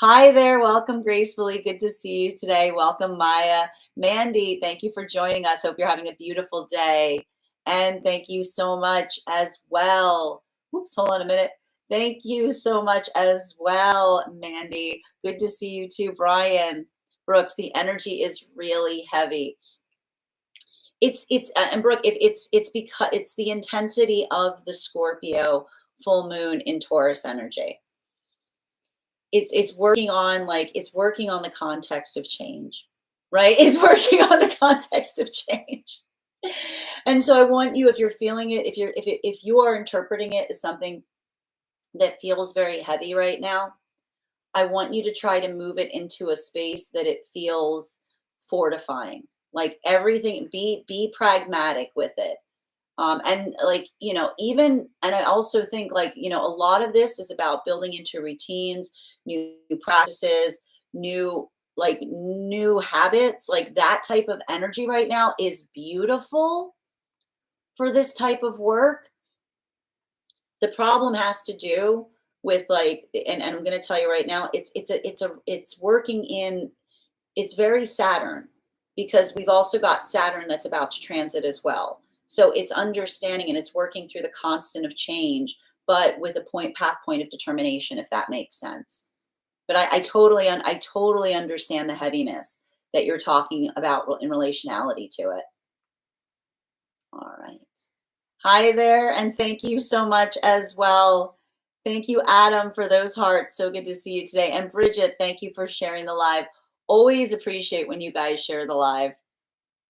Hi there. Welcome gracefully. Good to see you today. Welcome, Maya. Mandy, thank you for joining us. Hope you're having a beautiful day. And thank you so much as well. Oops, hold on a minute. Thank you so much as well, Mandy. Good to see you too, Brian. Brooks, the energy is really heavy. And Brooke, if it's because it's the intensity of the Scorpio full moon in Taurus energy. It's working on, like, it's working on the context of change, right? It's working on the context of change. And so I want you, if you're feeling it, if you are interpreting it as something that feels very heavy right now, I want you to try to move it into a space that it feels fortifying. Like everything, be pragmatic with it. And like, even, and I also think, like, a lot of this is about building into routines, new practices, new, like, new habits. Like that type of energy right now is beautiful for this type of work. The problem has to do with, like, and I'm going to tell you right now, it's working in, it's very Saturn, because we've also got Saturn that's about to transit as well. So it's understanding, and it's working through the constant of change, but with a path point of determination, if that makes sense. But I totally understand the heaviness that you're talking about in relationality to it. All right. Hi there, and thank you so much as well. Thank you, Adam, for those hearts. So good to see you today. And Bridget, thank you for sharing the live. Always appreciate when you guys share the live.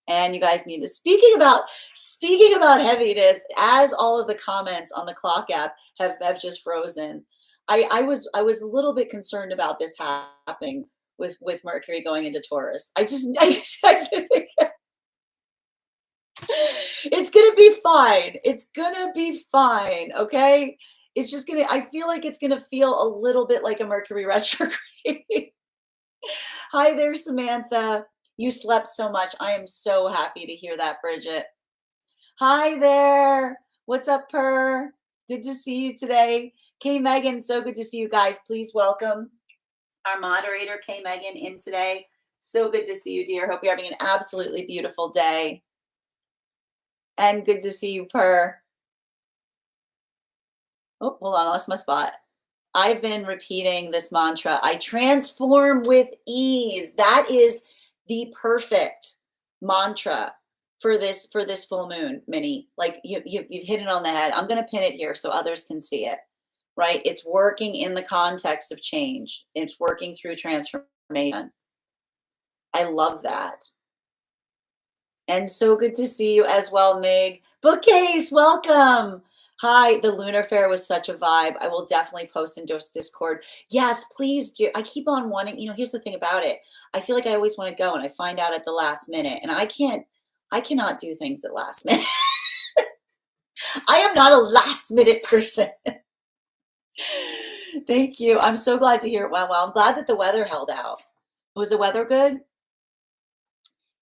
And you guys need to, speaking about heaviness, as all of the comments on the clock app have just frozen. I was a little bit concerned about this happening with Mercury going into Taurus. I just think it's gonna be fine. It's gonna be fine. Okay. It's just gonna, I feel like it's gonna feel a little bit like a Mercury retrograde. Hi there, Samantha. You slept so much. I am so happy to hear that, Bridget. Hi there. What's up, Per? Good to see you today. Kay Megan, so good to see you guys. Please welcome our moderator, Kay Megan, in today. So good to see you, dear. Hope you're having an absolutely beautiful day. And good to see you, Per. Oh, hold on, I lost my spot. I've been repeating this mantra. I transform with ease. That is the perfect mantra for this full moon, Minnie. Like you've hit it on the head. I'm going to pin it here so others can see it. Right? It's working in the context of change. It's working through transformation. I love that. And so good to see you as well, Meg. Bookcase, welcome. Hi, the Lunar Fair was such a vibe. I will definitely post in Discord. Yes, please do. I keep on wanting, here's the thing about it. I feel like I always want to go, and I find out at the last minute, and I cannot do things at last minute. I am not a last minute person. Thank you. I'm so glad to hear it went well. I'm glad that the weather held out. Was the weather good?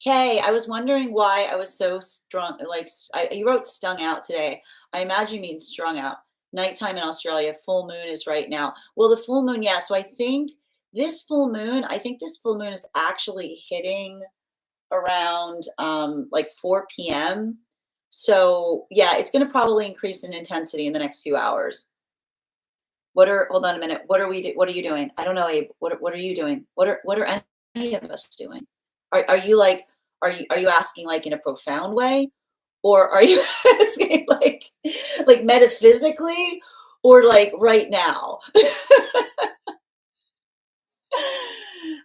Okay, I was wondering why I was so strong. Like, you wrote stung out today. I imagine you mean strung out. Nighttime in Australia, full moon is right now. Well, the full moon, yeah. So I think this full moon is actually hitting around like 4 p.m. So yeah, it's going to probably increase in intensity in the next few hours. Hold on a minute. What are you doing? I don't know, Abe. What are you doing? What are any of us doing? Are you like, are you asking like in a profound way? Or are you asking like metaphysically, or like right now?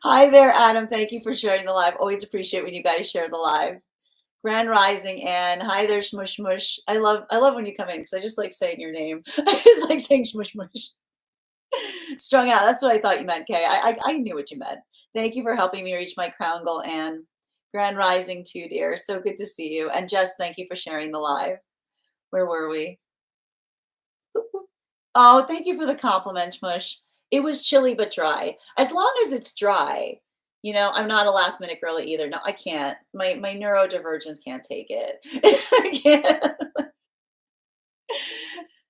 Hi there, Adam. Thank you for sharing the live. Always appreciate when you guys share the live. Grand Rising, and hi there, Smush Mush. I love when you come in because I just like saying your name. I just like saying Smush Mush. Strung out. That's what I thought you meant, Kay. I knew what you meant. Thank you for helping me reach my crown goal, and Grand Rising too, dear. So good to see you. And Jess, thank you for sharing the live. Where were we? Oh, thank you for the compliment, Mush. It was chilly but dry. As long as it's dry, I'm not a last minute girly either. No, I can't. My neurodivergence can't take it. I can't.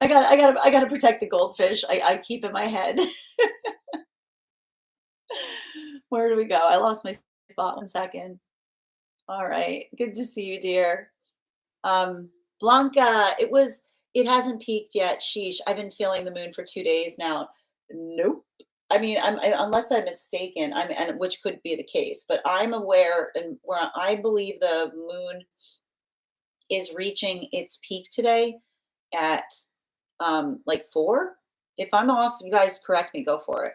I got to protect the goldfish I keep in my head. Where do we go? I lost my spot 1 second. All right. Good to see you, dear. Um, Blanca, it hasn't peaked yet. Sheesh. I've been feeling the moon for 2 days now. Nope. I mean, unless I'm mistaken, and which could be the case, but I'm aware and where I believe the moon is reaching its peak today at like 4. If I'm off, you guys correct me, go for it.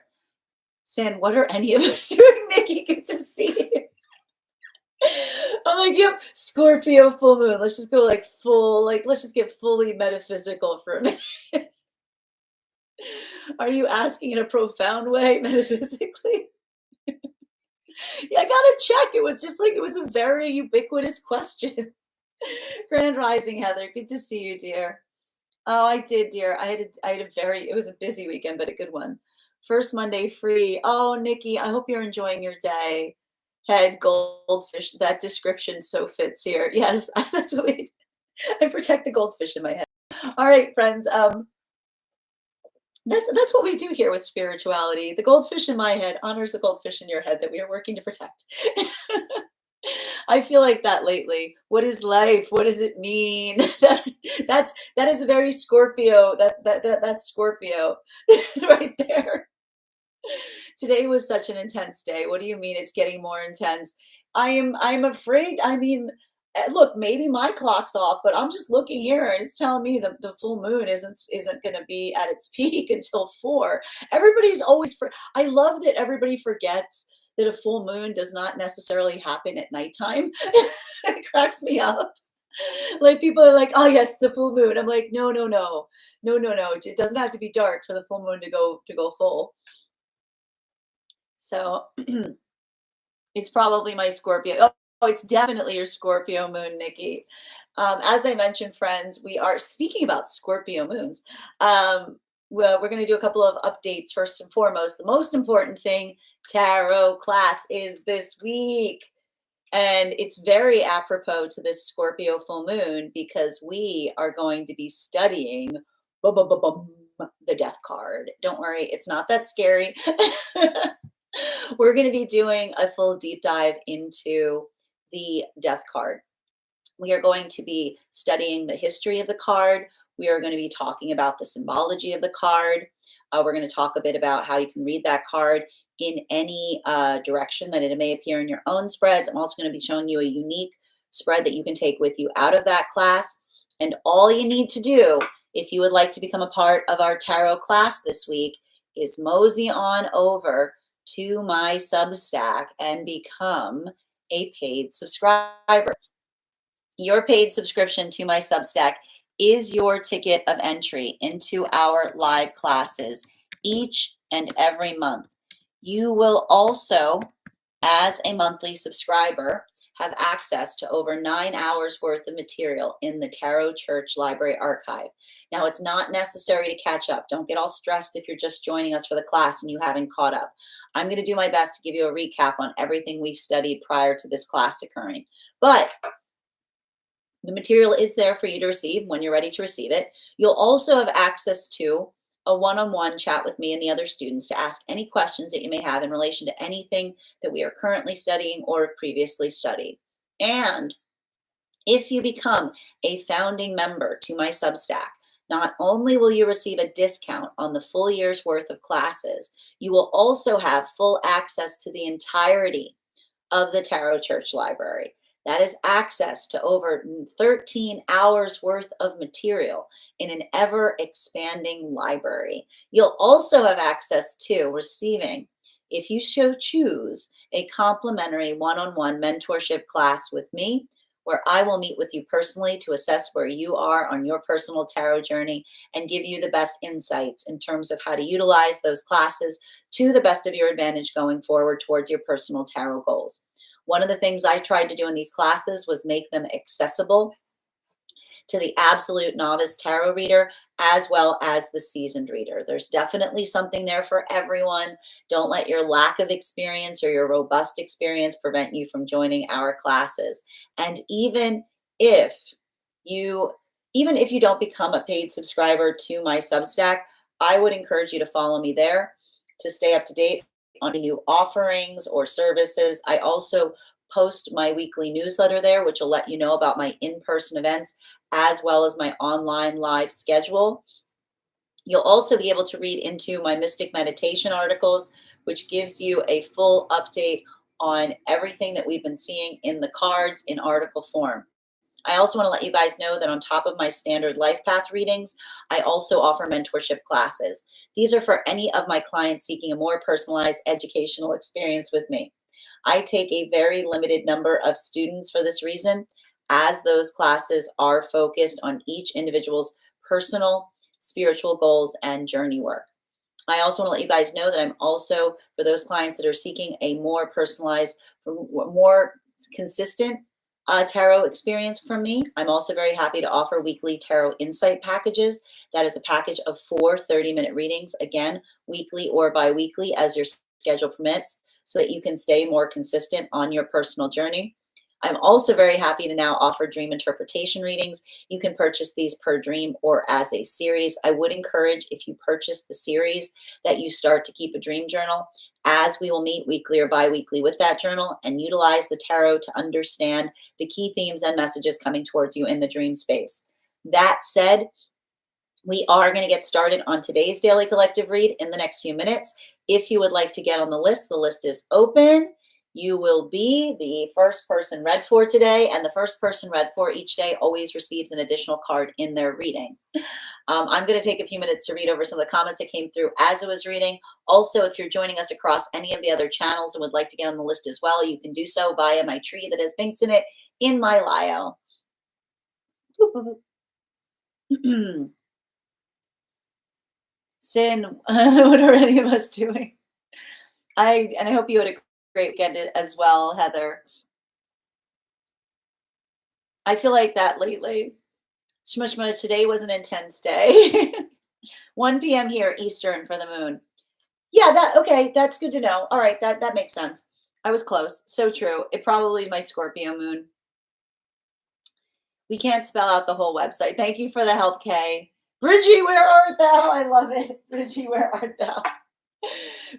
San, what are any of us doing? Nikki, good to see you. I'm like, yep, Scorpio full moon. Let's just go like full, like, let's just get fully metaphysical for a minute. Are you asking in a profound way, metaphysically? Yeah, I gotta check. It was just like, it was a very ubiquitous question. Grand Rising, Heather. Good to see you, dear. Oh, I did, dear. It was a busy weekend, but a good one. First Monday free. Oh, Nikki, I hope you're enjoying your day. Head goldfish. That description so fits here. Yes, that's what we do. I protect the goldfish in my head. All right, friends. That's what we do here with spirituality. The goldfish in my head honors the goldfish in your head that we are working to protect. I feel like that lately. What is life? What does it mean? That is a very Scorpio. That's Scorpio right there. Today was such an intense day. What do you mean it's getting more intense? I'm afraid. I mean, look, maybe my clock's off, but I'm just looking here and it's telling me the full moon isn't going to be at its peak until 4. Everybody's always I love that everybody forgets that a full moon does not necessarily happen at nighttime. It cracks me up. Like people are like, "Oh yes, the full moon." I'm like, "No, no, no. No, no, no. It doesn't have to be dark for the full moon to go full." So it's probably my Scorpio. Oh, it's definitely your Scorpio moon, Nikki. As I mentioned, friends, we are speaking about Scorpio moons. Well, we're going to do a couple of updates. First and foremost, the most important thing, tarot class is this week. And it's very apropos to this Scorpio full moon because we are going to be studying the death card. Don't worry, it's not that scary. We're going to be doing a full deep dive into the death card. We are going to be studying the history of the card. We are going to be talking about the symbology of the card. We're going to talk a bit about how you can read that card in any direction that it may appear in your own spreads. I'm also going to be showing you a unique spread that you can take with you out of that class. And all you need to do, if you would like to become a part of our tarot class this week, is mosey on over to my Substack and become a paid subscriber. Your paid subscription to my Substack is your ticket of entry into our live classes each and every month. You will also, as a monthly subscriber, have access to over 9 hours worth of material in the Tarot Church Library Archive. Now, it's not necessary to catch up. Don't get all stressed if you're just joining us for the class and you haven't caught up. I'm going to do my best to give you a recap on everything we've studied prior to this class occurring. But the material is there for you to receive when you're ready to receive it. You'll also have access to a one-on-one chat with me and the other students to ask any questions that you may have in relation to anything that we are currently studying or have previously studied. And if you become a founding member to my Substack, not only will you receive a discount on the full year's worth of classes, you will also have full access to the entirety of the Tarot Church Library. That is access to over 13 hours worth of material in an ever expanding library. You'll also have access to receiving, if you so choose, a complimentary one-on-one mentorship class with me, where I will meet with you personally to assess where you are on your personal tarot journey and give you the best insights in terms of how to utilize those classes to the best of your advantage going forward towards your personal tarot goals. One of the things I tried to do in these classes was make them accessible to the absolute novice tarot reader as well as the seasoned reader. There's definitely something there for everyone. Don't let your lack of experience or your robust experience prevent you from joining our classes. And even if you don't become a paid subscriber to my Substack, I would encourage you to follow me there to stay up to date on new offerings or services. I also post my weekly newsletter there, which will let you know about my in-person events as well as my online live schedule. You'll also be able to read into my Mystic Meditation articles, which gives you a full update on everything that we've been seeing in the cards in article form. I also want to let you guys know that on top of my standard life path readings, I also offer mentorship classes. These are for any of my clients seeking a more personalized educational experience with me. I take a very limited number of students for this reason, as those classes are focused on each individual's personal, spiritual goals and journey work. I also want to let you guys know that I'm also, for those clients that are seeking a more personalized, more consistent tarot experience from me, I'm also very happy to offer weekly tarot insight packages. That is a package of 4 30-minute readings, again, weekly or bi-weekly as your schedule permits, so that you can stay more consistent on your personal journey. I'm also very happy to now offer dream interpretation readings. You can purchase these per dream or as a series. I would encourage, if you purchase the series, that you start to keep a dream journal, as we will meet weekly or bi-weekly with that journal and utilize the tarot to understand the key themes and messages coming towards you in the dream space. That said, we are going to get started on today's daily collective read in the next few minutes. If you would like to get on the list is open. You will be the first person read for today, and the first person read for each day always receives an additional card in their reading. I'm going to take a few minutes to read over some of the comments that came through as I was reading. Also, if you're joining us across any of the other channels and would like to get on the list as well, you can do so via my tree that has pinks in it in my bio. Sin, what are any of us doing? I hope you had a great weekend as well, Heather. I feel like that lately. Shmushma, today was an intense day. 1 p.m. here Eastern for the moon. Yeah, okay, that's good to know. All right, that makes sense. I was close. So true. It probably my Scorpio moon. We can't spell out the whole website. Thank you for the help, Kay. Bridgie, where art thou? I love it. Bridgie, where art thou?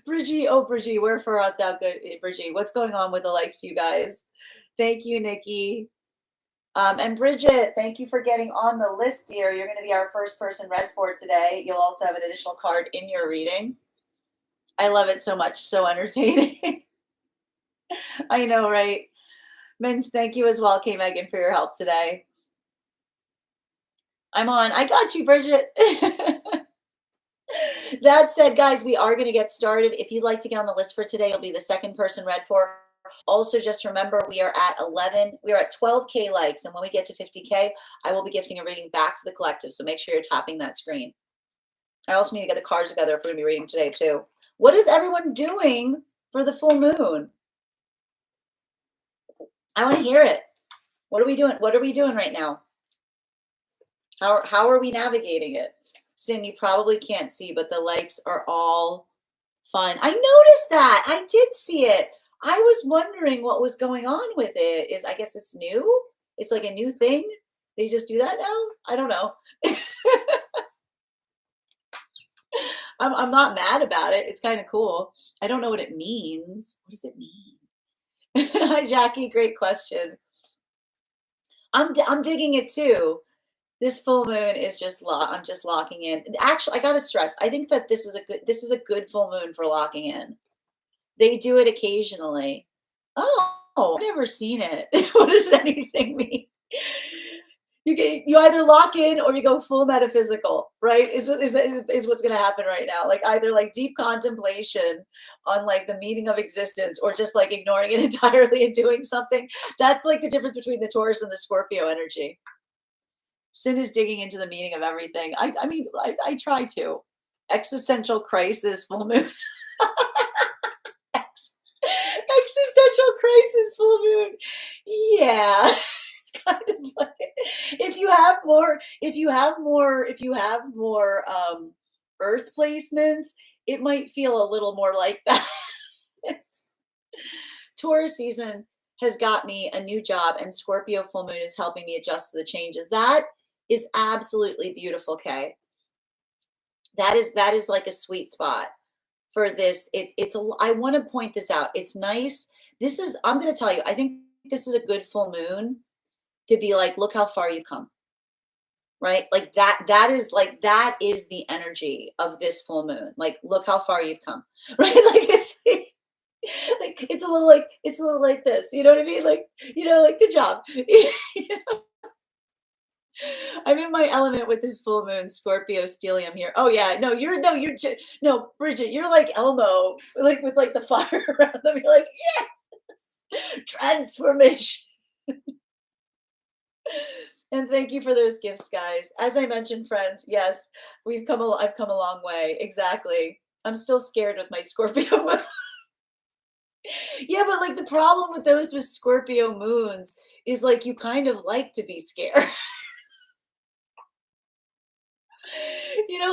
Bridgie, oh Bridgie, wherefore art thou good? Bridgie, what's going on with the likes, you guys? Thank you, Nikki. And Bridget, thank you for getting on the list, dear. You're going to be our first person read for today. You'll also have an additional card in your reading. I love it so much. So entertaining. I know, right? Mint, thank you as well, K. Megan, for your help today. I'm on. I got you, Bridget. That said, guys, we are going to get started. If you'd like to get on the list for today, you'll be the second person read for. Also, just remember, we are at 12K likes, and when we get to 50K, I will be gifting a reading back to the collective, so make sure you're tapping that screen. I also need to get the cards together if we're going to be reading today, too. What is everyone doing for the full moon? I want to hear it. What are we doing? What are we doing right now? How are we navigating it? Sin, you probably can't see, but the likes are all fun. I noticed that. I did see it. I was wondering what was going on with it. I guess it's new? It's like a new thing? They just do that now? I don't know. I'm not mad about it. It's kind of cool. I don't know what it means. What does it mean? Hi, Jackie. Great question. I'm digging it too. This full moon is just I'm just locking in. And actually, I gotta stress, I think that this is a good full moon for locking in. They do it occasionally. Oh, I've never seen it. What does anything mean? You either lock in or you go full metaphysical, right? Is what's going to happen right now. Like either like deep contemplation on like the meaning of existence, or just like ignoring it entirely and doing something. That's like the difference between the Taurus and the Scorpio energy. Sin is digging into the meaning of everything. I mean, I try to. Existential crisis, full moon. Existential crisis, full moon. Yeah. It's kind of like if you have more earth placements, it might feel a little more like that. Taurus season has got me a new job, and Scorpio full moon is helping me adjust to the changes. That is absolutely beautiful, Kay. That is like a sweet spot for this. I want to point this out. It's nice. I'm going to tell you, I think this is a good full moon to be like, look how far you've come, right? Like that is the energy of this full moon. Like, look how far you've come, right? Like like it's a little like this, you know what I mean? Like, like good job. I'm in my element with this full moon Scorpio stellium here. Oh yeah, no, Bridget, you're like Elmo, like with like the fire around them. You're like, yes, transformation. And thank you for those gifts, guys. As I mentioned, friends, yes, I've come a long way. Exactly. I'm still scared with my Scorpio moon. Yeah, but like the problem with those with Scorpio moons is like you kind of like to be scared.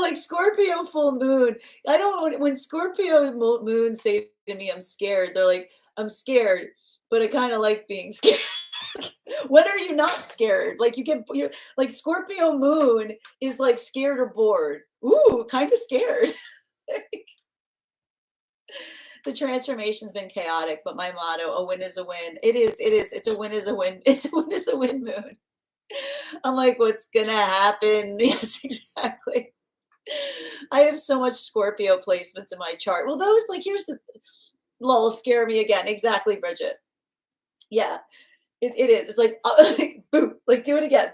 Like Scorpio full moon. I don't know when Scorpio moons say to me, I'm scared. They're like, I'm scared, but I kind of like being scared. When are you not scared? Like you're like Scorpio moon is like scared or bored. Ooh, kind of scared. The transformation's been chaotic, but my motto, a win is a win. It is. It's a win is a win. It's a win is a win moon. I'm like, what's gonna happen? Yes, exactly. I have so much Scorpio placements in my chart. Well, those like here's the lol scare me again. Exactly, Bridget. Yeah, it is. It's like, like boom, like do it again.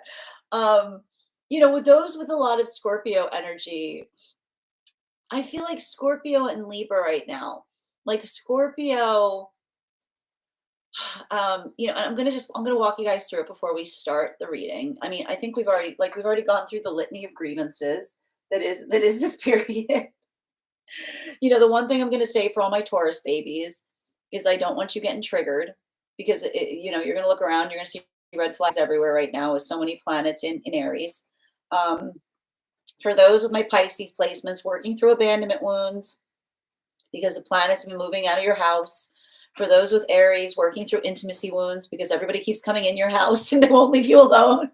Um, with those with a lot of Scorpio energy, I feel like Scorpio and Libra right now. Like Scorpio, I'm gonna walk you guys through it before we start the reading. I mean, I think we've already gone through the litany of grievances that is this period. The one thing I'm going to say for all my Taurus babies is I don't want you getting triggered because you're going to look around, you're going to see red flags everywhere right now with so many planets in Aries. Um, for those with my Pisces placements, working through abandonment wounds because the planets have been moving out of your house. For those with Aries, working through intimacy wounds because everybody keeps coming in your house and they won't leave you alone.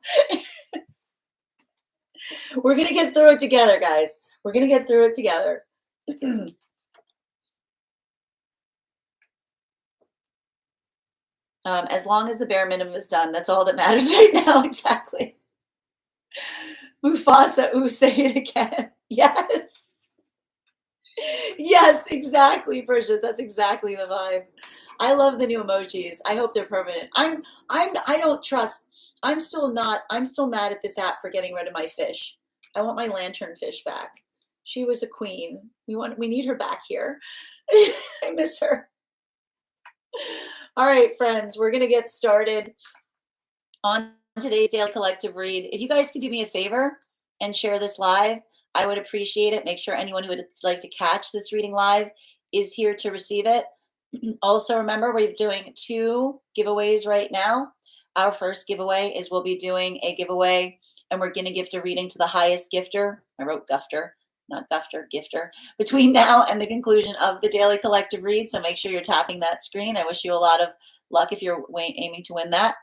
We're going to get through it together, guys. We're going to get through it together. As long as the bare minimum is done, that's all that matters right now. Exactly. Mufasa, ooh, say it again. Yes. Yes, exactly, Bridget. That's exactly the vibe. I love the new emojis. I hope they're permanent. I don't trust. I'm still mad at this app for getting rid of my fish. I want my lantern fish back. She was a queen. We need her back here. I miss her. All right, friends, we're going to get started on today's daily collective read. If you guys could do me a favor and share this live, I would appreciate it. Make sure anyone who would like to catch this reading live is here to receive it. Also, remember, we're doing 2 giveaways right now. Our first giveaway is we'll be doing a giveaway and we're going to gift a reading to the highest gifter. I wrote gufter, not gufter, gifter, between now and the conclusion of the daily collective read. So make sure you're tapping that screen. I wish you a lot of luck if you're aiming to win that.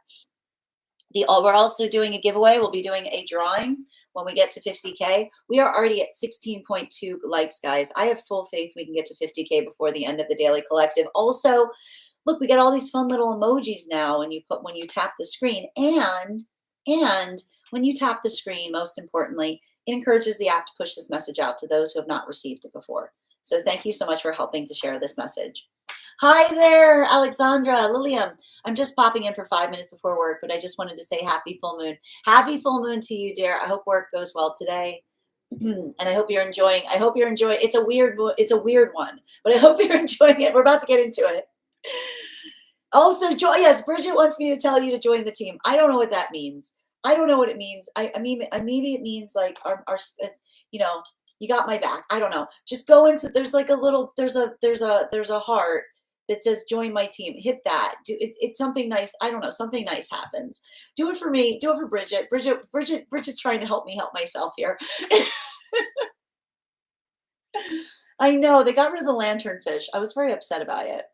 We're also doing a giveaway. We'll be doing a drawing when we get to 50K. We are already at 16.2 likes, guys. I have full faith we can get to 50K before the end of the daily collective. Also, look, we got all these fun little emojis now when you tap the screen. And when you tap the screen, most importantly, it encourages the app to push this message out to those who have not received it before. So thank you so much for helping to share this message. Hi there, Alexandra, Lilium. I'm just popping in for 5 minutes before work, but I just wanted to say happy full moon. Happy full moon to you, dear. I hope work goes well today. And I hope you're enjoying. It's a weird one, but I hope you're enjoying it. We're about to get into it. Also, yes, Bridget wants me to tell you to join the team. I don't know what that means. I don't know what it means. I mean, maybe it means like our you got my back. I don't know. Just go into, there's like a little, there's a heart that says join my team. Hit that. It's something nice. I don't know. Something nice happens. Do it for me. Do it for Bridget. Bridget's trying to help me help myself here. I know they got rid of the lanternfish. I was very upset about it.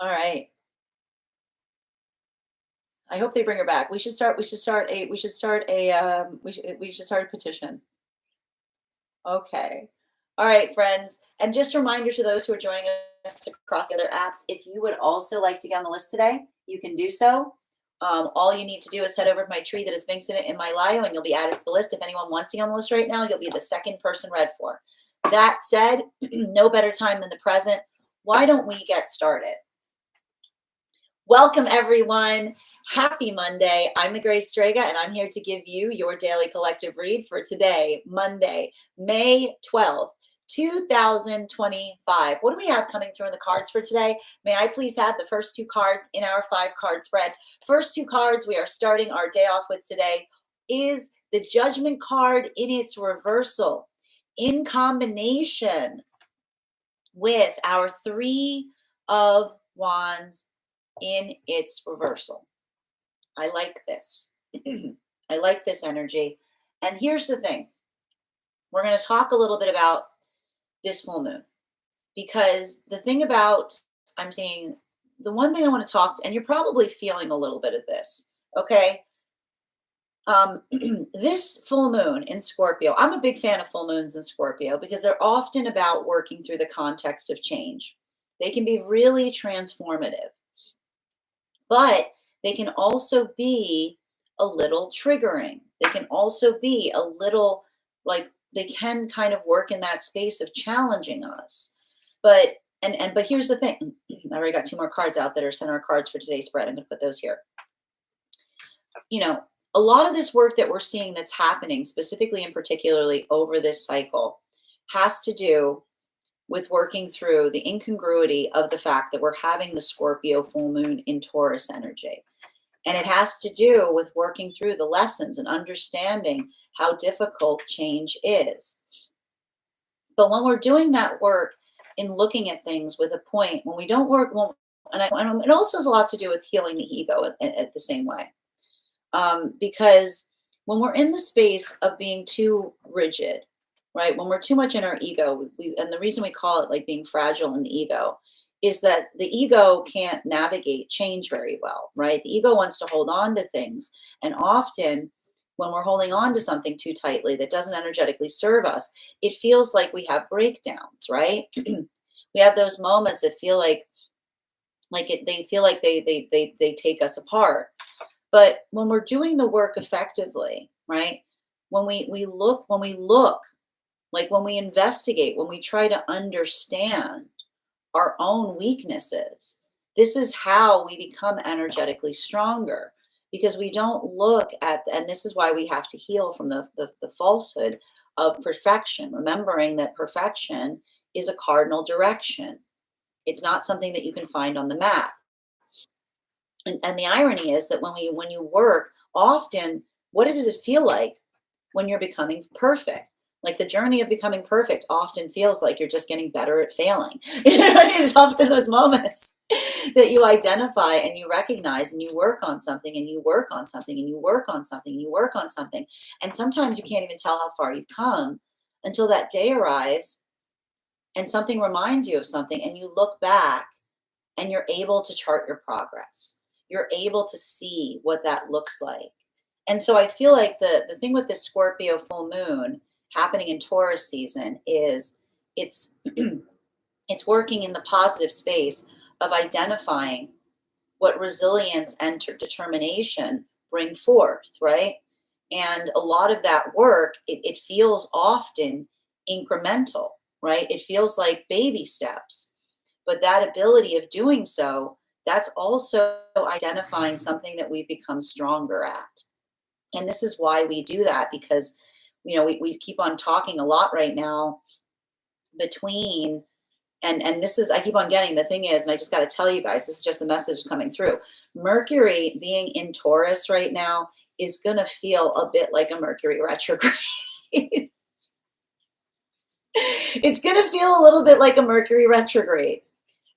All right. I hope they bring her back. We should start a petition. Okay. All right, friends. And just a reminder to those who are joining us across the other apps, if you would also like to get on the list today, you can do so. All you need to do is head over to my tree that has links in it in my bio, and you'll be added to the list. If anyone wants you on the list right now, you'll be the second person read for. That said, no better time than the present. Why don't we get started? Welcome, everyone. Happy Monday. I'm the Grace Strega, and I'm here to give you your daily collective read for today, Monday, May 12th. 2025. What do we have coming through in the cards for today? May I please have the first two cards in our 5-card spread? First two cards we are starting our day off with today is the Judgment card in its reversal, in combination with our 3 of Wands in its reversal. I like this. I like this energy. And here's the thing. We're going to talk a little bit about this full moon, because the thing about, I'm seeing, the one thing I want to talk to, and you're probably feeling a little bit of this, okay? This full moon in Scorpio, I'm a big fan of full moons in Scorpio because they're often about working through the context of change. They can be really transformative, but they can also be a little triggering. They can also be a little like, they can kind of work in that space of challenging us. But but here's the thing. I already got 2 more cards out that are center cards for today's spread. I'm going to put those here. You know, a lot of this work that we're seeing that's happening, specifically and particularly over this cycle, has to do with working through the incongruity of the fact that we're having the Scorpio full moon in Taurus energy. And it has to do with working through the lessons and understanding how difficult change is. But when we're doing that work in looking at things with a point, when we don't work, and it also has a lot to do with healing the ego at the same way. Because when we're in the space of being too rigid, right? When we're too much in our ego, and the reason we call it like being fragile in the ego is that the ego can't navigate change very well, right? The ego wants to hold on to things. And often when we're holding on to something too tightly that doesn't energetically serve us, it feels like we have breakdowns, right? We have those moments that feel they feel like they take us apart. But when we're doing the work effectively, right? When we look, like when we investigate, when we try to understand our own weaknesses, this is how we become energetically stronger, because we don't look at, and this is why we have to heal from the falsehood of perfection, remembering that perfection is a cardinal direction. It's not something that you can find on the map. And the irony is that when you work, often, what does it feel like when you're becoming perfect? Like the journey of becoming perfect often feels like you're just getting better at failing. It's often those moments that you identify and you recognize and you work on something and you work on something and you work on something and you work on something. And sometimes you can't even tell how far you've come until that day arrives and something reminds you of something, and you look back and you're able to chart your progress. You're able to see what that looks like. And so I feel like the thing with this Scorpio full moon happening in Taurus season is it's it's working in the positive space of identifying what resilience and determination bring forth, right? And a lot of that work, it feels often incremental, right? It feels like baby steps. But that ability of doing so, that's also identifying something that we've become stronger at. And this is why we do that, because we keep on talking a lot right now between, and this is, I keep on getting, the thing is, and I just got to tell you guys, this is just the message coming through. Mercury being in Taurus right now is going to feel a bit like a Mercury retrograde. It's going to feel a little bit like a Mercury retrograde.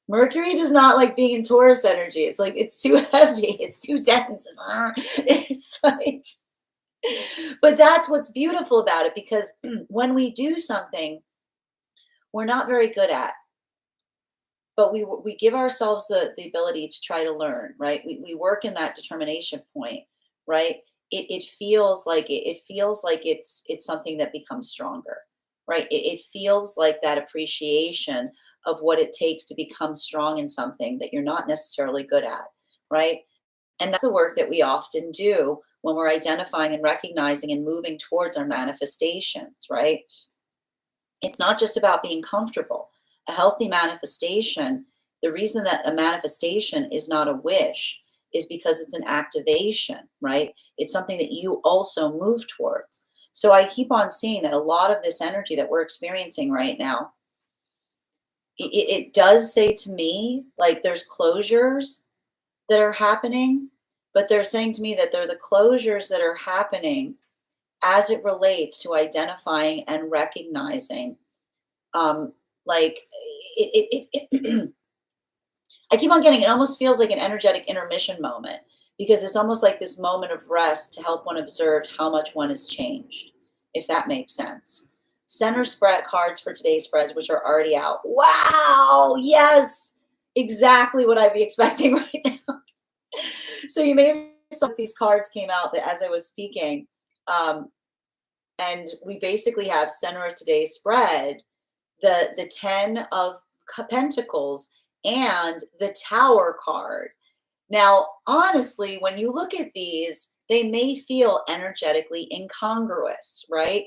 Mercury does not like being in Taurus energy. It's like, it's too heavy. It's too dense. It's like, but that's what's beautiful about it, because when we do something we're not very good at, but we give ourselves the ability to try to learn, right? We work in that determination point, right? It feels like it's something that becomes stronger, right? It feels like that appreciation of what it takes to become strong in something that you're not necessarily good at, right? And that's the work that we often do when we're identifying and recognizing and moving towards our manifestations, right? It's not just about being comfortable. A healthy manifestation, the reason that a manifestation is not a wish is because it's an activation, right? It's something that you also move towards. So I keep on seeing that a lot of this energy that we're experiencing right now, it does say to me, like there's closures that are happening, but they're saying to me that they're the closures that are happening as it relates to identifying and recognizing um like I keep on getting, it almost feels like an energetic intermission moment, because it's almost like this moment of rest to help one observe how much one has changed, if that makes sense. Center spread cards for today's spreads, which are already out. Wow, yes, exactly what I'd be expecting right now. So you may have some of these cards came out that as I was speaking, um, and we basically have center of today's spread, the 10 of pentacles and the tower card. Now, honestly, when you look at these, they may feel energetically incongruous, right?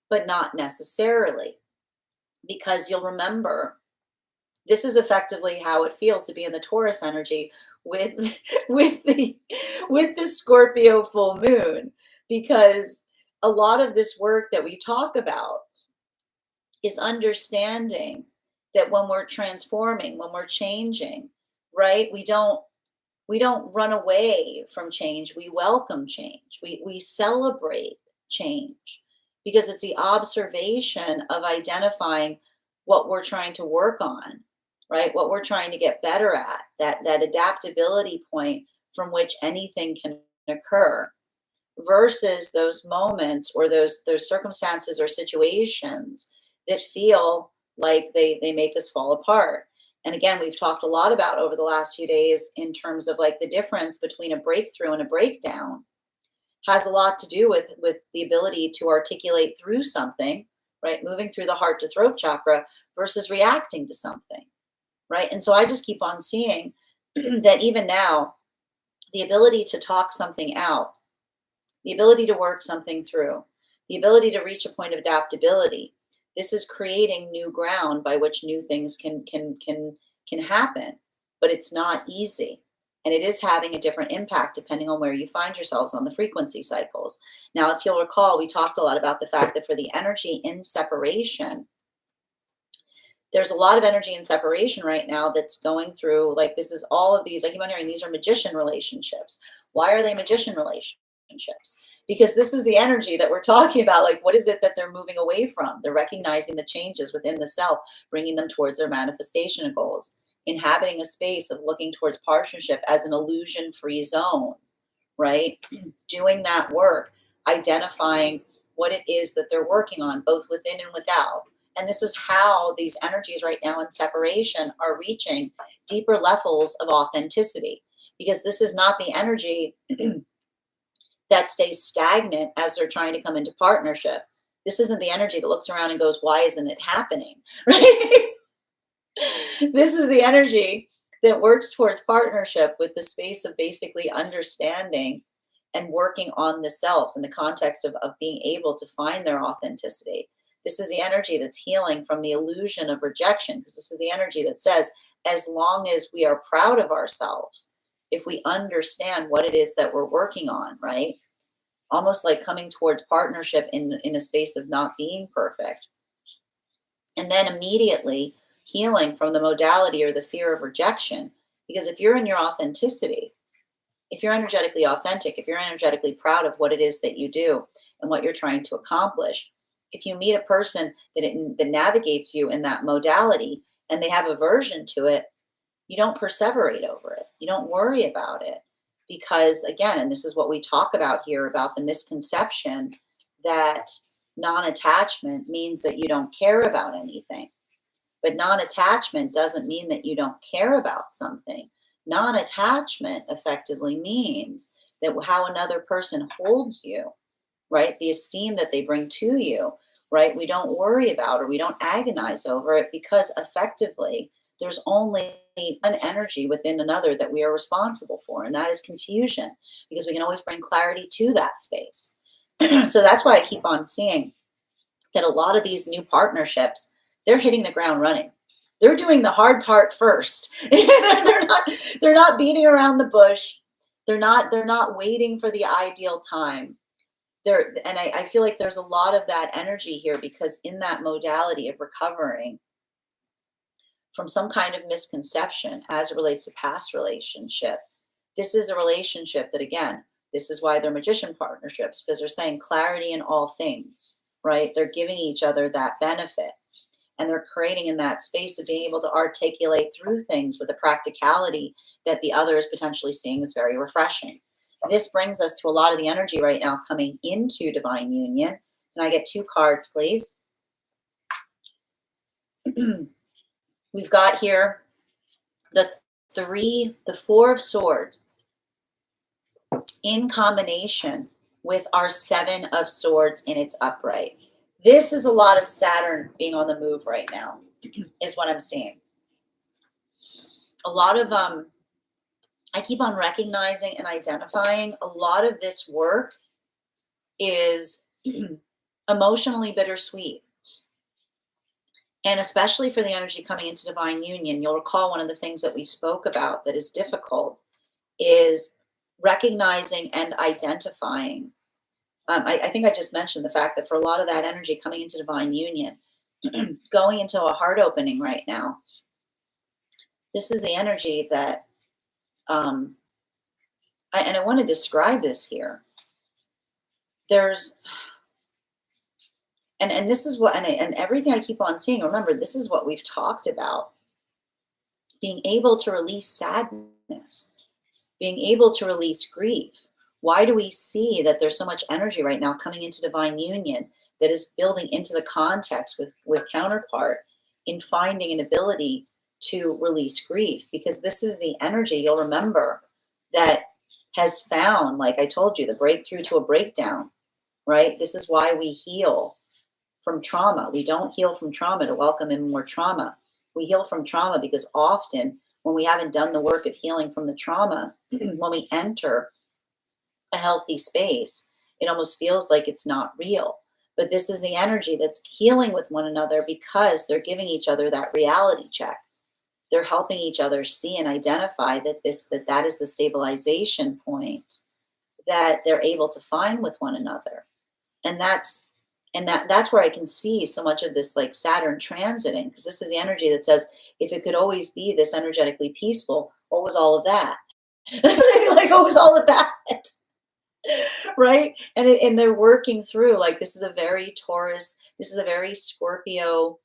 But not necessarily, because you'll remember this is effectively how it feels to be in the Taurus energy with with the with the Scorpio full moon, because a lot of this work that we talk about is understanding that when we're transforming, when we're changing, right? We don't run away from change. We welcome change. We celebrate change, because it's the observation of identifying what we're trying to work on, right? What we're trying to get better at, that adaptability point from which anything can occur, versus those moments or those circumstances or situations that feel like they make us fall apart. And again, we've talked a lot about over the last few days in terms of like the difference between a breakthrough and a breakdown has a lot to do with the ability to articulate through something, right? Moving through the heart to throat chakra versus reacting to something, right? And so I just keep on seeing that even now, the ability to talk something out, the ability to work something through, the ability to reach a point of adaptability. This is creating new ground by which new things can happen, but it's not easy. And it is having a different impact depending on where you find yourselves on the frequency cycles. Now, if you'll recall, we talked a lot about the fact that for the energy in separation, there's a lot of energy in separation right now that's going through, like, this is all of these, I keep on hearing these are magician relationships. Why are they magician relationships? Because this is the energy that we're talking about. Like, what is it that they're moving away from? They're recognizing the changes within the self, bringing them towards their manifestation goals, inhabiting a space of looking towards partnership as an illusion free zone, right? Doing that work, identifying what it is that they're working on, both within and without. And this is how these energies right now in separation are reaching deeper levels of authenticity, because this is not the energy that stays stagnant as they're trying to come into partnership. This isn't the energy that looks around and goes, why isn't it happening? Right? This is the energy that works towards partnership with the space of basically understanding and working on the self in the context of being able to find their authenticity. This is the energy that's healing from the illusion of rejection, because this is the energy that says, as long as we are proud of ourselves, if we understand what it is that we're working on, right? Almost like coming towards partnership in a space of not being perfect. And then immediately healing from the modality or the fear of rejection. Because if you're in your authenticity, if you're energetically authentic, if you're energetically proud of what it is that you do and what you're trying to accomplish, if you meet a person that navigates you in that modality and they have aversion to it, you don't perseverate over it. You don't worry about it. Because again, and this is what we talk about here about the misconception that non-attachment means that you don't care about anything. But non-attachment doesn't mean that you don't care about something. Non-attachment effectively means that how another person holds you, right? The esteem that they bring to you right? We don't worry about, or we don't agonize over it, because effectively there's only an energy within another that we are responsible for, and that is confusion, because we can always bring clarity to that space. So that's why I keep on seeing that a lot of these new partnerships, they're hitting the ground running. They're doing the hard part first. they're not beating around the bush. They're not waiting for the ideal time. And I feel like there's a lot of that energy here, because in that modality of recovering from some kind of misconception as it relates to past relationship, this is a relationship that, again, this is why they're magician partnerships, because they're saying clarity in all things, right? They're giving each other that benefit, and they're creating in that space of being able to articulate through things with a practicality that the other is potentially seeing as very refreshing. This brings us to a lot of the energy right now coming into divine union. Can I get 2 cards, please? We've got here the 4 of Swords in combination with our 7 of Swords in its upright. This is a lot of Saturn being on the move right now, is what I'm seeing. A lot of, I keep on recognizing and identifying a lot of this work is emotionally bittersweet. And especially for the energy coming into divine union, you'll recall one of the things that we spoke about that is difficult is recognizing and identifying. I think I just mentioned the fact that for a lot of that energy coming into divine union, going into a heart opening right now, this is the energy that, and I want to describe this here. There's, and this is what, and everything I keep on seeing, remember, this is what we've talked about, being able to release sadness, being able to release grief. Why do we see that there's so much energy right now coming into divine union that is building into the context with counterpart in finding an ability to release grief? Because this is the energy, you'll remember, that has found, like I told you, the breakthrough to a breakdown, right? This is why we heal from trauma. We don't heal from trauma to welcome in more trauma. We heal from trauma because often when we haven't done the work of healing from the trauma, when we enter a healthy space, it almost feels like it's not real. But this is the energy that's healing with one another, because they're giving each other that reality check. They're helping each other see and identify that that is the stabilization point that they're able to find with one another. And that's where I can see so much of this, like Saturn transiting, because this is the energy that says, if it could always be this energetically peaceful, what was all of that? Like, what was all of that? Right? And they're working through, like, this is a very Taurus, this is a very Scorpio,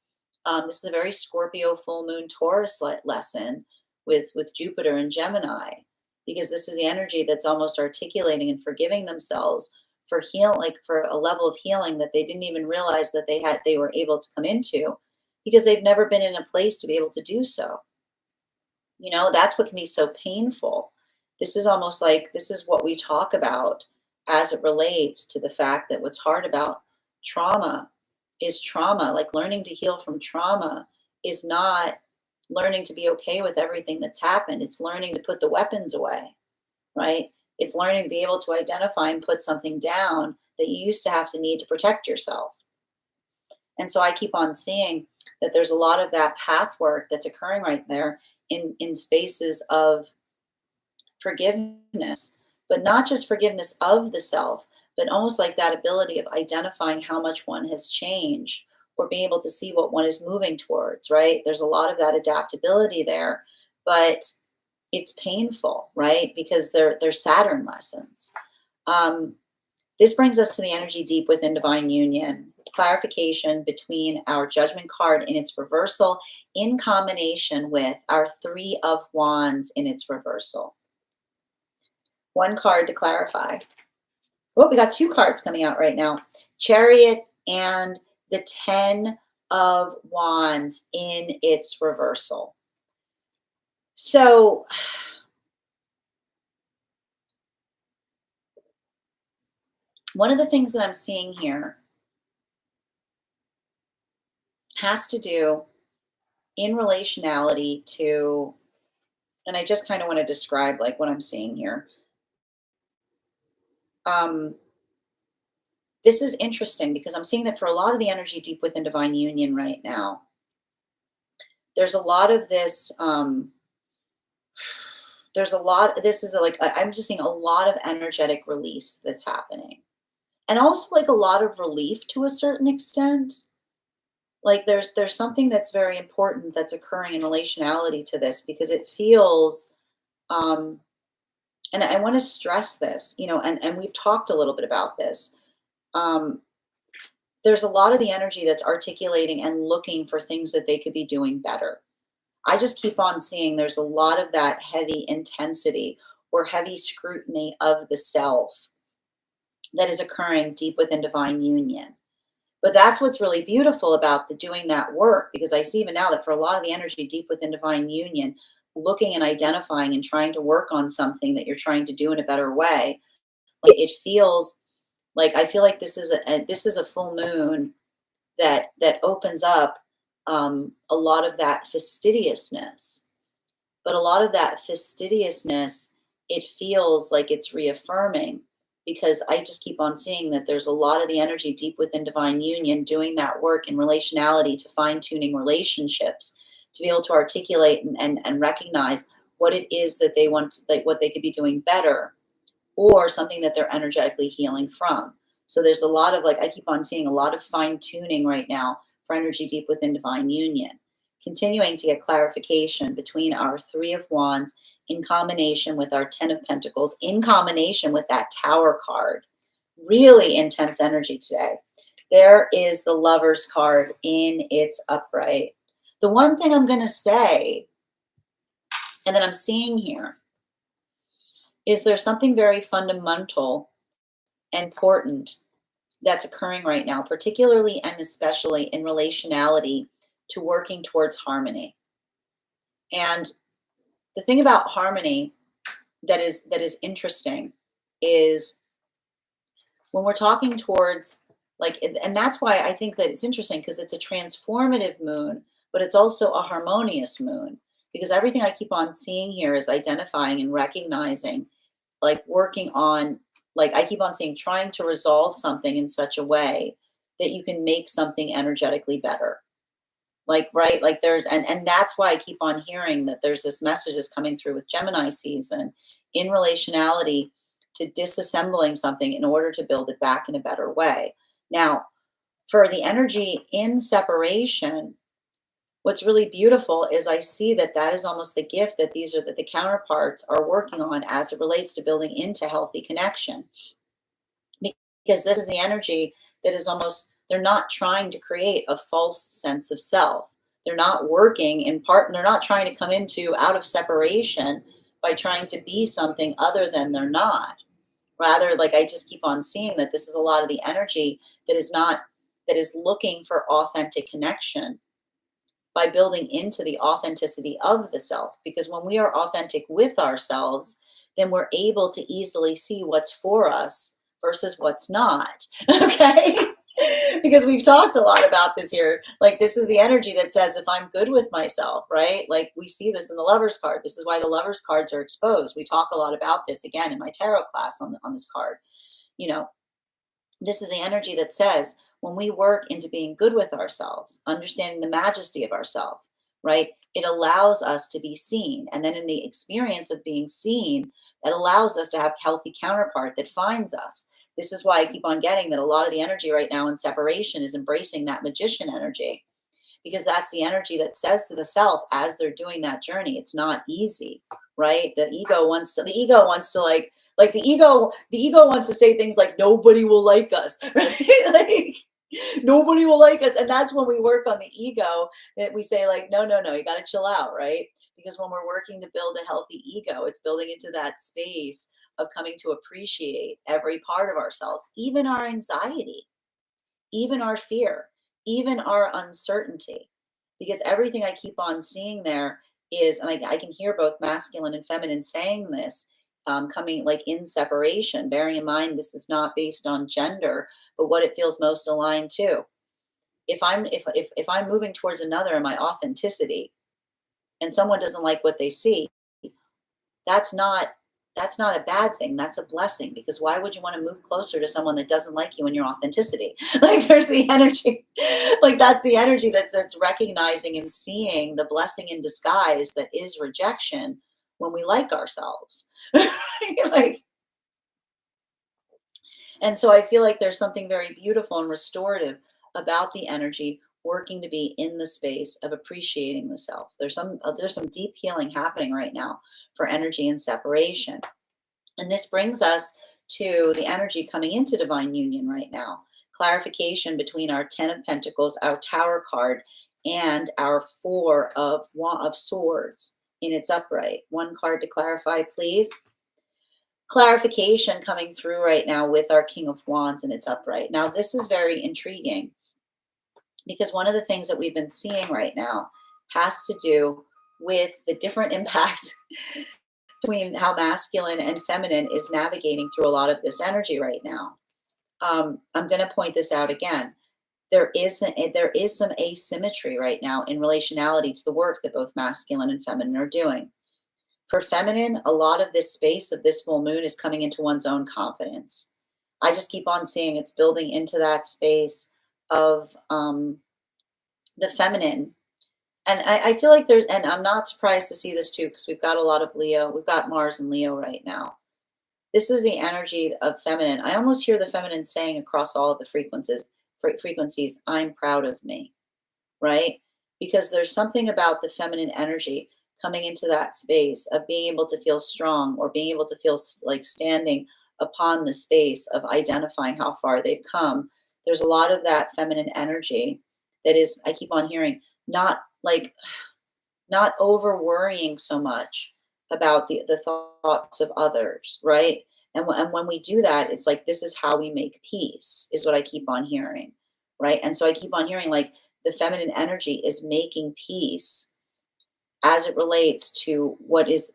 this is a very Scorpio full moon Taurus lesson with Jupiter and Gemini, because this is the energy that's almost articulating and forgiving themselves for like for a level of healing that they didn't even realize that they were able to come into, because they've never been in a place to be able to do so. You know, that's what can be so painful. This is almost like, this is what we talk about as it relates to the fact that what's hard about trauma is trauma. Like, learning to heal from trauma is not learning to be okay with everything that's happened. It's learning to put the weapons away, right? It's learning to be able to identify and put something down that you used to have to need to protect yourself. And so I keep on seeing that there's a lot of that path work that's occurring right there in spaces of forgiveness, but not just forgiveness of the self, but almost like that ability of identifying how much one has changed, or being able to see what one is moving towards, right? There's a lot of that adaptability there, but it's painful, right? Because they're Saturn lessons. This brings us to the energy deep within divine union. Clarification between our Judgment card in its reversal in combination with our 3 of Wands in its reversal. One card to clarify. Oh, we got 2 cards coming out right now. Chariot and the 10 of Wands in its reversal. So one of the things that I'm seeing here has to do in relationality to, and I just kind of want to describe like what I'm seeing here. Um, this is interesting because I'm seeing that for a lot of the energy deep within divine union right now, there's a lot of this. There's a lot. This is like I'm just seeing a lot of energetic release that's happening, and also like a lot of relief to a certain extent. Like there's something that's very important that's occurring in relationality to this because it feels. Um, and I want to stress this, and we've talked a little bit about this. Um, there's a lot of the energy that's articulating and looking for things that they could be doing better. I just keep on seeing there's a lot of that heavy intensity or heavy scrutiny of the self that is occurring deep within divine union. But that's what's really beautiful about the doing that work, because I see even now that for a lot of the energy deep within divine union, looking and identifying and trying to work on something that you're trying to do in a better way, like it feels like I feel like this is a full moon that opens up a lot of that fastidiousness. But a lot of that fastidiousness, it feels like it's reaffirming because I just keep on seeing that there's a lot of the energy deep within divine union doing that work in relationality to fine tuning relationships, to be able to articulate and recognize what it is that they want, like what they could be doing better or something that they're energetically healing from. So there's a lot of like, I keep on seeing a lot of fine tuning right now for energy deep within divine union, continuing to get clarification between our Three of Wands in combination with our Ten of Pentacles, in combination with that Tower card. Really intense energy today. There is the Lover's card in its upright. The one thing I'm going to say, and that I'm seeing here, is there's something very fundamental and important that's occurring right now, particularly and especially in relationality to working towards harmony. And the thing about harmony that is interesting is when we're talking towards like, and that's why I think that it's interesting because it's a transformative moon, but it's also a harmonious moon because everything I keep on seeing here is identifying and recognizing, like working on, like I keep on saying, trying to resolve something in such a way that you can make something energetically better. Like, right, like there's, and that's why I keep on hearing that there's this message that's coming through with Gemini season in relationality to disassembling something in order to build it back in a better way. Now, for the energy in separation, what's really beautiful is I see that that is almost the gift that these are that the counterparts are working on as it relates to building into healthy connection. Because this is the energy that is almost, they're not trying to create a false sense of self. They're not working in part, they're not trying to come into out of separation by trying to be something other than they're not. Rather, like I just keep on seeing that this is a lot of the energy that is not, that is looking for authentic connection by building into the authenticity of the self. Because when we are authentic with ourselves, then we're able to easily see what's for us versus what's not. Okay? Because we've talked a lot about this here. Like, this is the energy that says, if I'm good with myself, right? Like, we see this in the Lover's card. This is why the Lover's cards are exposed. We talk a lot about this again in my tarot class on this card. You know, this is the energy that says, when we work into being good with ourselves, understanding the majesty of ourselves, right? It allows us to be seen. And then in the experience of being seen, that allows us to have healthy counterpart that finds us. This is why I keep on getting that a lot of the energy right now in separation is embracing that magician energy, because that's the energy that says to the self as they're doing that journey, it's not easy, right? The ego wants to the ego wants to say things like nobody will like us, right? Like nobody will like us. And that's when we work on the ego that we say like, no, you got to chill out, right? Because when we're working to build a healthy ego, it's building into that space of coming to appreciate every part of ourselves, even our anxiety, even our fear, even our uncertainty. Because everything I keep on seeing there is, and I can hear both masculine and feminine saying this, coming like in separation, bearing in mind this is not based on gender, but what it feels most aligned to. If I'm moving towards another in my authenticity and someone doesn't like what they see, that's not that's not a bad thing. That's a blessing, because why would you want to move closer to someone that doesn't like you and your authenticity? Like, there's the energy. Like, that's the energy that's recognizing and seeing the blessing in disguise that is rejection when we like ourselves. Like, and so I feel like there's something very beautiful and restorative about the energy working to be in the space of appreciating the self. There's some deep healing happening right now for energy and separation. And this brings us to the energy coming into divine union right now. Clarification between our 10 of Pentacles, our Tower card, and our Four of Swords in its upright. One card to clarify, please. Clarification coming through right now with our King of Wands in its upright. Now, this is very intriguing, because one of the things that we've been seeing right now has to do with the different impacts between how masculine and feminine is navigating through a lot of this energy right now. I'm going to point this out again. There is some asymmetry right now in relationality to the work that both masculine and feminine are doing. For feminine, a lot of this space of this full moon is coming into one's own confidence. I just keep on seeing it's building into that space of the feminine. And I feel like and I'm not surprised to see this too, because we've got a lot of Leo. We've got Mars and Leo right now. This is the energy of feminine. I almost hear the feminine saying across all of the frequencies, I'm proud of me, right? Because there's something about the feminine energy coming into that space of being able to feel strong, or being able to feel like standing upon the space of identifying how far they've come. There's a lot of that feminine energy that is, I keep on hearing, not over worrying so much about the thoughts of others, right? And when we do that, it's like, this is how we make peace, is what I keep on hearing, right? And so I keep on hearing, like, the feminine energy is making peace as it relates to what is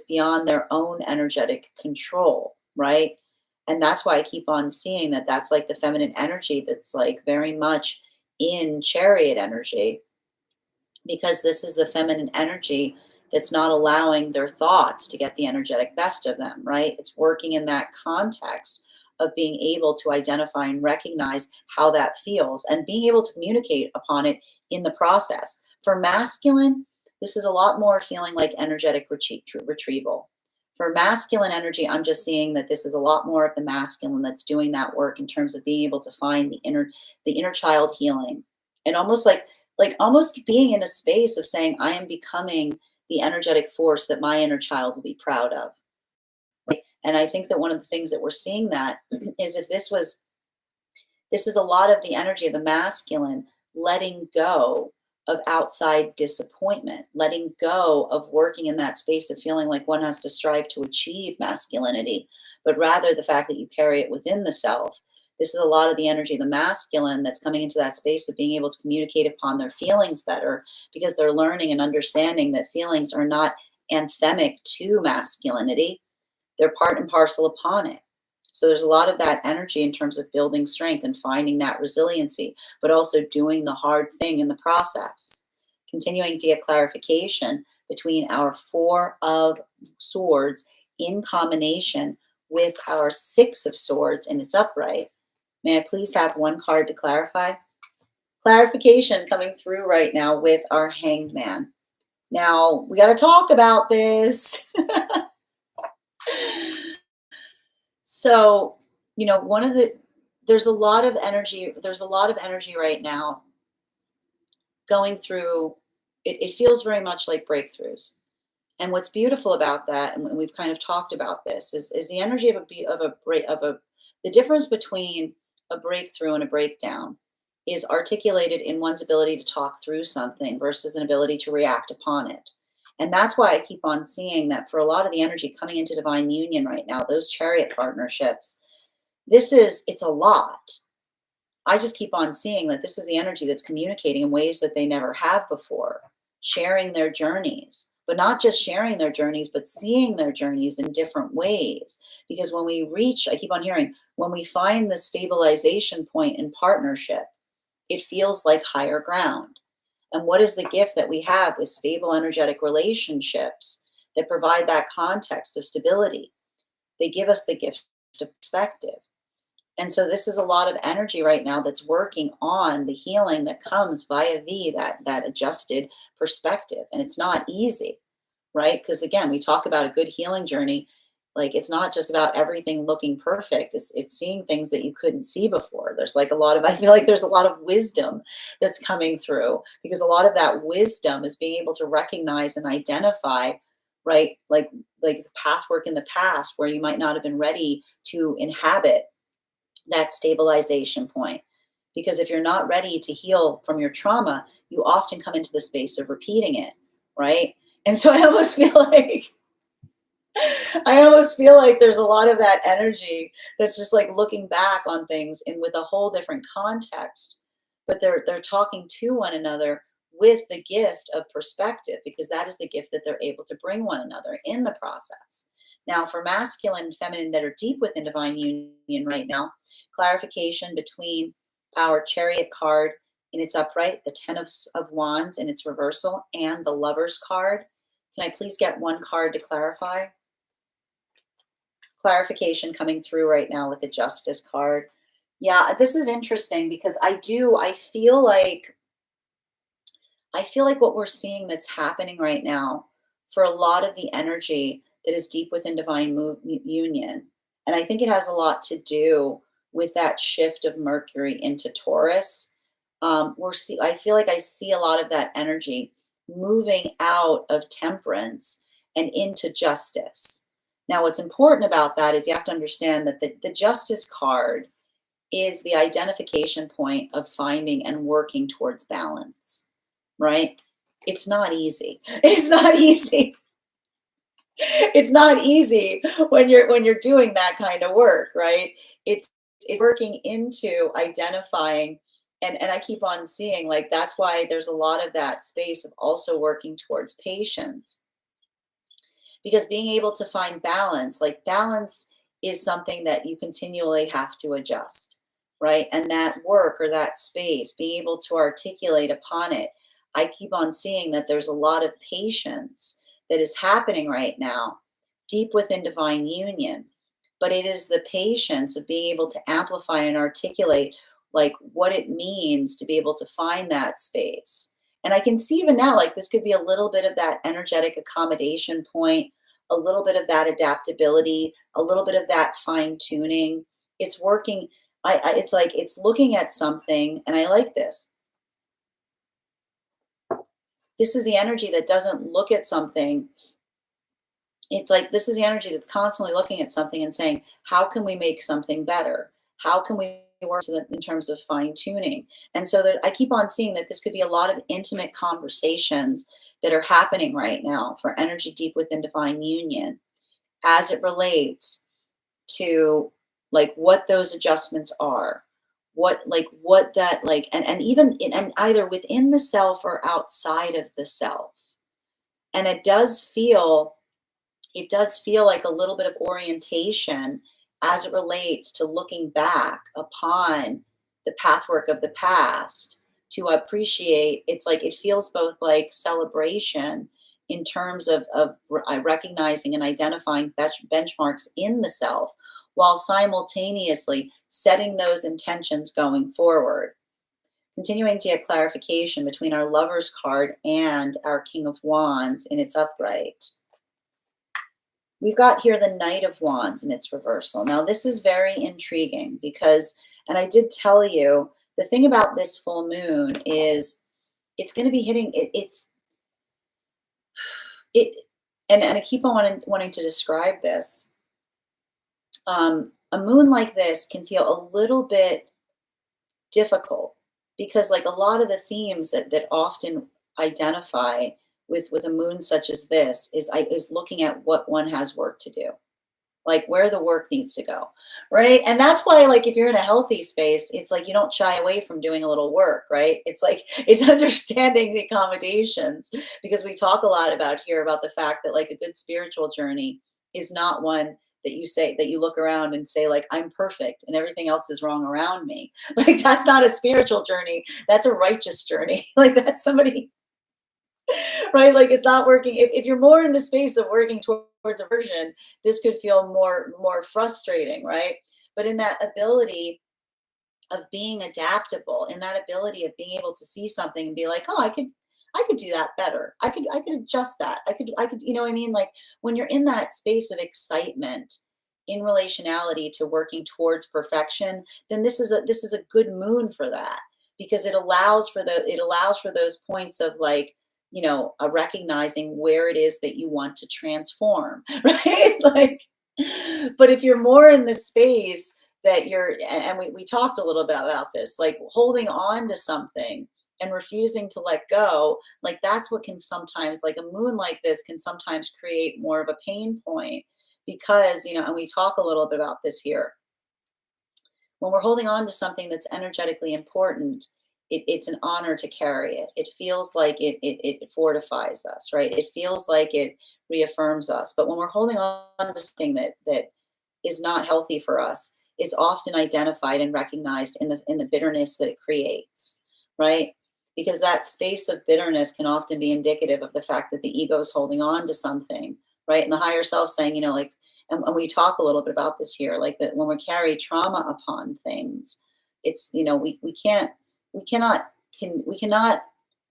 beyond their own energetic control, right? And that's why I keep on seeing that that's like the feminine energy that's like very much in chariot energy, because this is the feminine energy that's not allowing their thoughts to get the energetic best of them, right? It's working in that context of being able to identify and recognize how that feels and being able to communicate upon it in the process. For masculine, this is a lot more feeling like energetic retrieval. For masculine energy, I'm just seeing that this is a lot more of the masculine that's doing that work in terms of being able to find the inner child healing, and almost almost being in a space of saying, I am becoming the energetic force that my inner child will be proud of. Right? And I think that one of the things that we're seeing that is, if this is a lot of the energy of the masculine letting go of outside disappointment, letting go of working in that space of feeling like one has to strive to achieve masculinity, but rather the fact that you carry it within the self. This is a lot of the energy of the masculine that's coming into that space of being able to communicate upon their feelings better, because they're learning and understanding that feelings are not anthemic to masculinity. They're part and parcel upon it. So there's a lot of that energy in terms of building strength and finding that resiliency, but also doing the hard thing in the process. Continuing to get clarification between our Four of Swords in combination with our Six of Swords in its upright. May I please have one card to clarify? Clarification coming through right now with our Hanged Man. Now, we got to talk about this. So, there's a lot of energy right now going through. It feels very much like breakthroughs. And what's beautiful about that, and we've kind of talked about this, is the energy of the difference between a breakthrough and a breakdown is articulated in one's ability to talk through something versus an ability to react upon it. And that's why I keep on seeing that for a lot of the energy coming into divine union right now, those chariot partnerships, it's a lot. I just keep on seeing that this is the energy that's communicating in ways that they never have before, sharing their journeys, but not just sharing their journeys, but seeing their journeys in different ways. Because when we reach, I keep on hearing, when we find the stabilization point in partnership, It feels like higher ground. And what is the gift that we have with stable energetic relationships that provide that context of stability? They give us the gift of perspective. And so this is a lot of energy right now that's working on the healing that comes via that adjusted perspective. And it's not easy, right? Because again, we talk about a good healing journey. Like it's not just about everything looking perfect. It's seeing things that you couldn't see before. There's like a lot of, I feel like there's a lot of wisdom that's coming through, because a lot of that wisdom is being able to recognize and identify, right? Like the path work in the past where you might not have been ready to inhabit that stabilization point. Because if you're not ready to heal from your trauma, you often come into the space of repeating it, right? And so I almost feel like there's a lot of that energy that's just like looking back on things and with a whole different context, but they're talking to one another with the gift of perspective, because that is the gift that they're able to bring one another in the process. Now, for masculine and feminine that are deep within divine union right now, clarification between our chariot card in its upright, the 10 of wands in its reversal, and the lover's card. Can I please get one card to clarify? Clarification coming through right now with the justice card. Yeah, this is interesting because I feel like what we're seeing that's happening right now for a lot of the energy that is deep within divine union. And I think it has a lot to do with that shift of Mercury into Taurus. I feel like I see a lot of that energy moving out of temperance and into justice. Now, what's important about that is you have to understand that the justice card is the identification point of finding and working towards balance, right? It's not easy. It's not easy. It's not easy when you're doing that kind of work, right? It's working into identifying, and I keep on seeing, like, that's why there's a lot of that space of also working towards patience, because being able to find balance, like balance is something that you continually have to adjust, right? And that work or that space, being able to articulate upon it, I keep on seeing that there's a lot of patience that is happening right now deep within divine union. But it is the patience of being able to amplify and articulate like what it means to be able to find that space. And I can see even now, like this could be a little bit of that energetic accommodation point, a little bit of that adaptability, a little bit of that fine tuning. It's working. It's like it's looking at something, and I like this. This is the energy that doesn't look at something. It's like this is the energy that's constantly looking at something and saying, how can we make something better? How can we work in terms of fine tuning? And so that I keep on seeing that this could be a lot of intimate conversations that are happening right now for energy deep within divine union as it relates to like what those adjustments are, what that like, and even and either within the self or outside of the self. And it does feel like a little bit of orientation as it relates to looking back upon the pathwork of the past to appreciate. It's like it feels both like celebration in terms of recognizing and identifying benchmarks in the self while simultaneously setting those intentions going forward. Continuing to get clarification between our Lover's card and our King of Wands in its upright. We've got here the Knight of Wands in its reversal. Now, this is very intriguing because, and I did tell you, the thing about this full moon is it's going to be hitting and I keep on wanting to describe this. A moon like this can feel a little bit difficult because like a lot of the themes that often identify with a moon such as this is looking at what one has work to do, like where the work needs to go, right? And that's why, like, if you're in a healthy space, it's like you don't shy away from doing a little work, right? It's like it's understanding the accommodations, because we talk a lot about here about the fact that like a good spiritual journey is not one that you say, that you look around and say like, I'm perfect and everything else is wrong around me. Like that's not a spiritual journey. That's a righteous journey. Like that's somebody, right? Like it's not working. If you're more in the space of working towards aversion, this could feel more frustrating, right? But in that ability of being adaptable, in that ability of being able to see something and be like, oh, I could do that better. I could adjust that. I could, you know what I mean? Like when you're in that space of excitement in relationality to working towards perfection, then this is a good moon for that, because it allows for those points of like, a recognizing where it is that you want to transform, right? Like, but if you're more in the space that and we talked a little bit about this, like holding on to something and refusing to let go, like that's what can sometimes, like a moon like this can sometimes create more of a pain point, because, and we talk a little bit about this here. When we're holding on to something that's energetically important, it's an honor to carry it. It feels like it fortifies us, right? It feels like it reaffirms us. But when we're holding on to something that is not healthy for us, it's often identified and recognized in the bitterness that it creates, right? Because that space of bitterness can often be indicative of the fact that the ego is holding on to something, right? And the higher self saying, like, and we talk a little bit about this here, like that when we carry trauma upon things, it's, we cannot, we cannot,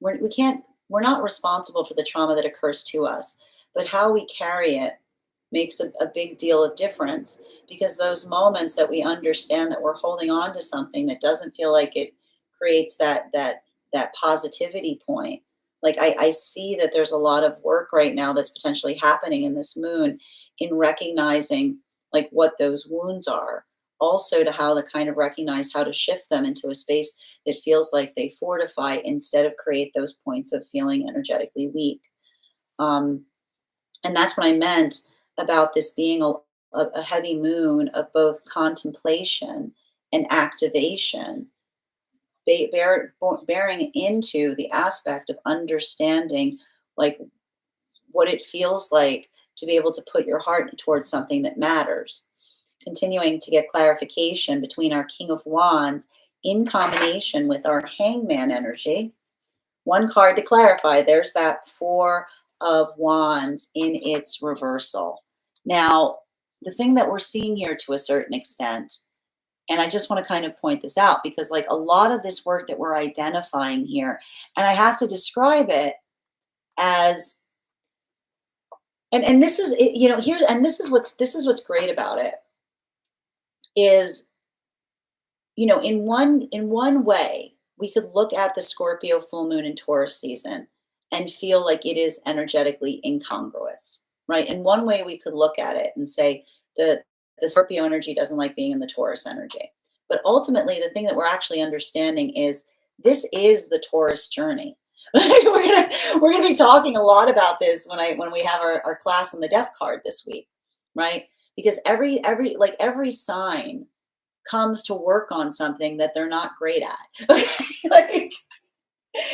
we can't, we're not responsible for the trauma that occurs to us, but how we carry it makes a big deal of difference, because those moments that we understand that we're holding on to something that doesn't feel like it creates that positivity point. Like I see that there's a lot of work right now that's potentially happening in this moon in recognizing like what those wounds are, also to how to kind of recognize how to shift them into a space that feels like they fortify instead of create those points of feeling energetically weak. And that's what I meant about this being a heavy moon of both contemplation and activation, bearing into the aspect of understanding like what it feels like to be able to put your heart towards something that matters. Continuing to get clarification between our King of Wands in combination with our Hangman energy. One card to clarify, there's that Four of Wands in its reversal. Now, the thing that we're seeing here to a certain extent, and I just want to kind of point this out, because like a lot of this work that we're identifying here, and I have to describe it as, and this is here's, and this is what's great about it is, in one way we could look at the Scorpio full moon and Taurus season and feel like it is energetically incongruous, right? In one way we could look at it and say the Scorpio energy doesn't like being in the Taurus energy. But ultimately the thing that we're actually understanding is this is the Taurus journey. we're gonna be talking a lot about this when we have our class on the death card this week, right? Because every sign comes to work on something that they're not great at. Okay? Like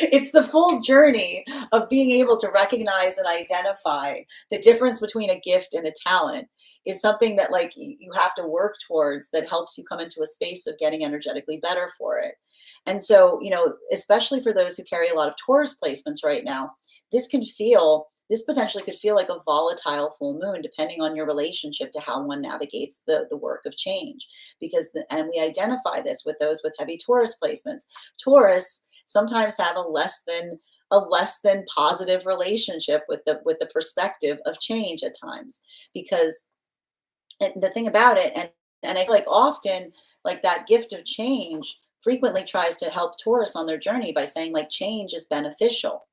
it's the full journey of being able to recognize and identify the difference between a gift and a talent is something that like you have to work towards, that helps you come into a space of getting energetically better for it. And so, especially for those who carry a lot of Taurus placements right now, this potentially could feel like a volatile full moon, depending on your relationship to how one navigates the work of change. And we identify this with those with heavy Taurus placements. Taurus sometimes have a less than positive relationship with the perspective of change at times, because the thing about it, and I feel like often like that gift of change frequently tries to help Taurus on their journey by saying like change is beneficial,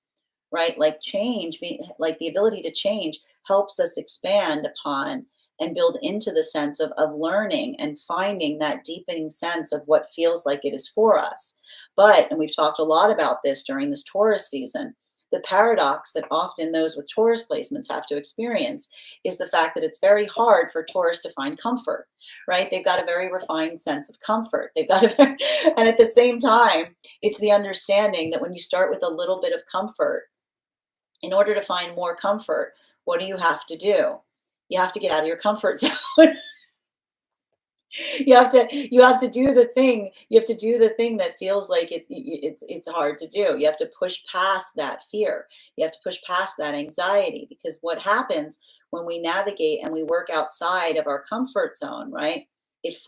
right? Like like the ability to change helps us expand upon and build into the sense of learning and finding that deepening sense of what feels like it is for us. But, and we've talked a lot about this during this Taurus season, the paradox that often those with Taurus placements have to experience is the fact that it's very hard for Taurus to find comfort, right? They've got a very refined sense of comfort. And at the same time, it's the understanding that when you start with a little bit of comfort, in order to find more comfort, what do you have to do? You have to get out of your comfort zone. You have to do the thing. You have to do the thing that feels like it's hard to do. You have to push past that fear. You have to push past that anxiety, because what happens when we navigate and we work outside of our comfort zone, right? It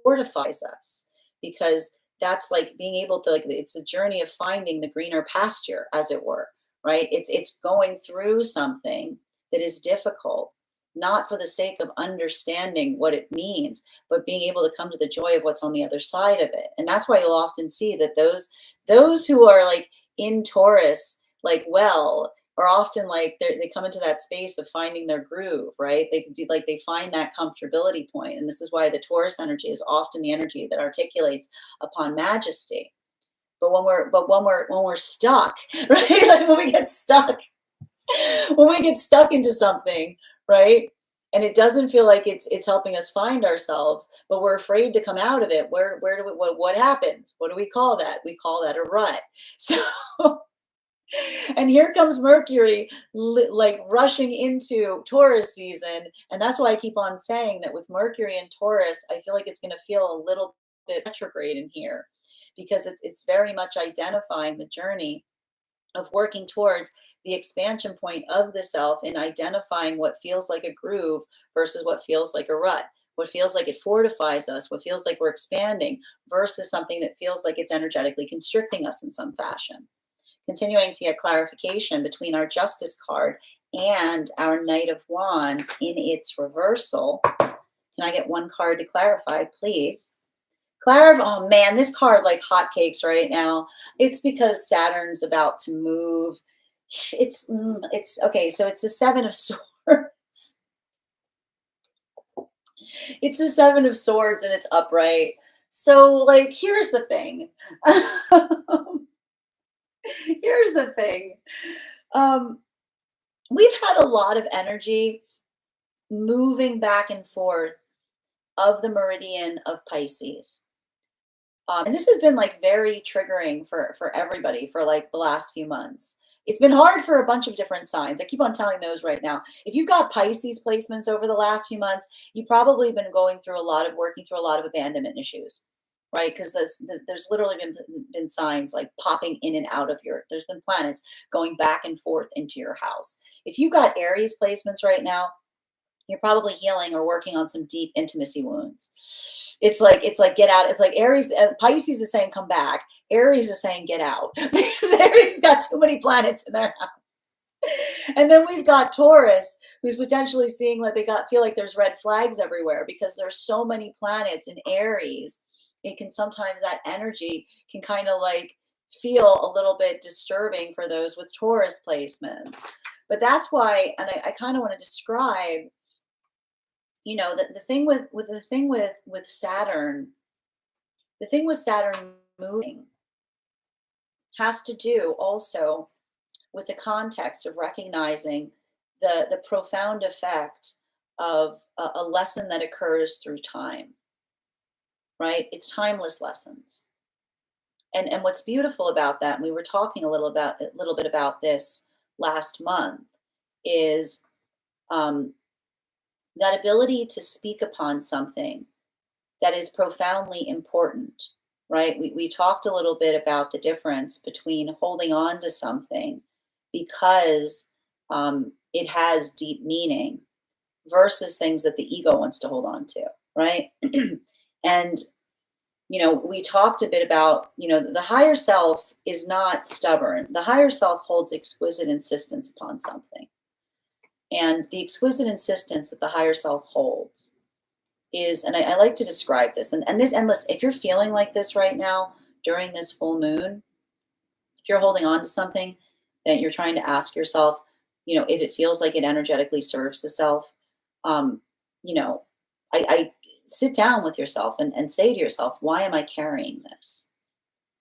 fortifies us, because that's like being able to, like, it's a journey of finding the greener pasture, as it were, right? It's going through something that is difficult, not for the sake of understanding what it means, but being able to come to the joy of what's on the other side of it. And that's why you'll often see that those who are like in Taurus, like, well, are often like they come into that space of finding their groove, right? They do, like, they find that comfortability point. And this is why the Taurus energy is often the energy that articulates upon majesty. But when we're stuck, right? Like when we get stuck into something, right? And it doesn't feel like it's helping us find ourselves, but we're afraid to come out of it. Where do we, what happens? What do we call that? We call that a rut. So, and here comes Mercury, like rushing into Taurus season, and that's why I keep on saying that with Mercury and Taurus, I feel like it's going to feel a little bit retrograde in here, because it's very much identifying the journey of working towards the expansion point of the self, in identifying what feels like a groove versus what feels like a rut, what feels like it fortifies us, what feels like we're expanding, versus something that feels like it's energetically constricting us in some fashion. Continuing to get clarification between our Justice card and our Knight of Wands in its reversal. Can I get one card to clarify, please? Oh man, this card like hotcakes right now. It's because Saturn's about to move. It's okay. So it's the Seven of Swords. It's the Seven of Swords, and it's upright. So, like, here's the thing. Here's the thing. Um, we've had a lot of energy moving back and forth of the meridian of Pisces. And this has been like very triggering for everybody for like the last few months. It's been hard for a bunch of different signs. I keep on telling those right now. If you've got Pisces placements over the last few months, you've probably been working through a lot of abandonment issues, right? Because there's literally been signs like popping in and out of there's been planets going back and forth into your house. If you've got Aries placements right now, you're probably healing or working on some deep intimacy wounds. It's like get out. It's like Aries, Pisces is saying come back. Aries is saying get out, because Aries has got too many planets in their house. And then we've got Taurus, who's potentially seeing like feel like there's red flags everywhere, because there's so many planets in Aries. It can sometimes, that energy can kind of like feel a little bit disturbing for those with Taurus placements. But that's why, and I kind of want to describe, the thing with Saturn, the thing with Saturn moving has to do also with the context of recognizing the profound effect of a lesson that occurs through time, right? It's timeless lessons. And what's beautiful about that, and we were talking a little bit about this last month, is that ability to speak upon something that is profoundly important, right? We talked a little bit about the difference between holding on to something because it has deep meaning, versus things that the ego wants to hold on to, right? And, we talked a bit about, the higher self is not stubborn. The higher self holds exquisite insistence upon something. And the exquisite insistence that the higher self holds is, and I like to describe this, and listen, if you're feeling like this right now during this full moon, if you're holding on to something that you're trying to ask yourself, if it feels like it energetically serves the self, um, I sit down with yourself and say to yourself, why am I carrying this?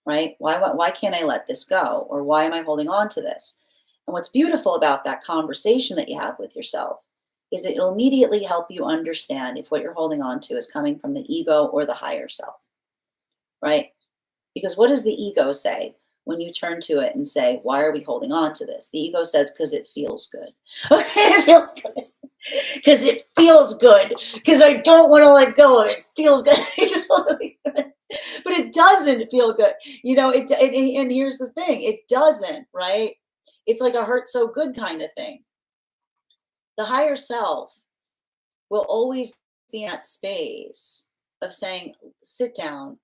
Right? Why can't I let this go? Or why am I holding on to this? And what's beautiful about that conversation that you have with yourself is that it'll immediately help you understand if what you're holding on to is coming from the ego or the higher self, right? Because what does the ego say when you turn to it and say, why are we holding on to this? The ego says, because it feels good. Okay, it feels good. because it feels good, because I don't want to let go of it. It feels good. I just want to leave it. But it doesn't feel good. And here's the thing, it doesn't, right? It's like a hurt so good kind of thing. The higher self will always be in that space of saying, sit down,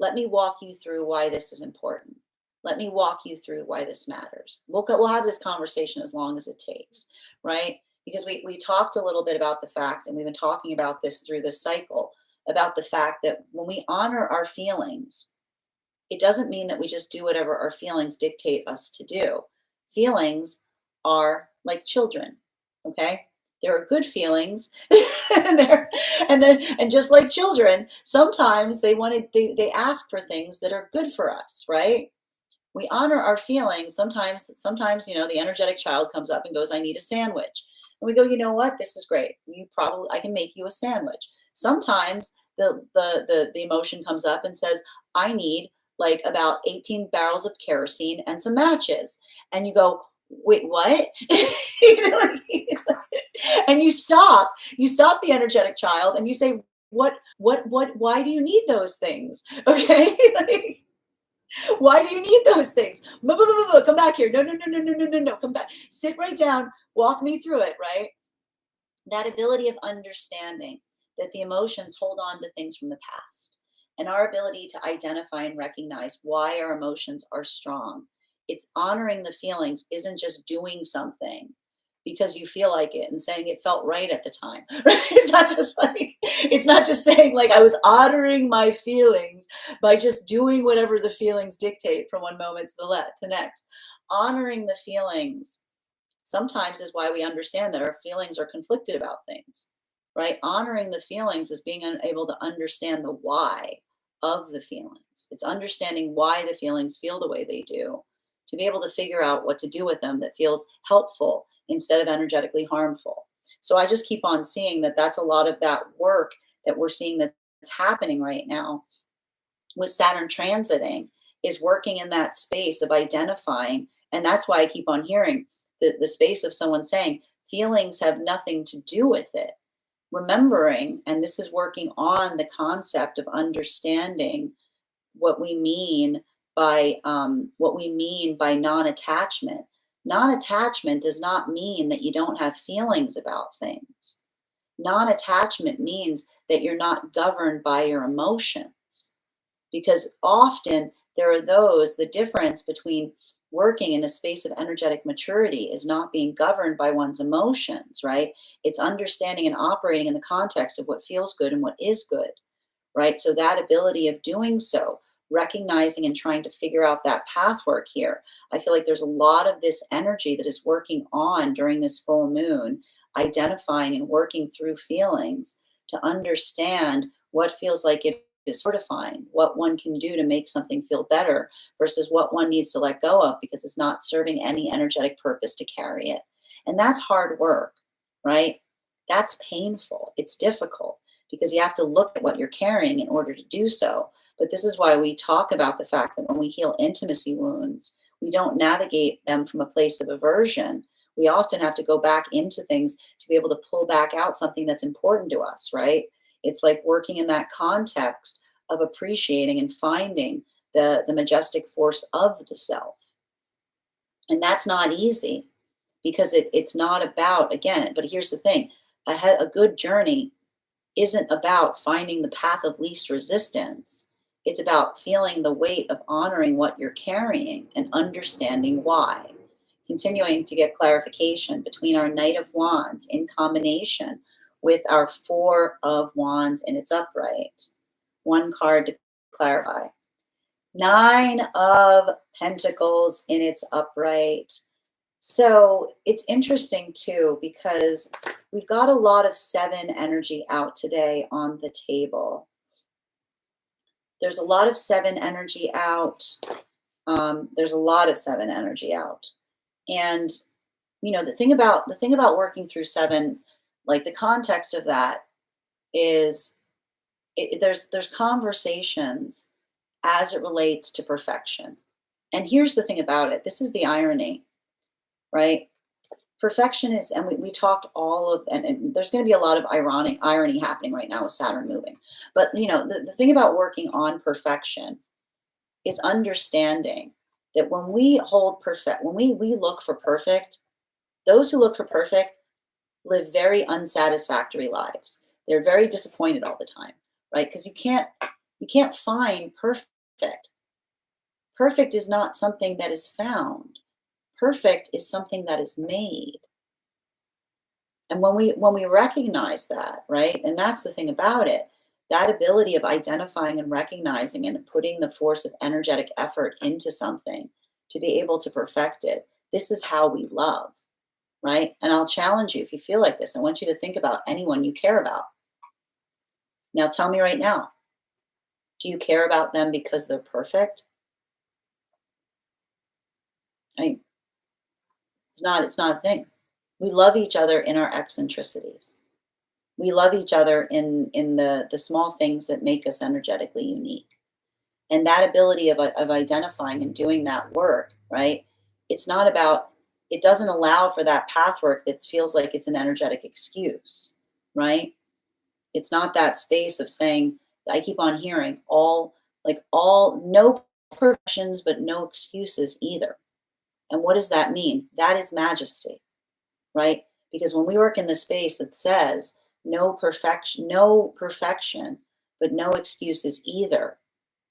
let me walk you through why this is important. Let me walk you through why this matters. We'll have this conversation as long as it takes, right? Because we talked a little bit about the fact, and we've been talking about this through this cycle, about the fact that when we honor our feelings, it doesn't mean that we just do whatever our feelings dictate us to do. Feelings are like children, okay? There are good feelings, and just like children, sometimes they ask for things that are good for us, right? We honor our feelings. Sometimes, the energetic child comes up and goes, I need a sandwich. And we go, you know what? This is great. I can make you a sandwich. Sometimes the emotion comes up and says, I need like about 18 barrels of kerosene and some matches. And you go, wait, what? And you stop the energetic child and you say, why do you need those things? Okay. Like, why do you need those things? Come back here. No. Come back. Sit right down. Walk me through it, right? That ability of understanding that the emotions hold on to things from the past, and our ability to identify and recognize why our emotions are strong. It's honoring the feelings, isn't just doing something because you feel like it and saying it felt right at the time. Right? It's not just saying like I was honoring my feelings by just doing whatever the feelings dictate from one moment to the next. Honoring the feelings sometimes is why we understand that our feelings are conflicted about things, right? Honoring the feelings is being able to understand the why of the feelings. It's understanding why the feelings feel the way they do, to be able to figure out what to do with them that feels helpful instead of energetically harmful. So I just keep on seeing that that's a lot of that work that we're seeing that's happening right now with Saturn transiting, is working in that space of identifying. And that's why I keep on hearing the space of someone saying feelings have nothing to do with it. Remembering, and this is working on the concept of understanding what we mean by non-attachment. Non-attachment does not mean that you don't have feelings about things. Non-attachment means that you're not governed by your emotions, because often there are the difference between working in a space of energetic maturity is not being governed by one's emotions, right? It's understanding and operating in the context of what feels good and what is good, right? So that ability of doing so, recognizing and trying to figure out that path work here. I feel like there's a lot of this energy that is working on during this full moon, identifying and working through feelings to understand what feels like it is fortifying, what one can do to make something feel better versus what one needs to let go of because it's not serving any energetic purpose to carry it. And that's hard work, right? That's painful. It's difficult because you have to look at what you're carrying in order to do so. But this is why we talk about the fact that when we heal intimacy wounds, we don't navigate them from a place of aversion. We often have to go back into things to be able to pull back out something that's important to us, right? It's like working in that context of appreciating and finding the majestic force of the self. And that's not easy because it's not about, again, but here's the thing, a good journey isn't about finding the path of least resistance. It's about feeling the weight of honoring what you're carrying and understanding why. Continuing to get clarification between our Knight of Wands in combination with our Four of Wands in its upright. One card to clarify. Nine of Pentacles in its upright. So it's interesting too, because we've got a lot of 7 energy out today on the table. There's a lot of 7 energy out. There's a lot of 7 energy out. And, the thing about working through 7, like the context of that is there's conversations as it relates to perfection. And here's the thing about it. This is the irony, right? Perfection is, and we talked all of, and there's going to be a lot of irony happening right now with Saturn moving. But the thing about working on perfection is understanding that when we when we look for perfect, those who look for perfect live very unsatisfactory lives. They're very disappointed all the time, right? Because you can't find perfect. Perfect is not something that is found. Perfect is something that is made. And when we recognize that, right? And that's the thing about it, that ability of identifying and recognizing and putting the force of energetic effort into something to be able to perfect it. This is how we love, right? And I'll challenge you if you feel like this. I want you to think about anyone you care about. Now tell me right now, do you care about them because they're perfect? I mean, it's not a thing. We love each other in our eccentricities. We love each other in the small things that make us energetically unique. And that ability of identifying and doing that work, right? It's not about, it doesn't allow for that path work that feels like it's an energetic excuse, right? It's not that space of saying, I keep on hearing no perfections, but no excuses either. And what does that mean? That is majesty, right? Because when we work in the space that says no perfection, but no excuses either,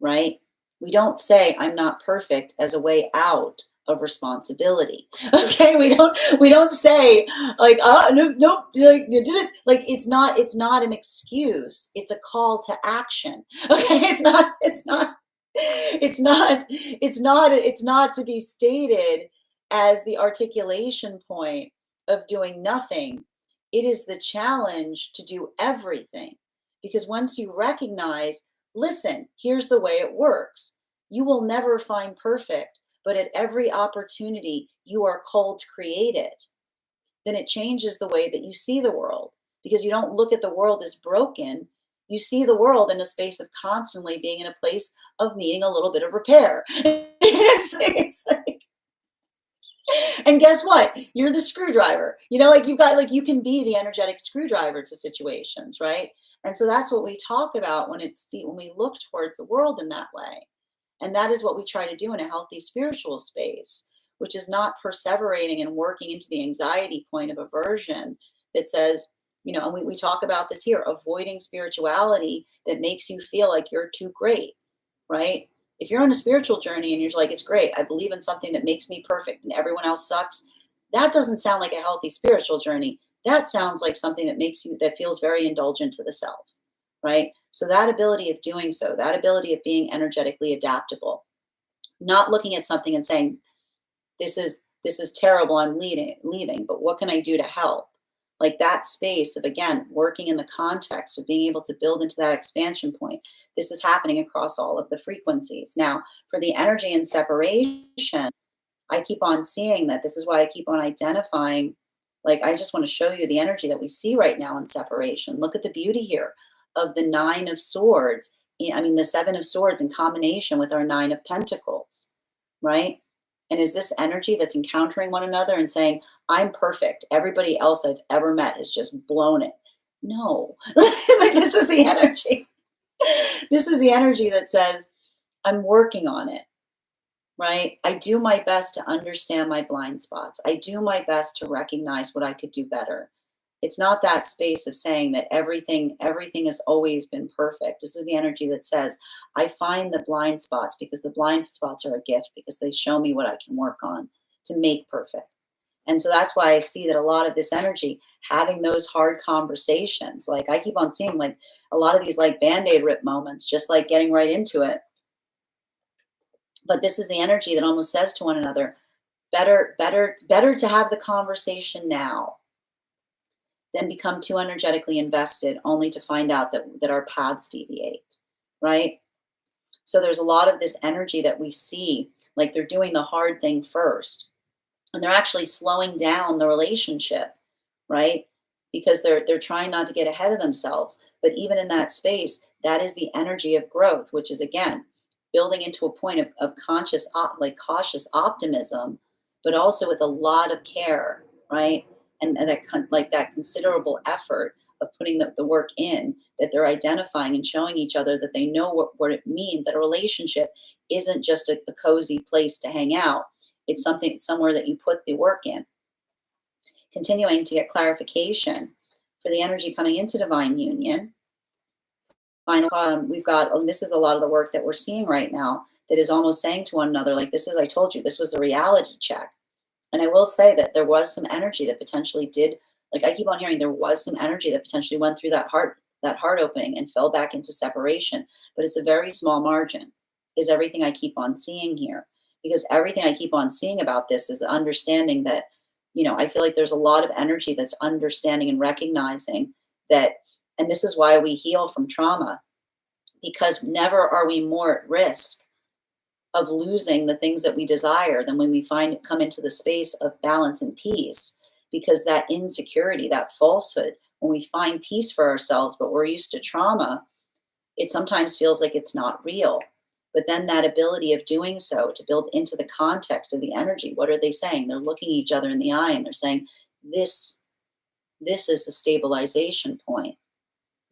right? We don't say I'm not perfect as a way out of responsibility. Okay, we don't say like no, like you did it, like it's not an excuse, it's a call to action. Okay, it's not to be stated as the articulation point of doing nothing. It is the challenge to do everything. Because once you recognize, listen, here's the way it works. You will never find perfect, but at every opportunity you are called to create it. Then it changes the way that you see the world, because you don't look at the world as broken. You see the world in a space of constantly being in a place of needing a little bit of repair. It's like, and guess what? You're the screwdriver. Like you can be the energetic screwdriver to situations, right? And so that's what we talk about when we look towards the world in that way. And that is what we try to do in a healthy spiritual space, which is not perseverating and working into the anxiety point of aversion that says, and we talk about this here, avoiding spirituality that makes you feel like you're too great, right? If you're on a spiritual journey and you're like, it's great, I believe in something that makes me perfect and everyone else sucks, that doesn't sound like a healthy spiritual journey. That sounds like something that feels very indulgent to the self, right? So that ability of doing so, that ability of being energetically adaptable, not looking at something and saying, this is terrible, I'm leaving, but what can I do to help? Like that space of, again, working in the context of being able to build into that expansion point. This is happening across all of the frequencies. Now, for the energy and separation, I keep on seeing that. This is why I keep on identifying. Like, I just want to show you the energy that we see right now in separation. Look at the beauty here of the 9 of Swords. The 7 of Swords in combination with our 9 of Pentacles, right? And is this energy that's encountering one another and saying, I'm perfect, everybody else I've ever met has just blown it? No. Like, this is the energy. This is the energy that says, I'm working on it, right? I do my best to understand my blind spots. I do my best to recognize what I could do better. It's not that space of saying that everything has always been perfect. This is the energy that says, I find the blind spots because the blind spots are a gift, because they show me what I can work on to make perfect. And so that's why I see that a lot of this energy, having those hard conversations, like I keep on seeing like a lot of these like Band-Aid rip moments, just like getting right into it. But this is the energy that almost says to one another, better to have the conversation now than become too energetically invested only to find out that our paths deviate, right? So there's a lot of this energy that we see, like they're doing the hard thing first, and they're actually slowing down the relationship, right? Because they're trying not to get ahead of themselves. But even in that space, that is the energy of growth, which is, again, building into a point of cautious optimism, but also with a lot of care, right? And that like that considerable effort of putting the work in, that they're identifying and showing each other that they know what it means, that a relationship isn't just a cozy place to hang out. It's somewhere that you put the work in. Continuing to get clarification for the energy coming into divine union. Final, we've got, and this is a lot of the work that we're seeing right now, that is almost saying to one another, like, this is, I told you, this was the reality check. And I will say that there was some energy that potentially did, like I keep on hearing, there was some energy that potentially went through that heart opening and fell back into separation. But it's a very small margin, is everything I keep on seeing here. Because everything I keep on seeing about this is understanding that, I feel like there's a lot of energy that's understanding and recognizing that, and this is why we heal from trauma, because never are we more at risk of losing the things that we desire than when we come into the space of balance and peace. Because that insecurity, that falsehood, when we find peace for ourselves, but we're used to trauma, it sometimes feels like it's not real. But then that ability of doing so, to build into the context of the energy, what are they saying? They're looking each other in the eye and they're saying, this is the stabilization point.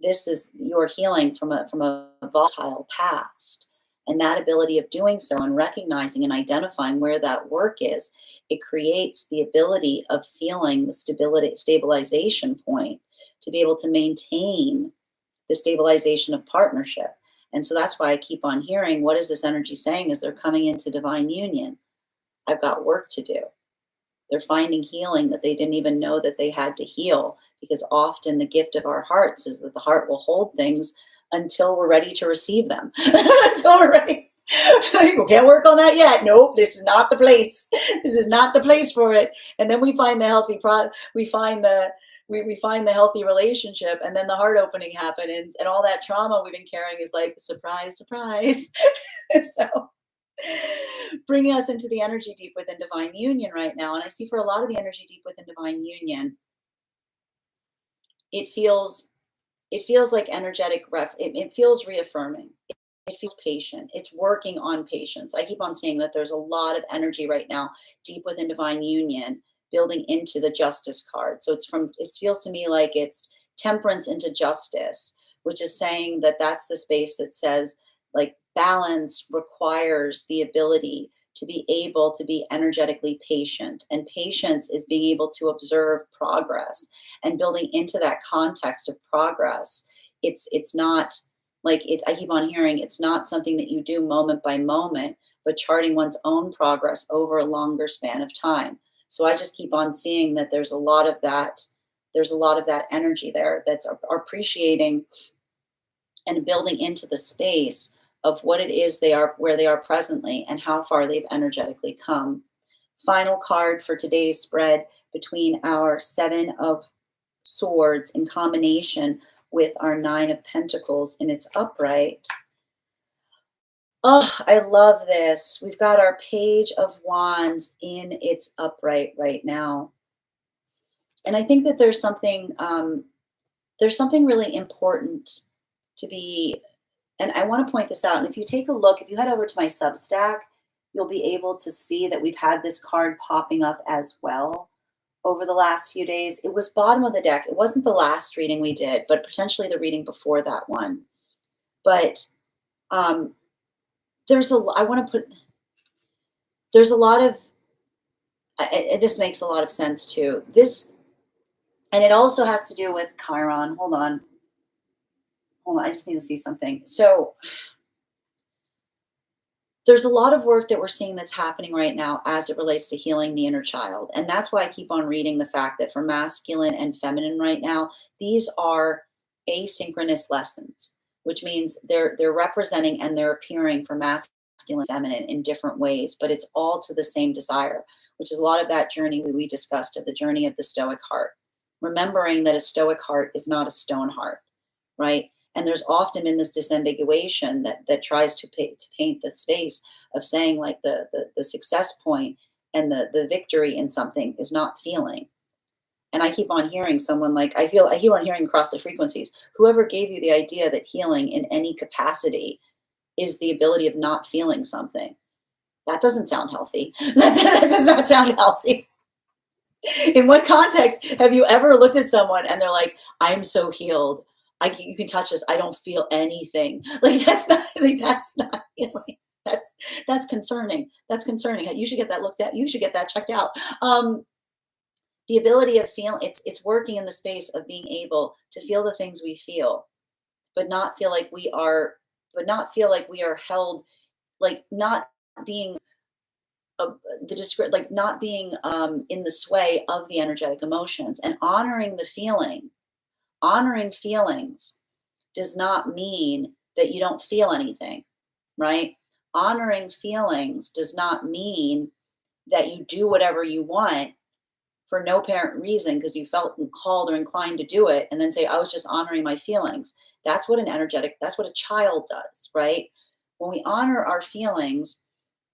This is your healing from a volatile past. And that ability of doing so and recognizing and identifying where that work is, it creates the ability of feeling the stabilization point to be able to maintain the stabilization of partnership. And so that's why I keep on hearing, what is this energy saying as they're coming into divine union? I've got work to do. They're finding healing that they didn't even know that they had to heal, because often the gift of our hearts is that the heart will hold things until we're ready to receive them. Until we're ready. We can't work on that yet. Nope, this is not the place. This is not the place for it. And then we find the healthy we find the healthy relationship, and then the heart opening happens, and all that trauma we've been carrying is like, surprise, surprise. So bringing us into the energy deep within divine union right now. And I see for a lot of the energy deep within divine union, it feels like energetic it feels reaffirming. It feels patient. It's working on patience. I keep on saying that there's a lot of energy right now deep within divine union building into the justice card. So it feels to me like it's temperance into justice, which is saying that that's the space that says, like, balance requires the ability to be able to be energetically patient. And patience is being able to observe progress, and building into that context of progress. It's not like I keep on hearing, it's not something that you do moment by moment, but charting one's own progress over a longer span of time. So I just keep on seeing that there's a lot of that energy there that's appreciating and building into the space of what it is they are, where they are presently, and how far they've energetically come. Final card for today's spread, between our 7 of Swords in combination with our 9 of Pentacles in its upright. Oh, I love this. We've got our Page of Wands in its upright right now. And I think that there's something really important to be, and I want to point this out. And if you take a look, if you head over to my Substack, you'll be able to see that we've had this card popping up as well over the last few days. It was bottom of the deck. It wasn't the last reading we did, but potentially the reading before that one. But there's a lot of, this makes a lot of sense too. This, and it also has to do with Chiron. Hold on. I just need to see something. So there's a lot of work that we're seeing that's happening right now as it relates to healing the inner child. And that's why I keep on reading the fact that for masculine and feminine right now, these are asynchronous lessons, which means they're representing and they're appearing for masculine and feminine in different ways, but it's all to the same desire, which is a lot of that journey we discussed, of the journey of the Stoic heart. Remembering that a Stoic heart is not a stone heart, right? And there's often been this disambiguation that tries to paint the space of saying, like, the success point and the victory in something is not feeling. And I keep on hearing someone, like, I keep on hearing across the frequencies, whoever gave you the idea that healing in any capacity is the ability of not feeling something. That doesn't sound healthy. That does not sound healthy. In what context have you ever looked at someone and they're like, "I'm so healed. You can touch this. I don't feel anything." Like that's not healing. That's concerning. That's concerning. You should get that looked at. You should get that checked out. Um, the ability of feeling, it's working in the space of being able to feel the things we feel, but not feel like we are, held, like not being like not being in the sway of the energetic emotions, and honoring the feeling. Honoring feelings does not mean that you don't feel anything, right? Honoring feelings does not mean that you do whatever you want for no apparent reason because you felt called or inclined to do it, and then say, "I was just honoring my feelings." That's what a child does, right? When we honor our feelings,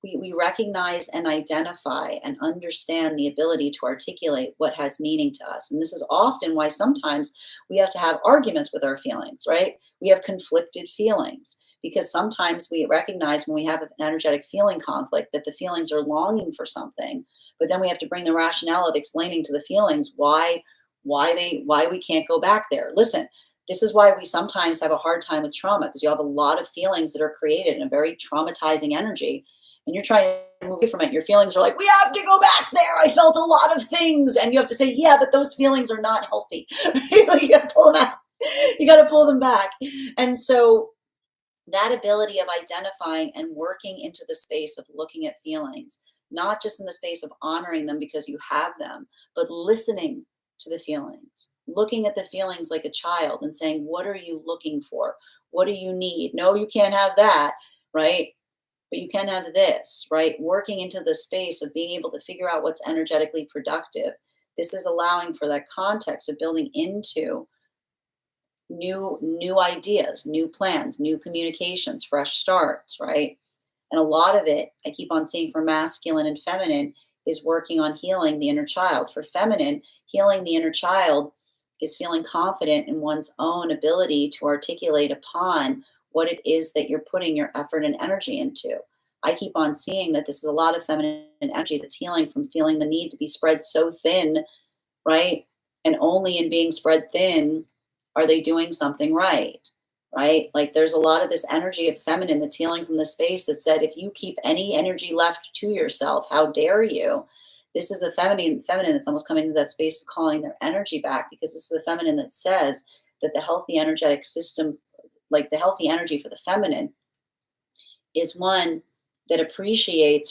we recognize and identify and understand the ability to articulate what has meaning to us. And this is often why sometimes we have to have arguments with our feelings, right? We have conflicted feelings because sometimes we recognize when we have an energetic feeling conflict that the feelings are longing for something, but then we have to bring the rationale of explaining to the feelings why we can't go back there. Listen, this is why we sometimes have a hard time with trauma, because you have a lot of feelings that are created in a very traumatizing energy, and you're trying to move away from it. Your feelings are like, "We have to go back there. I felt a lot of things." And you have to say, "Yeah, but those feelings are not healthy." Like, you got to pull them out. You got to pull them back. And so that ability of identifying and working into the space of looking at feelings, not just in the space of honoring them because you have them, but listening to the feelings, looking at the feelings like a child and saying, "What are you looking for? What do you need? No, you can't have that," right? But you can have this, right? Working into the space of being able to figure out what's energetically productive. This is allowing for that context of building into new ideas, new plans, new communications, fresh starts, right? And a lot of it, I keep on seeing for masculine and feminine, is working on healing the inner child. For feminine, healing the inner child is feeling confident in one's own ability to articulate upon what it is that you're putting your effort and energy into. I keep on seeing that this is a lot of feminine energy that's healing from feeling the need to be spread so thin, right? And only in being spread thin are they doing something right, right? Like there's a lot of this energy of feminine that's healing from the space that said, if you keep any energy left to yourself, how dare you? This is the feminine that's almost coming to that space of calling their energy back, because this is the feminine that says that the healthy energetic system, like the healthy energy for the feminine, is one that appreciates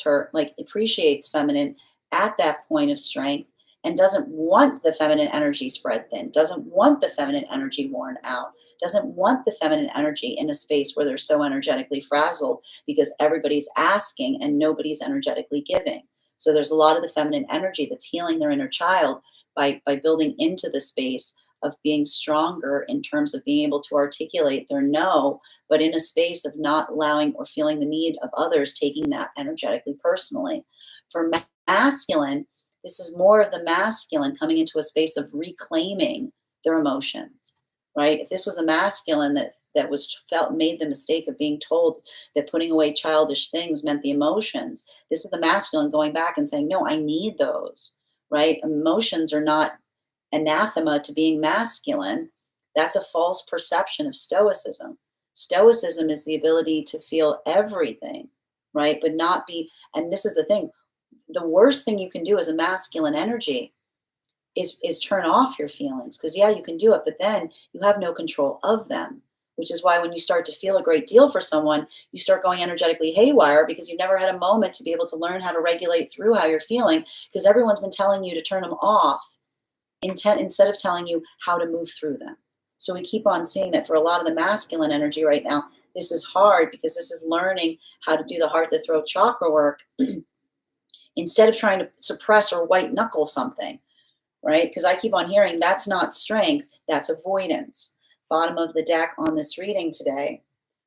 feminine at that point of strength, and doesn't want the feminine energy spread thin, doesn't want the feminine energy worn out, doesn't want the feminine energy in a space where they're so energetically frazzled because everybody's asking and nobody's energetically giving. So there's a lot of the feminine energy that's healing their inner child by building into the space of being stronger in terms of being able to articulate their no, but in a space of not allowing or feeling the need of others taking that energetically personally. For masculine, this is more of the masculine coming into a space of reclaiming their emotions, right? If this was a masculine that was felt made the mistake of being told that putting away childish things meant the emotions, this is the masculine going back and saying, "No, I need those," right? Emotions are not anathema to being masculine. That's a false perception of stoicism. Stoicism is the ability to feel everything, right? But not be, and this is the thing, the worst thing you can do as a masculine energy is turn off your feelings. Because yeah, you can do it, but then you have no control of them. Which is why when you start to feel a great deal for someone, you start going energetically haywire because you've never had a moment to be able to learn how to regulate through how you're feeling, because everyone's been telling you to turn them off instead of telling you how to move through them. So we keep on seeing that for a lot of the masculine energy right now, this is hard because this is learning how to do the heart to throat chakra work instead of trying to suppress or white knuckle something, right? Because I keep on hearing that's not strength, that's avoidance. Bottom of the deck on this reading today,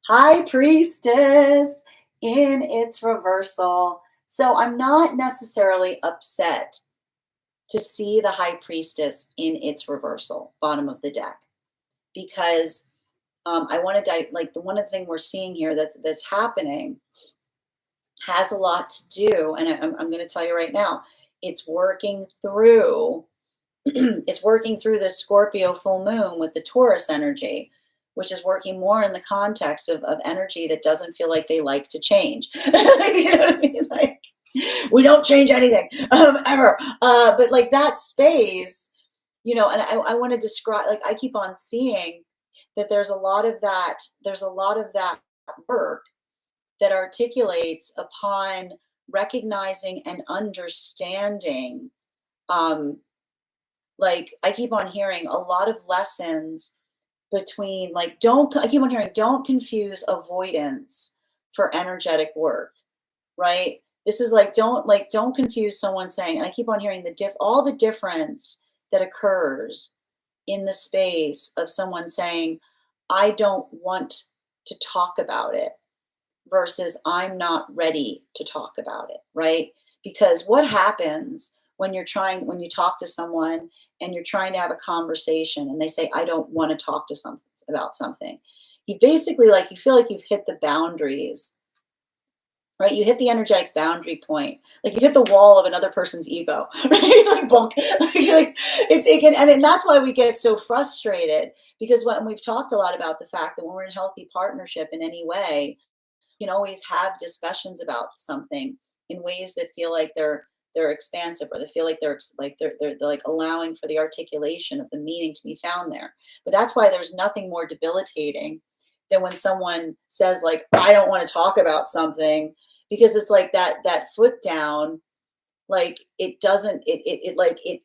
High Priestess in its reversal. So I'm not necessarily upset to see the High Priestess in its reversal, bottom of the deck, because I want to like the one of the thing we're seeing here that's happening has a lot to do, and I'm going to tell you right now, it's working through it's working through the Scorpio full moon with the Taurus energy, which is working more in the context of energy that doesn't feel like they like to change. You know what I mean? Like, we don't change anything ever. But like that space, and I want to describe, like, I keep on seeing that there's a lot of that work that articulates upon recognizing and understanding. Like, I keep on hearing a lot of lessons between, like, I keep on hearing, don't confuse avoidance for energetic work, right? This is like, don't confuse someone saying, and I keep on hearing all the difference that occurs in the space of someone saying, I don't want to talk about it versus I'm not ready to talk about it, right? Because what happens when you talk to someone and you're trying to have a conversation and they say, I don't want to talk to something about something. You basically, like, you feel like you've hit the boundaries, right? You hit the energetic boundary point, like you hit the wall of another person's ego, right? You're like, bonk. You're like, and that's why we get so frustrated, because when we've talked a lot about the fact that when we're in healthy partnership in any way, you can always have discussions about something in ways that feel like they're expansive, or they feel like they're like allowing for the articulation of the meaning to be found there. But that's why there's nothing more debilitating than when someone says, like, I don't want to talk about something, because it's like that foot down, like, it doesn't it like it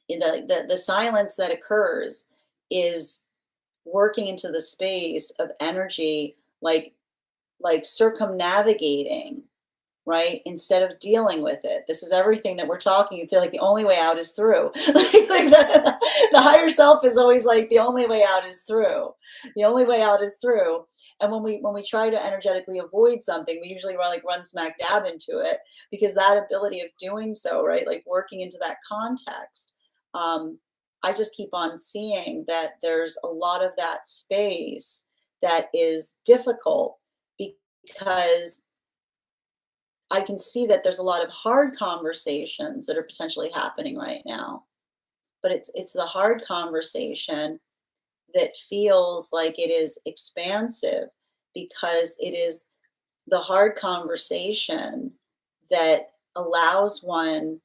the silence that occurs is working into the space of energy, like circumnavigating, right? Instead of dealing with it. This is everything that we're talking. You feel like the only way out is through. Like the higher self is always like, the only way out is through. The only way out is through. And when we try to energetically avoid something, we usually run smack dab into it, because that ability of doing so, right? Like working into that context. I just keep on seeing that there's a lot of that space that is difficult, because I can see that there's a lot of hard conversations that are potentially happening right now. But it's the hard conversation that feels like it is expansive, because it is the hard conversation that allows one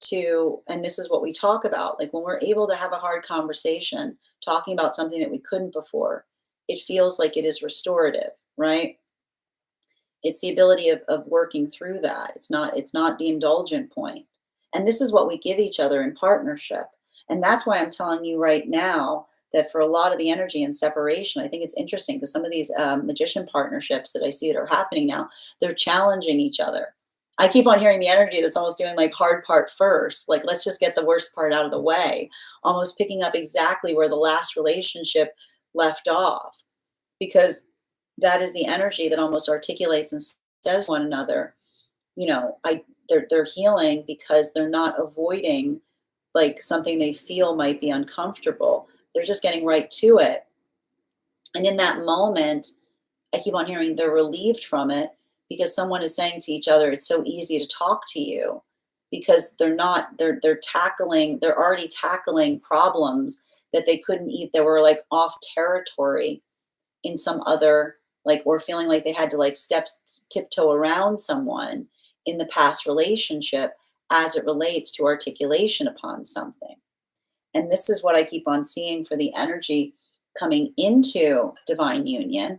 to, and this is what we talk about, like when we're able to have a hard conversation talking about something that we couldn't before, it feels like it is restorative, right? It's the ability of working through that. It's not the indulgent point. And this is what we give each other in partnership. And that's why I'm telling you right now that for a lot of the energy and separation, I think it's interesting, because some of these magician partnerships that I see that are happening now, they're challenging each other. I keep on hearing the energy that's almost doing like hard part first. Like, let's just get the worst part out of the way, almost picking up exactly where the last relationship left off, because that is the energy that almost articulates and says to one another, they're healing because they're not avoiding like something they feel might be uncomfortable. They're just getting right to it. And in that moment, I keep on hearing they're relieved from it, because someone is saying to each other, it's so easy to talk to you, because they're already tackling problems that they couldn't eat, that were like off territory in some other, like, or feeling like they had to like tiptoe around someone in the past relationship as it relates to articulation upon something. And this is what I keep on seeing for the energy coming into divine union,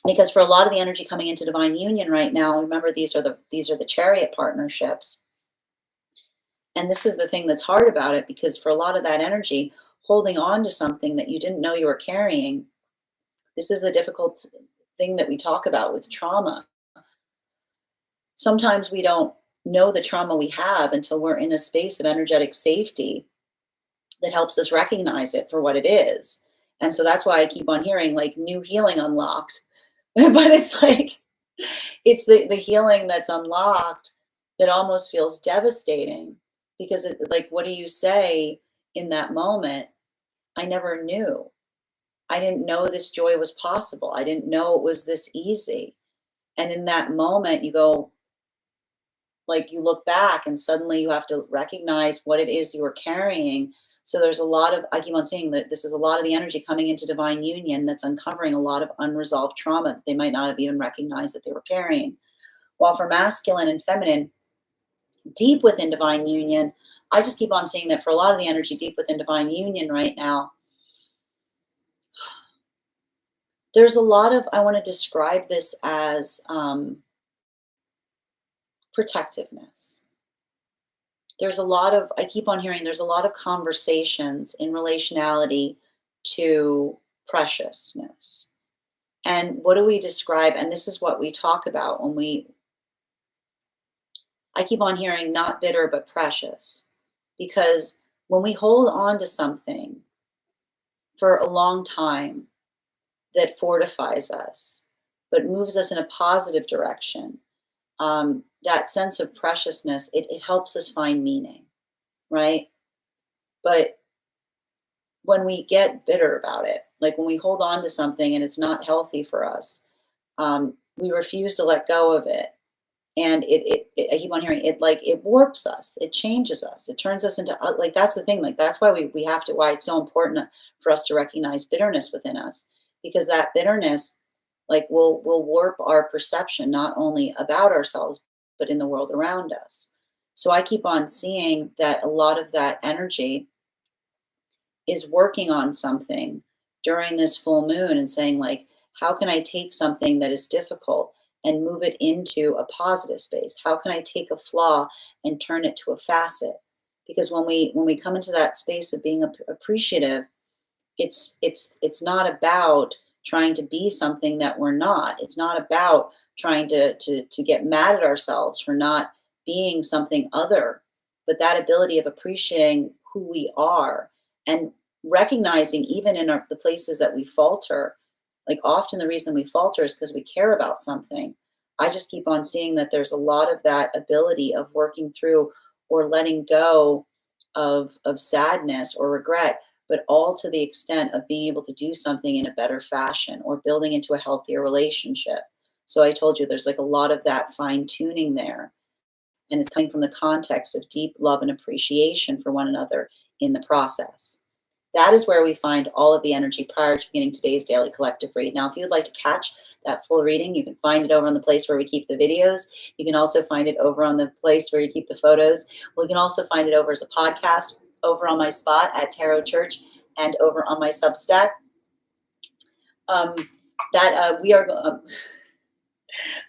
because for a lot of the energy coming into divine union right now, remember, these are the chariot partnerships. And this is the thing that's hard about it, because for a lot of that energy, holding on to something that you didn't know you were carrying, this is the difficult thing that we talk about with trauma. Sometimes we don't know the trauma we have until we're in a space of energetic safety that helps us recognize it for what it is. And so that's why I keep on hearing like new healing unlocked. But it's like, it's the healing that's unlocked that almost feels devastating, because like, what do you say in that moment? I never knew. I didn't know this joy was possible. I didn't know it was this easy. And in that moment, you go, like you look back and suddenly you have to recognize what it is you were carrying. So there's a lot of, I keep on saying that this is a lot of the energy coming into divine union that's uncovering a lot of unresolved trauma that they might not have even recognized that they were carrying. While for masculine and feminine, deep within divine union, I just keep on seeing that for a lot of the energy deep within divine union right now, there's a lot of, I want to describe this as protectiveness. There's a lot of, I keep on hearing there's a lot of conversations in relationality to preciousness. And what do we describe? And this is what we talk about when I keep on hearing not bitter, but precious. Because when we hold on to something for a long time that fortifies us, but moves us in a positive direction, that sense of preciousness, it helps us find meaning, right? But when we get bitter about it, like when we hold on to something and it's not healthy for us, we refuse to let go of it. And I keep on hearing it, like it warps us, it changes us, it turns us into, like, that's the thing, like that's why we have to, why it's so important for us to recognize bitterness within us, because that bitterness, like, will warp our perception, not only about ourselves, but in the world around us. So I keep on seeing that a lot of that energy is working on something during this full moon and saying, like, how can I take something that is difficult and move it into a positive space? How can I take a flaw and turn it to a facet? Because when we come into that space of being appreciative, it's not about trying to be something that we're not. It's not about trying to get mad at ourselves for not being something other, but that ability of appreciating who we are and recognizing even in the places that we falter, like often the reason we falter is because we care about something. I just keep on seeing that there's a lot of that ability of working through or letting go of sadness or regret, but all to the extent of being able to do something in a better fashion or building into a healthier relationship. So I told you there's like a lot of that fine tuning there. And it's coming from the context of deep love and appreciation for one another in the process. That is where we find all of the energy prior to beginning today's daily collective read. Now, if you would like to catch that full reading, you can find it over on the place where we keep the videos. You can also find it over on the place where you keep the photos. We can also find it over as a podcast over on my spot at Tarot Church and over on my Substack. We are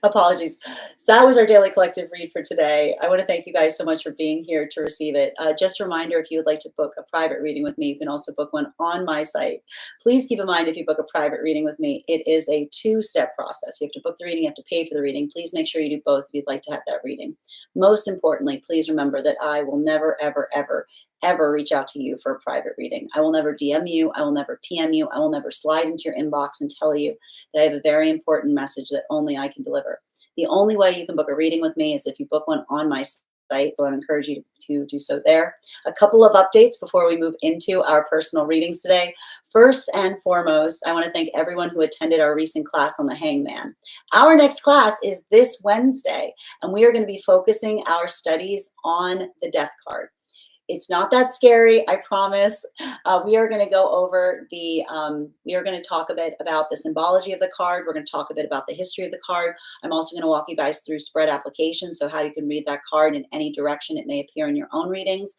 apologies. So that was our daily collective read for today. I want to thank you guys so much for being here to receive it. Just a reminder, if you would like to book a private reading with me, you can also book one on my site. Please keep in mind, if you book a private reading with me, it is a two-step process. You have to book the reading, you have to pay for the reading. Please make sure you do both if you'd like to have that reading. Most importantly, please remember that I will never, ever, ever, ever reach out to you for a private reading. I will never DM you. I will never PM you. I will never slide into your inbox and tell you that I have a very important message that only I can deliver. The only way you can book a reading with me is if you book one on my site. So I encourage you to do so there. A couple of updates before we move into our personal readings today. First and foremost, I want to thank everyone who attended our recent class on the Hangman. Our next class is this Wednesday, and we are going to be focusing our studies on the Death card. It's not that scary, I promise. We are going to go over we are going to talk a bit about the symbology of the card. We're going to talk a bit about the history of the card. I'm also going to walk you guys through spread applications, so how you can read that card in any direction it may appear in your own readings.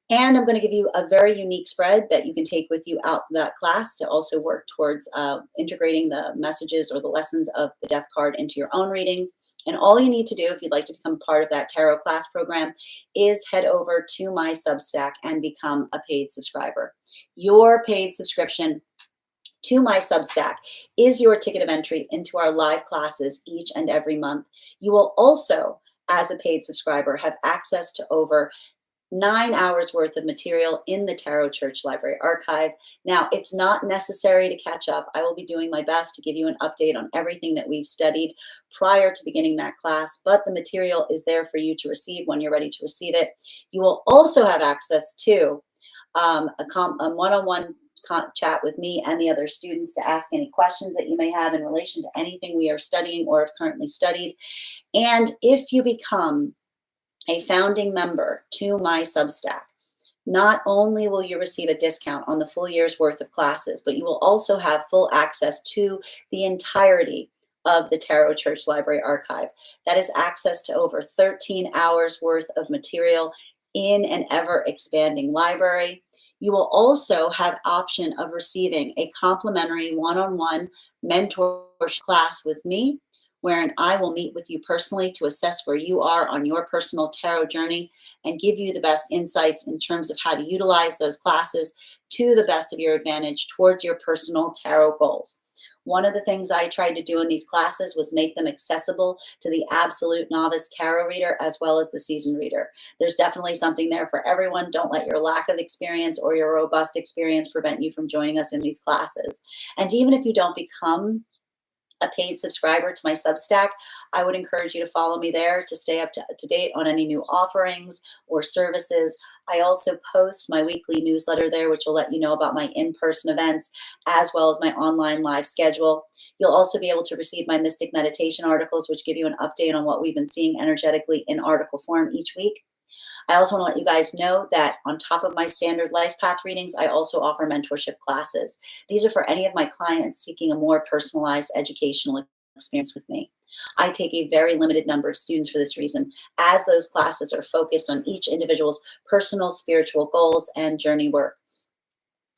And I'm going to give you a very unique spread that you can take with you out that class to also work towards integrating the messages or the lessons of the Death card into your own readings. And all you need to do if you'd like to become part of that tarot class program is head over to my Substack and become a paid subscriber. Your paid subscription to my Substack is your ticket of entry into our live classes each and every month. You will also, as a paid subscriber, have access to over 9 hours worth of material in the Tarot Church Library Archive. Now, it's not necessary to catch up. I will be doing my best to give you an update on everything that we've studied prior to beginning that class, but the material is there for you to receive when you're ready to receive it. You will also have access to a one-on-one chat with me and the other students to ask any questions that you may have in relation to anything we are studying or have currently studied. And if you become a founding member to my Substack, not only will you receive a discount on the full year's worth of classes, but you will also have full access to the entirety of the Tarot Church Library Archive. That is access to over 13 hours worth of material in an ever expanding library. You will also have option of receiving a complimentary one-on-one mentorship class with me, wherein I will meet with you personally to assess where you are on your personal tarot journey and give you the best insights in terms of how to utilize those classes to the best of your advantage towards your personal tarot goals. One of the things I tried to do in these classes was make them accessible to the absolute novice tarot reader as well as the seasoned reader. There's definitely something there for everyone. Don't let your lack of experience or your robust experience prevent you from joining us in these classes. And even if you don't become a paid subscriber to my Substack, I would encourage you to follow me there to stay up to date on any new offerings or services. I also post my weekly newsletter there, which will let you know about my in-person events as well as my online live schedule. You'll also be able to receive my mystic meditation articles, which give you an update on what we've been seeing energetically in article form each week. I also want to let you guys know that on top of my standard life path readings, I also offer mentorship classes. These are for any of my clients seeking a more personalized educational experience with me. I take a very limited number of students for this reason, as those classes are focused on each individual's personal spiritual goals and journey work.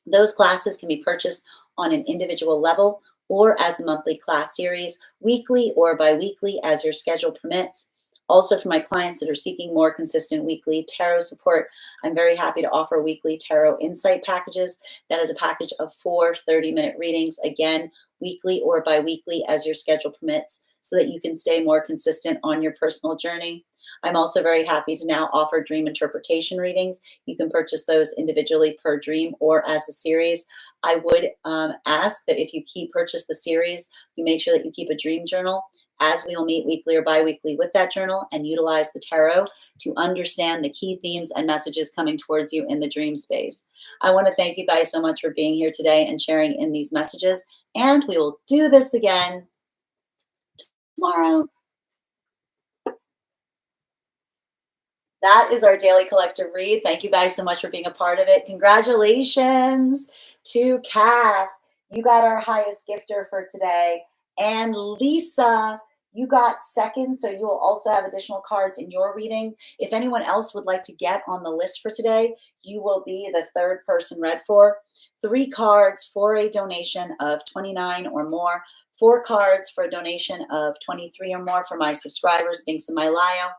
Those classes can be purchased on an individual level or as a monthly class series, weekly or bi-weekly as your schedule permits. Also, for my clients that are seeking more consistent weekly tarot support, I'm very happy to offer weekly tarot insight packages. That is a package of 4 30-minute readings, again, weekly or bi-weekly as your schedule permits, so that you can stay more consistent on your personal journey. I'm also very happy to now offer dream interpretation readings. You can purchase those individually per dream or as a series. I would ask that if you purchase the series, you make sure that you keep a dream journal, as we will meet weekly or bi-weekly with that journal and utilize the tarot to understand the key themes and messages coming towards you in the dream space. I want to thank you guys so much for being here today and sharing in these messages. And we will do this again tomorrow. That is our daily collective read. Thank you guys so much for being a part of it. Congratulations to Kath. You got our highest gifter for today. And Lisa, you got second, so you will also have additional cards in your reading. If anyone else would like to get on the list for today, you will be the third person read for. 3 cards for a donation of $29 or more. 4 cards for a donation of $23 or more for my subscribers, Binks and My Lio.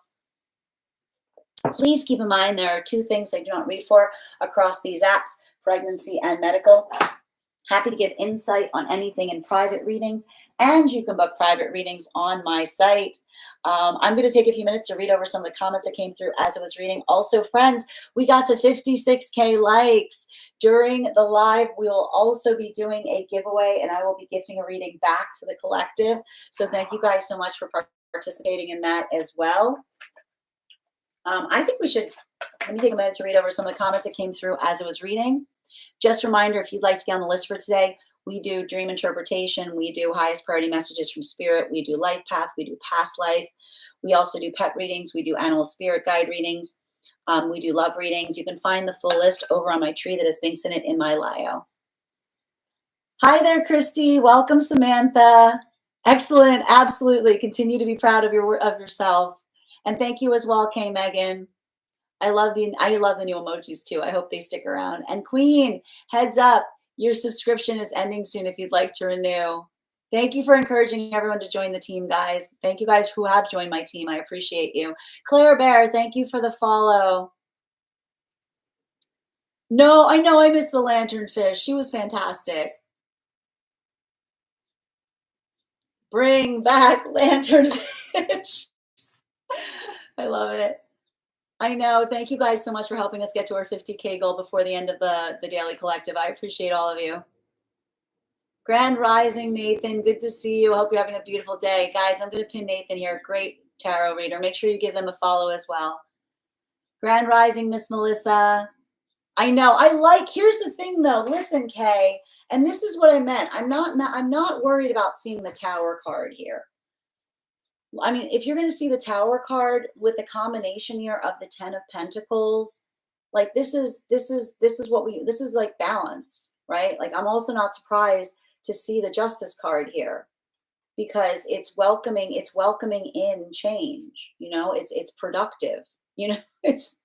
Please keep in mind there are 2 things I do not read for across these apps, pregnancy and medical. Happy to give insight on anything in private readings, and you can book private readings on my site. I'm going to take a few minutes to read over some of the comments that came through as I was reading. Also, friends, we got to 56K likes. During the live, we will also be doing a giveaway, and I will be gifting a reading back to the collective. So thank you guys so much for participating in that as well. I think we should, let me take a minute to read over some of the comments that came through as I was reading. Just a reminder, if you'd like to get on the list for today, we do dream interpretation, we do highest priority messages from spirit, we do life path, we do past life, we also do pet readings, we do animal spirit guide readings, we do love readings. You can find the full list over on my tree that has Binks in it in my Lio. Hi there, Christy. Welcome, Samantha. Excellent. Absolutely. Continue to be proud of yourself. And thank you as well, Kay Megan. I love the new emojis too. I hope they stick around. And Queen, heads up, your subscription is ending soon if you'd like to renew. Thank you for encouraging everyone to join the team, guys. Thank you guys who have joined my team. I appreciate you. Claire Bear, thank you for the follow. No, I know I missed the lanternfish. She was fantastic. Bring back lanternfish. I love it. I know. Thank you guys so much for helping us get to our 50K goal before the end of the Daily Collective. I appreciate all of you. Grand Rising, Nathan. Good to see you. I hope you're having a beautiful day. Guys, I'm going to pin Nathan here. Great tarot reader. Make sure you give them a follow as well. Grand Rising, Miss Melissa. I know. Here's the thing though. Listen, Kay, and this is what I meant. I'm not worried about seeing the Tower card here. I mean, if you're going to see the Tower card with the combination here of the 10 of Pentacles, like this is like balance, right? Like I'm also not surprised to see the Justice card here because it's welcoming in change, you know, it's productive, you know, it's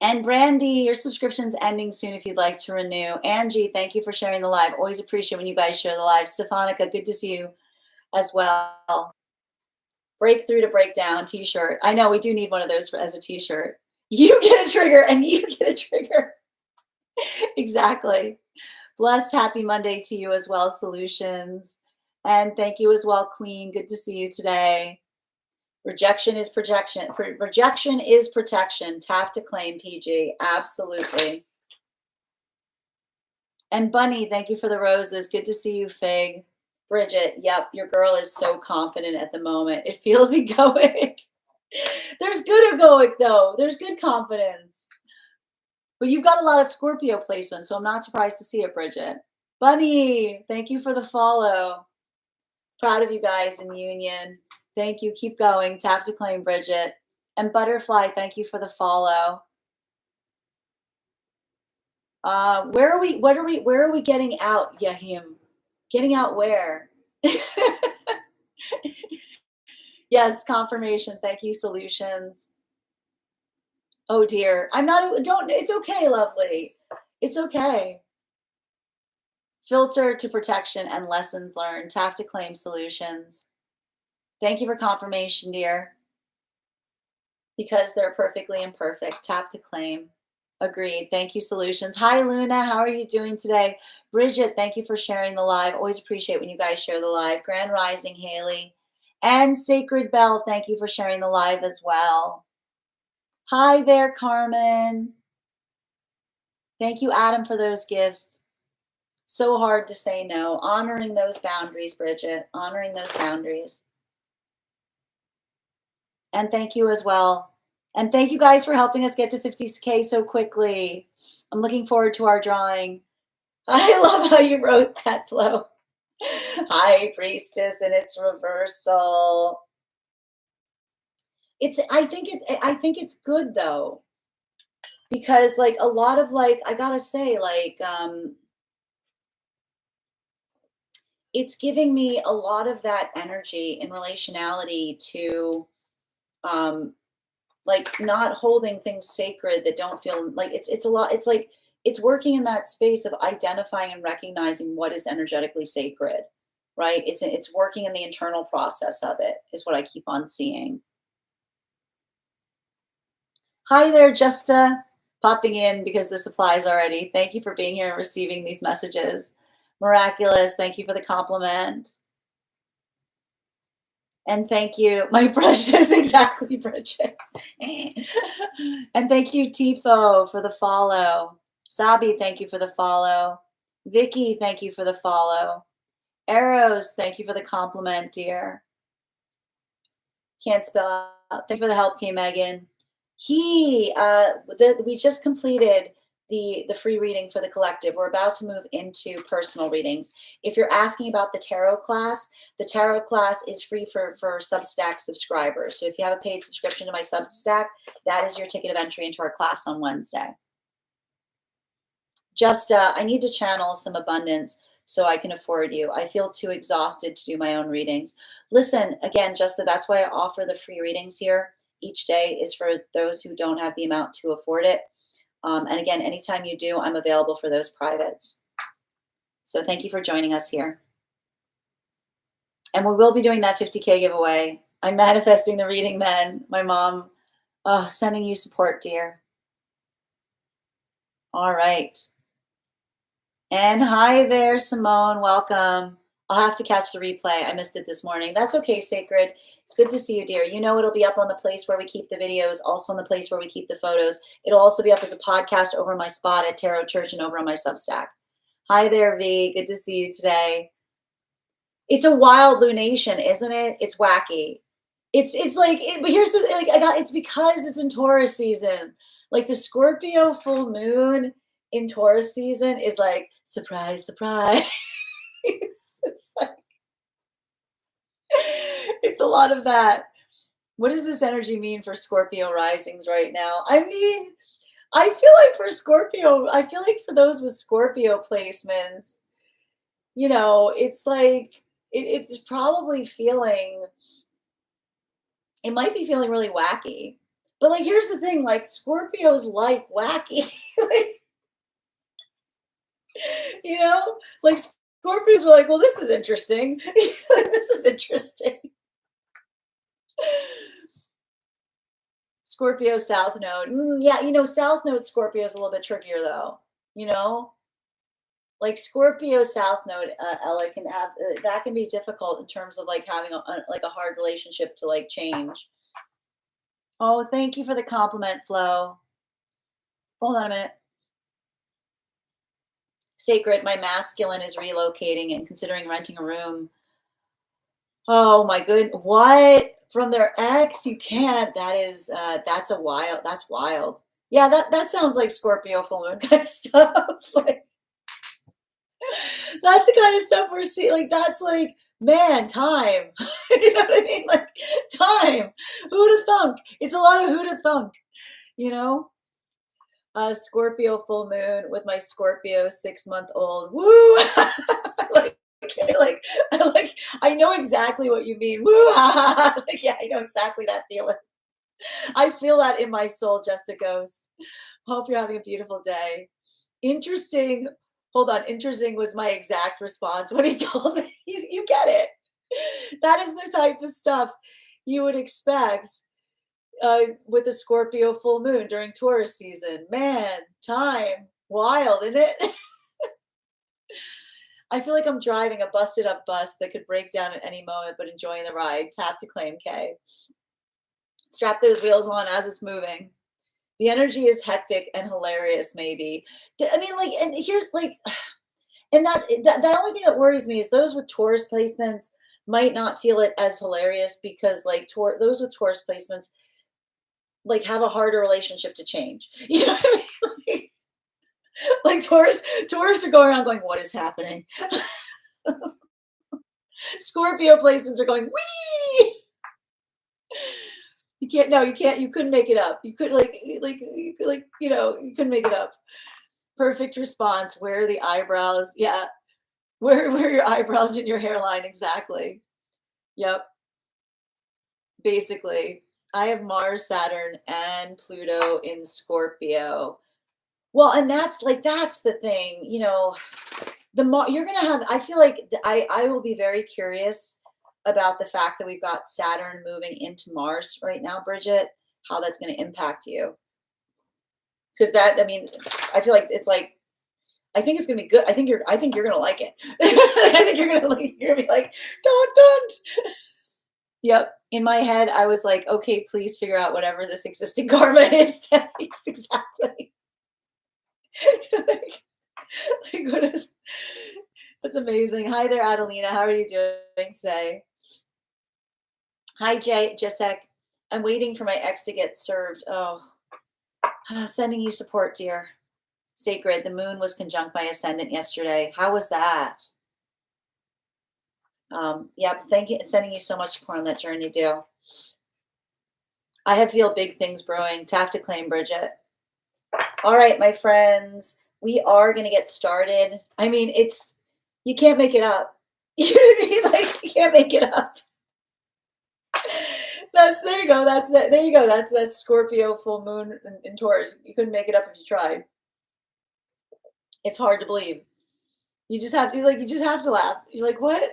and Brandy, your subscription's ending soon if you'd like to renew. Angie, thank you for sharing the live. Always appreciate when you guys share the live. Stephanica, good to see you as well. Breakthrough to breakdown t-shirt. I know we do need one of those as a t-shirt. You get a trigger and you get a trigger. Exactly. Blessed happy Monday to you as well, Solutions. And thank you as well, Queen. Good to see you today. Rejection is projection. Rejection is protection. Tap to claim, PG. Absolutely. And Bunny, thank you for the roses. Good to see you, Fig. Bridget, yep, your girl is so confident at the moment. It feels egoic. There's good egoic, though. There's good confidence. But you've got a lot of Scorpio placements, so I'm not surprised to see it, Bridget. Bunny, thank you for the follow. Proud of you guys in union. Thank you. Keep going. Tap to claim, Bridget. And Butterfly, thank you for the follow. Where are we getting out, Yahim? Getting out where? Yes, confirmation. Thank you, Solutions. Oh dear. It's okay, lovely. It's okay. Filter to protection and lessons learned. Tap to claim, Solutions. Thank you for confirmation, dear. Because they're perfectly imperfect. Tap to claim. Agreed. Thank you, Solutions. Hi, Luna. How are you doing today? Bridget, thank you for sharing the live. Always appreciate when you guys share the live. Grand Rising, Haley. And Sacred Bell, thank you for sharing the live as well. Hi there, Carmen. Thank you, Adam, for those gifts. So hard to say no. Honoring those boundaries, Bridget. Honoring those boundaries. And thank you as well. And thank you guys for helping us get to 50K so quickly. I'm looking forward to our drawing. I love how you wrote that, Flo. High Priestess in its reversal. I think it's good though. Because like a lot of like, I gotta say, like, it's giving me a lot of that energy in relationality to like not holding things sacred that don't feel like it's a lot. It's like it's working in that space of identifying and recognizing what is energetically sacred, right? It's working in the internal process of it is what I keep on seeing. Hi there, Justa, popping in because this applies already. Thank you for being here and receiving these messages. Miraculous, thank you for the compliment. And thank you, my precious, exactly, Bridget. And thank you, Tifo, for the follow. Sabi, thank you for the follow. Vicky, thank you for the follow. Arrows, thank you for the compliment, dear. Can't spell out. Thank you for the help, K. Megan. We just completed the free reading for the collective. We're about to move into personal readings. If you're asking about the tarot class, is free for Substack subscribers. So if you have a paid subscription to my Substack, that is your ticket of entry into our class on Wednesday. Just, I need to channel some abundance so I can afford you. I feel too exhausted to do my own readings. Listen, again, Justa, that's why I offer the free readings here. Each day is for those who don't have the amount to afford it. And again, anytime you do, I'm available for those privates. So thank you for joining us here. And we will be doing that 50K giveaway. I'm manifesting the reading then. My mom, sending you support, dear. All right. And hi there, Simone. Welcome. I'll have to catch the replay. I missed it this morning. That's okay, Sacred. It's good to see you, dear. You know it'll be up on the place where we keep the videos, also on the place where we keep the photos. It'll also be up as a podcast over on my spot at Tarot Church and over on my Substack. Hi there, V. Good to see you today. It's a wild lunation, isn't it? It's wacky. It's like, but here's the thing. It's because it's in Taurus season. Like the Scorpio full moon in Taurus season is like, surprise, surprise. It's like, It's a lot of that. What does this energy mean for Scorpio risings right now? I mean, I feel like for Scorpio, I feel like for those with Scorpio placements, it's like it's probably feeling, it might be feeling really wacky. But like, here's the thing, like Scorpios like wacky. Like, you know, like Scorpios are like, well, this is interesting. This is interesting. Scorpio South Node. Yeah, South Node Scorpio is a little bit trickier though. You know, like Scorpio South Node, Ella can have that can be difficult in terms of like having like a hard relationship to like change. Oh, thank you for the compliment, Flo. Hold on a minute. Sacred, my masculine is relocating and considering renting a room. Oh my good, what? From their ex? You can't. That's wild. Yeah, that sounds like Scorpio full moon kind of stuff. Like, that's the kind of stuff we're seeing. Like, that's like, man, time. You know what I mean? Like, time. Who'd have thunk? It's a lot of who'd have thunk, you know? Scorpio full moon with my Scorpio 6-month-old. Woo! like, I know exactly what you mean. Woo! Like, yeah, I know exactly that feeling. I feel that in my soul, Jessica Ghost. Hope you're having a beautiful day. Interesting. Hold on. Interesting was my exact response when he told me. You get it. That is the type of stuff you would expect with the Scorpio full moon during Taurus season. Man, time. Wild, isn't it? I feel like I'm driving a busted up bus that could break down at any moment, but enjoying the ride. Tap to claim K. Strap those wheels on as it's moving. The energy is hectic and hilarious, maybe. I mean, like, and here's like, and the only thing that worries me is those with Taurus placements might not feel it as hilarious because, like, those with Taurus placements, like, have a harder relationship to change. You know what I mean? Like Taurus are going around going, what is happening? Scorpio placements are going, wee! You can't, you couldn't make it up. You could you couldn't make it up. Perfect response. Where are the eyebrows? Yeah. Where are your eyebrows in your hairline? Exactly. Yep. Basically, I have Mars, Saturn, and Pluto in Scorpio. Well, and that's the thing, you're gonna have. I feel like I will be very curious about the fact that we've got Saturn moving into Mars right now, Bridget. How that's going to impact you? Because I mean, I feel like it's like. I think it's gonna be good. I think you're gonna like it. I think you're gonna be like, don't. Yep. In my head, I was like, okay, please figure out whatever this existing karma is. Thanks, exactly. What is? That's amazing. Hi there, Adelina. How are you doing today? Hi, Jessek. I'm waiting for my ex to get served. Oh, sending you support, dear. Sacred. The moon was conjunct my ascendant yesterday. How was that? Yep. Thank you. Sending you so much support on that journey, Dale. I feel big things brewing. Tap to claim, Bridget. All right, my friends. We are going to get started. I mean, you can't make it up. You know what I mean? Like, you can't make it up. There you go. There you go. That's Scorpio full moon in Taurus. You couldn't make it up if you tried. It's hard to believe. You just have to laugh. You're like, what?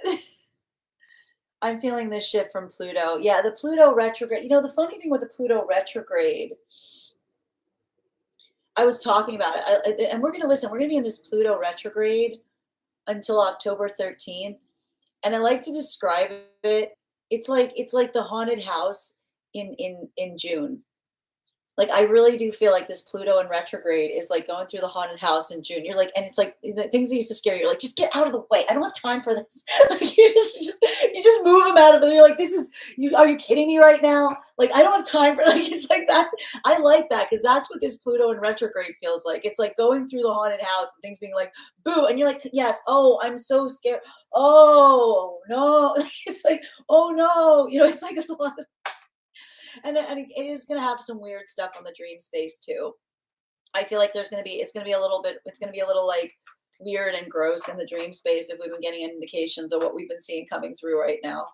I'm feeling this shift from Pluto. Yeah, the Pluto retrograde. The funny thing with the Pluto retrograde, I was talking about it, and we're going to be in this Pluto retrograde until October 13th. And I like to describe it. It's like the haunted house in June. Like, I really do feel like this Pluto in retrograde is like going through the haunted house in June. You're like, and it's like the things that used to scare you. You're like, just get out of the way. I don't have time for this. Like, you just move them out of the. You're like, this is you. Are you kidding me right now? Like, I don't have time for like. It's like that's. I like that because that's what this Pluto in retrograde feels like. It's like going through the haunted house and things being like, boo, and you're like, yes. Oh, I'm so scared. Oh no. It's like, oh no. It's like it's a lot. And it is going to have some weird stuff on the dream space too. I feel like it's going to be a little like weird and gross in the dream space if we've been getting indications of what we've been seeing coming through right now.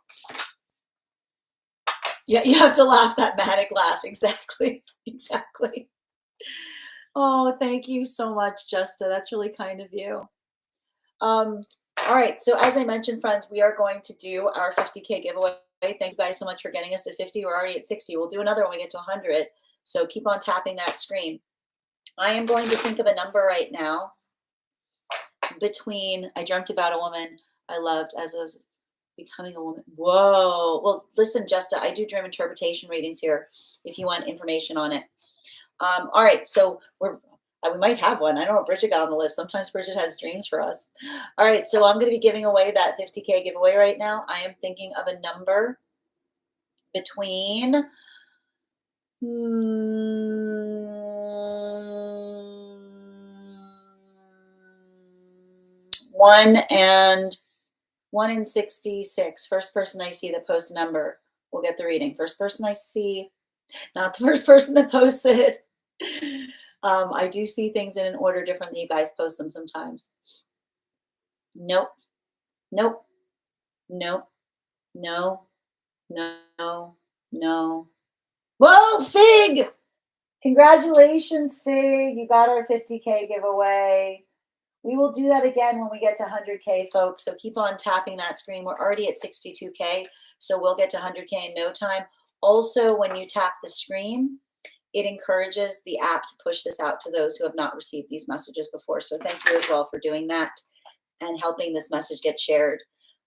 Yeah, you have to laugh that manic laugh. Exactly. Exactly. Oh, thank you so much, Justa. That's really kind of you. All right. So as I mentioned, friends, we are going to do our 50K giveaway. Thank you guys so much for getting us at 50. We're already at 60. We'll do another when we get to 100. So keep on tapping that screen. I am going to think of a number right now between, I dreamt about a woman I loved as I was becoming a woman. Whoa. Well, listen, Justa, I do dream interpretation readings here if you want information on it. All right. So we might have one. I don't know if Bridget got on the list. Sometimes Bridget has dreams for us. All right. So I'm going to be giving away that 50K giveaway right now. I am thinking of a number between 1 and 66. First person I see that posts a number will get the reading. First person I see, not the first person that posts it. I do see things in an order different than you guys post them sometimes. Nope. Nope. Nope. No. No. No. Whoa, Fig! Congratulations, Fig. You got our 50K giveaway. We will do that again when we get to 100K, folks. So keep on tapping that screen. We're already at 62K, so we'll get to 100K in no time. Also, when you tap the screen, it encourages the app to push this out to those who have not received these messages before. So thank you as well for doing that and helping this message get shared.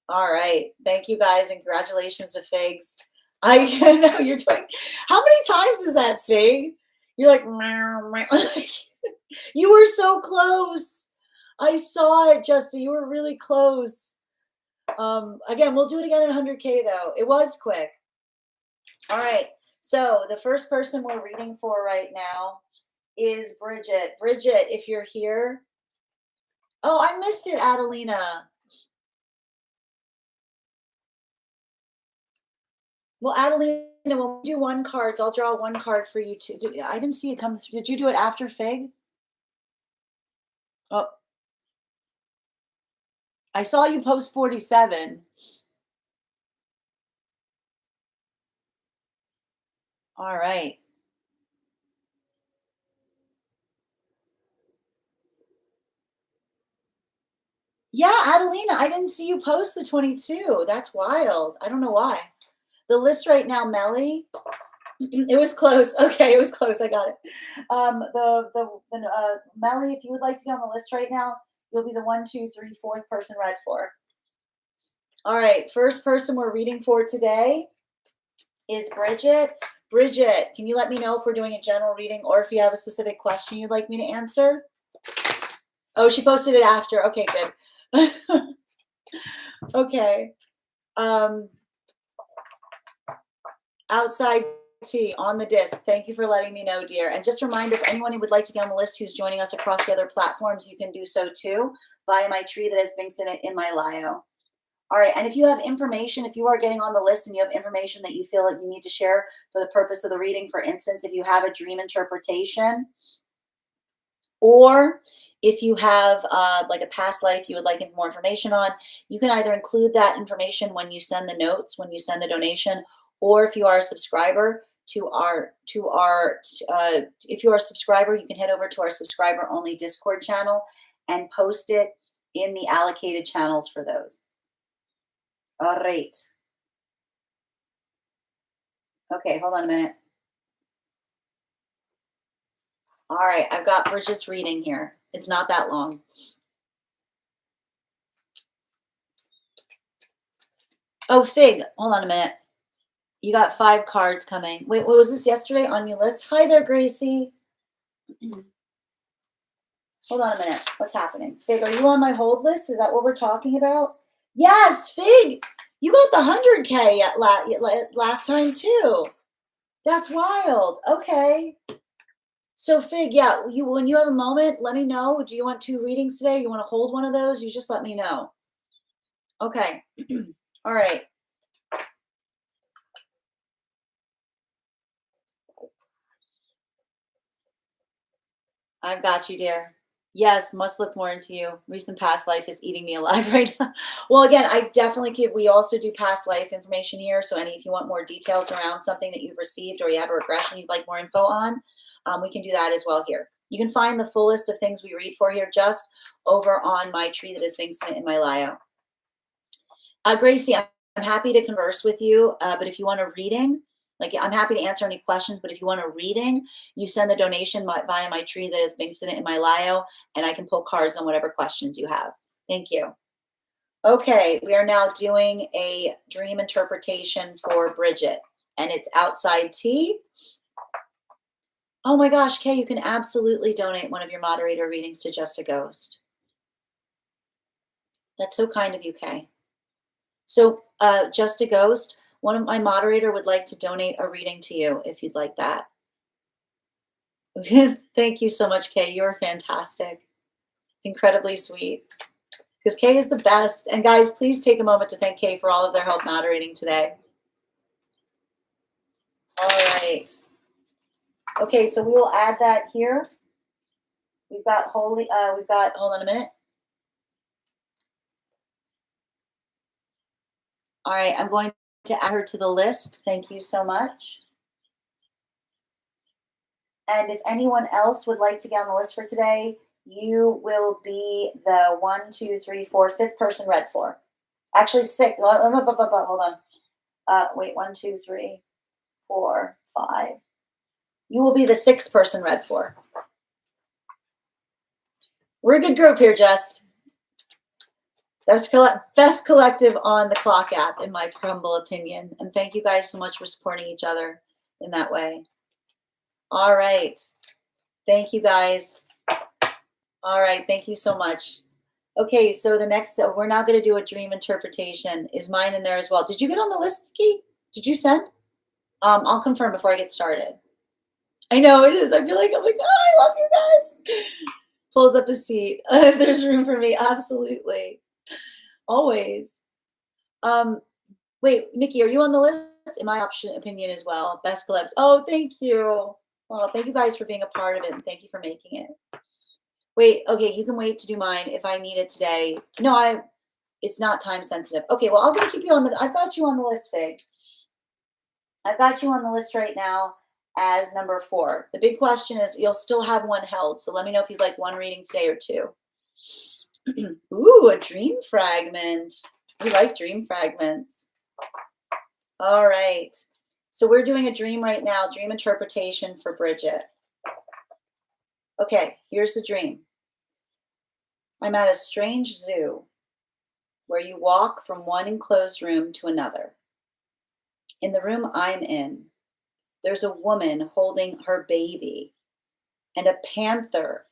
All right. Thank you, guys, and congratulations to Figs. I know you're doing. How many times is that, Fig? You're like, meow, meow. You were so close. I saw it, Justin. You were really close. Again, we'll do it again at 100K, though. It was quick. All right. So the first person we're reading for right now is Bridget. Bridget, if you're here. Oh, I missed it, Adelina. Well, Adelina, when we do one cards, I'll draw one card for you too. I didn't see it come through. Did you do it after Fig? Oh, I saw you post 47. All right. Yeah, Adelina, I didn't see you post the 22. That's wild. I don't know why. The list right now, Melly, it was close. Okay, it was close. I got it. Melly, if you would like to be on the list right now, you'll be the 1, 2, 3, 4th person read for. All right, first person we're reading for today is Bridget. Bridget, can you let me know if we're doing a general reading or if you have a specific question you'd like me to answer? Oh, she posted it after. Okay, good. Okay. Outside tea on the disc. Thank you for letting me know, dear. And just a reminder, if anyone who would like to get on the list who's joining us across the other platforms, you can do so too via my tree that has links in it in my bio. All right. And if you have information, if you are getting on the list and you have information that you feel like you need to share for the purpose of the reading, for instance, if you have a dream interpretation, or if you have like a past life you would like more information on, you can either include that information when you send the notes, when you send the donation, or if you are a subscriber if you are a subscriber, you can head over to our subscriber only Discord channel and post it in the allocated channels for those. All right. Okay, hold on a minute. All right, I've got Bridget's reading here. It's not that long. Oh, Fig, hold on a minute. You got 5 cards coming. Wait, what was this yesterday on your list? Hi there, Gracie. Hold on a minute. What's happening? Fig, are you on my hold list? Is that what we're talking about? Yes, Fig. You got the 100K last time too. That's wild. Okay. So Fig, yeah, when you have a moment, let me know. Do you want 2 readings today? You want to hold one of those? You just let me know. Okay. All right. I've got you, dear. Yes, must look more into you. Recent past life is eating me alive right now. Well, again, I definitely we also do past life information here. So if you want more details around something that you've received or you have a regression you'd like more info on, we can do that as well here. You can find the full list of things we read for here just over on my tree that is being sent in my bio. Gracie, I'm happy to converse with you, but if you want a reading, like I'm happy to answer any questions, but if you want a reading, you send the donation via my tree that is being sent in my bio, and I can pull cards on whatever questions you have. Thank you. Okay, we are now doing a dream interpretation for Bridget, and it's outside tea. Oh my gosh, Kay, you can absolutely donate one of your moderator readings to Just a Ghost. That's so kind of you, Kay. So Just a Ghost, one of my moderator would like to donate a reading to you if you'd like that. Thank you so much, Kay. You're fantastic. It's incredibly sweet. Because Kay is the best. And guys, please take a moment to thank Kay for all of their help moderating today. All right. Okay, so we will add that here. We've got hold on a minute. All right, I'm going to add her to the list. Thank you so much. And if anyone else would like to get on the list for today, you will be the 1, 2, 3, 4, 5th person read for. Actually, 6. Hold on. Wait, 1, 2, 3, 4, 5. You will be the 6th person read for. We're a good group here, Jess. Best collective on the Clock app, in my humble opinion. And thank you guys so much for supporting each other in that way. All right. Thank you, guys. All right. Thank you so much. Okay, so the next, we're now going to do a dream interpretation. Is mine in there as well? Did you get on the list, Key? Did you send? I'll confirm before I get started. I know it is. I feel like I'm like, oh, I love you guys. Pulls up a seat. If there's room for me, absolutely. Always. Wait, Nikki, are you on the list? In my opinion as well. Best collect. Oh, thank you. Well, thank you guys for being a part of it, and thank you for making it. Wait, okay, you can wait to do mine if I need it today. No, it's not time sensitive. Okay, well, I'm gonna keep you on I've got you on the list, Fig. I've got you on the list right now as number 4. The big question is you'll still have one held, so let me know if you'd like one reading today or 2. Ooh, a dream fragment. We like dream fragments. All right. So we're doing a dream right now, dream interpretation for Bridget. Okay, here's the dream. I'm at a strange zoo where you walk from one enclosed room to another. In the room I'm in, there's a woman holding her baby, and a panther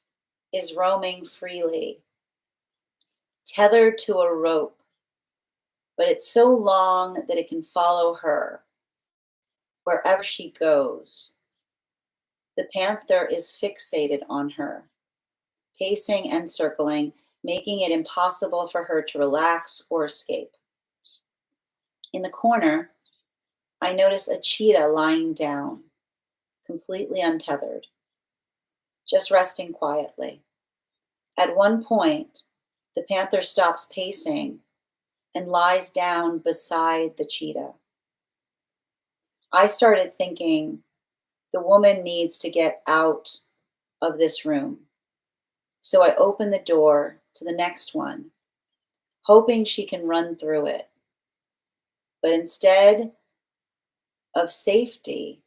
is roaming freely, tethered to a rope, but it's so long that it can follow her wherever she goes. The panther is fixated on her, pacing and circling, making it impossible for her to relax or escape. In the corner, I notice a cheetah lying down, completely untethered, just resting quietly. At one point, the panther stops pacing and lies down beside the cheetah. I started thinking, the woman needs to get out of this room. So I open the door to the next one, hoping she can run through it. But instead of safety,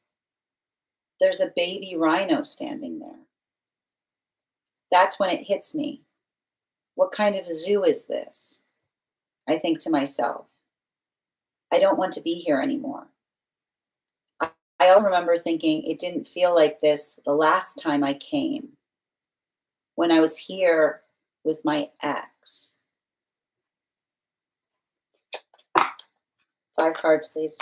there's a baby rhino standing there. That's when it hits me. What kind of zoo is this? I think to myself. I don't want to be here anymore. I also remember thinking it didn't feel like this the last time I came when I was here with my ex. 5 cards, please.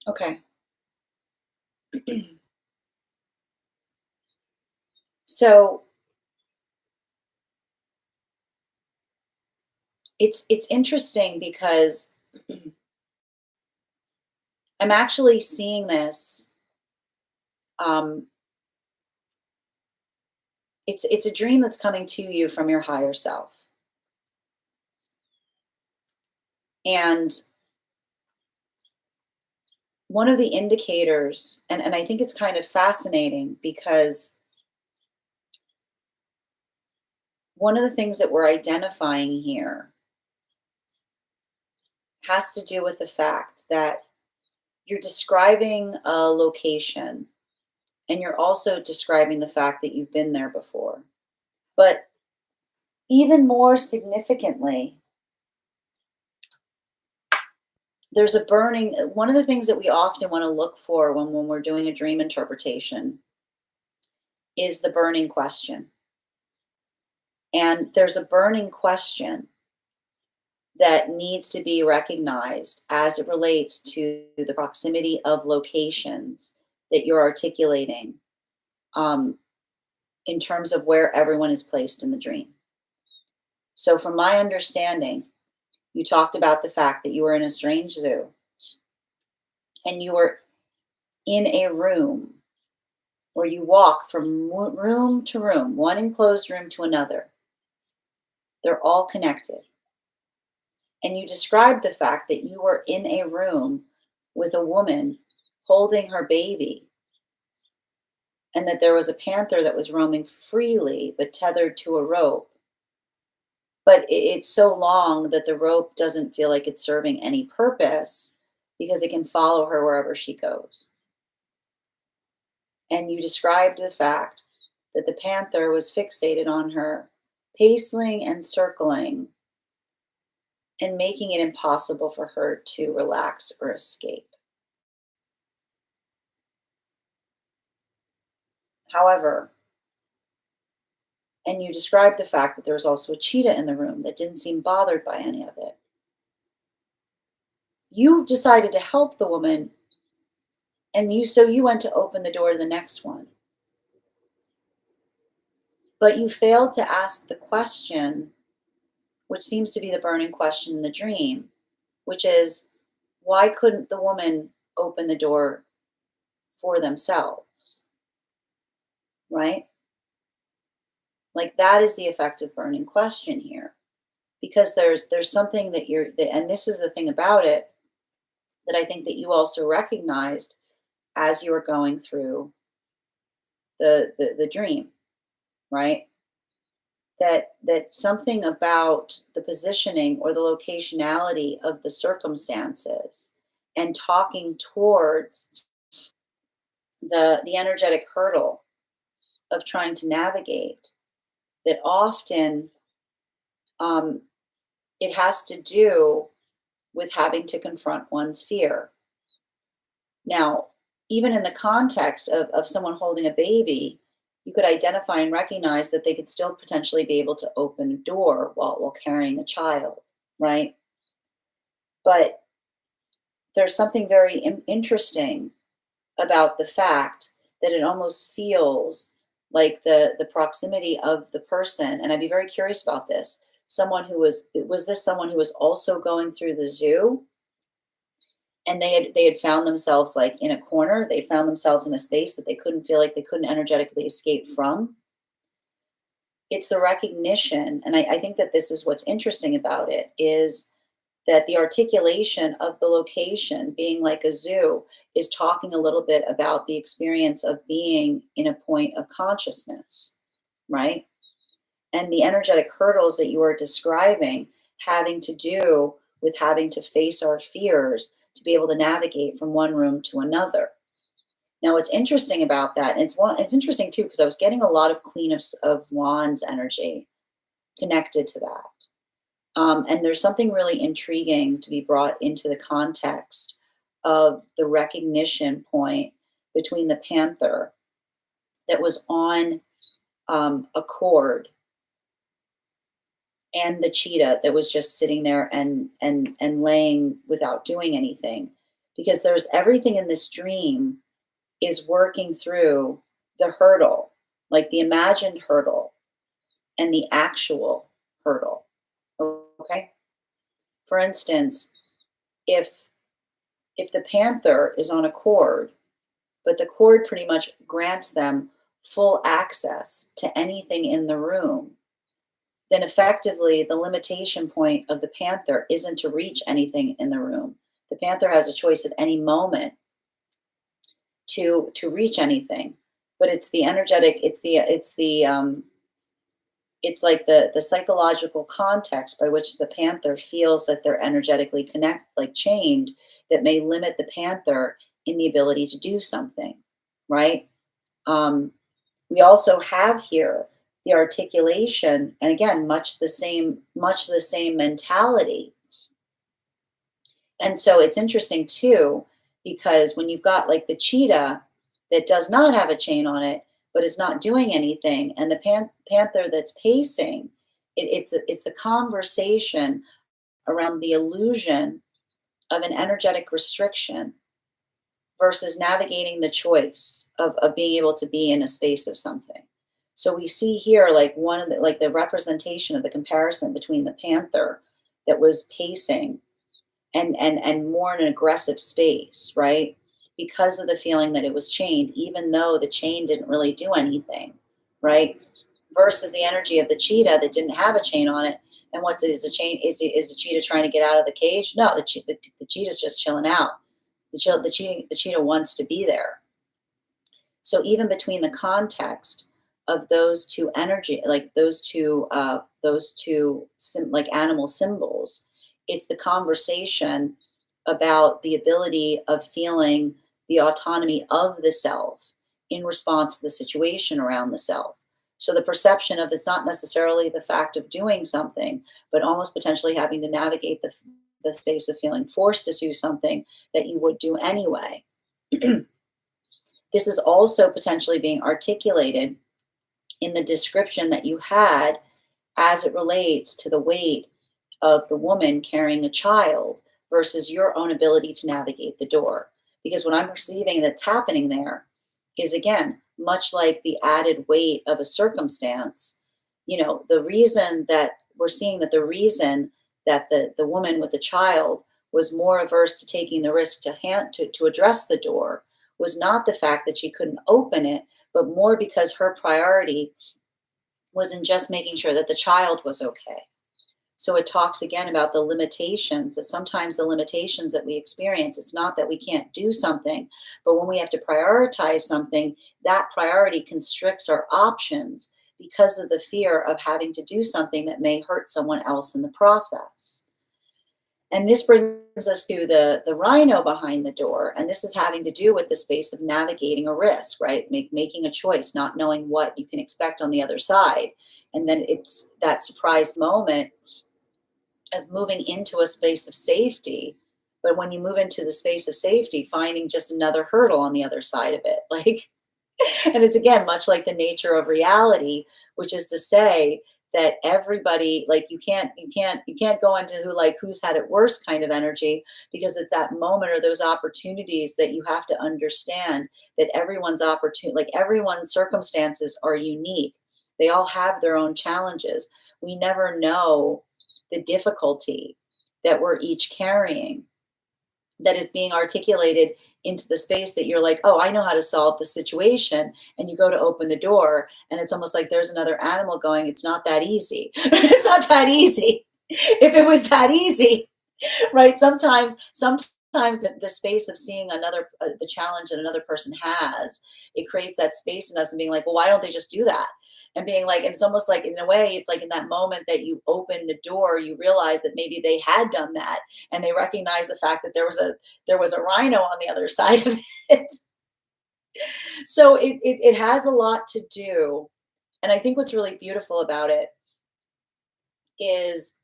Okay. So it's interesting because I'm actually seeing this. Um, it's a dream that's coming to you from your higher self, and one of the indicators, and I think it's kind of fascinating because one of the things that we're identifying here has to do with the fact that you're describing a location and you're also describing the fact that you've been there before. But even more significantly, there's a burning one of the things that we often want to look for when we're doing a dream interpretation is the burning question. And there's a burning question that needs to be recognized as it relates to the proximity of locations that you're articulating, um, in terms of where everyone is placed in the dream. So, from my understanding, you talked about the fact that you were in a strange zoo and you were in a room where you walk from room to room, one enclosed room to another. They're all connected. And you described the fact that you were in a room with a woman holding her baby, and that there was a panther that was roaming freely but tethered to a rope. But it's so long that the rope doesn't feel like it's serving any purpose because it can follow her wherever she goes. And you described the fact that the panther was fixated on her, pacing and circling and making it impossible for her to relax or escape. However, and you described the fact that there was also a cheetah in the room that didn't seem bothered by any of it. You decided to help the woman, and you went to open the door to the next one. But you failed to ask the question, which seems to be the burning question in the dream, which is, why couldn't the woman open the door for themselves? Right? Like, that is the effective burning question here. Because there's something and this is the thing about it that I think that you also recognized as you were going through the dream, right? That something about the positioning or the locationality of the circumstances and talking towards the energetic hurdle of trying to navigate, that often, um, it has to do with having to confront one's fear. Now, even in the context of someone holding a baby, you could identify and recognize that they could still potentially be able to open a door while carrying a child, right? But there's something very interesting about the fact that it almost feels like the proximity of the person, and I'd be very curious about this. Someone who was this someone who was also going through the zoo, and they had found themselves like in a corner, they found themselves in a space that they couldn't feel like they couldn't energetically escape from. It's the recognition, and I think that this is what's interesting about it, is that the articulation of the location being like a zoo is talking a little bit about the experience of being in a point of consciousness, right? And the energetic hurdles that you are describing having to do with having to face our fears to be able to navigate from one room to another. Now, what's interesting about that, and it's interesting too, because I was getting a lot of Queen of Wands energy connected to that. And there's something really intriguing to be brought into the context of the recognition point between the panther that was on a cord and the cheetah that was just sitting there and laying without doing anything. Because there's everything in this dream is working through the hurdle, like the imagined hurdle and the actual hurdle. Okay. For instance, if the panther is on a cord, but the cord pretty much grants them full access to anything in the room, then effectively the limitation point of the panther isn't to reach anything in the room. The panther has a choice at any moment to reach anything, but it's the energetic, it's like the psychological context by which the panther feels that they're energetically chained, that may limit the panther in the ability to do something, right? We also have here the articulation, and again, much the same mentality. And so it's interesting too, because when you've got like the cheetah that does not have a chain on it, but is not doing anything, and the panther that's pacing, it's the conversation around the illusion of an energetic restriction versus navigating the choice of being able to be in a space of something. So we see here like one of the like the representation of the comparison between the panther that was pacing and more in an aggressive space, right? Because of the feeling that it was chained, even though the chain didn't really do anything, right? Versus the energy of the cheetah that didn't have a chain on it. And what's it? Is the chain? Is the cheetah trying to get out of the cage? No, the cheetah's just chilling out. The cheetah wants to be there. So even between the context of those two energy, like those two like animal symbols, it's the conversation about the ability of feeling the autonomy of the self in response to the situation around the self. So the perception of it's not necessarily the fact of doing something, but almost potentially having to navigate the space of feeling forced to do something that you would do anyway. This is also potentially being articulated in the description that you had as it relates to the weight of the woman carrying a child versus your own ability to navigate the door. Because what I'm perceiving that's happening there is, again, much like the added weight of a circumstance. You know, the reason that we're seeing that the reason that the woman with the child was more averse to taking the risk to address the door was not the fact that she couldn't open it, but more because her priority was in just making sure that the child was okay. So it talks again about the limitations, that sometimes the limitations that we experience, it's not that we can't do something, but when we have to prioritize something, that priority constricts our options because of the fear of having to do something that may hurt someone else in the process. And this brings us to the rhino behind the door. And this is having to do with the space of navigating a risk, right? Making a choice, not knowing what you can expect on the other side. And then it's that surprise moment of moving into a space of safety. But when you move into the space of safety, finding just another hurdle on the other side of it, like, and it's again, much like the nature of reality, which is to say that everybody, like you can't go into who's had it worse kind of energy, because it's that moment or those opportunities that you have to understand that everyone's circumstances are unique. They all have their own challenges. We never know the difficulty that we're each carrying that is being articulated into the space that you're like, oh, I know how to solve the situation. And you go to open the door and it's almost like there's another animal going, it's not that easy. It's not that easy. If it was that easy, Right? Sometimes the space of seeing the challenge that another person has, it creates that space in us and being like, well, why don't they just do that? And being like, and it's almost like in a way, it's like in that moment that you open the door, you realize that maybe they had done that, and they recognize the fact that there was a rhino on the other side of it. So it has a lot to do. And I think what's really beautiful about it is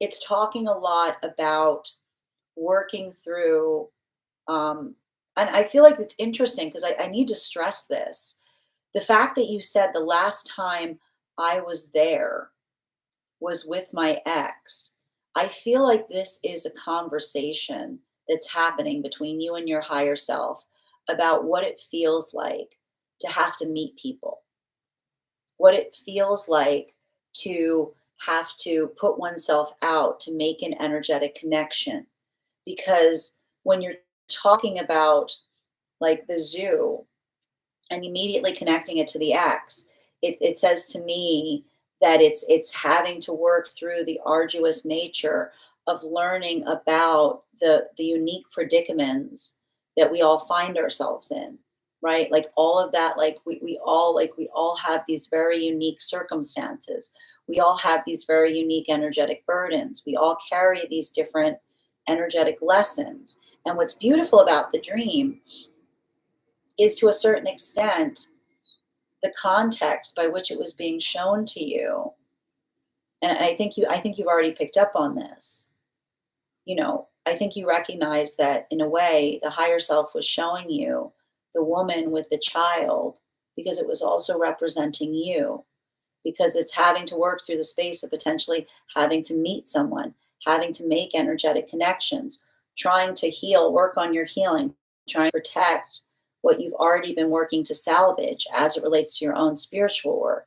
it's talking a lot about working through, um, and I feel like it's interesting because I need to stress this. The fact that you said the last time I was there was with my ex, I feel like this is a conversation that's happening between you and your higher self about what it feels like to have to meet people, what it feels like to have to put oneself out to make an energetic connection. Because when you're talking about like the zoo and immediately connecting it to the X, it says to me that it's having to work through the arduous nature of learning about the unique predicaments that we all find ourselves in, right? Like all of that, like we all have these very unique circumstances. We all have these very unique energetic burdens. We all carry these different energetic lessons. And what's beautiful about the dream is, to a certain extent, the context by which it was being shown to you. And I think you've already picked up on this. I think you recognize that in a way the higher self was showing you the woman with the child because it was also representing you, because it's having to work through the space of potentially having to meet someone, having to make energetic connections, trying to heal, work on your healing, trying to protect what you've already been working to salvage as it relates to your own spiritual work.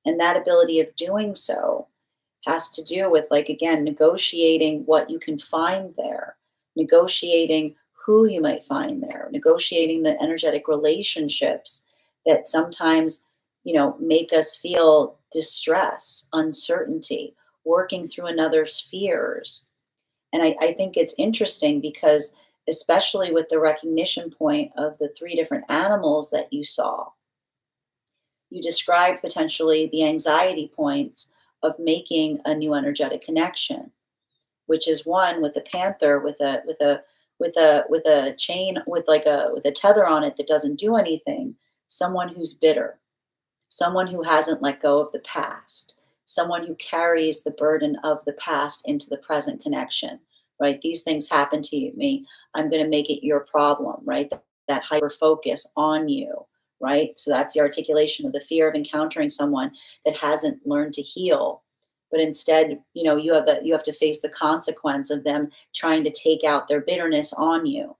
And that ability of doing so has to do with, like, again, negotiating what you can find there, negotiating who you might find there, negotiating the energetic relationships that sometimes, make us feel distress, uncertainty, working through another's fears. And I think it's interesting because, especially with the recognition point of the three different animals that you saw, you described potentially the anxiety points of making a new energetic connection, which is one with the panther with a chain, with a tether on it that doesn't do anything, someone who's bitter, someone who hasn't let go of the past, someone who carries the burden of the past into the present connection, right? These things happen to me. I'm going to make it your problem, right? That hyper focus on you, right? So that's the articulation of the fear of encountering someone that hasn't learned to heal. But instead, you have to face the consequence of them trying to take out their bitterness on you.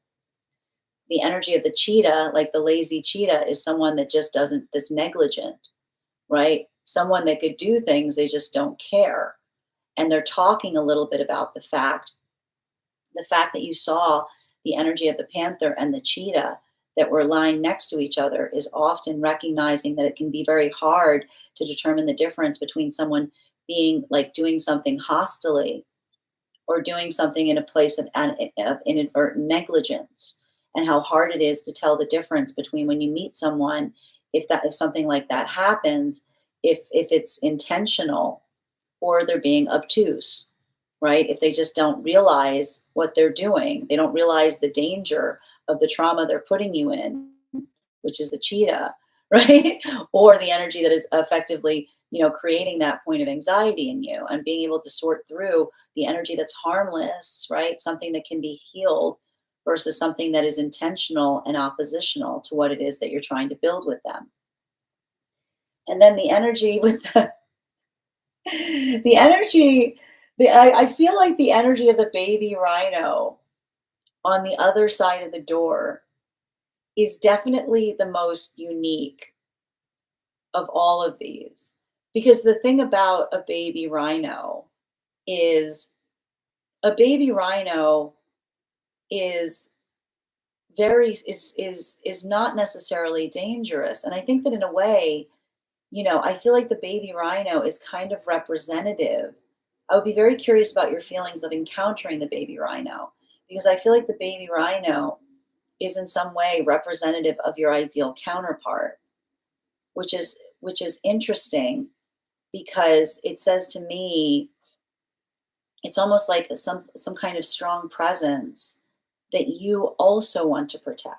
The energy of the cheetah, like the lazy cheetah, is someone that just doesn't, that's negligent, right? Someone that could do things, they just don't care. And they're talking a little bit about the fact that you saw the energy of the panther and the cheetah that were lying next to each other is often recognizing that it can be very hard to determine the difference between someone being like doing something hostilely or doing something in a place of inadvertent negligence, and how hard it is to tell the difference between when you meet someone, if something like that happens, if it's intentional or they're being obtuse, right? If they just don't realize what they're doing, they don't realize the danger of the trauma they're putting you in, which is the cheetah, right? Or the energy that is effectively, creating that point of anxiety in you, and being able to sort through the energy that's harmless, right? Something that can be healed versus something that is intentional and oppositional to what it is that you're trying to build with them. And then the energy with the energy, I feel like the energy of the baby rhino on the other side of the door is definitely the most unique of all of these. Because the thing about a baby rhino is a baby rhino is is not necessarily dangerous. And I think that in a way, I feel like the baby rhino is kind of representative I would be very curious about your feelings of encountering the baby rhino, because I feel like the baby rhino is in some way representative of your ideal counterpart, which is interesting because it says to me it's almost like some kind of strong presence that you also want to protect.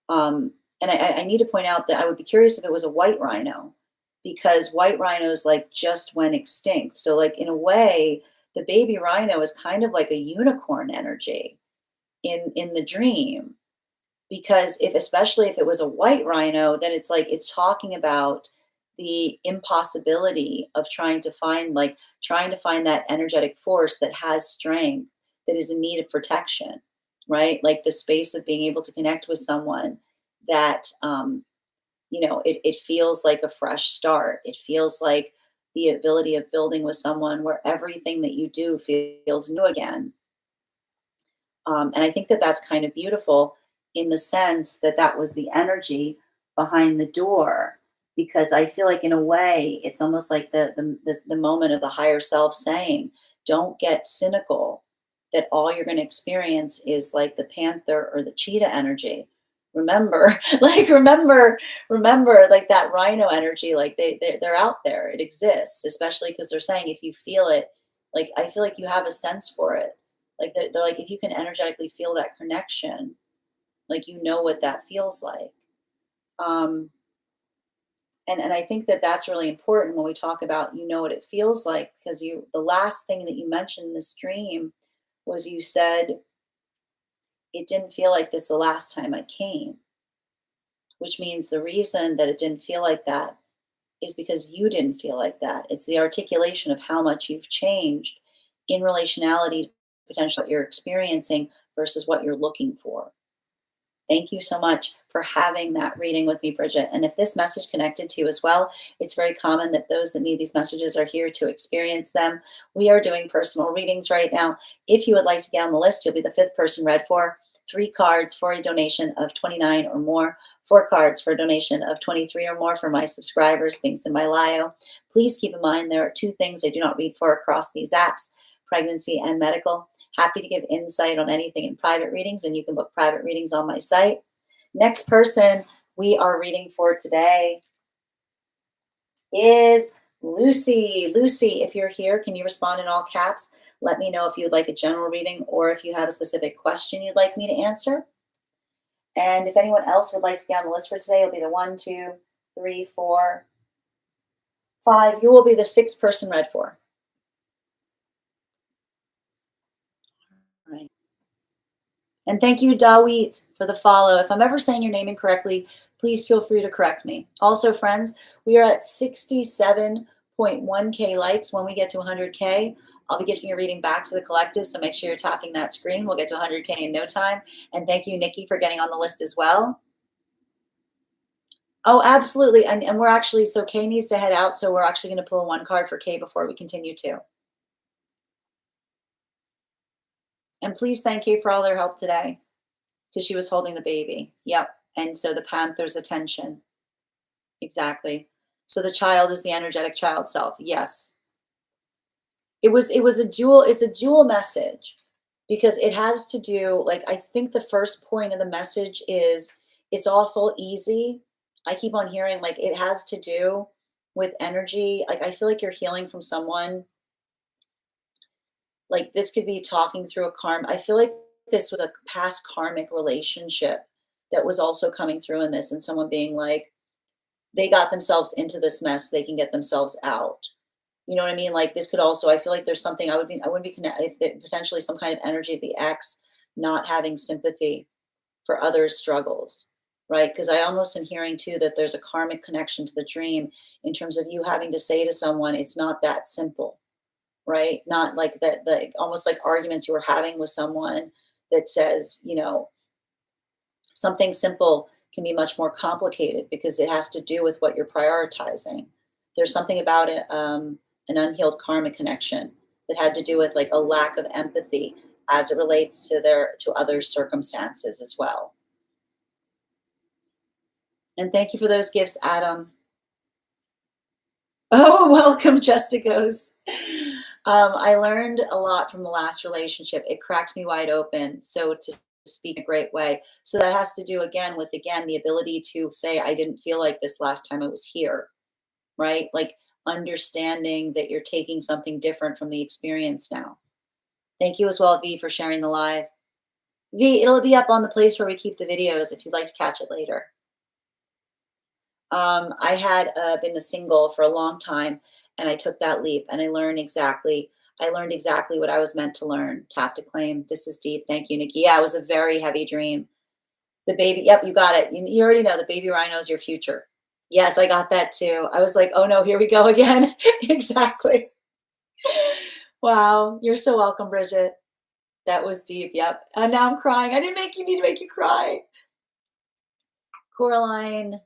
Um, and I need to point out that I would be curious if it was a white rhino, because white rhinos like just went extinct. So like in a way, the baby rhino is kind of like a unicorn energy in the dream, because if, especially if it was a white rhino, then it's like it's talking about the impossibility of trying to find that energetic force that has strength, that is in need of protection, right? Like the space of being able to connect with someone that it feels like a fresh start. It feels like the ability of building with someone where everything that you do feels new again. And I think that that's kind of beautiful in the sense that that was the energy behind the door. Because I feel like, in a way, it's almost like the moment of the higher self saying, "Don't get cynical that all you're going to experience is like the panther or the cheetah energy. Remember, remember, like that rhino energy. Like they're out there. It exists, especially because they're saying if you feel it, like I feel like you have a sense for it, like they're like, if you can energetically feel that connection, like you know what that feels like. Um, and I think that that's really important when we talk about you know what it feels like, because you the last thing that you mentioned in the stream was you said it didn't feel like this the last time I came, which means the reason that it didn't feel like that is because you didn't feel like that. It's the articulation of how much you've changed in relationality, potentially what you're experiencing versus what you're looking for. Thank you so much for having that reading with me, Bridget. And if this message connected to you as well, it's very common that those that need these messages are here to experience them. We are doing personal readings right now. If you would like to get on the list, you'll be the fifth person read for. 3 cards for a donation of 29 or more. 4 cards for a donation of 23 or more for my subscribers, links in my bio. Please keep in mind there are 2 things I do not read for across these apps: pregnancy and medical. Happy to give insight on anything in private readings, and you can book private readings on my site. Next person we are reading for today is Lucy. Lucy, if you're here, can you respond in all caps? Let me know if you would like a general reading or if you have a specific question you'd like me to answer. And if anyone else would like to get on the list for today, it'll be the 1, 2, 3, 4, 5. You will be the 6th person read for. All right. And thank you, Dawit, for the follow. If I'm ever saying your name incorrectly, please feel free to correct me. Also, friends, we are at 67.1K likes. When we get to 100K, I'll be gifting a reading back to the collective, so make sure you're tapping that screen. We'll get to 100K in no time. And thank you, Nikki, for getting on the list as well. Oh, absolutely. And we're actually, so Kay needs to head out, so we're actually going to pull 1 card for Kay before we continue too. And please thank Kay for all their help today, because she was holding the baby. Yep. And so the panther's attention. Exactly. So the child is the energetic child self. Yes. It's a dual message, because it has to do, like, I think the first point of the message is it's awful easy. I keep on hearing like it has to do with energy. Like I feel like you're healing from someone. Like this could be talking through a karma. I feel like this was a past karmic relationship that was also coming through in this, and someone being like, they got themselves into this mess, they can get themselves out. You know what I mean? Like this could also, I feel like there's something I wouldn't be connected if potentially some kind of energy of the ex not having sympathy for others' struggles, right? Because I almost am hearing too that there's a karmic connection to the dream in terms of you having to say to someone, it's not that simple, right? Not like that, the almost like arguments you were having with someone that says, something simple can be much more complicated because it has to do with what you're prioritizing. There's something about it, an unhealed karmic connection that had to do with like a lack of empathy as it relates to other circumstances as well. And thank you for those gifts, Adam. Oh, welcome, Justicos. I learned a lot from the last relationship. It cracked me wide open. So to speak in a great way. So that has to do again with the ability to say, I didn't feel like this last time I was here, right? Like understanding that you're taking something different from the experience now. Thank you as well, V, for sharing the live. V, it'll be up on the place where we keep the videos if you'd like to catch it later. I had been a single for a long time, and I took that leap, and I learned exactly what I was meant to learn. Tap to claim. This is deep. Thank you, Nikki. Yeah, it was a very heavy dream. The baby. Yep, you got it. You already know the baby rhino is your future. Yes, I got that too. I was like, oh no, here we go again. Exactly. Wow, you're so welcome, Bridget. That was deep. Yep. And now I'm crying. I didn't mean to make you cry. Coraline.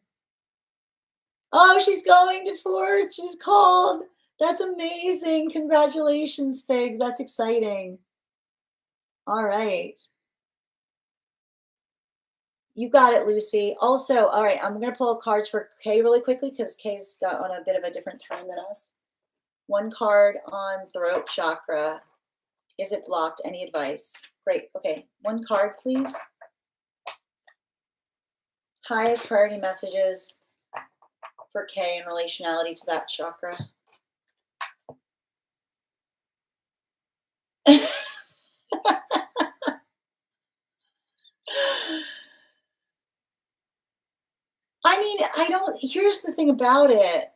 Oh, she's going to Ford. She's called. That's amazing. Congratulations, Fig. That's exciting. All right. You got it, Lucy. Also, all right, I'm going to pull cards for Kay really quickly because Kay's got on a bit of a different time than us. One card on throat chakra. Is it blocked? Any advice? Great. Okay. One card, please. Highest priority messages for Kay in relationality to that chakra. I mean, here's the thing about it.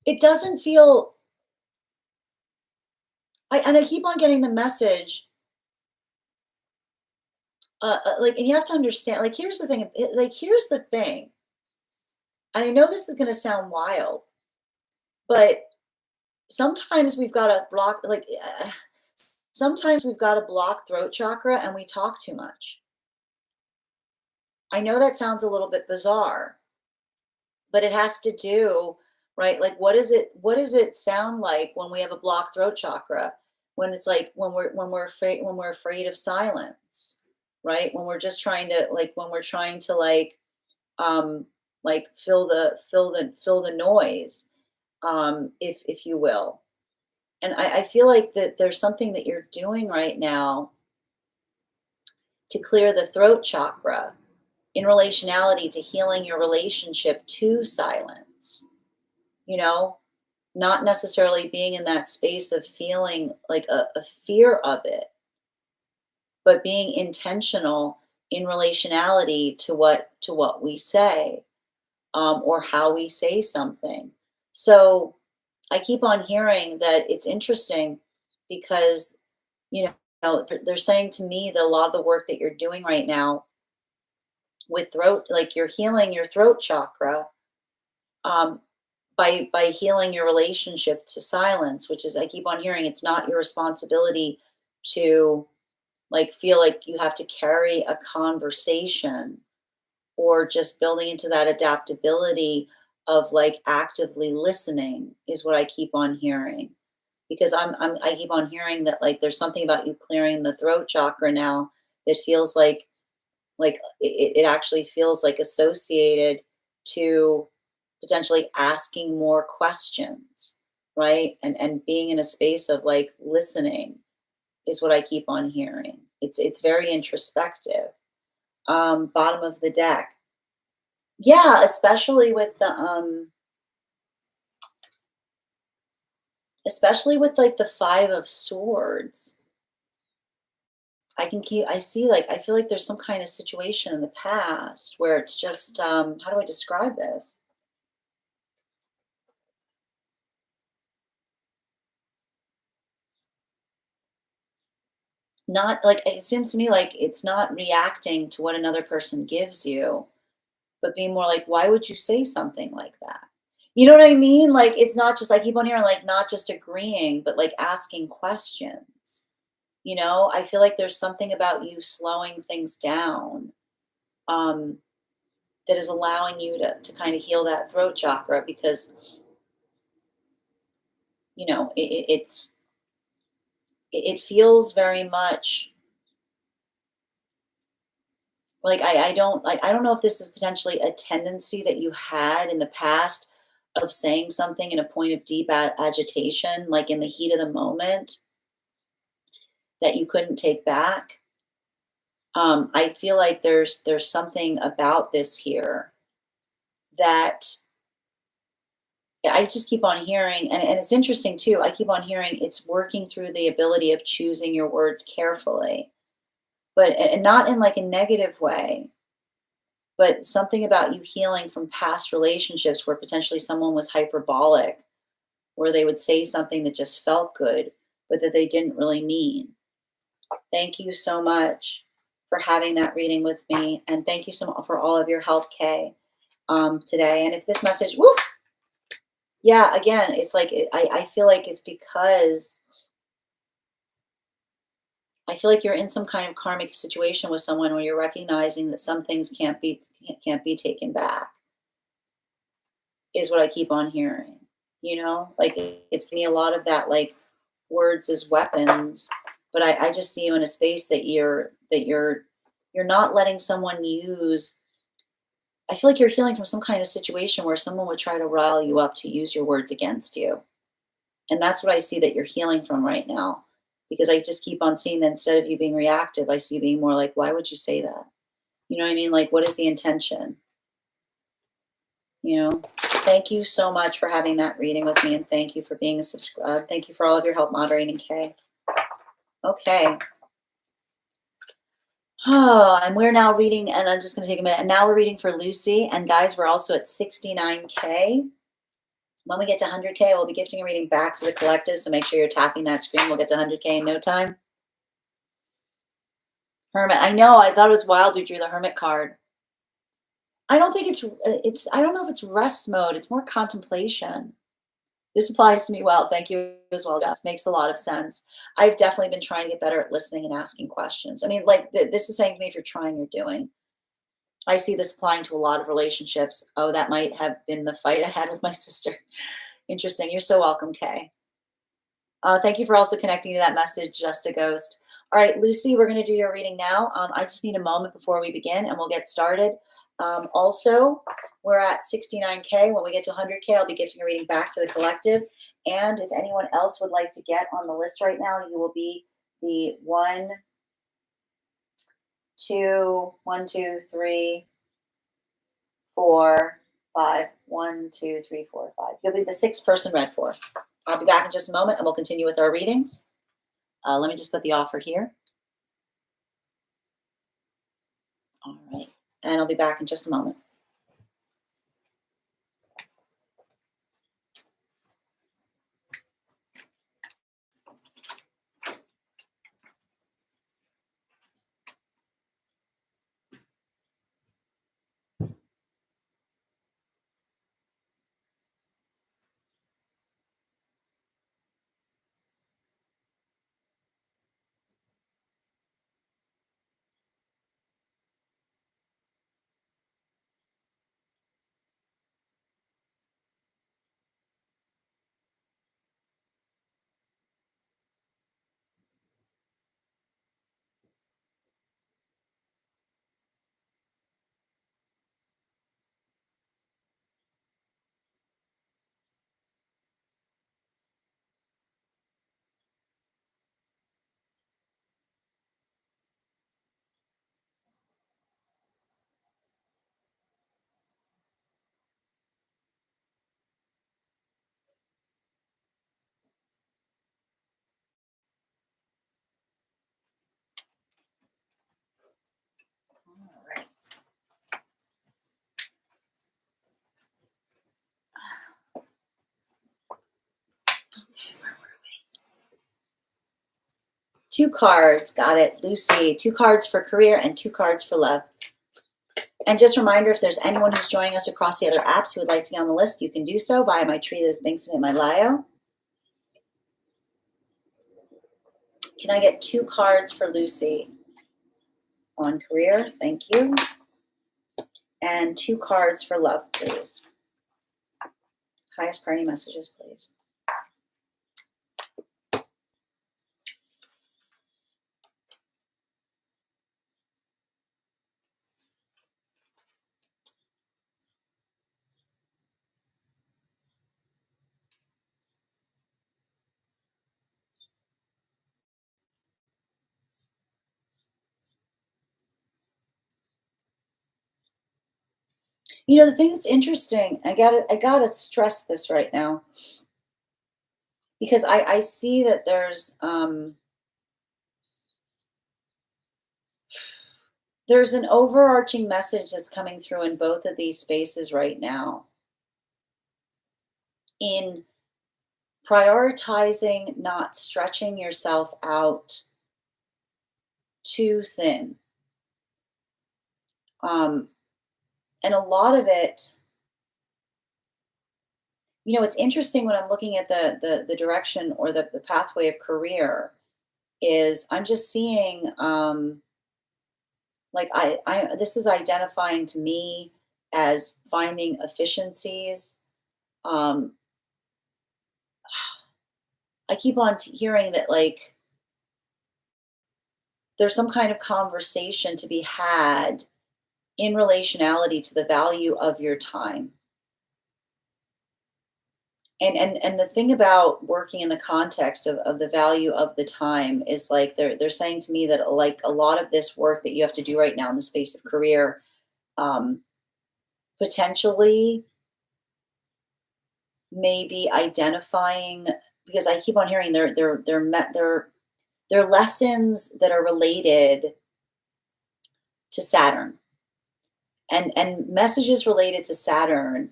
It doesn't feel, and I keep on getting the message, like, and you have to understand, like, here's the thing, here's the thing, and I know this is going to sound wild, but sometimes we've got to block, sometimes we've got to block throat chakra and we talk too much. I know that sounds a little bit bizarre, but it has to do, right? Like, what does it sound like when we have a blocked throat chakra? When it's like, when we're afraid of silence, right? When we're just trying to, um, fill the noise, if you will. And I feel like that there's something that you're doing right now to clear the throat chakra in relationality to healing your relationship to silence, you know, not necessarily being in that space of feeling like a fear of it, but being intentional in relationality to what we say, or how we say something. So I keep on hearing that it's interesting because, they're saying to me that a lot of the work that you're doing right now with throat, like you're healing your throat chakra, um, by healing your relationship to silence, which is, I keep on hearing, it's not your responsibility to like feel like you have to carry a conversation, or just building into that adaptability of like actively listening is what I keep on hearing. Because I keep on hearing that like there's something about you clearing the throat chakra now that feels like it actually feels like associated to potentially asking more questions, right? And being in a space of like listening is what I keep on hearing. It's very introspective. Bottom of the deck. Yeah, especially with like the 5 of Swords. I see, like, I feel like there's some kind of situation in the past where it's just, how do I describe this? Not like, it seems to me like it's not reacting to what another person gives you, but being more like, why would you say something like that? You know what I mean? Like, it's not just, I keep on hearing, like, not just agreeing, but like asking questions. I feel like there's something about you slowing things down, um, that is allowing you to kind of heal that throat chakra because, it feels very much Like, I don't know if this is potentially a tendency that you had in the past of saying something in a point of deep agitation, like in the heat of the moment, that you couldn't take back. I feel like there's something about this here that I just keep on hearing, and it's interesting too. I keep on hearing it's working through the ability of choosing your words carefully, but and not in like a negative way, but something about you healing from past relationships where potentially someone was hyperbolic, where they would say something that just felt good, but that they didn't really mean. Thank you so much for having that reading with me, and thank you so much for all of your help, Kay, today. And if this message, woo, yeah, again, it's like I feel like it's because I feel like you're in some kind of karmic situation with someone where you're recognizing that some things can't be taken back. Is what I keep on hearing. You know, like it's giving me a lot of that, like words as weapons. But I just see you in a space that you're not letting someone use. I feel like you're healing from some kind of situation where someone would try to rile you up to use your words against you. And that's what I see that you're healing from right now. Because I just keep on seeing that instead of you being reactive, I see you being more like, why would you say that? You know what I mean? Like, what is the intention? You know, thank you so much for having that reading with me, and thank you for being a subscriber. Thank you for all of your help moderating, Kay. Okay. Oh, and we're now reading, and I'm just going to take a minute. And now we're reading for Lucy. And guys, we're also at 69K. When we get to 100K, we'll be gifting a reading back to the collective. So make sure you're tapping that screen. We'll get to 100K in no time. Hermit. I know. I thought it was wild we drew the Hermit card. I don't think I don't know if it's rest mode. It's more contemplation. This applies to me well. Thank you as well, Jess. Makes a lot of sense. I've definitely been trying to get better at listening and asking questions. I mean, like this is saying to me, if you're trying, you're doing. I see this applying to a lot of relationships. Oh, that might have been the fight I had with my sister. Interesting. You're so welcome, Kay. Thank you for also connecting to that message, Just a Ghost. All right, Lucy, we're going to do your reading now. I just need a moment before we begin, and we'll get started. Also, we're at 69K. When we get to 100K, I'll be gifting a reading back to the collective. And if anyone else would like to get on the list right now, you will be the 1, 2, 1, 2, 3, 4, 5. 1, 2, 3, 4, 5. You'll be the 6th person read for. I'll be back in just a moment, and we'll continue with our readings. Let me just put the offer here. All right. And I'll be back in just a moment. All right. Where were we? 2 cards. Got it. Lucy. 2 cards for career and 2 cards for love. And just a reminder, if there's anyone who's joining us across the other apps who would like to get on the list, you can do so via my tree that is linked in my bio. Can I get 2 cards for Lucy on career? Thank you. And 2 cards for love, please. Highest priority messages, please. The thing that's interesting, I gotta stress this right now because I see that there's an overarching message that's coming through in both of these spaces right now in prioritizing not stretching yourself out too thin. Um, and a lot of it, it's interesting when I'm looking at the direction or the pathway of career is I'm just seeing like I this is identifying to me as finding efficiencies. Um, I keep on hearing that like there's some kind of conversation to be had in relationality to the value of your time. And the thing about working in the context of the value of the time is like they're saying to me that like a lot of this work that you have to do right now in the space of career, um, potentially maybe identifying, because I keep on hearing they're lessons that are related to Saturn, and messages related to Saturn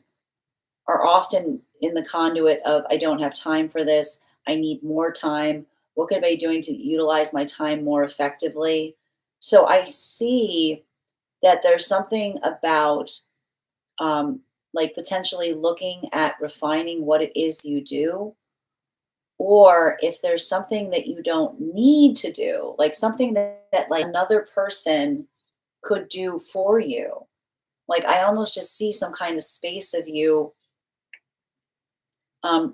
are often in the conduit of I don't have time for this. I need more time. What could I be doing to utilize my time more effectively? So I see that there's something about like potentially looking at refining what it is you do, or if there's something that you don't need to do, like something that like another person could do for you. Like I almost just see some kind of space of you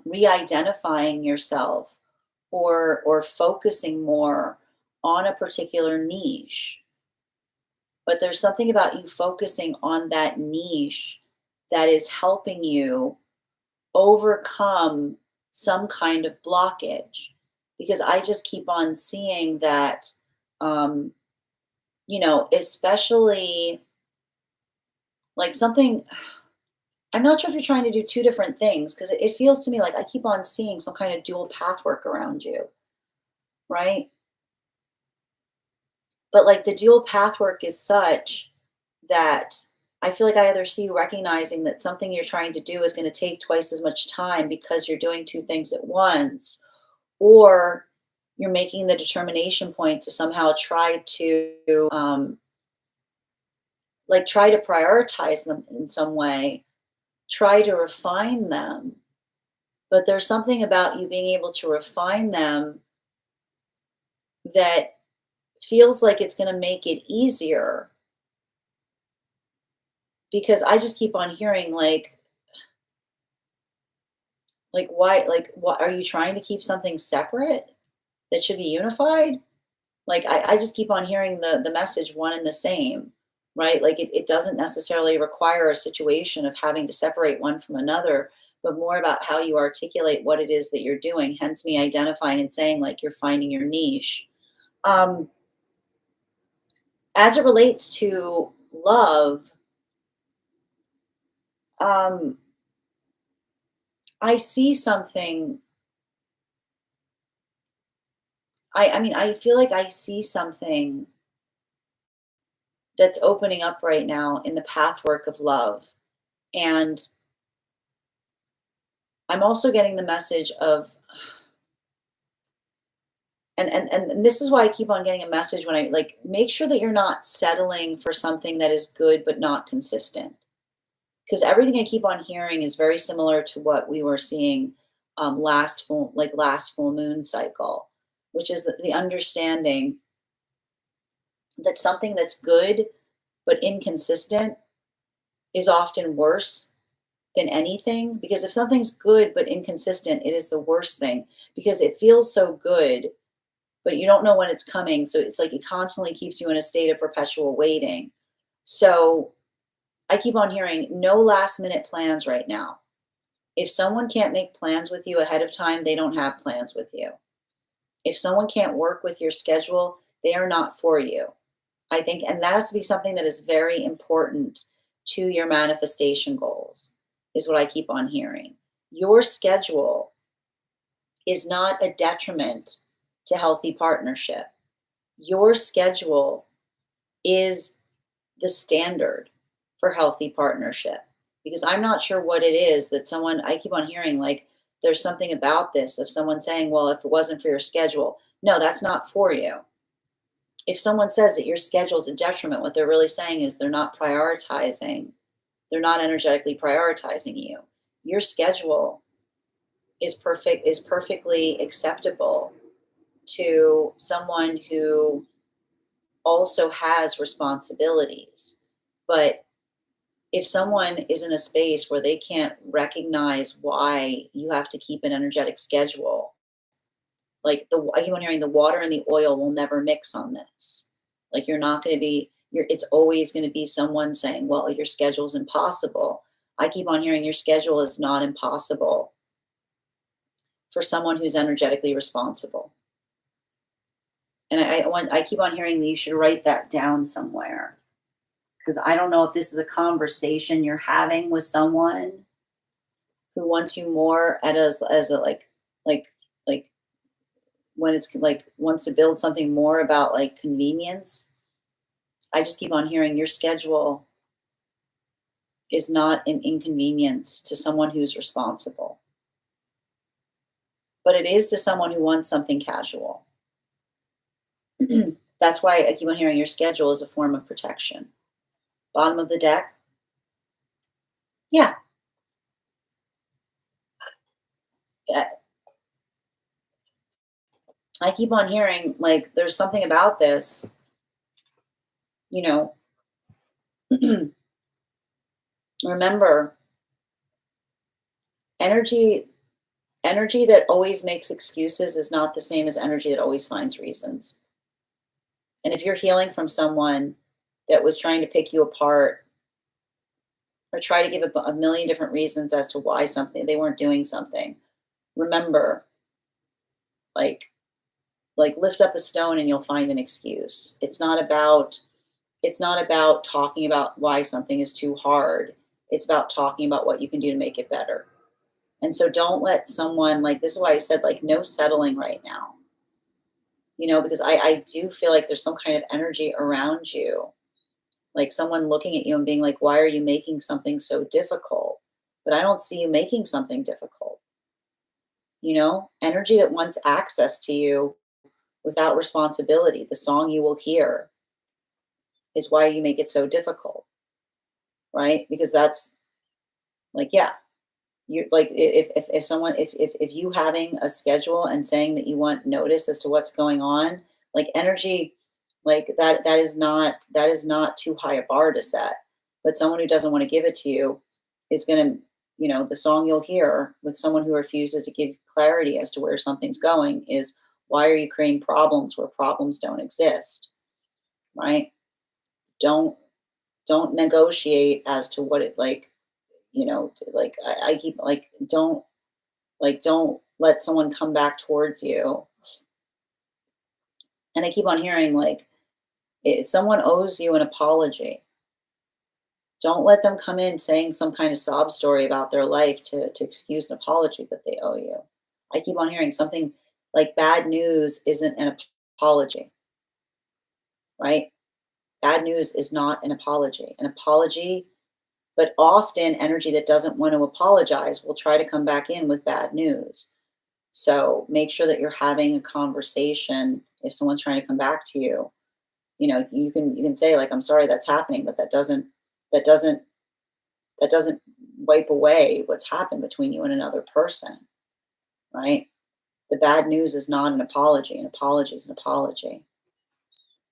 re-identifying yourself or focusing more on a particular niche. But there's something about you focusing on that niche that is helping you overcome some kind of blockage, because I just keep on seeing that, um, especially like something. I'm not sure if you're trying to do two different things because it feels to me like I keep on seeing some kind of dual path work around you, right? But like the dual path work is such that I feel like I either see you recognizing that something you're trying to do is going to take twice as much time because you're doing two things at once, or you're making the determination point to somehow try to like try to prioritize them in some way, try to refine them. But there's something about you being able to refine them that feels like it's going to make it easier, because I just keep on hearing like why, like what are you trying to keep something separate that should be unified? Like I just keep on hearing the message one and the same, right? Like it doesn't necessarily require a situation of having to separate one from another, but more about how you articulate what it is that you're doing. Hence me identifying and saying like you're finding your niche. Um, as it relates to love, um, I see something. I mean, I feel like I see something that's opening up right now in the pathwork of love. And I'm also getting the message of, and this is why I keep on getting a message when I like make sure that you're not settling for something that is good but not consistent. Because everything I keep on hearing is very similar to what we were seeing last full moon cycle, which is the understanding that something that's good but inconsistent is often worse than anything. Because if something's good but inconsistent, it is the worst thing because it feels so good, but you don't know when it's coming. So it's like it constantly keeps you in a state of perpetual waiting. So I keep on hearing no last minute plans right now. If someone can't make plans with you ahead of time, they don't have plans with you. If someone can't work with your schedule, they are not for you. I think, and that has to be something that is very important to your manifestation goals, is what I keep on hearing. Your schedule is not a detriment to healthy partnership. Your schedule is the standard for healthy partnership. Because I'm not sure what it is that someone, I keep on hearing like there's something about this of someone saying, well, if it wasn't for your schedule, no, that's not for you. If someone says that your schedule is a detriment, what they're really saying is they're not prioritizing, they're not energetically prioritizing you. Your schedule is perfectly acceptable to someone who also has responsibilities. But if someone is in a space where they can't recognize why you have to keep an energetic schedule, like I keep on hearing the water and the oil will never mix on this. Like you're not going to be, it's always going to be someone saying, well, your schedule's impossible. I keep on hearing your schedule is not impossible for someone who's energetically responsible. And I keep on hearing that you should write that down somewhere. Because I don't know if this is a conversation you're having with someone who wants you more as a like when it's like wants to build something more about like convenience. I just keep on hearing your schedule is not an inconvenience to someone who's responsible. But it is to someone who wants something casual. That's why I keep on hearing your schedule is a form of protection. Bottom of the deck. Yeah. Yeah. I keep on hearing like there's something about this, you know. Remember, energy that always makes excuses is not the same as energy that always finds reasons. And if you're healing from someone that was trying to pick you apart or try to give a million different reasons as to why they weren't doing something, remember, like lift up a stone and you'll find an excuse. It's not about talking about why something is too hard. It's about talking about what you can do to make it better. And so don't let someone, like, this is why I said, like, no settling right now. Because I do feel like there's some kind of energy around you, like someone looking at you and being like, why are you making something so difficult? But I don't see you making something difficult. Energy that wants access to you without responsibility. The song you will hear is why you make it so difficult, right? Because that's like, yeah, you like if you having a schedule and saying that you want notice as to what's going on, like energy, like that is not too high a bar to set. But someone who doesn't want to give it to you is going to, the song you'll hear with someone who refuses to give clarity as to where something's going is, why are you creating problems where problems don't exist, right? Don't negotiate as to what it like, like I keep like, don't let someone come back towards you. And I keep on hearing like, someone owes you an apology. Don't let them come in saying some kind of sob story about their life to excuse an apology that they owe you. I keep on hearing something like bad news isn't an apology, right? Bad news is not an apology. An apology, but often energy that doesn't want to apologize will try to come back in with bad news. So make sure that you're having a conversation. If someone's trying to come back to you, you can say like, I'm sorry that's happening, but that doesn't wipe away what's happened between you and another person, right? The bad news is not an apology. An apology is an apology.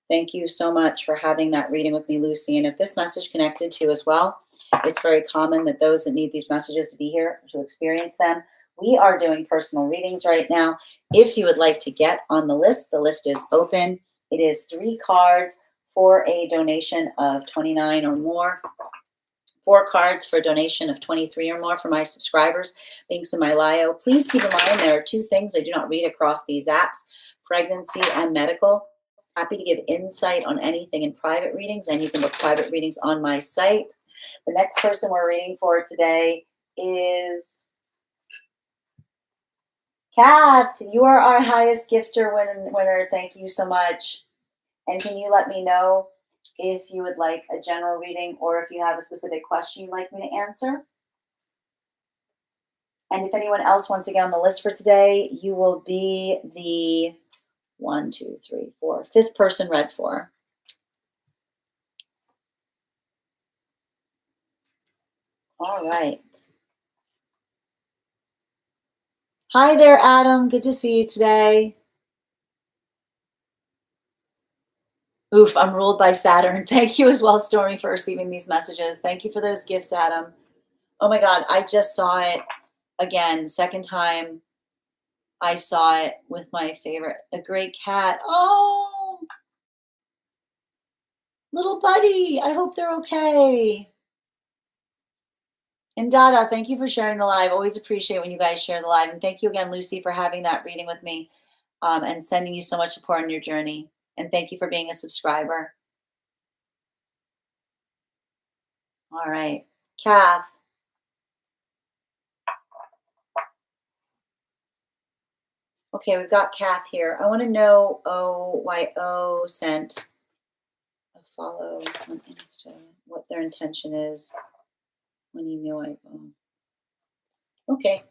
Thank you so much for having that reading with me, Lucy. And if this message connected to you as well, it's very common that those that need these messages to be here to experience them. We are doing personal readings right now. If you would like to get on the list is open. It is 3 cards for a donation of $29 or more. 4 cards for a donation of $23 or more for my subscribers. Links in my bio. Please keep in mind there are 2 things I do not read across these apps: pregnancy and medical. Happy to give insight on anything in private readings, and you can book private readings on my site. The next person we're reading for today is Kath. You are our highest gifter winner. Thank you so much. And can you let me know if you would like a general reading or if you have a specific question you'd like me to answer? And if anyone else wants to get on the list for today, you will be the 1, 2, 3, 4, fifth person read for. All right. Hi there, Adam. Good to see you today. Oof, I'm ruled by Saturn. Thank you as well, Stormy, for receiving these messages. Thank you for those gifts, Adam. Oh my God, I just saw it again, second time I saw it with my favorite, a great cat. Oh, little buddy, I hope they're okay. And Dada, thank you for sharing the live. Always appreciate when you guys share the live. And thank you again, Lucy, for having that reading with me and sending you so much support on your journey. And thank you for being a subscriber. All right, Kath. Okay, we've got Kath here. I want to know why O sent a follow on Insta, what their intention is when you knew I. Okay.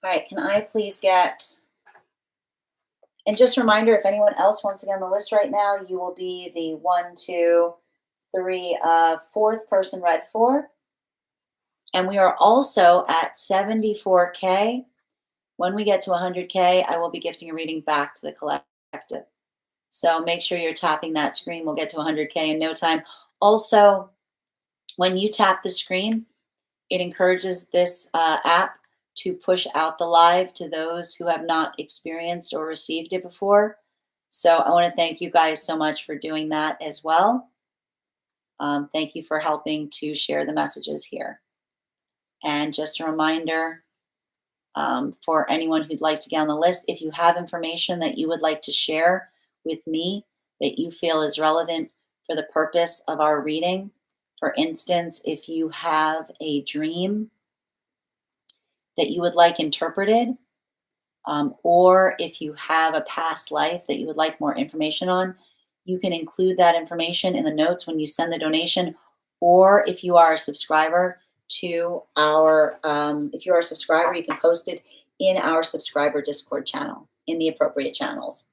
All right, can I please get, and just a reminder, if anyone else wants to get on the list right now, you will be the 1, 2, 3, fourth person read for. And we are also at 74K. When we get to 100K, I will be gifting a reading back to the collective. So make sure you're tapping that screen. We'll get to 100K in no time. Also, when you tap the screen, it encourages this app to push out the live to those who have not experienced or received it before. So I want to thank you guys so much for doing that as well. Thank you for helping to share the messages here. And just a reminder for anyone who'd like to get on the list, if you have information that you would like to share with me that you feel is relevant for the purpose of our reading, for instance, if you have a dream that you would like interpreted, or if you have a past life that you would like more information on, you can include that information in the notes when you send the donation, or if you are a subscriber to our, if you're a subscriber, you can post it in our subscriber Discord channel, in the appropriate channels.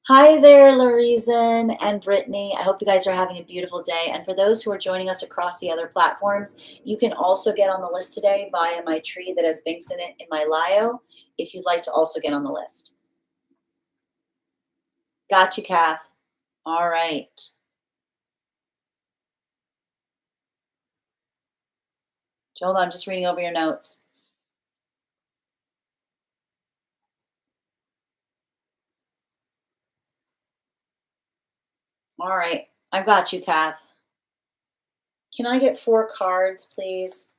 Hi there, Lareason and Brittany. I hope you guys are having a beautiful day. And for those who are joining us across the other platforms, you can also get on the list today via my tree that has links in it in my bio, if you'd like to also get on the list. Got you, Kath. All right. Hold on, I'm just reading over your notes. All right, I've got you, Kath. Can I get 4 cards, please?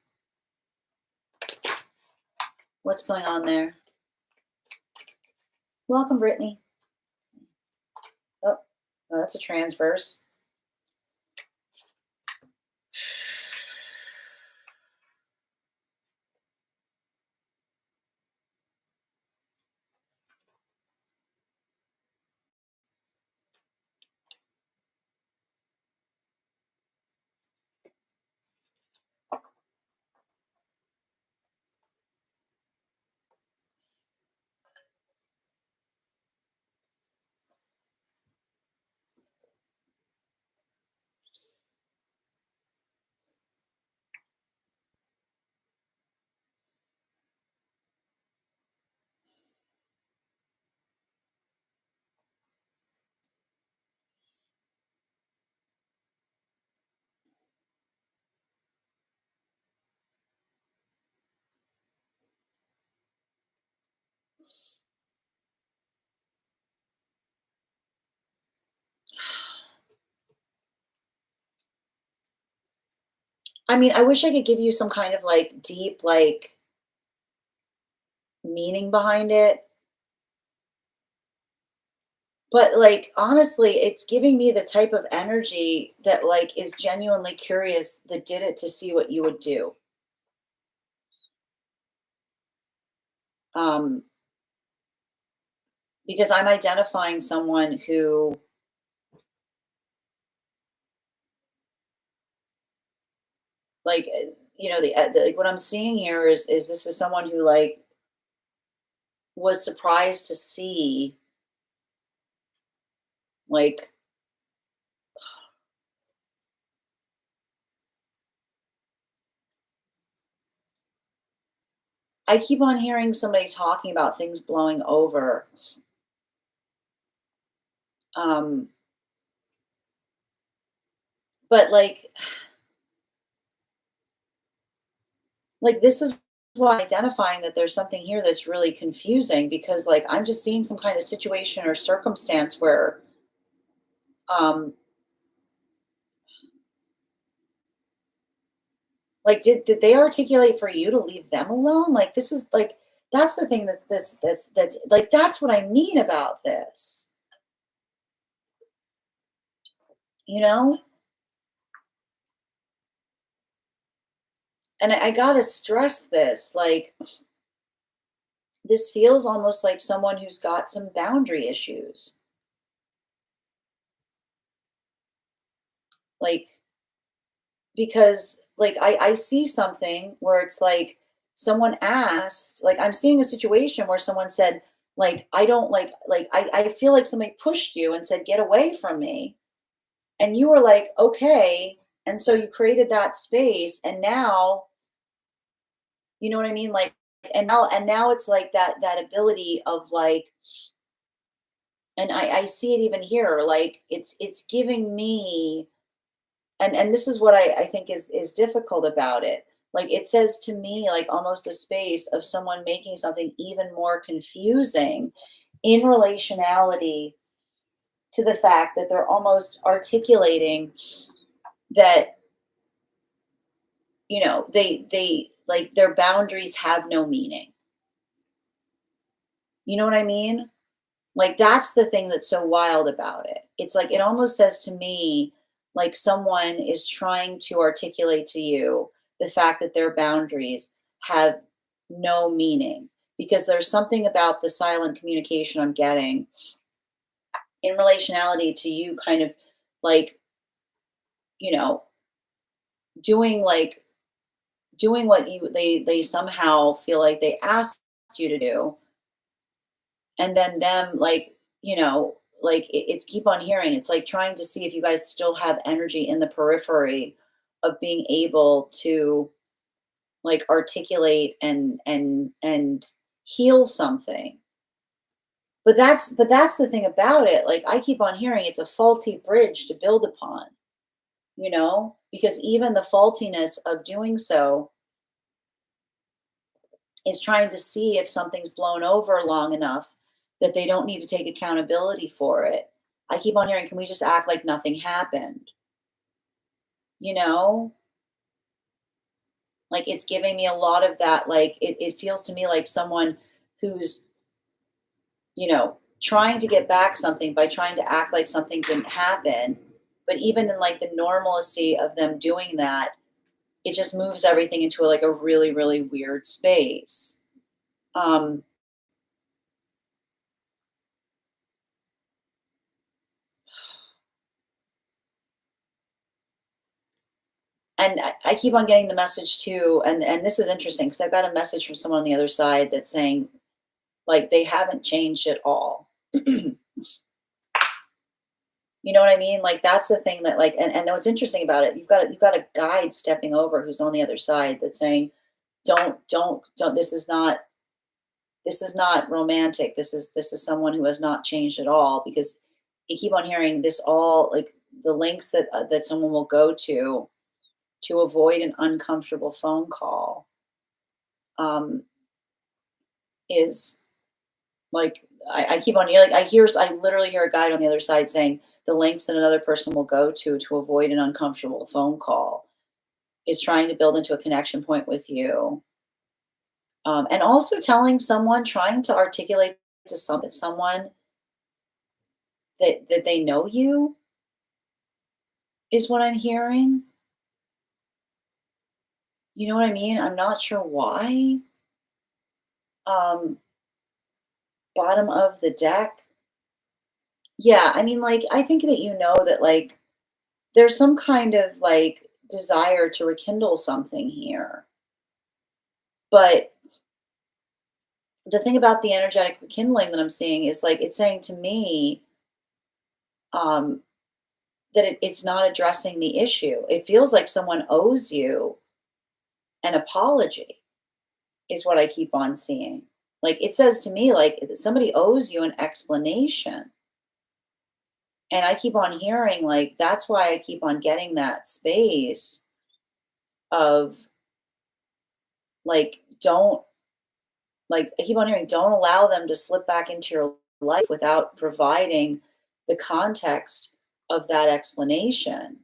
What's going on there? Welcome, Brittany. Oh, that's a transverse. I mean, I wish I could give you some kind of like deep, like meaning behind it. But, like, honestly, it's giving me the type of energy that, like, is genuinely curious that did it to see what you would do. Um, because I'm identifying someone who, like, like, what I'm seeing here is this is someone who, like, was surprised to see, like, I keep on hearing somebody talking about things blowing over. Um, but, this is why I'm identifying that there's something here that's really confusing because, like, I'm just seeing some kind of situation or circumstance where, um, like, did they articulate for you to leave them alone? Like, this is like that's the thing that that's like that's what I mean about this, you know? And I gotta stress this, like, this feels almost like someone who's got some boundary issues. Like, because, like, I see something where it's like someone asked, like, I'm seeing a situation where someone said, like, I don't like I feel like somebody pushed you and said, get away from me. And you were like, okay. And so you created that space. And now, you know what I mean? Like, and now it's like that ability of, like, and I see it even here, like it's giving me, and this is what I think is difficult about it. Like, it says to me, like, almost a space of someone making something even more confusing in relationality to the fact that they're almost articulating that, they like their boundaries have no meaning. You know what I mean? Like, that's the thing that's so wild about it. It's like it almost says to me like someone is trying to articulate to you the fact that their boundaries have no meaning, because there's something about the silent communication I'm getting in relationality to you, kind of like, you know, doing like doing what they somehow feel like they asked you to do, and then them, like, like, it's keep on hearing it's like trying to see if you guys still have energy in the periphery of being able to, like, articulate and heal something. But that's the thing about it, like, I keep on hearing it's a faulty bridge to build upon, because even the faultiness of doing so is trying to see if something's blown over long enough that they don't need to take accountability for it. I keep on hearing, can we just act like nothing happened? You know? Like, it's giving me a lot of that. Like, it feels to me like someone who's, trying to get back something by trying to act like something didn't happen. But even in, like, the normalcy of them doing that, it just moves everything into, like, a really, really weird space. Um, and I keep on getting the message too, and this is interesting because I've got a message from someone on the other side that's saying, like, they haven't changed at all. You know what I mean? Like, that's the thing that, like, and what's interesting about it, you've got a guide stepping over who's on the other side that's saying, don't, this is not romantic. This is someone who has not changed at all, because you keep on hearing this all, like, the links that someone will go to avoid an uncomfortable phone call, um, is like, I keep on hearing, like, I literally hear a guide on the other side saying the lengths that another person will go to avoid an uncomfortable phone call is trying to build into a connection point with you, and also telling someone, trying to articulate to someone that they know you, is what I'm hearing. You know what I mean? I'm not sure why. Um, Bottom of the deck. Yeah, I mean, like, I think that you know that, like, there's some kind of, like, desire to rekindle something here. But the thing about the energetic rekindling that I'm seeing is, like, it's saying to me, um, that it's not addressing the issue. It feels like someone owes you an apology, is what I keep on seeing. Like, it says to me, like, somebody owes you an explanation. And I keep on hearing, like, that's why I keep on getting that space of, like, don't, like, I keep on hearing, don't allow them to slip back into your life without providing the context of that explanation.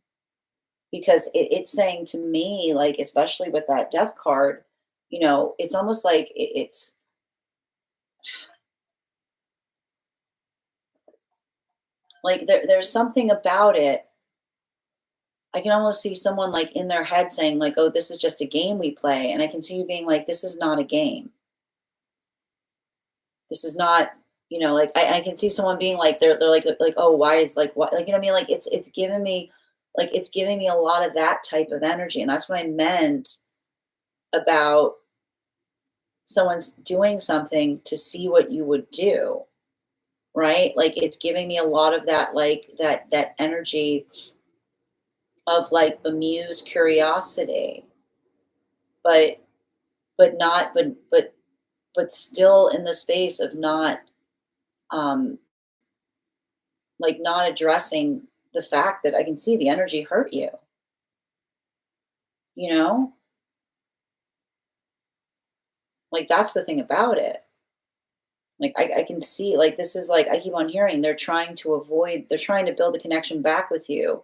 Because it's saying to me, like, especially with that death card, it's almost like it's like there's something about it. I can almost see someone like in their head saying, like, oh, this is just a game we play. And I can see you being like, this is not a game. This is not, like I can see someone being like, they're like, oh, why is like what, like, you know what I mean? Like it's giving me, like, it's giving me a lot of that type of energy. And that's what I meant about someone's doing something to see what you would do, right? Like, it's giving me a lot of that, like that energy of like bemused curiosity, but not, but still in the space of not, um like, not addressing the fact that I can see the energy hurt you, you know? Like, that's the thing about it. Like, I can see, like, this is like, I keep on hearing they're trying to build a connection back with you,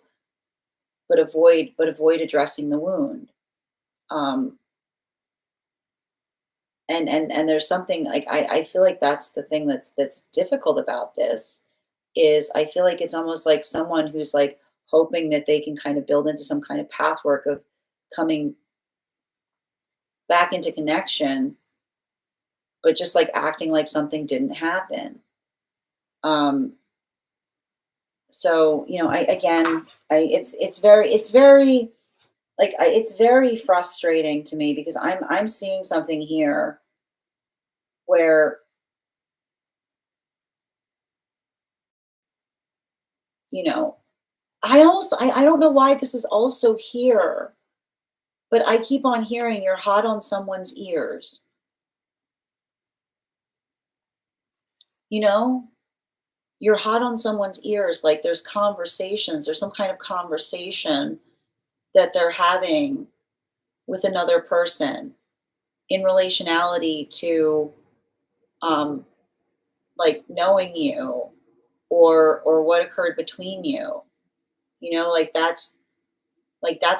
but avoid addressing the wound. Um, and there's something like, I feel like that's the thing that's difficult about this, is I feel like it's almost like someone who's like hoping that they can kind of build into some kind of pathwork of coming back into connection, but just like acting like something didn't happen. Um, so I again, I it's very like it's very frustrating to me because I'm seeing something here where you know I don't know why this is also here, but I keep on hearing you're hot on someone's ears. You know, you're hot on someone's ears. Like, there's some kind of conversation that they're having with another person in relationality to, um, like, knowing you, or what occurred between you. Like, that's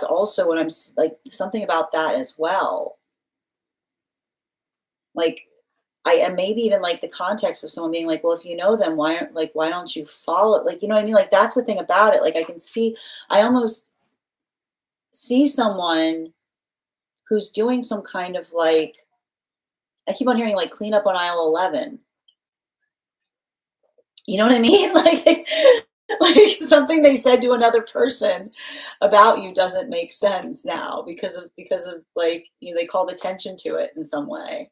also what like, something about that as well. Like, and maybe even like the context of someone being like, well, if you know them, why don't you follow, like, you know what I mean? Like, that's the thing about it. Like, I almost see someone who's doing some kind of like, I keep on hearing like clean up on aisle 11. You know what I mean? Like something they said to another person about you doesn't make sense now because of like, they called attention to it in some way.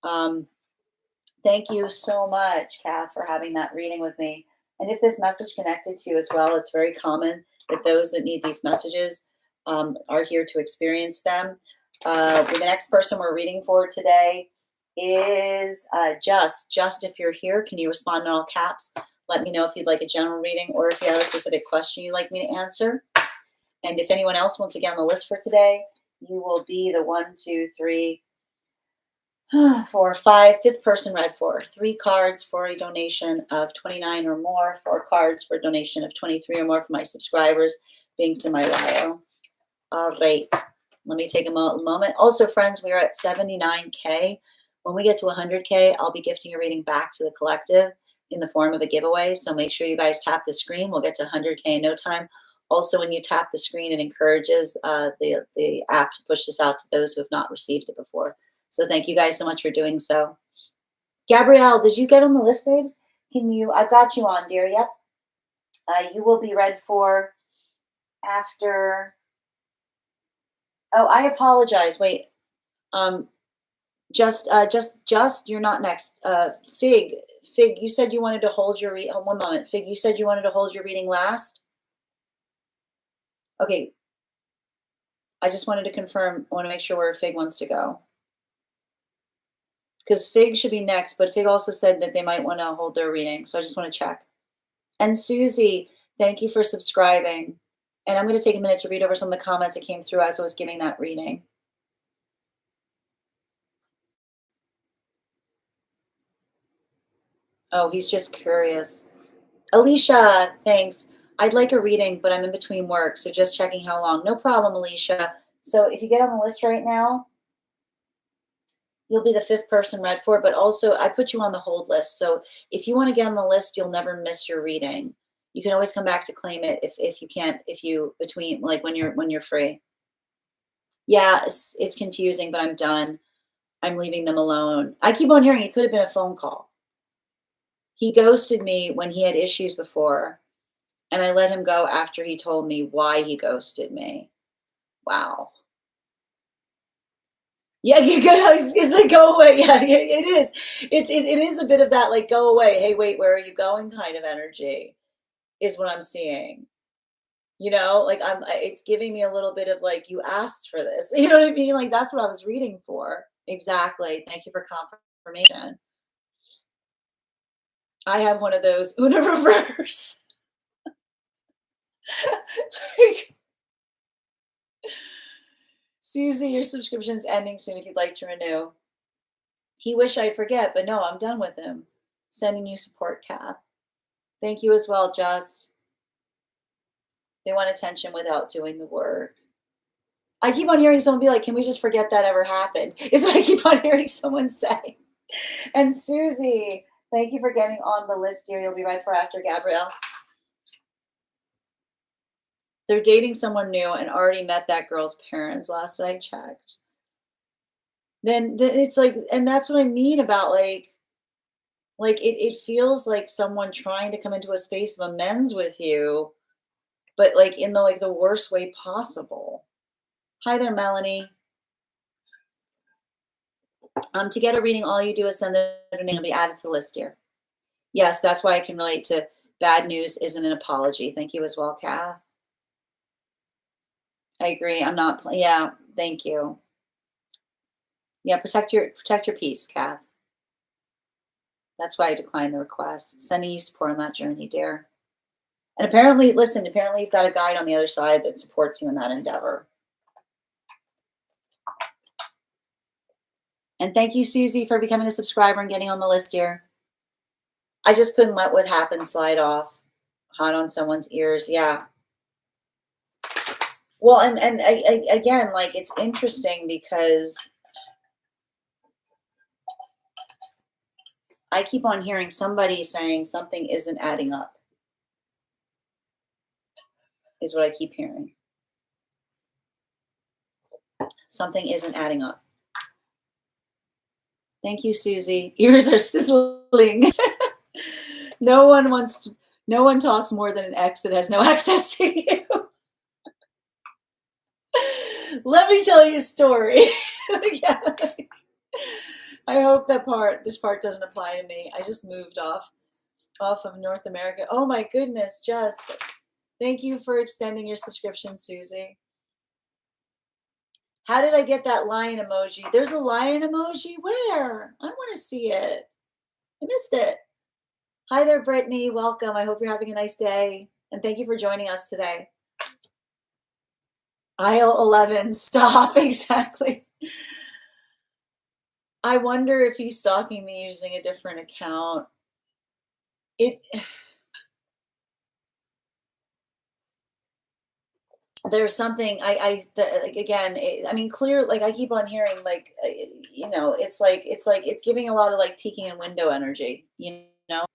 Um, Thank you so much, Kath, for having that reading with me. And if this message connected to you as well, it's very common that those that need these messages are here to experience them. The next person we're reading for today is Just. If you're here, can you respond in all caps? Let me know if you'd like a general reading or if you have a specific question you'd like me to answer. And if anyone else wants to get on the list for today, you will be the 1, 2, 3, 4, 5, fifth person read for. 3 cards for a donation of 29 or more. 4 cards for a donation of 23 or more for my subscribers. Binks in my bio. All right. Let me take a moment. Also, friends, we are at 79K. When we get to 100K, I'll be gifting a reading back to the collective in the form of a giveaway. So make sure you guys tap the screen. We'll get to 100K in no time. Also, when you tap the screen, it encourages the app to push this out to those who have not received it before. So thank you guys so much for doing so. Gabrielle, did you get on the list, babes? I've got you on, dear. Yep. You will be read for after. Oh, I apologize. Wait. Just, you're not next. Fig, you said you wanted to hold your one moment. Fig, you said you wanted to hold your reading last. Okay. I just wanted to confirm. I want to make sure where Fig wants to go. Because Fig should be next, but Fig also said that they might want to hold their reading. So I just want to check. And Susie, thank you for subscribing. And I'm going to take a minute to read over some of the comments that came through as I was giving that reading. Oh, he's just curious. Alicia, thanks. I'd like a reading, but I'm in between work, so just checking how long. No problem, Alicia. So if you get on the list right now, you'll be the 5th person read for, but also I put you on the hold list. So if you want to get on the list, you'll never miss your reading. You can always come back to claim it if you can't, between, like when you're free. Yeah, it's confusing, but I'm done. I'm leaving them alone. I keep on hearing it could have been a phone call. He ghosted me when he had issues before, and I let him go after he told me why he ghosted me. Wow. Yeah, you got. It's like go away. Yeah, it is. It is a bit of that like go away. Hey, wait, where are you going? Kind of energy is what I'm seeing. You know, like it's giving me a little bit of like you asked for this. You know what I mean? Like that's what I was reading for. Exactly. Thank you for confirmation. I have one of those Una reverse. Like, Susie, your subscription's ending soon if you'd like to renew. He wish I'd forget, but no, I'm done with him. Sending you support, Kath. Thank you as well, Just. They want attention without doing the work. I keep on hearing someone be like, can we just forget that ever happened? Is what I keep on hearing someone say. And Susie, thank you for getting on the list here. You'll be right for after Gabrielle. They're dating someone new and already met that girl's parents last I checked. Then it's like, and that's what I mean about like it feels like someone trying to come into a space of amends with you, but like in the worst way possible. Hi there, Melanie. To get a reading, all you do is send their name and be added to the list here. Yes, that's why I can relate to bad news isn't an apology. Thank you as well, Kath. I agree. I'm not. Yeah, thank you. Yeah, protect your peace, Kath. That's why I declined the request. Sending you support on that journey, dear. And apparently, listen, apparently you've got a guide on the other side that supports you in that endeavor. And thank you, Susie, for becoming a subscriber and getting on the list here. I just couldn't let what happened slide off. Hot on someone's ears. Yeah. Well, and again, like it's interesting because I keep on hearing somebody saying something isn't adding up. Is what I keep hearing. Something isn't adding up. Thank you, Susie. Ears are sizzling. No one talks more than an ex that has no access to you. Let me tell you a story. Yeah. I hope this part doesn't apply to me. I just moved off of North America. Oh my goodness, just thank you for extending your subscription, Susie. How did I get that lion emoji? There's a lion emoji? Where? I want to see it. I missed it. Hi there, Brittany. Welcome. I hope you're having a nice day. And thank you for joining us today. Aisle 11. Stop. Exactly. I wonder if he's stalking me using a different account. There's something like again. I mean, clear. Like I keep on hearing, like it's like it's giving a lot of like peeking and window energy. You know.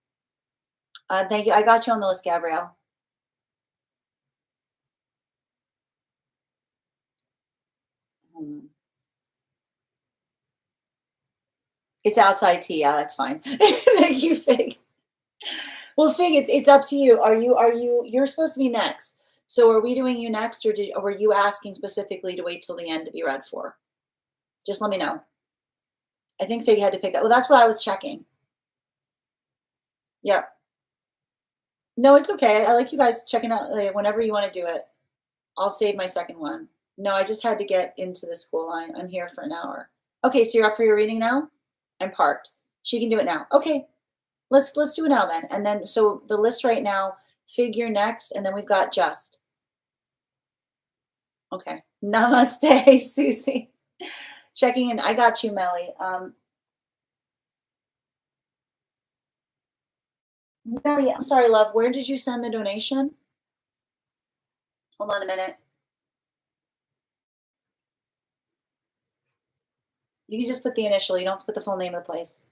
Thank you. I got you on the list, Gabrielle. Hmm. It's outside tea. Yeah, that's fine. Thank you, Fig. Well, Fig, it's up to you. You're supposed to be next. So are we doing you next, or were you asking specifically to wait till the end to be read for? Just let me know. I think Fig had to pick up. Well, that's what I was checking. Yep. No, it's okay. I like you guys checking out whenever you want to do it. I'll save my second one. No, I just had to get into the school line. I'm here for an hour. Okay, so you're up for your reading now? I'm parked. She can do it now. Okay, let's do it now then. And then so the list right now, figure next, and then we've got just. Okay. Namaste, Susie. Checking in. I got you, Melly. Melly, I'm sorry, love. Where did you send the donation? Hold on a minute. You can just put the initial. You don't have to put the full name of the place.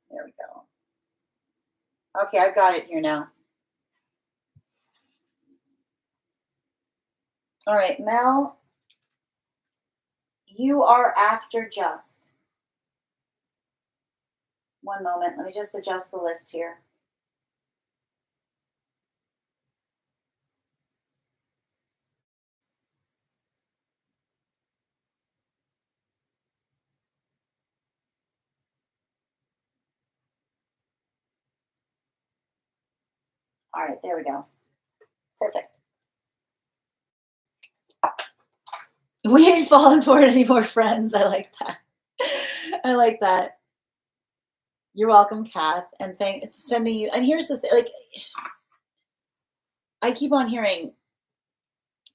There we go. Okay, I've got it here now. All right, Mel, you are after just. One moment. Let me just adjust the list here. All right, there we go. Perfect. We ain't falling for it anymore, friends. I like that. I like that. You're welcome, Kath. And sending you. And here's the thing, like I keep on hearing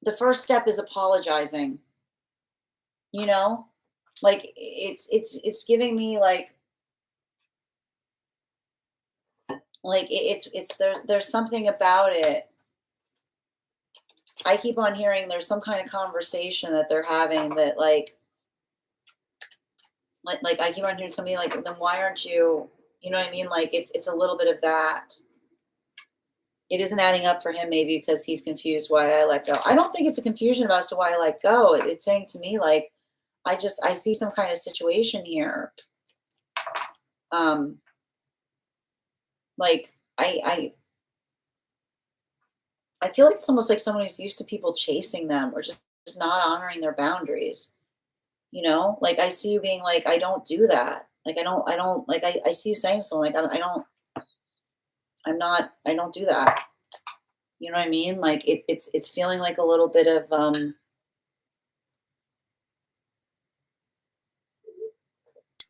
the first step is apologizing. You know? Like it's giving me it's there's something about it. I keep on hearing there's some kind of conversation that they're having that like I keep on hearing somebody like, then why aren't you, you know what I mean? Like it's a little bit of that. It isn't adding up for him, maybe because he's confused why I let go. I don't think it's a confusion as to why I let go. It's saying to me like I see some kind of situation here. Um like I feel like it's almost like someone who's used to people chasing them or just not honoring their boundaries. You know, like I see you being like, I don't do that. Like I don't like I see you saying something like I don't do that. You know what I mean? Like it's feeling like a little bit of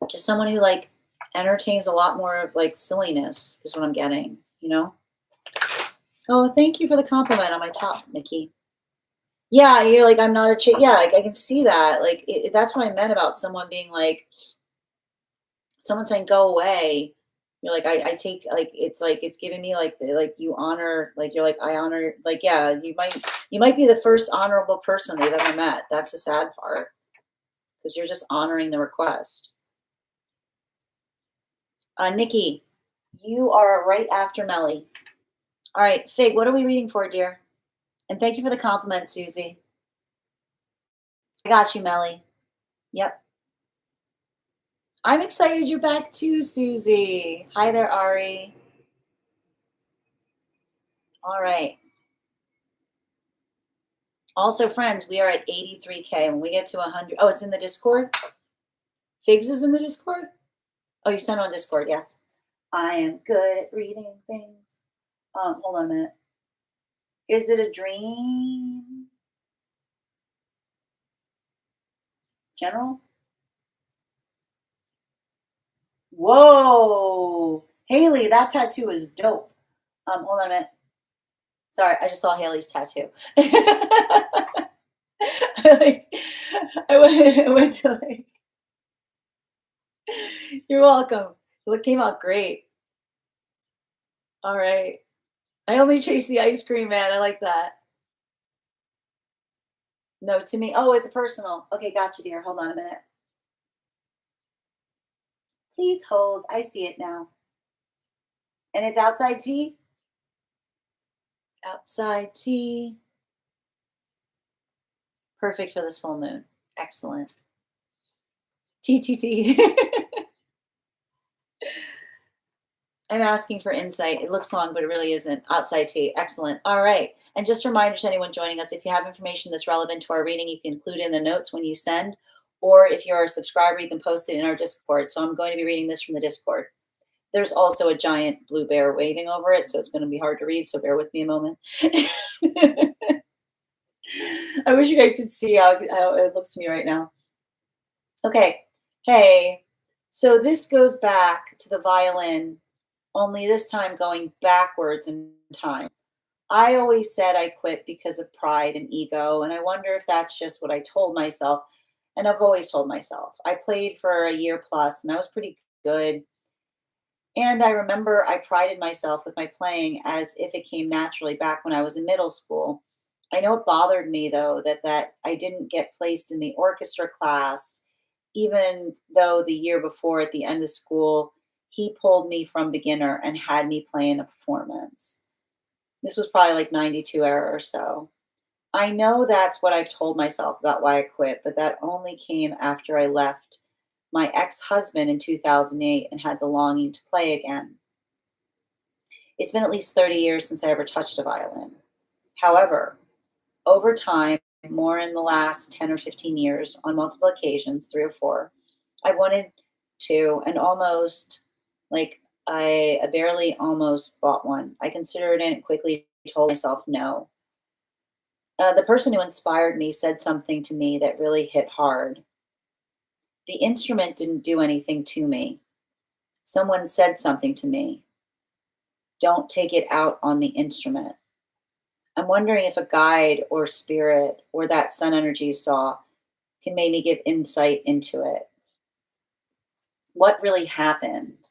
just someone who like entertains a lot more of like silliness is what I'm getting, you know? Oh, thank you for the compliment on my top, Nikki. Yeah, you're like, I'm not a chick. Yeah, like I can see that. Like that's what I meant about someone being like, someone saying go away. You're like, I take like it's giving me like like you honor, like you're like I honor, like yeah, you might be the first honorable person they've ever met. That's the sad part because you're just honoring the request. Nikki, you are right after Melly. All right, Fig, what are we reading for, dear? And thank you for the compliment, Susie. I got you, Melly. Yep. I'm excited you're back too, Susie. Hi there, Ari. All right. Also, friends, we are at 83K. When we get to 100, oh, it's in the Discord? Figs is in the Discord? Oh, you sent on Discord, yes. I am good at reading things. Hold on a minute. Is it a dream? General? Whoa! Haley, that tattoo is dope. Hold on a minute. Sorry, I just saw Haley's tattoo. like, I went to like, you're welcome. It came out great. All right. I only chase the ice cream, man. I like that. No, to me. Oh, it's a personal. Okay, gotcha, dear. Hold on a minute. Please hold. I see it now. And it's outside tea? Outside tea. Perfect for this full moon. Excellent. TTT. I'm asking for insight. It looks long, but it really isn't. Outside tea. Excellent. All right. And just a reminder to anyone joining us, if you have information that's relevant to our reading, you can include in the notes when you send. Or if you're a subscriber, you can post it in our Discord. So I'm going to be reading this from the Discord. There's also a giant blue bear waving over it, so it's going to be hard to read. So bear with me a moment. I wish you guys could see how it looks to me right now. Okay. Hey. So this goes back to the violin, only this time going backwards in time. I always said I quit because of pride and ego, and I wonder if that's just what I told myself. And I've always told myself. I played for a year plus, and I was pretty good. And I remember I prided myself with my playing as if it came naturally back when I was in middle school. I know it bothered me though that I didn't get placed in the orchestra class, even though the year before at the end of school, he pulled me from beginner and had me play in a performance. This was probably like 92 era or so. I know that's what I've told myself about why I quit, but that only came after I left my ex-husband in 2008 and had the longing to play again. It's been at least 30 years since I ever touched a violin. However, over time, more in the last 10 or 15 years, on multiple occasions, 3 or 4, I wanted to, and almost like I barely almost bought one. I considered it and quickly told myself no. The person who inspired me said something to me that really hit hard. The instrument didn't do anything to me. Someone said something to me. Don't take it out on the instrument. I'm wondering if a guide or spirit or that sun energy you saw can maybe give insight into it. What really happened?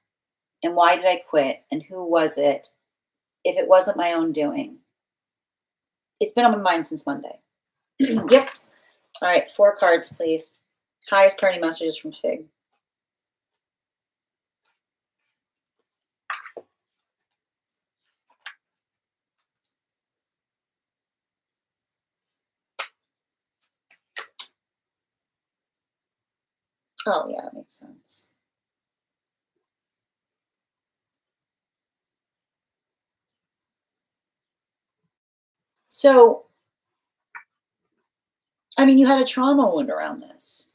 And why did I quit? And who was it if it wasn't my own doing? It's been on my mind since Monday. Yep. All right, 4 cards, please. Highest party messages from Fig. Oh, yeah, that makes sense. So, I mean, you had a trauma wound around this.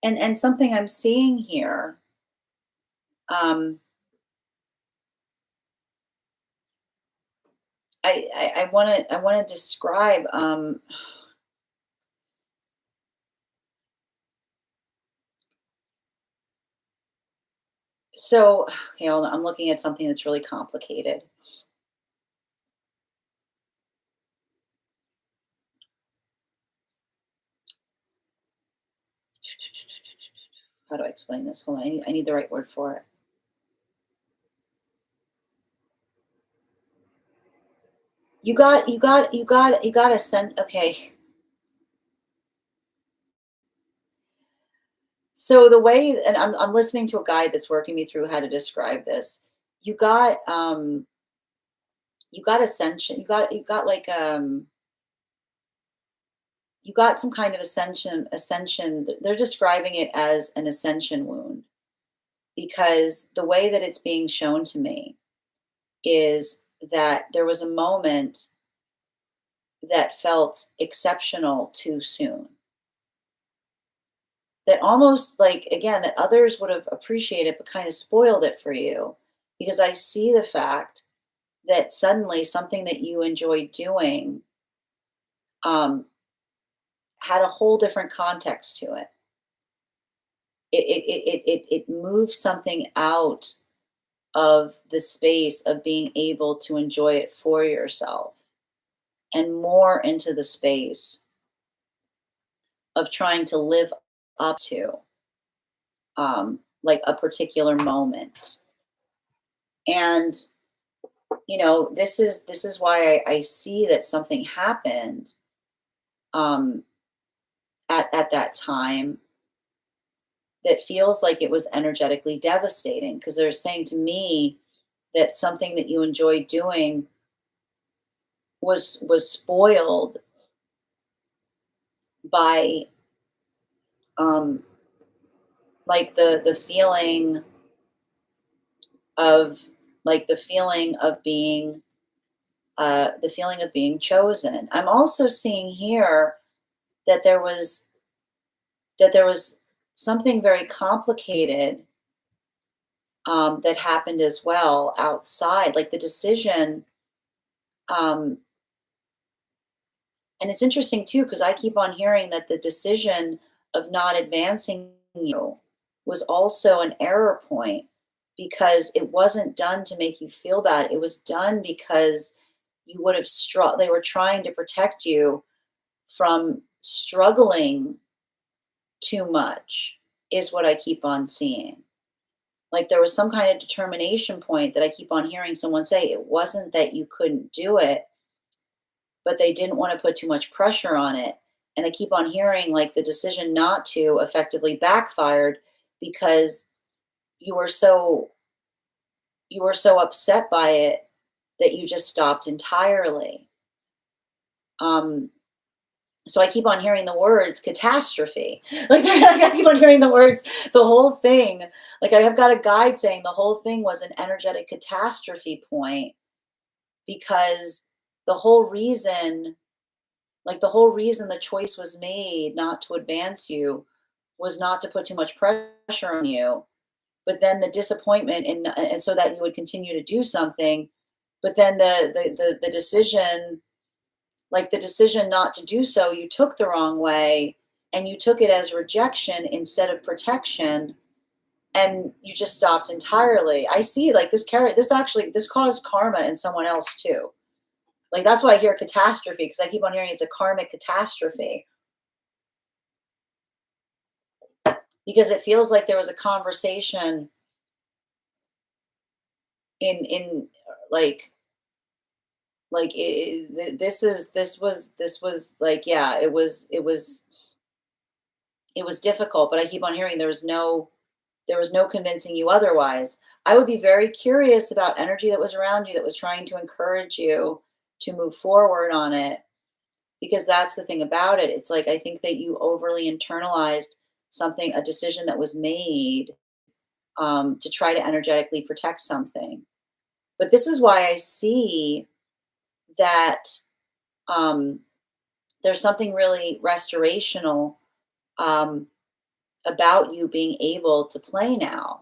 And something I'm seeing here, um, I want to describe so okay, hold on, I'm looking at something that's really complicated. How do I explain this? Hold on, I need the right word for it. You got a send. Okay. So the way, and I'm listening to a guide that's working me through how to describe this. You got you got ascension. You got like you got some kind of ascension. They're describing it as an ascension wound because the way that it's being shown to me is that there was a moment that felt exceptional too soon. That almost like, again, that others would have appreciated but kind of spoiled it for you, because I see the fact that suddenly something that you enjoyed doing um, had a whole different context to it. It moved something out of the space of being able to enjoy it for yourself and more into the space of trying to live up to. like a particular moment. And this is why I see that something happened um, at that time that feels like it was energetically devastating, because they're saying to me that something that you enjoyed doing was spoiled by um, like of the feeling of being chosen. I'm also seeing here that there was something very complicated that happened as well outside, like the decision. Um, and it's interesting too, because I keep on hearing that the decision of not advancing you was also an error point, because it wasn't done to make you feel bad. It was done because you would have they were trying to protect you from struggling too much, is what I keep on seeing. Like there was some kind of determination point that I keep on hearing someone say. It wasn't that you couldn't do it, but they didn't want to put too much pressure on it. And I keep on hearing like the decision not to effectively backfired, because you were so upset by it that you just stopped entirely. Um, so I keep on hearing the words catastrophe. Like I keep on hearing the words, the whole thing. Like I have got a guide saying the whole thing was an energetic catastrophe point, because the whole reason, the choice was made not to advance you was not to put too much pressure on you. But then the disappointment, and so that you would continue to do something, but then the decision, like the decision not to do so, you took the wrong way, and you took it as rejection instead of protection, and you just stopped entirely. I see like this caused karma in someone else too. Like that's why I hear catastrophe, because I keep on hearing it's a karmic catastrophe, because it feels like there was a conversation in this was like, yeah, it was difficult, but I keep on hearing there was no convincing you otherwise. I would be very curious about energy that was around you that was trying to encourage you to move forward on it, because that's the thing about it. It's like I think that you overly internalized a decision that was made to try to energetically protect something. But this is why I see that um, there's something really restorational um, about you being able to play now,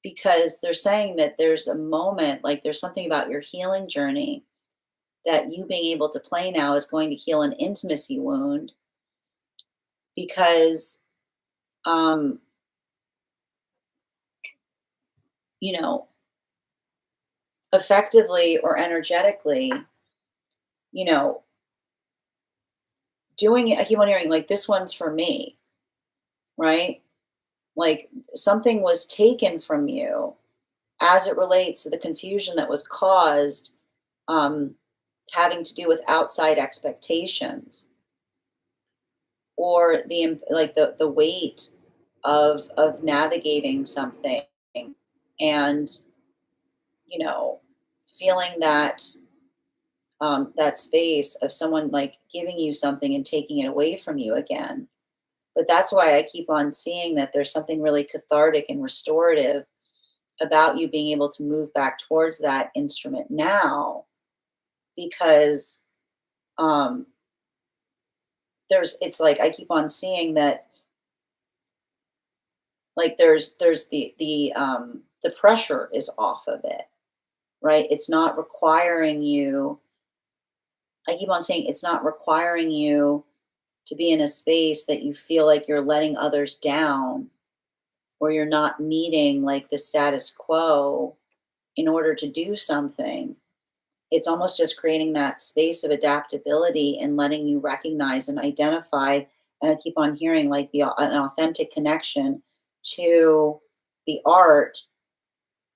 because they're saying that there's a moment, like there's something about your healing journey that you being able to play now is going to heal an intimacy wound, because um, you know effectively or energetically, you know doing it. I keep on hearing like this one's for me, right? Like something was taken from you as it relates to the confusion that was caused, um, having to do with outside expectations, or the weight of navigating something, and you know feeling that space of someone like giving you something and taking it away from you again. But that's why I keep on seeing that there's something really cathartic and restorative about you being able to move back towards that instrument now, because um it's like I keep on seeing that, like there's the pressure is off of it, right? It's not requiring you. I keep on saying it's not requiring you to be in a space that you feel like you're letting others down, or you're not meeting like the status quo in order to do something. It's almost just creating that space of adaptability and letting you recognize and identify. And I keep on hearing like an authentic connection to the art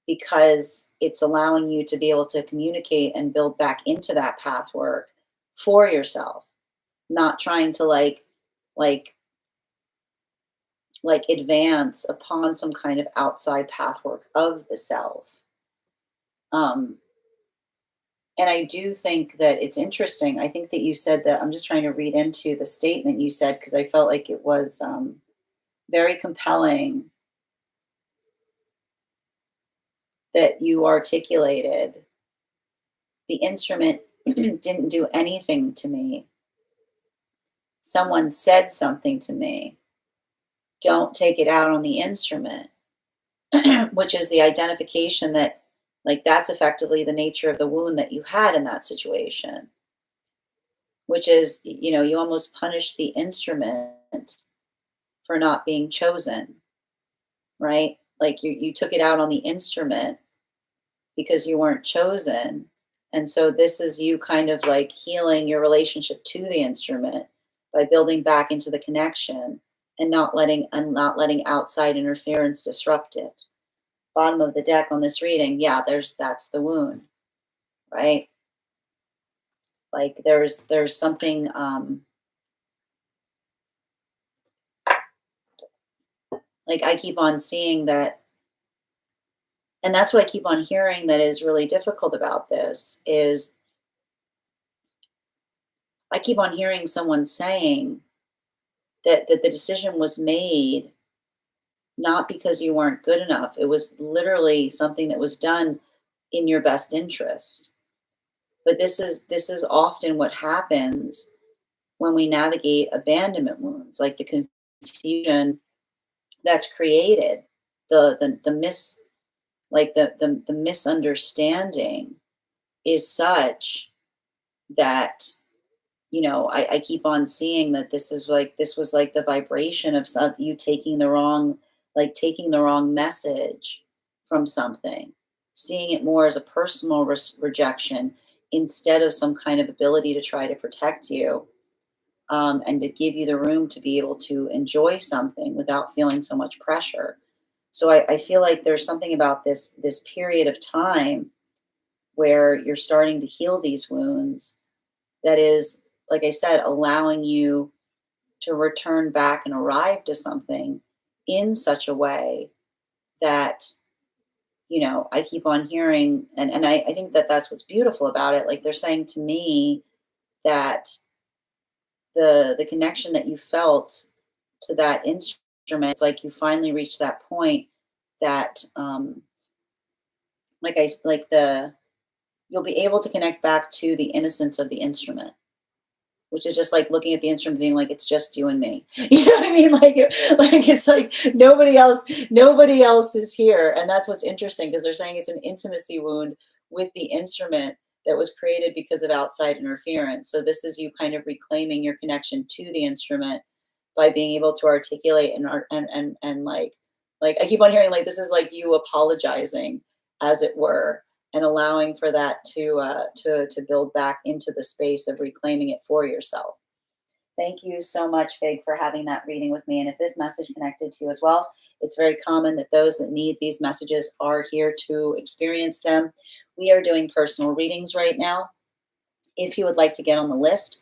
because it's allowing you to be able to communicate and build back into that path work for yourself, not trying to like advance upon some kind of outside path work of the self. Um, and I do think that it's interesting. I think that you said that, I'm just trying to read into the statement you said because I felt like it was very compelling that you articulated. The instrument didn't do anything to me. Someone said something to me. Don't take it out on the instrument, which is the identification that, like, that's effectively the nature of the wound that you had in that situation, which is, you almost punished the instrument for not being chosen, right? Like you took it out on the instrument because you weren't chosen. And so this is you kind of like healing your relationship to the instrument by building back into the connection and not letting outside interference disrupt it. Bottom of the deck on this reading, yeah, that's the wound, right? Like there's something like I keep on seeing that, and that's what I keep on hearing that is really difficult about this is I keep on hearing someone saying that the decision was made not because you weren't good enough. It was literally something that was done in your best interest. But this is often what happens when we navigate abandonment wounds, like the confusion that's created, the mis like the misunderstanding is such that I keep on seeing that this was like the vibration of you taking the wrong message from something, seeing it more as a personal rejection instead of some kind of ability to try to protect you, and to give you the room to be able to enjoy something without feeling so much pressure. So I feel like there's something about this period of time where you're starting to heal these wounds that is, like I said, allowing you to return back and arrive to something in such a way that, I keep on hearing, and I think that that's what's beautiful about it. Like they're saying to me that the connection that you felt to that instrument, it's like you finally reached that point that, like the you'll be able to connect back to the innocence of the instrument, which is just like looking at the instrument being like, it's just you and me. You know what I mean? Like it's like nobody else is here. And that's what's interesting because they're saying it's an intimacy wound with the instrument that was created because of outside interference. So this is you kind of reclaiming your connection to the instrument by being able to articulate and like I keep on hearing like this is like you apologizing, as it were, and allowing for that to build back into the space of reclaiming it for yourself. Thank you so much, Fig, for having that reading with me. And if this message connected to you as well, it's very common that those that need these messages are here to experience them. We are doing personal readings right now. If you would like to get on the list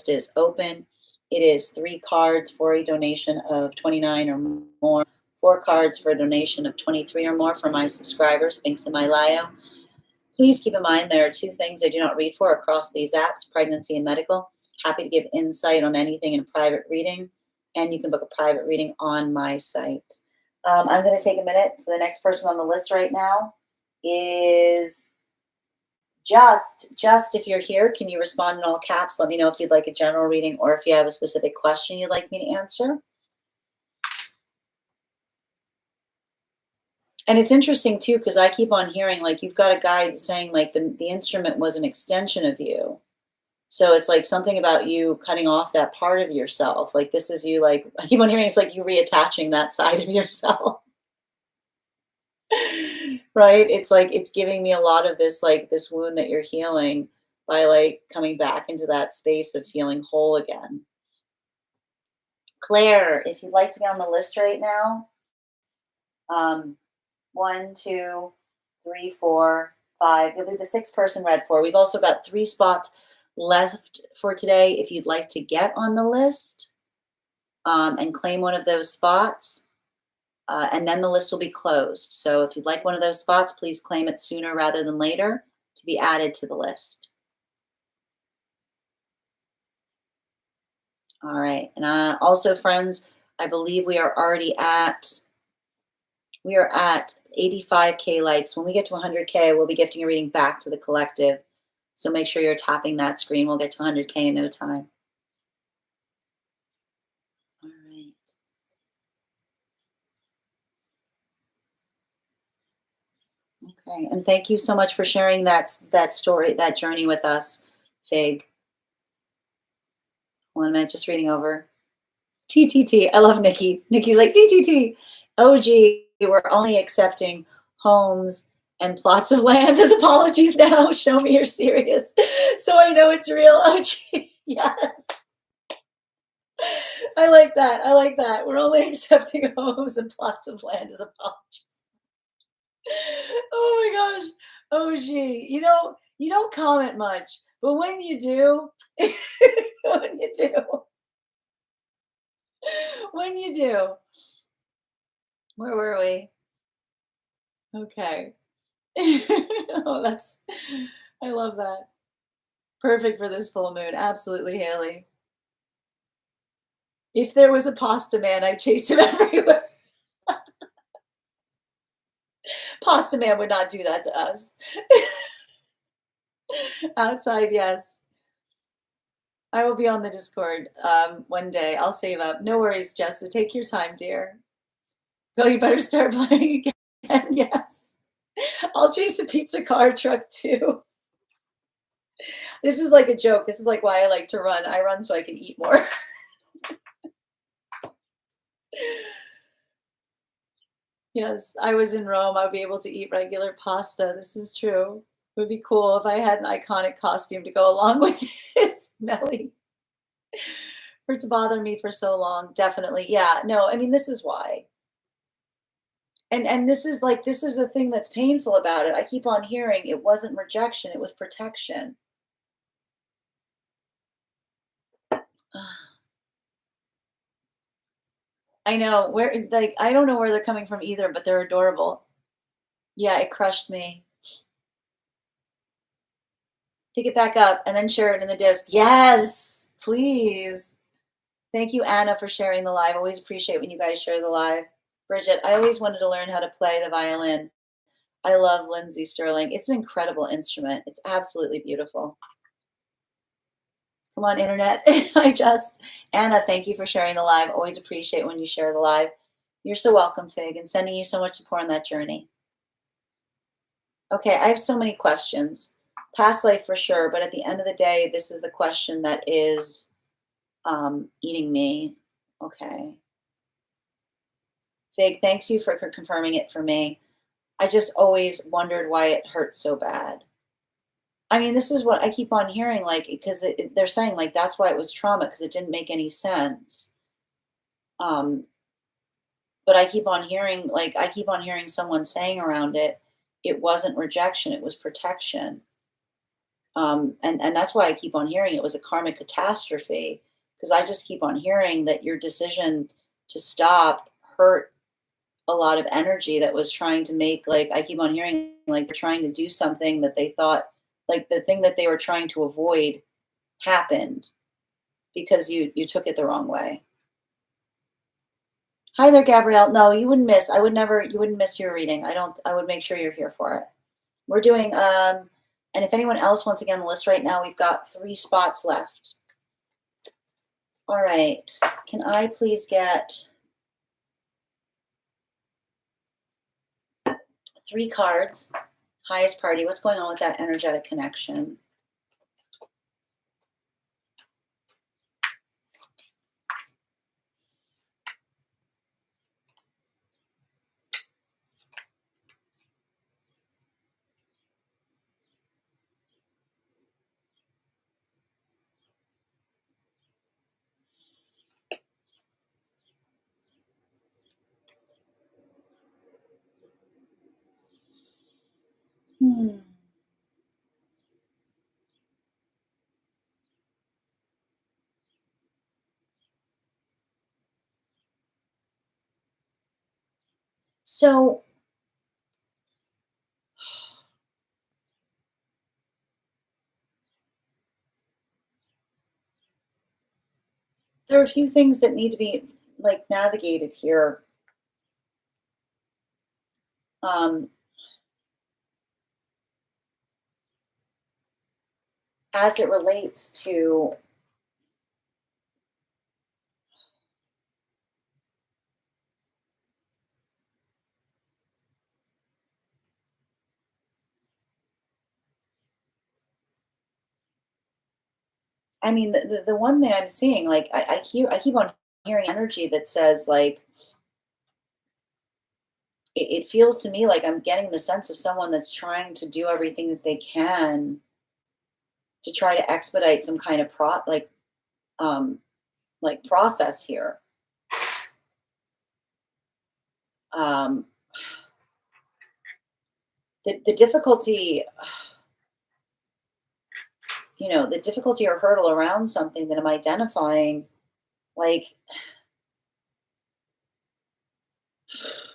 is open. It is 3 cards for a donation of 29 or more, 4 cards for a donation of 23 or more for my subscribers, links in my bio. Please keep in mind there are 2 things I do not read for across these apps, pregnancy and medical. Happy to give insight on anything in a private reading, and you can book a private reading on my site. I'm going to take a minute. So the next person on the list right now is Just. If you're here, can you respond in all caps? Let me know if you'd like a general reading or if you have a specific question you'd like me to answer. And it's interesting too, because I keep on hearing like you've got a guide saying like the instrument was an extension of you. So it's like something about you cutting off that part of yourself. Like this is you, like I keep on hearing it's like you reattaching that side of yourself. Right? It's like it's giving me a lot of this like this wound that you're healing by like coming back into that space of feeling whole again. Claire, if you'd like to get on the list right now, Um, 1, 2, 3, 4, 5. You'll be the sixth person read for. We've also got 3 spots left for today. If you'd like to get on the list and claim one of those spots, and then the list will be closed. So if you'd like one of those spots, please claim it sooner rather than later to be added to the list. All right. And also, friends, I believe we are at 85K likes. When we get to 100K, we'll be gifting a reading back to the collective. So make sure you're tapping that screen. We'll get to 100K in no time. All right. Okay. And thank you so much for sharing that story, that journey with us, Fig. 1 minute, just reading over. TTT. I love Nikki. Nikki's like, TTT. OG, we're only accepting homes and plots of land as apologies now. Show me you're serious. So I know it's real. OG. Yes. I like that. I like that. We're only accepting homes and plots of land as apologies. Oh my gosh. OG. You don't comment much, but when you do, when you do, when you do, where were we? Okay. Oh, I love that. Perfect for this full moon. Absolutely, Haley. If there was a pasta man, I'd chase him everywhere. Pasta man would not do that to us. Outside, yes. I will be on the Discord one day. I'll save up. No worries, Jessa. Take your time, dear. Go, you better start playing again. Yes. I'll chase a pizza car truck too. This is like a joke. This is like why I like to run. I run so I can eat more. Yes, I was in Rome. I would be able to eat regular pasta. This is true. It would be cool if I had an iconic costume to go along with it. Melly. For it to bother me for so long. Definitely. Yeah. No, I mean, this is why. And this is the thing that's painful about it. I keep on hearing it wasn't rejection, it was protection. I know where, like, I don't know where they're coming from either, but they're adorable. Yeah, it crushed me. Pick it back up and then share it in the disc. Yes, please. Thank you, Anna, for sharing the live. Always appreciate when you guys share the live. Bridget, I always wanted to learn how to play the violin. I love Lindsay Sterling. It's an incredible instrument. It's absolutely beautiful. Come on, internet. Anna, thank you for sharing the live. Always appreciate when you share the live. You're so welcome, Fig, and sending you so much support on that journey. Okay, I have so many questions. Past life for sure, but at the end of the day, this is the question that is eating me. Okay. Fig, thanks you for confirming it for me. I just always wondered why it hurt so bad. I mean, this is what I keep on hearing, like, because they're saying, like, that's why it was trauma, because it didn't make any sense. Um, but I keep on hearing someone saying around it, it wasn't rejection, it was protection. And that's why I keep on hearing it was a karmic catastrophe, because I just keep on hearing that your decision to stop hurt a lot of energy that was trying to make, like, I keep on hearing like they're trying to do something that they thought, like the thing that they were trying to avoid happened because you took it the wrong way. Hi there, Gabrielle. No, you wouldn't miss. You wouldn't miss your reading. I would make sure you're here for it. We're doing, and if anyone else wants to get on the list right now, we've got 3 spots left. All right. Can I please get 3 cards? Highest party. What's going on with that energetic connection? Hmm. So there are a few things that need to be like navigated here. Um, as it relates to, I mean, the one thing I'm seeing, like I keep on hearing energy that says like it feels to me like I'm getting the sense of someone that's trying to do everything that they can to try to expedite some kind of um process here. Um, the difficulty, the difficulty or hurdle around something that I'm identifying, like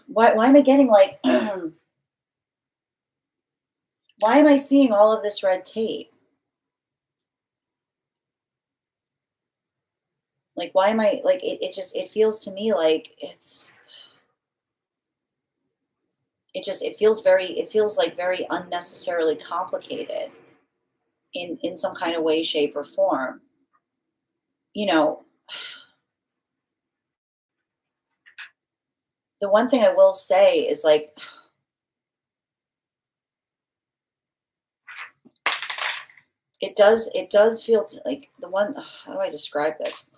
why am I getting like why am I seeing all of this red tape? Like why am I like it just it feels to me like it feels like very unnecessarily complicated in some kind of way, shape, or form. You know, the one thing I will say is like it does feel like the one how do I describe this?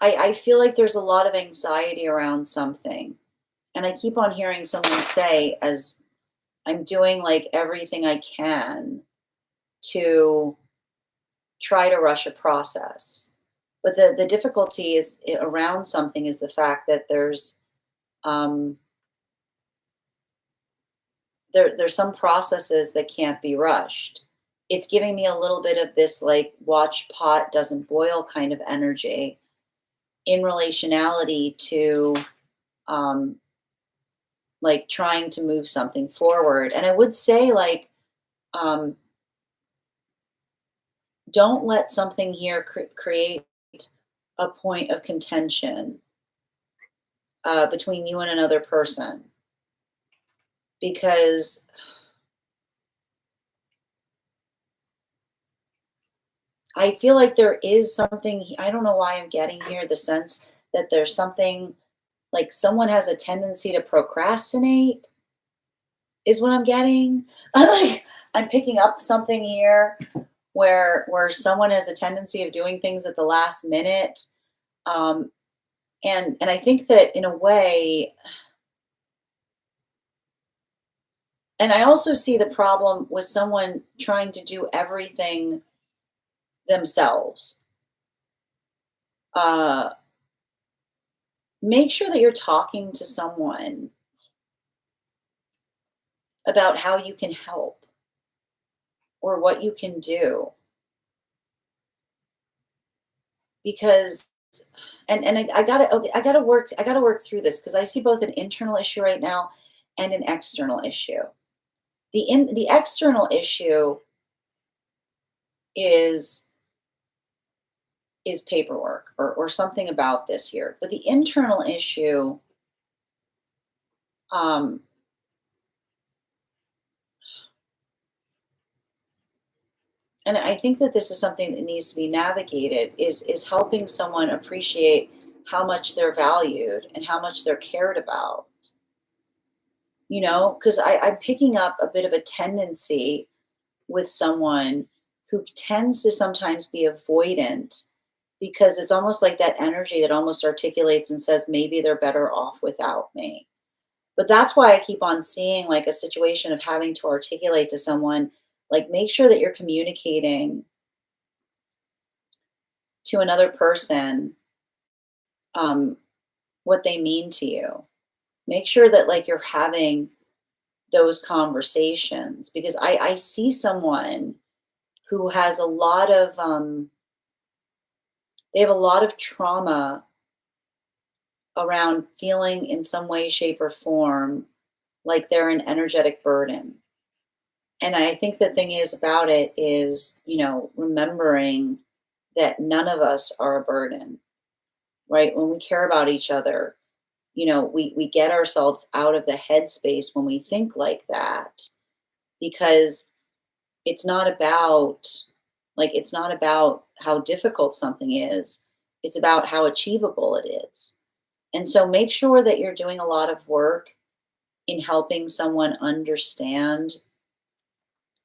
I feel like there's a lot of anxiety around something. And I keep on hearing someone say, as I'm doing like everything I can to try to rush a process. But the difficulty is around something is the fact that um, there's some processes that can't be rushed. It's giving me a little bit of this like watch pot doesn't boil kind of energy in relationality to um, like trying to move something forward. And I would say like um, don't let something here create a point of contention between you and another person because I feel like there is something, I don't know why I'm getting here the sense that there's something like someone has a tendency to procrastinate is what I'm getting. I'm like I'm picking up something here where someone has a tendency of doing things at the last minute. Um, and I think that in a way, and I also see the problem with someone trying to do everything themselves. Uh, make sure that you're talking to someone about how you can help or what you can do because I gotta okay, I gotta work through this because I see both an internal issue right now and an external issue. The external issue is paperwork or something about this here, but the internal issue, um, and I think that this is something that needs to be navigated is helping someone appreciate how much they're valued and how much they're cared about. Because I'm picking up a bit of a tendency with someone who tends to sometimes be avoidant because it's almost like that energy that almost articulates and says maybe they're better off without me. But that's why I keep on seeing like a situation of having to articulate to someone, like make sure that you're communicating to another person um, what they mean to you. make sure that like you're having those conversations, because I see someone who has a lot of they have a lot of trauma around feeling in some way, shape, or form like they're an energetic burden. And I think the thing is about it is, remembering that none of us are a burden, right? When we care about each other, we get ourselves out of the headspace when we think like that, because it's not about it's not about how difficult something is. It's about how achievable it is. And so make sure that you're doing a lot of work in helping someone understand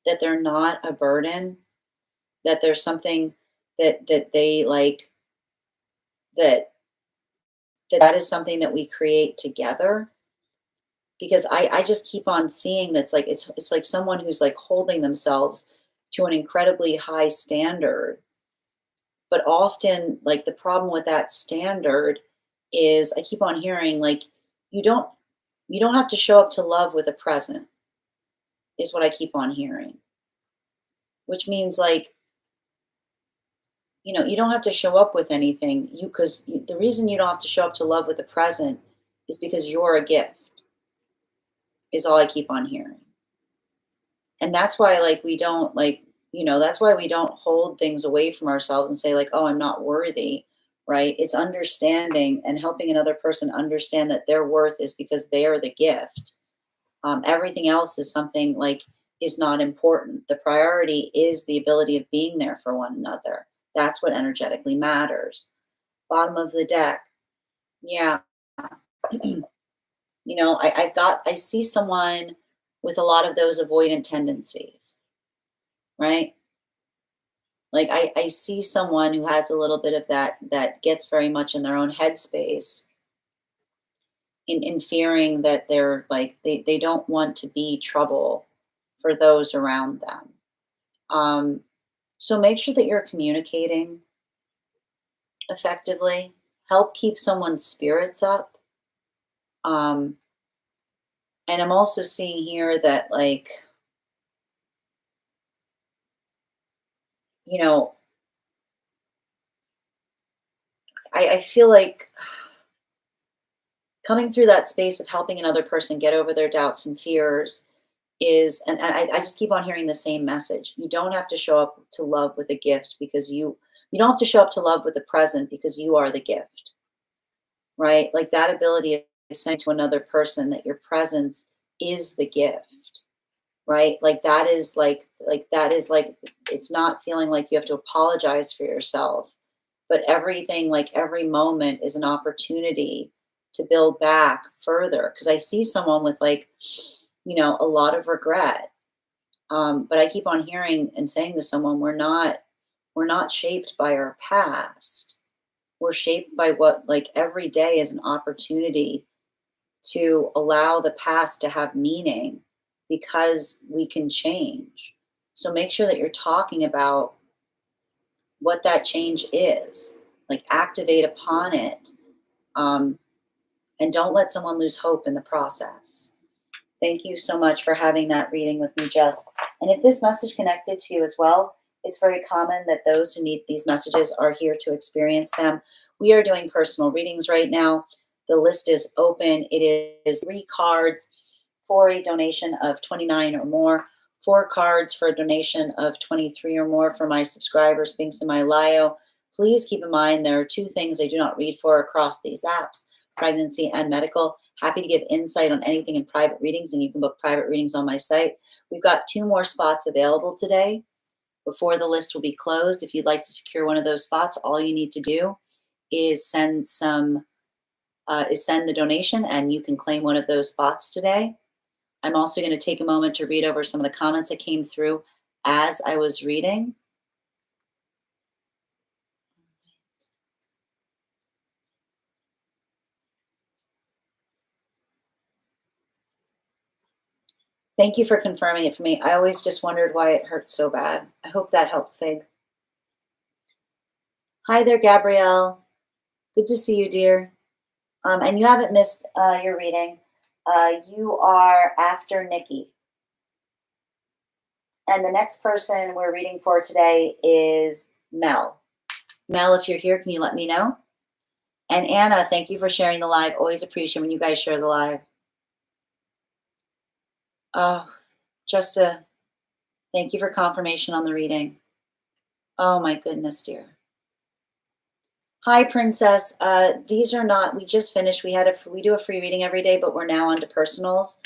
that they're not a burden, that there's something that they like, that that is something that we create together. Because I just keep on seeing that's like it's like someone who's like holding themselves to an incredibly high standard. But often, like, the problem with that standard is I keep on hearing like you don't you don't have to show up to love with a present, is what I keep on hearing. Which means like, you don't have to show up with anything. The reason you don't have to show up to love with a present is because you're a gift, is all I keep on hearing. And that's why like we don't like, that's why we don't hold things away from ourselves and say like, oh, I'm not worthy, right? It's understanding and helping another person understand that their worth is because they are the gift. Everything else is something like is not important. The priority is the ability of being there for one another. That's what energetically matters. Bottom of the deck. Yeah. I see someone with a lot of those avoidant tendencies, right? Like I see someone who has a little bit of that gets very much in their own headspace, in fearing that they're like they don't want to be trouble for those around them. Um, so make sure that you're communicating effectively. Help keep someone's spirits up. Um, and I'm also seeing here that like, you know, I feel like coming through that space of helping another person get over their doubts and fears is, and I just keep on hearing the same message. You don't have to show up to love with a gift because you don't have to show up to love with a present because you are the gift, right? Like that ability of saying to another person that your presence is the gift, right? Like that is like it's not feeling like you have to apologize for yourself, but everything, like every moment is an opportunity to build back further. Because I see someone with like, a lot of regret. But I keep on hearing and saying to someone, we're not shaped by our past. We're shaped by what, like, every day is an opportunity to allow the past to have meaning, because we can change. So make sure that you're talking about what that change is, like activate upon it, um, and don't let someone lose hope in the process. Thank you so much for having that reading with me, Jess. And if this message connected to you as well, it's very common that those who need these messages are here to experience them. We are doing personal readings right now. The list is open. It is 3 cards for a donation of 29 or more, 4 cards for a donation of 23 or more for my subscribers, Binks in my Lio. Please keep in mind there are 2 things I do not read for across these apps: pregnancy and medical. Happy to give insight on anything in private readings, and you can book private readings on my site. We've got 2 more spots available today before the list will be closed. If you'd like to secure one of those spots, all you need to do is send the donation, and you can claim one of those spots today. I'm also going to take a moment to read over some of the comments that came through as I was reading. Thank you for confirming it for me. I always just wondered why it hurt so bad. I hope that helped, Fig. Hi there, Gabrielle. Good to see you, dear. And you haven't missed your reading. You are after Nikki. And the next person we're reading for today is Mel. Mel, if you're here, can you let me know? And Anna, thank you for sharing the live. Always appreciate when you guys share the live. Oh, just a thank you for confirmation on the reading. Oh my goodness, dear. Hi, Princess. These are not. We just finished. We do a free reading every day, but we're now on to personals.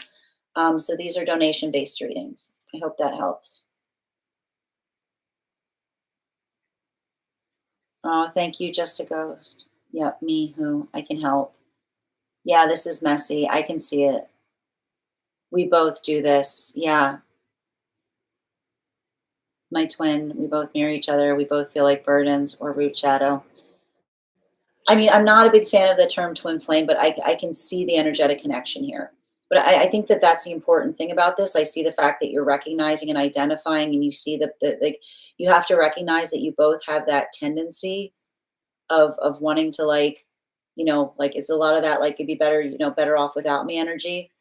So these are donation-based readings. I hope that helps. Oh, thank you, Just a Ghost. Yep, me who I can help. Yeah, this is messy. I can see it. We both do this. Yeah. My twin, we both mirror each other. We both feel like burdens or root shadow. I mean, I'm not a big fan of the term twin flame, but I can see the energetic connection here. But I think that that's the important thing about this. I see the fact that you're recognizing and identifying, and you see the like, you have to recognize that you both have that tendency of wanting to, like, like, it's a lot of that, like, it'd be better, better off without me energy.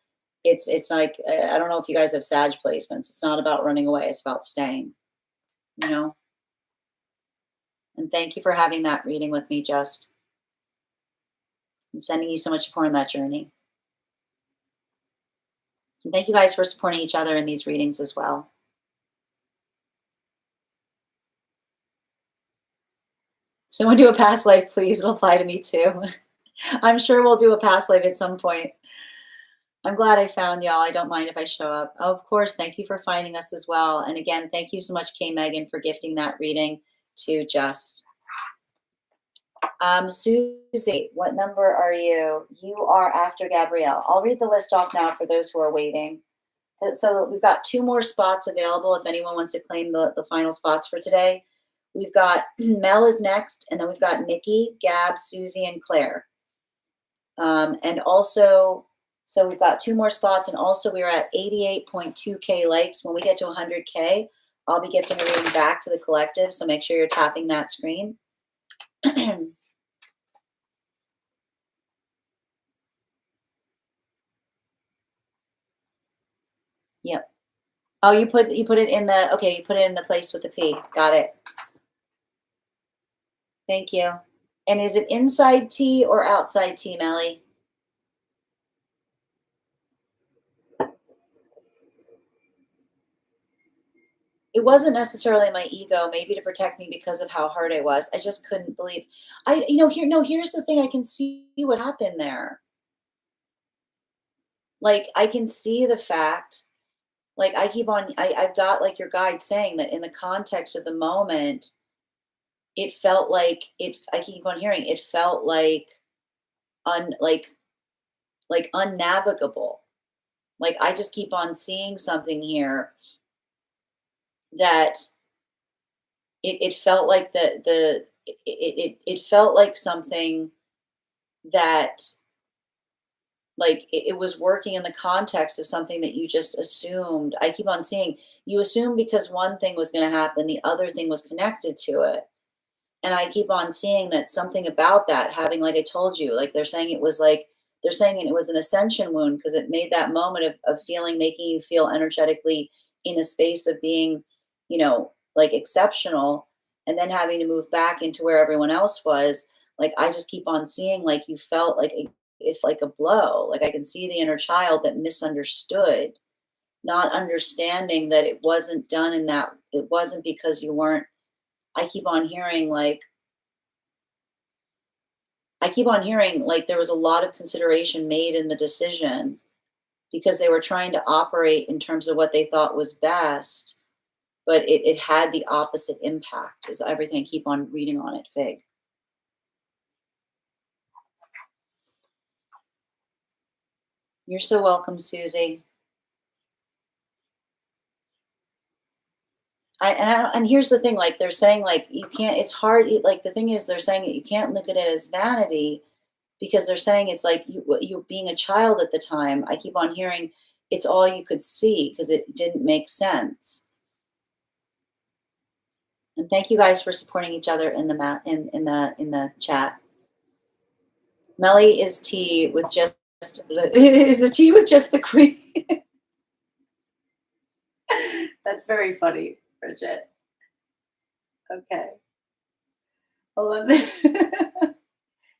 It's like, I don't know if you guys have Sag placements. It's not about running away. It's about staying, you know? And thank you for having that reading with me, Just. And sending you so much support on that journey. And thank you guys for supporting each other in these readings as well. Someone do a past life, please. It'll apply to me too. I'm sure we'll do a past life at some point. I'm glad I found y'all. I don't mind if I show up. Oh, of course, thank you for finding us as well. And again, thank you so much, K. Megan, for gifting that reading to Just. Susie, what number are you? You are after Gabrielle. I'll read the list off now for those who are waiting. So we've got 2 more spots available if anyone wants to claim the final spots for today. We've got Mel is next, and then we've got Nikki, Gab, Susie, and Claire. And also, so we've got 2 more spots, and also we're at 88.2K likes. When we get to 100K, I'll be gifting a reading back to the collective, so make sure you're tapping that screen. Yep. Oh, you put it in the, okay, you put it in the place with the P. Got it. Thank you. And is it inside T or outside T, Melly? It wasn't necessarily my ego, maybe to protect me because of how hard I was. I just couldn't believe. Here's the thing. I can see what happened there. Like, I can see the fact, like, I've got, like, your guide saying that in the context of the moment, it felt like I keep on hearing, it felt like like unnavigable. Like, I just keep on seeing something here that it felt like it felt like something that, like, it was working in the context of something that you just assumed. I keep on seeing, you assume because one thing was going to happen, the other thing was connected to it. And I keep on seeing that something about that having, like I told you, like, they're saying it was like, they're saying it was an ascension wound because it made that moment of feeling, making you feel energetically in a space of being, like, exceptional, and then having to move back into where everyone else was. Like, I just keep on seeing, like, you felt like if like a blow, like, I can see the inner child that misunderstood, not understanding that it wasn't done in that, it wasn't because you weren't, I keep on hearing like, there was a lot of consideration made in the decision because they were trying to operate in terms of what they thought was best, but it had the opposite impact, is everything I keep on reading on it, Fig. You're so welcome, Susie. And here's the thing, like, they're saying, like, you can't, it's hard, like, the thing is, they're saying that you can't look at it as vanity because they're saying it's like you being a child at the time. I keep on hearing it's all you could see because it didn't make sense. And thank you guys for supporting each other in the chat. Melly is T with Just is the tea with just the cream? That's very funny, Bridget. Okay. Hold on.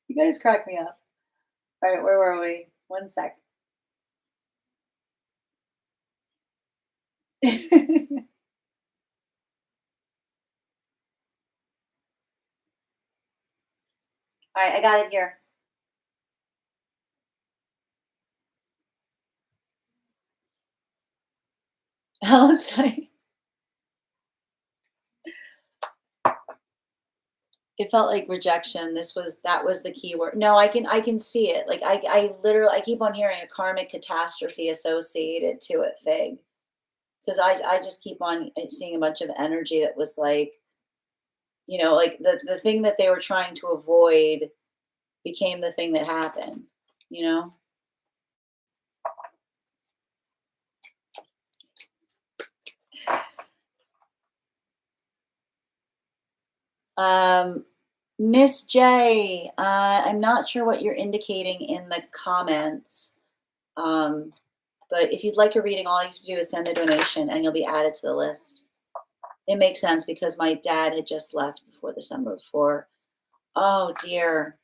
You guys crack me up. All right, where were we? One sec. All right, I got it here. Outside. It felt like rejection. That was the key word. No, I can see it. Like I literally I keep on hearing a karmic catastrophe associated to it, Fig. Because I just keep on seeing a bunch of energy that was like, like the thing that they were trying to avoid became the thing that happened, you know? Miss J, I'm not sure what you're indicating in the comments. But if you'd like a reading, all you have to do is send a donation and you'll be added to the list. It makes sense because my dad had just left before the summer before. Oh dear.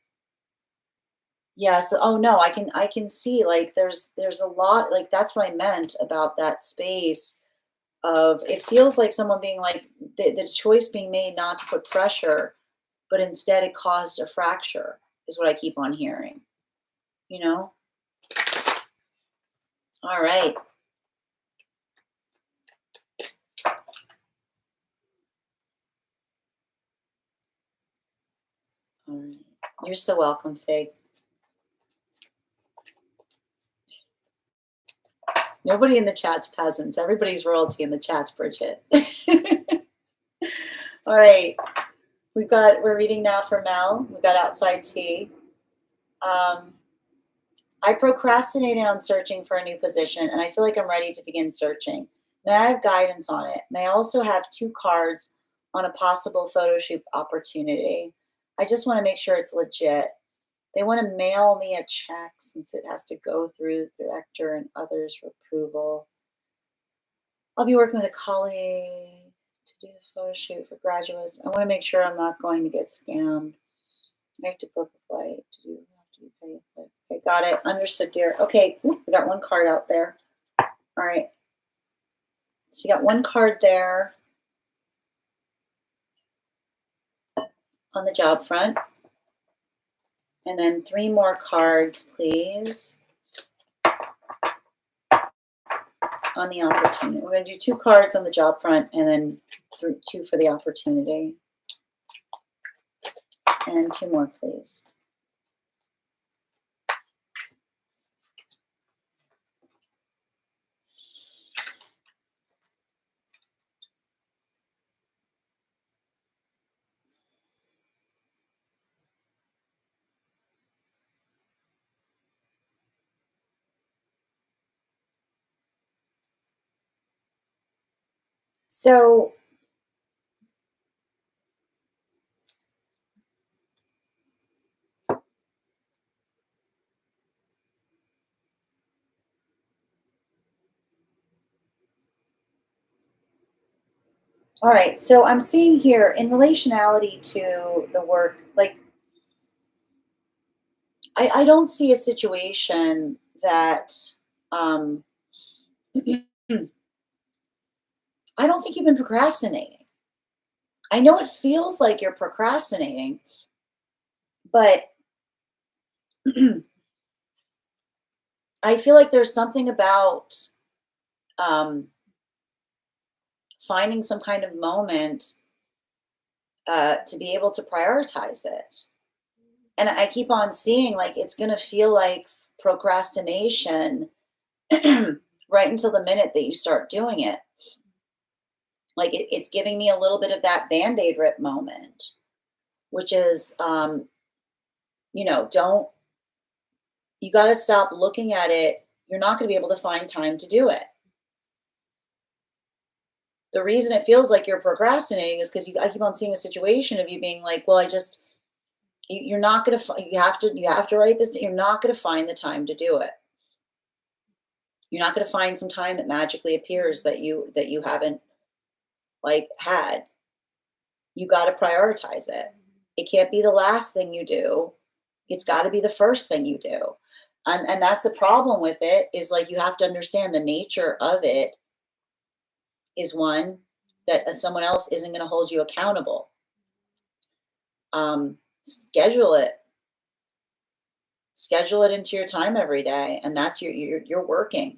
Yeah, so oh no, I can see like there's a lot, like that's what I meant about that space of it feels like someone being like the choice being made not to put pressure, but instead it caused a fracture is what I keep on hearing, you know? All right. All right. You're so welcome, Fig. Nobody in the chat's peasants. Everybody's royalty in the chat's Bridget. All right. We're reading now for Mel. We got outside tea. I procrastinated on searching for a new position, and I feel like I'm ready to begin searching. May I have guidance on it? May I also have 2 cards on a possible photo shoot opportunity? I just want to make sure it's legit. They want to mail me a check since it has to go through the director and others for approval. I'll be working with a colleague to do a photo shoot for graduates. I want to make sure I'm not going to get scammed. I have to book a flight to do. Have to be paid. Okay, got it. Understood, dear. Okay, we got 1 card out there. All right. So you got 1 card there on the job front. And then 3 more cards, please, on the opportunity. We're going to do 2 cards on the job front and then 2 for the opportunity. And 2 more, please. So all right, so I'm seeing here in relationality to the work, like I don't see a situation that I don't think you've been procrastinating. I know it feels like you're procrastinating, but I feel like there's something about um, finding some kind of moment to be able to prioritize it. And I keep on seeing like it's going to feel like procrastination right until the minute that you start doing it. Like it's giving me a little bit of that Band-Aid rip moment, which is, don't, you got to stop looking at it. You're not going to be able to find time to do it. The reason it feels like you're procrastinating is because I keep on seeing a situation of you being like, well, You're not going to, you have to write this. You're not going to find the time to do it. You're not going to find some time that magically appears that you haven't like had. You got to prioritize it. It can't be the last thing you do. It's got to be the first thing you do. And that's the problem with it, is like, you have to understand the nature of it is one that someone else isn't going to hold you accountable. Schedule it. Schedule it into your time every day, and that's you're working.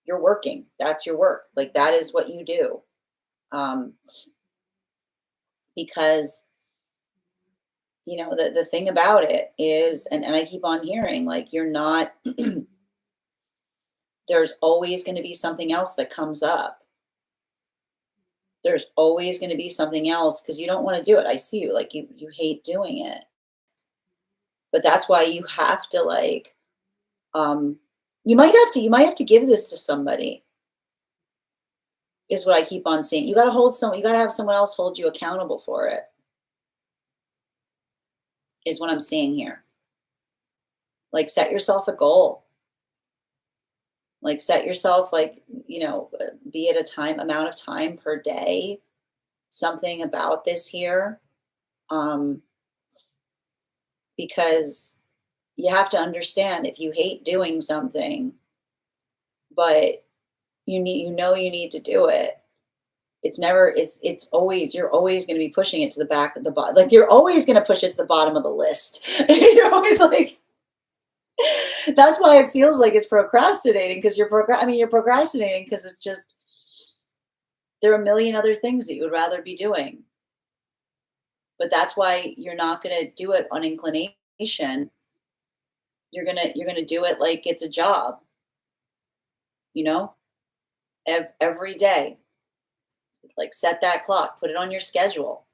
You're working. That's your work. Like, that is what you do. Because the thing about it is, and I keep on hearing, like, you're not there's always going to be something else that comes up. There's always going to be something else, because you don't want to do it. I see you, like, you hate doing it. But that's why you have to, like, you might have to give this to somebody, is what I keep on seeing. You got to have someone else hold you accountable for it, is what I'm seeing here. Like, set yourself a goal. Like, set yourself, like, be it amount of time per day, something about this here. Because you have to understand, if you hate doing something, but you need to do it, it's always, you're always going to be pushing it to the back of the bottom. Like, you're always going to push it to the bottom of the list. You're always like, that's why it feels like it's procrastinating, because you're procrastinating because it's just, there are a million other things that you would rather be doing. But that's why you're not going to do it on inclination. You're going to do it like it's a job, every day. Like, set that clock, put it on your schedule.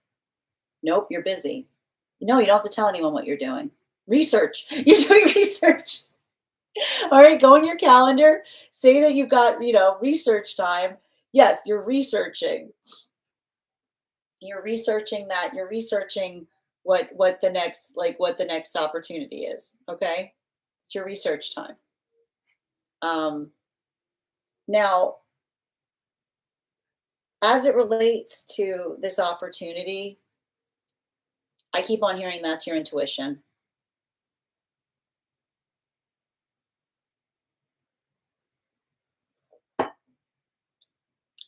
Nope, you're busy. You don't have to tell anyone what you're doing. Research. You're doing research. All right, go on your calendar, say that you've got, research time. Yes, you're researching. You're researching that. You're researching what the next opportunity is. Okay? It's your research time. Now, as it relates to this opportunity, I keep on hearing that's your intuition.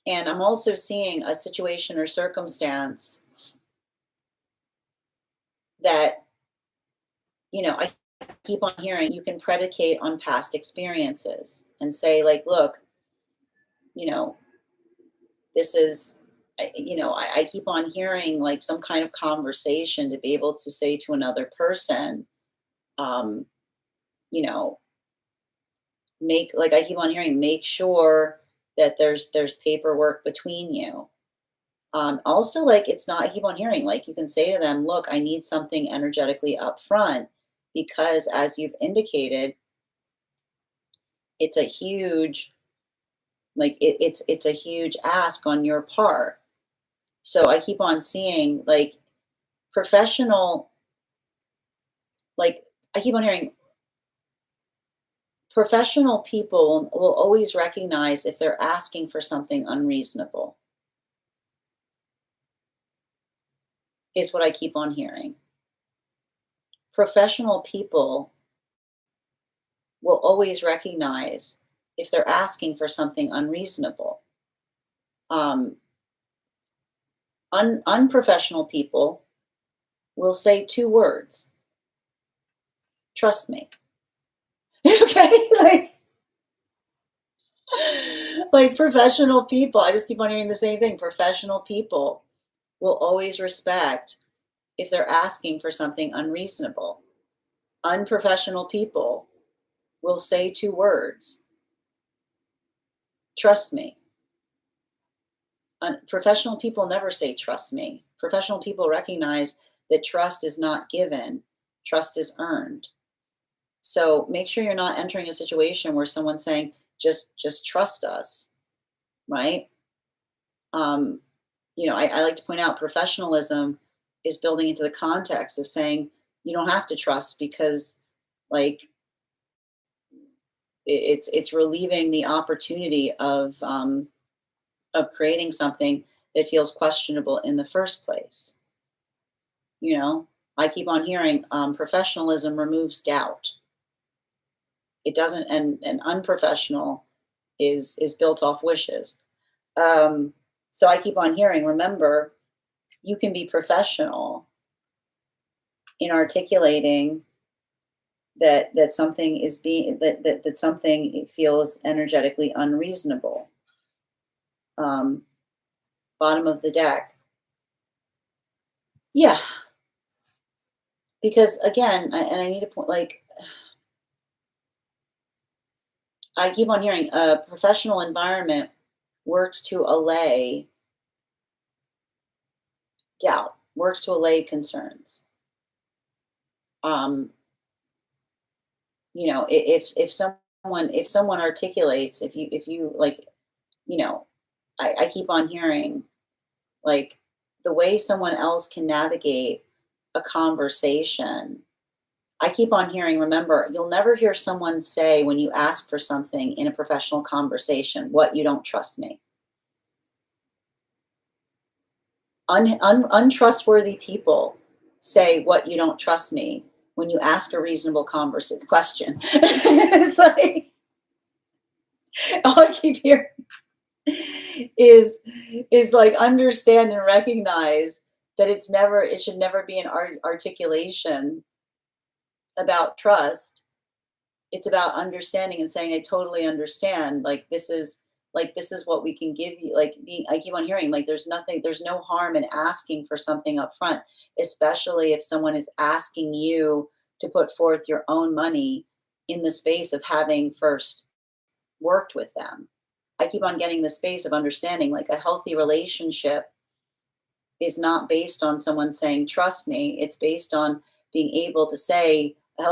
And I'm also seeing a situation or circumstance that, I keep on hearing you can predicate on past experiences and say, like, look, this is, I keep on hearing, like, some kind of conversation to be able to say to another person, um, you know, I keep on hearing, make sure that there's paperwork between you. Also, like, it's not, I keep on hearing, like, you can say to them, look, I need something energetically up front, because as you've indicated, it's a huge, it's a huge ask on your part. So I keep on seeing, like, professional, like, I keep on hearing professional people will always recognize if they're asking for something unreasonable, is what I keep on hearing. Professional people will always recognize if they're asking for something unreasonable. Unprofessional people will say two words: trust me. Okay, like professional people, I just keep on hearing the same thing. Professional people will always respect if they're asking for something unreasonable. Unprofessional people will say two words: trust me. Professional people never say trust me. Professional people recognize that trust is not given, trust is earned. So make sure you're not entering a situation where someone's saying, just trust us, right? I like to point out, professionalism is building into the context of saying you don't have to trust because like it's relieving the opportunity of creating something that feels questionable in the first place. You know, I keep on hearing professionalism removes doubt. It doesn't, and unprofessional is built off wishes. So I keep on hearing, remember, you can be professional in articulating that something is being that something feels energetically unreasonable. Bottom of the deck. Yeah, because again, and I need to point, like, I keep on hearing a professional environment works to allay doubt, works to allay concerns. Um, you know, if someone articulates, if you like, you know, I keep on hearing like the way someone else can navigate a conversation. I keep on hearing, remember, you'll never hear someone say when you ask for something in a professional conversation, what, you don't trust me. Untrustworthy people say, what, you don't trust me, when you ask a reasonable question. It's like, all I keep hearing is like understand and recognize that it should never be an articulation about trust. It's about understanding and saying, I totally understand. This is what we can give you. I keep on hearing, like, there's no harm in asking for something up front, especially if someone is asking you to put forth your own money in the space of having first worked with them. I keep on getting the space of understanding, like, a healthy relationship is not based on someone saying, trust me. It's based on being able to say, a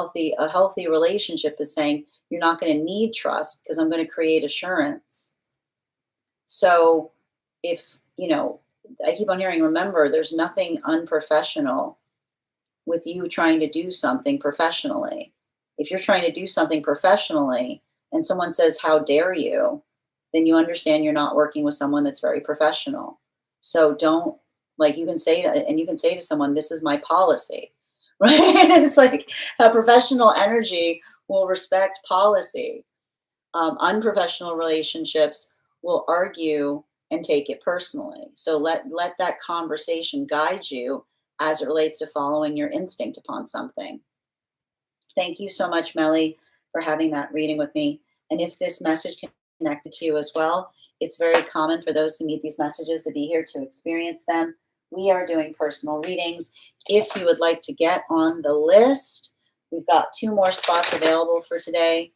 healthy relationship is saying, you're not going to need trust because I'm going to create assurance. So if, I keep on hearing, remember, there's nothing unprofessional with you trying to do something professionally. If you're trying to do something professionally and someone says, how dare you, then you understand you're not working with someone that's very professional. So don't, like, you can say to someone, this is my policy, right? It's like a professional energy will respect policy. Unprofessional relationships will argue and take it personally. So let that conversation guide you as it relates to following your instinct upon something. Thank you so much, Melly, for having that reading with me. And if this message connected to you as well, it's very common for those who need these messages to be here to experience them. We are doing personal readings. If you would like to get on the list, we've got 2 more spots available for today.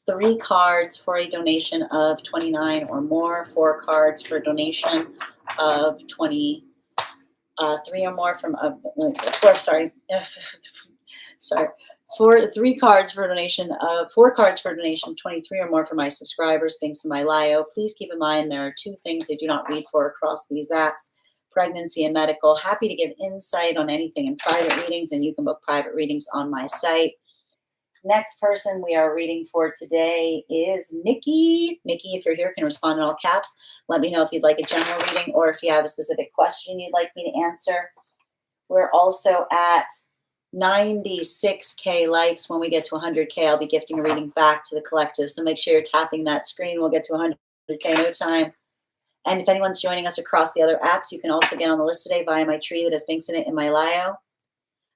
3 cards for a donation of $29 or more, 4 cards for a donation of 20, 3 or more from 4. Sorry, 3 cards for a donation of 4 cards for a donation, 23 or more for my subscribers, thanks to my Lio. Please keep in mind there are 2 things I do not read for across these apps: pregnancy and medical. Happy to give insight on anything in private readings, and you can book private readings on my site. Next person we are reading for today is Nikki. Nikki, if you're here, can respond in all caps. Let me know if you'd like a general reading or if you have a specific question you'd like me to answer. We're also at 96K likes. When we get to 100K, I'll be gifting a reading back to the collective. So make sure you're tapping that screen. We'll get to 100K no time. And if anyone's joining us across the other apps, you can also get on the list today via my tree that has links in it in my Lio.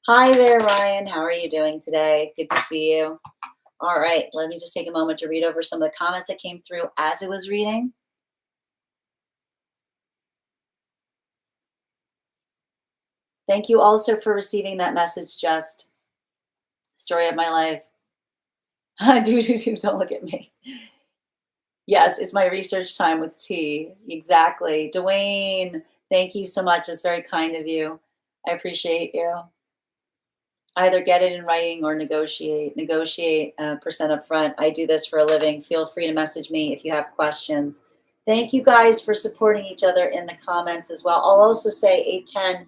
Hi there, Ryan. How are you doing today? Good to see you. All right, let me just take a moment to read over some of the comments that came through as it was reading. Thank you also for receiving that message, Just. Story of my life. Don't look at me. Yes, it's my research time with T. Exactly. Dwayne, thank you so much. It's very kind of you. I appreciate you. Either get it in writing or negotiate percent up front. I do this for a living. Feel free to message me if you have questions. Thank you guys for supporting each other in the comments as well. I'll also say 810,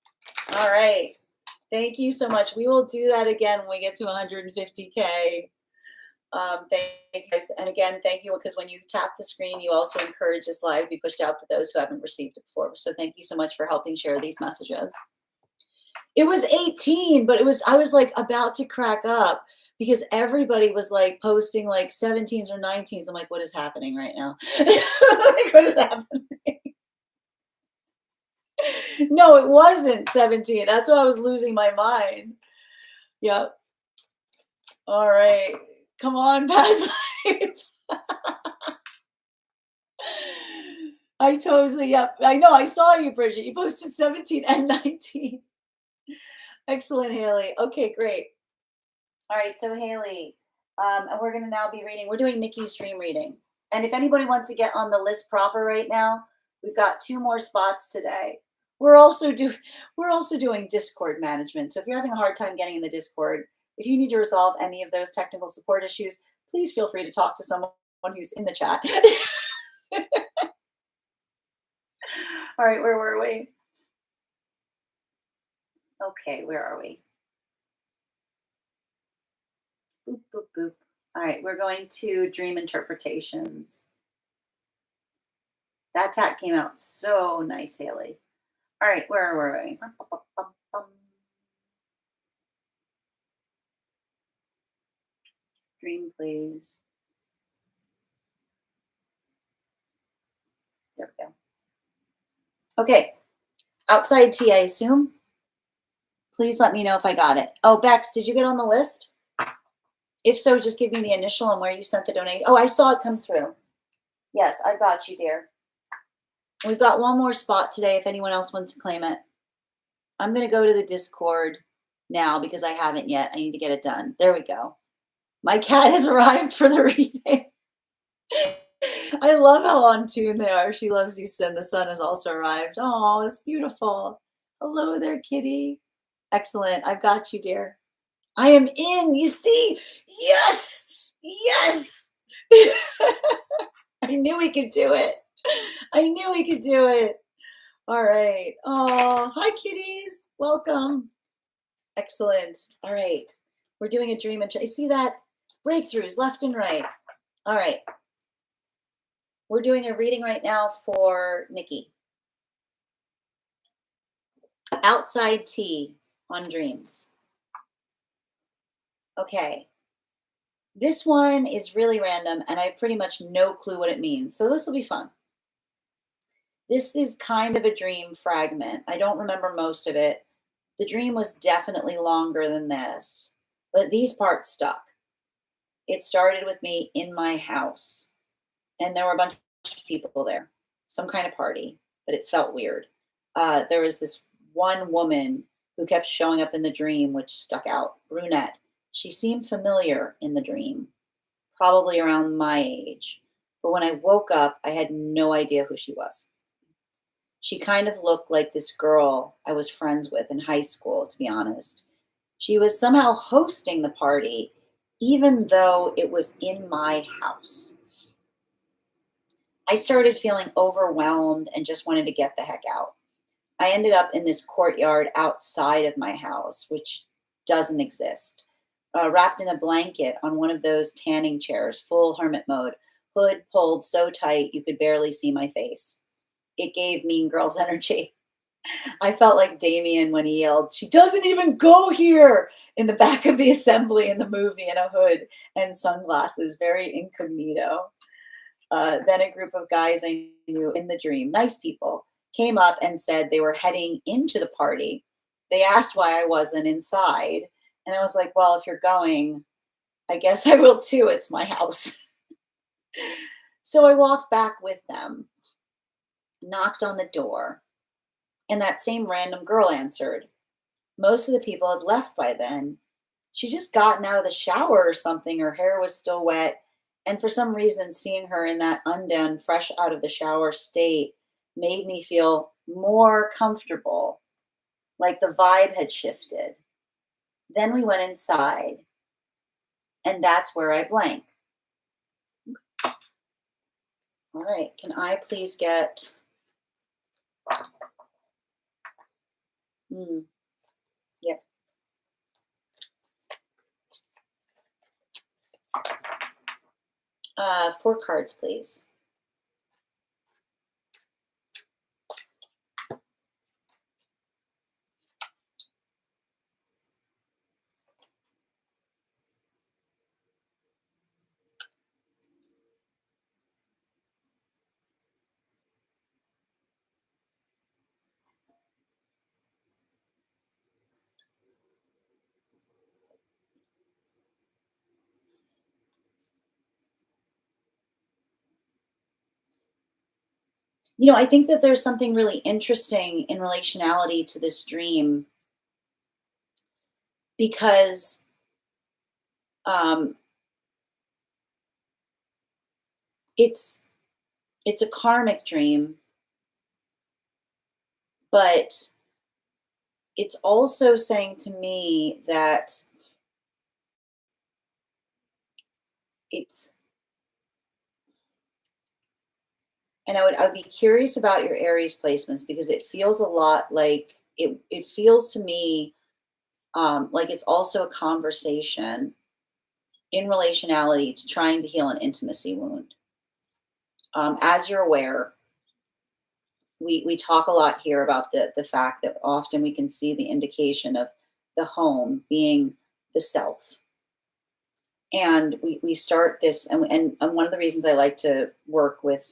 All right. Thank you so much. We will do that again when we get to 150K. Thank you guys. And again, thank you, because when you tap the screen, you also encourage this live to be pushed out to those who haven't received it before. So thank you so much for helping share these messages. It was 18, but I was like about to crack up because everybody was like posting like 17s or 19s. I'm like, what is happening right now? Like, what is happening? No, it wasn't 17. That's why I was losing my mind. Yep. All right. Come on, past life. I totally, yep. I know. I saw you, Bridget. You posted 17 and 19. Excellent, Haley. Okay, great. All right. So, Haley, and we're going to now be reading. We're doing Nikki's dream reading. And if anybody wants to get on the list proper right now, we've got 2 more spots today. We're also doing Discord management. So if you're having a hard time getting in the Discord, if you need to resolve any of those technical support issues, please feel free to talk to someone who's in the chat. All right, where were we? Okay, where are we? Boop, boop, boop. All right, we're going to dream interpretations. That tag came out so nice, Haley. All right, where were we? Dream, please. There we go. Okay, outside T, I assume. Please let me know if I got it. Oh, Bex, did you get on the list? If so, just give me the initial and where you sent the donation. Oh, I saw it come through. Yes, I've got you, dear. We've got 1 more spot today if anyone else wants to claim it. I'm going to go to the Discord now because I haven't yet. I need to get it done. There we go. My cat has arrived for the reading. I love how on tune they are. She loves you, Sin. The sun has also arrived. Oh, it's beautiful. Hello there, kitty. Excellent. I've got you, dear. I am in. You see? Yes. Yes. I knew we could do it. I knew we could do it. All right. Oh, hi, kitties. Welcome. Excellent. All right. We're doing a dream. You see that? Breakthroughs left and right. All right. We're doing a reading right now for Nikki. Outside tea on dreams. Okay. This one is really random, and I have pretty much no clue what it means. So this will be fun. This is kind of a dream fragment. I don't remember most of it. The dream was definitely longer than this, but these parts stuck. It started with me in my house, and there were a bunch of people there, some kind of party, but it felt weird. There was this one woman who kept showing up in the dream, which stuck out, brunette. She seemed familiar in the dream, probably around my age. But when I woke up, I had no idea who she was. She kind of looked like this girl I was friends with in high school, to be honest. She was somehow hosting the party, even though it was in my house. I started feeling overwhelmed and just wanted to get the heck out. I ended up in this courtyard outside of my house, which doesn't exist, wrapped in a blanket on one of those tanning chairs, full hermit mode, hood pulled so tight you could barely see my face. It gave Mean Girls energy. I felt like Damien when he yelled, "She doesn't even go here!" in the back of the assembly in the movie in a hood and sunglasses, very incognito. Then a group of guys I knew in the dream, nice people, came up and said they were heading into the party. They asked why I wasn't inside. And I was like, well, if you're going, I guess I will too. It's my house. So I walked back with them, knocked on the door, and that same random girl answered. Most of the people had left by then. She just gotten out of the shower or something. Her hair was still wet. And for some reason, seeing her in that undone, fresh out of the shower state made me feel more comfortable, like the vibe had shifted. Then we went inside, and that's where I blank. All right, can I please get Mm, yeah. 4 cards, please. I think that there's something really interesting in relationality to this dream because um, it's it's a karmic dream, but it's also saying to me that it's and I would be curious about your Aries placements because it feels a lot like it feels to me like it's also a conversation in relationality to trying to heal an intimacy wound. As you're aware, we talk a lot here about the fact that often we can see the indication of the home being the self. And we start this, and one of the reasons I like to work with,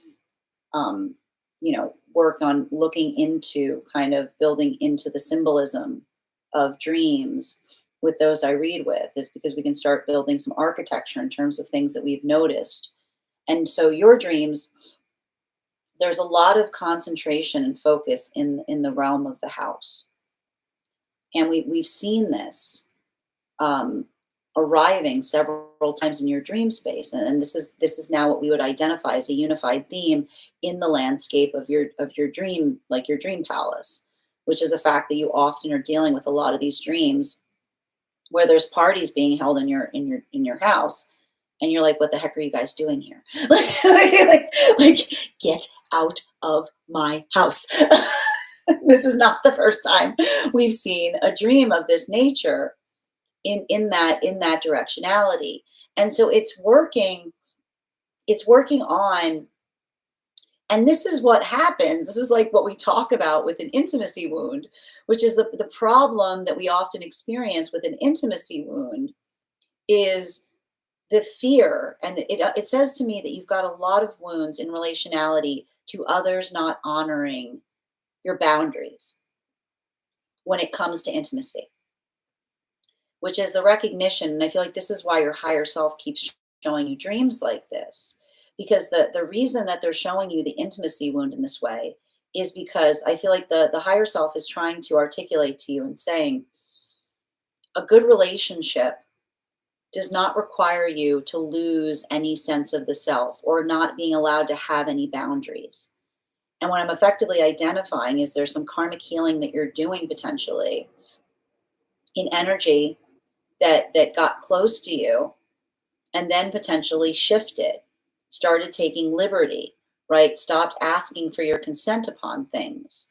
work on looking into kind of building into the symbolism of dreams with those I read with is because we can start building some architecture in terms of things that we've noticed. And so your dreams, there's a lot of concentration and focus in the realm of the house, and we've seen this um, arriving several times in your dream space, and this is now what we would identify as a unified theme in the landscape of your dream, like your dream palace, which is a fact that you often are dealing with a lot of these dreams where there's parties being held in your house, and you're like, what the heck are you guys doing here? like get out of my house. This is not the first time we've seen a dream of this nature in that directionality. And so it's working on, and this is what happens. This is like what we talk about with an intimacy wound, which is the problem that we often experience with an intimacy wound is the fear. And it says to me that you've got a lot of wounds in relationality to others not honoring your boundaries when it comes to intimacy, which is the recognition. And I feel like this is why your higher self keeps showing you dreams like this, because the reason that they're showing you the intimacy wound in this way is because I feel like the higher self is trying to articulate to you and saying a good relationship does not require you to lose any sense of the self or not being allowed to have any boundaries. And what I'm effectively identifying is there's some karmic healing that you're doing potentially in energy that got close to you and then potentially shifted, started taking liberty, right? Stopped asking for your consent upon things,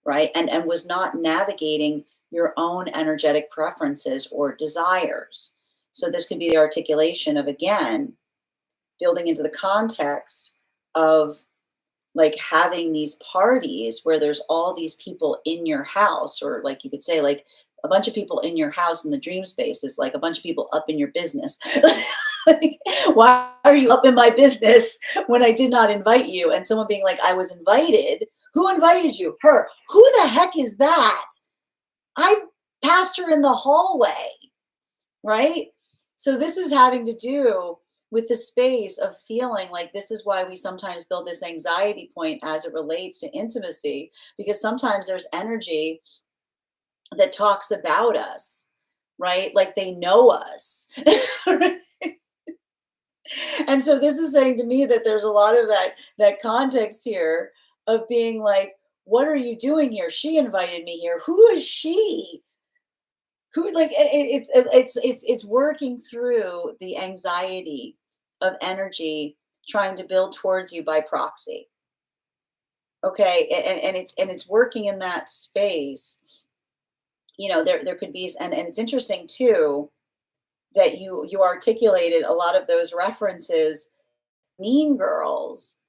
right? And was not navigating your own energetic preferences or desires. So this could be the articulation of, again, building into the context of like having these parties where there's all these people in your house, or like you could say like a bunch of people in your house in the dream space is like a bunch of people up in your business. Like, why are you up in my business when I did not invite you? And someone being like, I was invited. Who invited you? Her. Who the heck is that? I passed her in the hallway, right? So this is having to do with the space of feeling like this is why we sometimes build this anxiety point as it relates to intimacy, because sometimes there's energy that talks about us, right? Like they know us. And so this is saying to me that there's a lot of that context here of being like, what are you doing here? She invited me here. Who is she? Who, like, it's working through the anxiety of energy trying to build towards you by proxy. Okay, and it's working in that space there could be, and it's interesting too that you articulated a lot of those references, Mean Girls,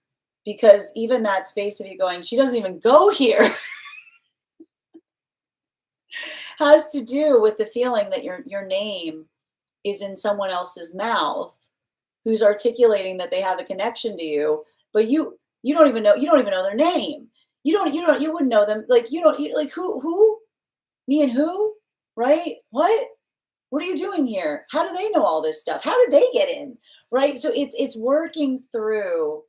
because even that space of you going, she doesn't even go here, has to do with the feeling that your name is in someone else's mouth who's articulating that they have a connection to you, but you don't even know their name. You wouldn't know them. Like like who me and who, right? What are you doing here? How do they know all this stuff? How did they get in? Right? So it's working through,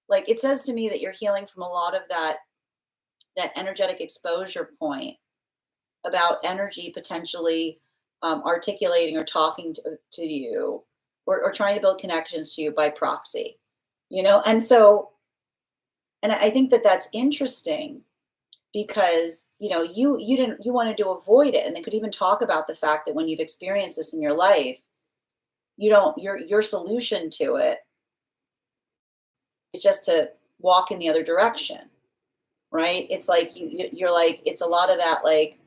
like it says to me that you're healing from a lot of that energetic exposure point about energy potentially articulating or talking to you, or trying to build connections to you by proxy, and so, and I think that that's interesting because you wanted to avoid it, and it could even talk about the fact that when you've experienced this in your life, you don't your solution to it is just to walk in the other direction, right? It's like you're like, it's a lot of that, like,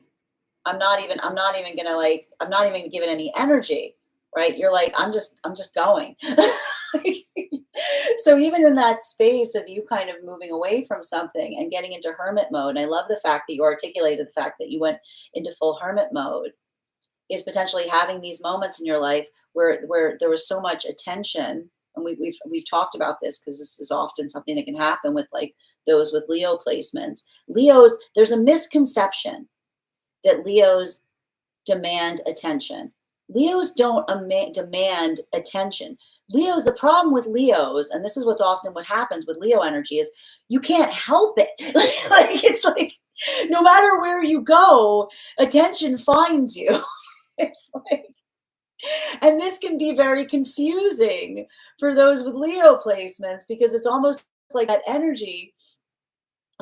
I'm not even gonna, like, I'm not even giving any energy, right? You're like, I'm just going. So even in that space of you kind of moving away from something and getting into hermit mode, and I love the fact that you articulated the fact that you went into full hermit mode, is potentially having these moments in your life where there was so much attention, and we've talked about this because this is often something that can happen with, like, those with Leo placements. Leos, there's a misconception that Leos demand attention. Leos don't demand attention. Leos, the problem with Leos, and this is what happens with Leo energy, is you can't help it. Like it's like no matter where you go, attention finds you. It's like, and this can be very confusing for those with Leo placements because it's almost like that energy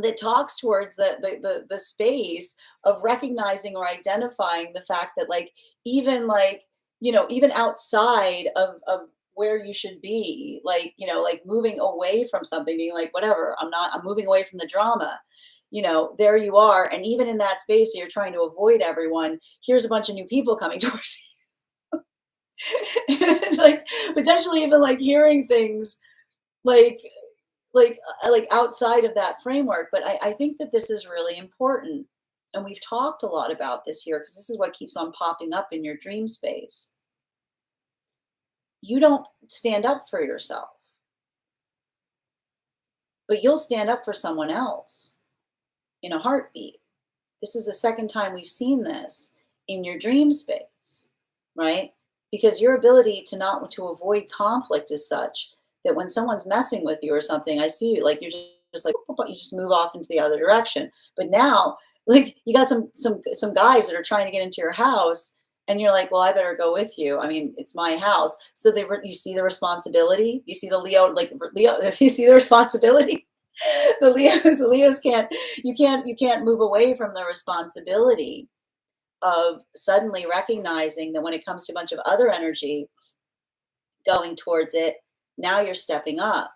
that talks towards the space of recognizing or identifying the fact that, like, even, like, even outside of where you should be, like, like moving away from something, being like, whatever, I'm moving away from the drama, there you are, and even in that space that you're trying to avoid everyone, here's a bunch of new people coming towards you. Like potentially even like hearing things like like outside of that framework. But I think that this is really important, and we've talked a lot about this here because this is what keeps on popping up in your dream space. You don't stand up for yourself, but you'll stand up for someone else in a heartbeat. This is the second time we've seen this in your dream space, right? Because your ability to avoid conflict is such that when someone's messing with you or something, I see you, like, you're just like, you just move off into the other direction. But now, like, you got some guys that are trying to get into your house, and you're like, well, I better go with you. I mean, it's my house. So you see the responsibility. You see the Leo, like Leo. You see the responsibility. The Leos can't. You can't move away from the responsibility of suddenly recognizing that when it comes to a bunch of other energy going towards it, now you're stepping up.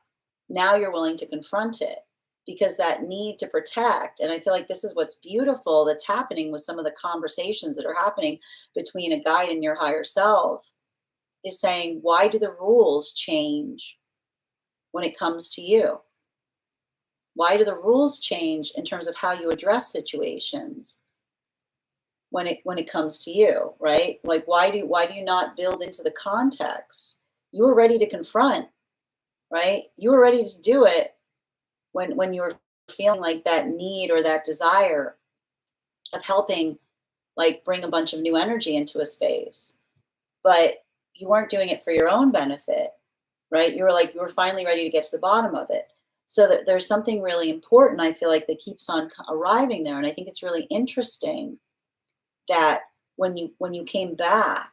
Now you're willing to confront it, because that need to protect. And I feel like this is what's beautiful that's happening with some of the conversations that are happening between a guide and your higher self, is saying, why do the rules change when it comes to you? Why do the rules change in terms of how you address situations when it comes to you, right? Like, why do you not build into the context? You were ready to confront, right? You were ready to do it when you were feeling like that need or that desire of helping, like, bring a bunch of new energy into a space. But you weren't doing it for your own benefit, right? You were finally ready to get to the bottom of it. So that there's something really important, I feel like, that keeps on arriving there. And I think it's really interesting that when you came back,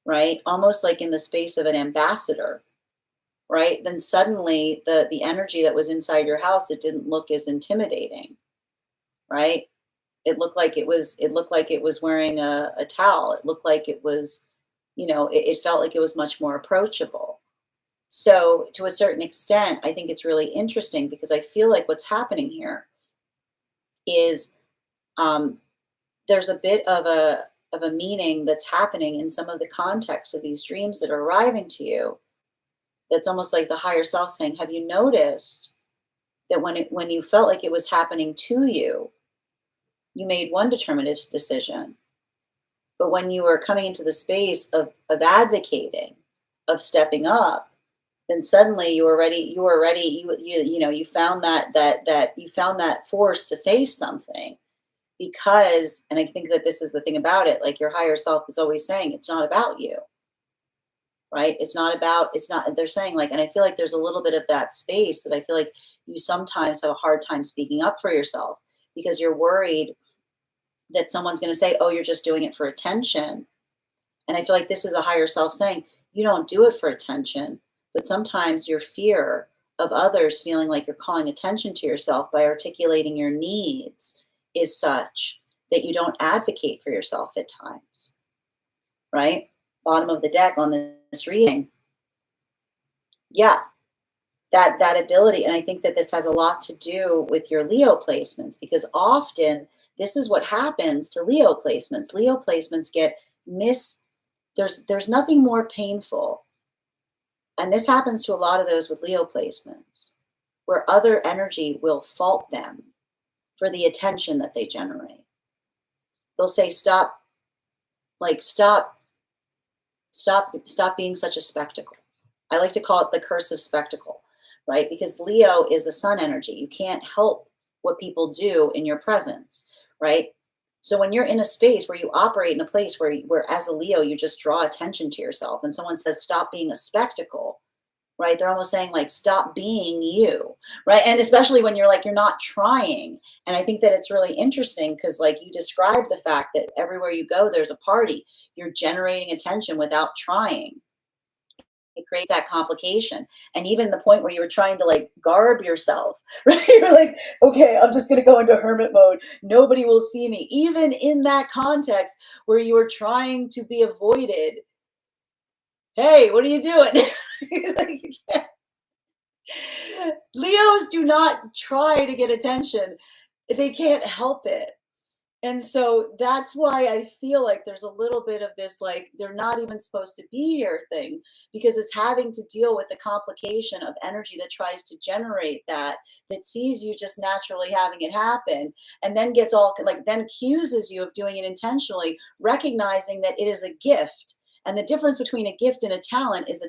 right, almost like in the space of an ambassador, right, then suddenly the energy that was inside your house, it didn't look as intimidating, right? It looked like it was wearing a towel. It looked like it was, it felt like it was much more approachable. So to a certain extent, I think it's really interesting because I feel like what's happening here is, um, there's a bit of a meaning that's happening in some of the context of these dreams that are arriving to you. That's almost like the higher self saying, have you noticed that when you felt like it was happening to you, you made one determinative decision. But when you were coming into the space of advocating, of stepping up, then suddenly you found you found that force to face something. Because, and I think that this is the thing about it, like your higher self is always saying, it's not about you, right? It's not, they're saying like, and I feel like there's a little bit of that space that I feel like you sometimes have a hard time speaking up for yourself because you're worried that someone's going to say, oh, you're just doing it for attention. And I feel like this is a higher self saying, you don't do it for attention, but sometimes your fear of others feeling like you're calling attention to yourself by articulating your needs is such that you don't advocate for yourself at times, right? Bottom of the deck on this reading. Yeah, that ability. And I think that this has a lot to do with your Leo placements, because often this is what happens to Leo placements. Leo placements get there's nothing more painful. And this happens to a lot of those with Leo placements, where other energy will fault them for the attention that they generate. They'll say, stop being such a spectacle. I like to call it the curse of spectacle, right? Because Leo is a sun energy. You can't help what people do in your presence, right? So when you're in a space where you operate in a place where as a Leo, you just draw attention to yourself, and someone says, stop being a spectacle, right? They're almost saying like, stop being you, right? And especially when you're like, you're not trying. And I think that it's really interesting because like you describe the fact that everywhere you go, there's a party. You're generating attention without trying. It creates that complication. And even the point where you were trying to like garb yourself, right? You're like, okay, I'm just going to go into hermit mode. Nobody will see me. Even in that context where you were trying to be avoided. Hey, what are you doing? Like, Leos do not try to get attention. They can't help it. And so that's why I feel like there's a little bit of this, like, they're not even supposed to be here thing, because it's having to deal with the complication of energy that tries to generate that sees you just naturally having it happen, and then gets all like, then accuses you of doing it intentionally, recognizing that it is a gift. And the difference between a gift and a talent is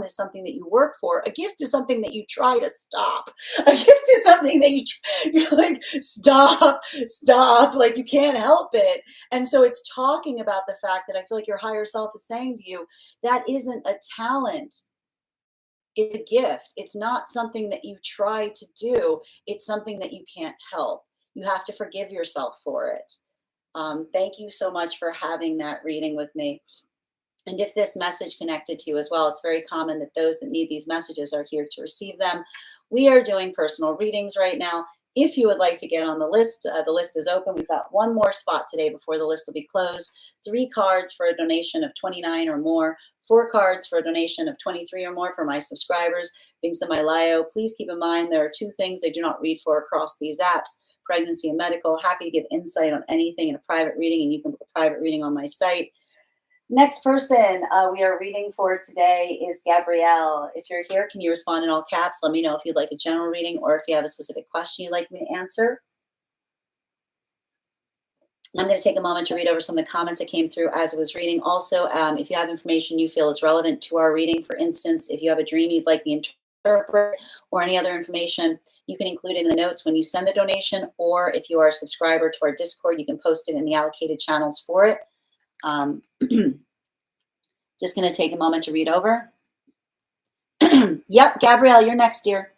something that you work for. A gift is something that you try to stop. A gift is something that you're like, stop, like you can't help it. And so it's talking about the fact that I feel like your higher self is saying to you, that isn't a talent. It's a gift. It's not something that you try to do. It's something that you can't help. You have to forgive yourself for it. Thank you so much for having that reading with me. And if this message connected to you as well, it's very common that those that need these messages are here to receive them. We are doing personal readings right now. If you would like to get on the list is open. We've got one more spot today before the list will be closed. 3 cards for a donation of $29 or more. 4 cards for a donation of $23 or more for my subscribers. Being semi-Leo, please keep in mind there are 2 things I do not read for across these apps: pregnancy and medical. Happy to give insight on anything in a private reading, and you can book a private reading on my site. Next person we are reading for today is Gabrielle. If you're here, can you respond in all caps? Let me know if you'd like a general reading or if you have a specific question you'd like me to answer. I'm going to take a moment to read over some of the comments that came through as I was reading. Also, if you have information you feel is relevant to our reading, for instance, if you have a dream you'd like me to interpret or any other information, you can include it in the notes when you send the donation, or if you are a subscriber to our Discord, you can post it in the allocated channels for it. Just going to take a moment to read over. Yep, Gabrielle, you're next, dear.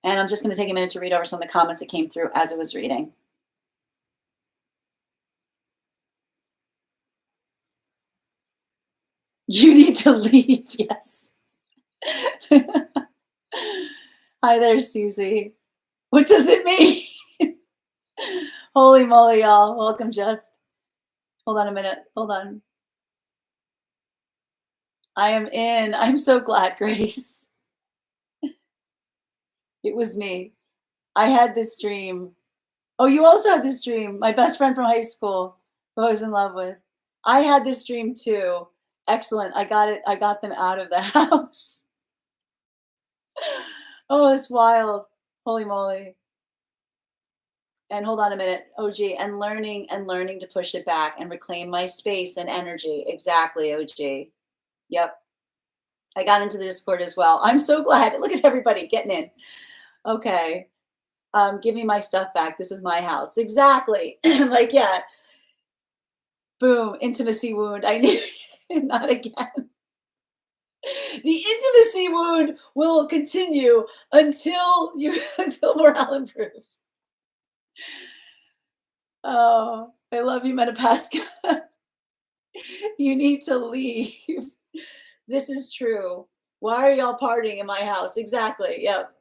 And I'm just going to take a minute to read over some of the comments that came through as I was reading. You need to leave, yes. Hi there, Susie. What does it mean? Holy moly, y'all. Welcome, Just. Hold on a minute. Hold on. I am in. I'm so glad, Grace. It was me. I had this dream Oh, you also had this dream. My best friend from high school, who I was in love with. I had this dream too. Excellent. I got it. I got them out of the house. Oh, it's wild. Holy moly. And hold on a minute. OG. And learning to push it back and reclaim my space and energy. Exactly, OG. Yep. I got into the Discord as well. I'm so glad. Look at everybody getting in. Okay. Give me my stuff back. This is my house. Exactly. Like, yeah, boom, intimacy wound. I knew not again. The intimacy wound will continue until you until morale improves. Oh, I love you, Metapasca. You need to leave. This is true. Why are y'all partying in my house? Exactly. Yep.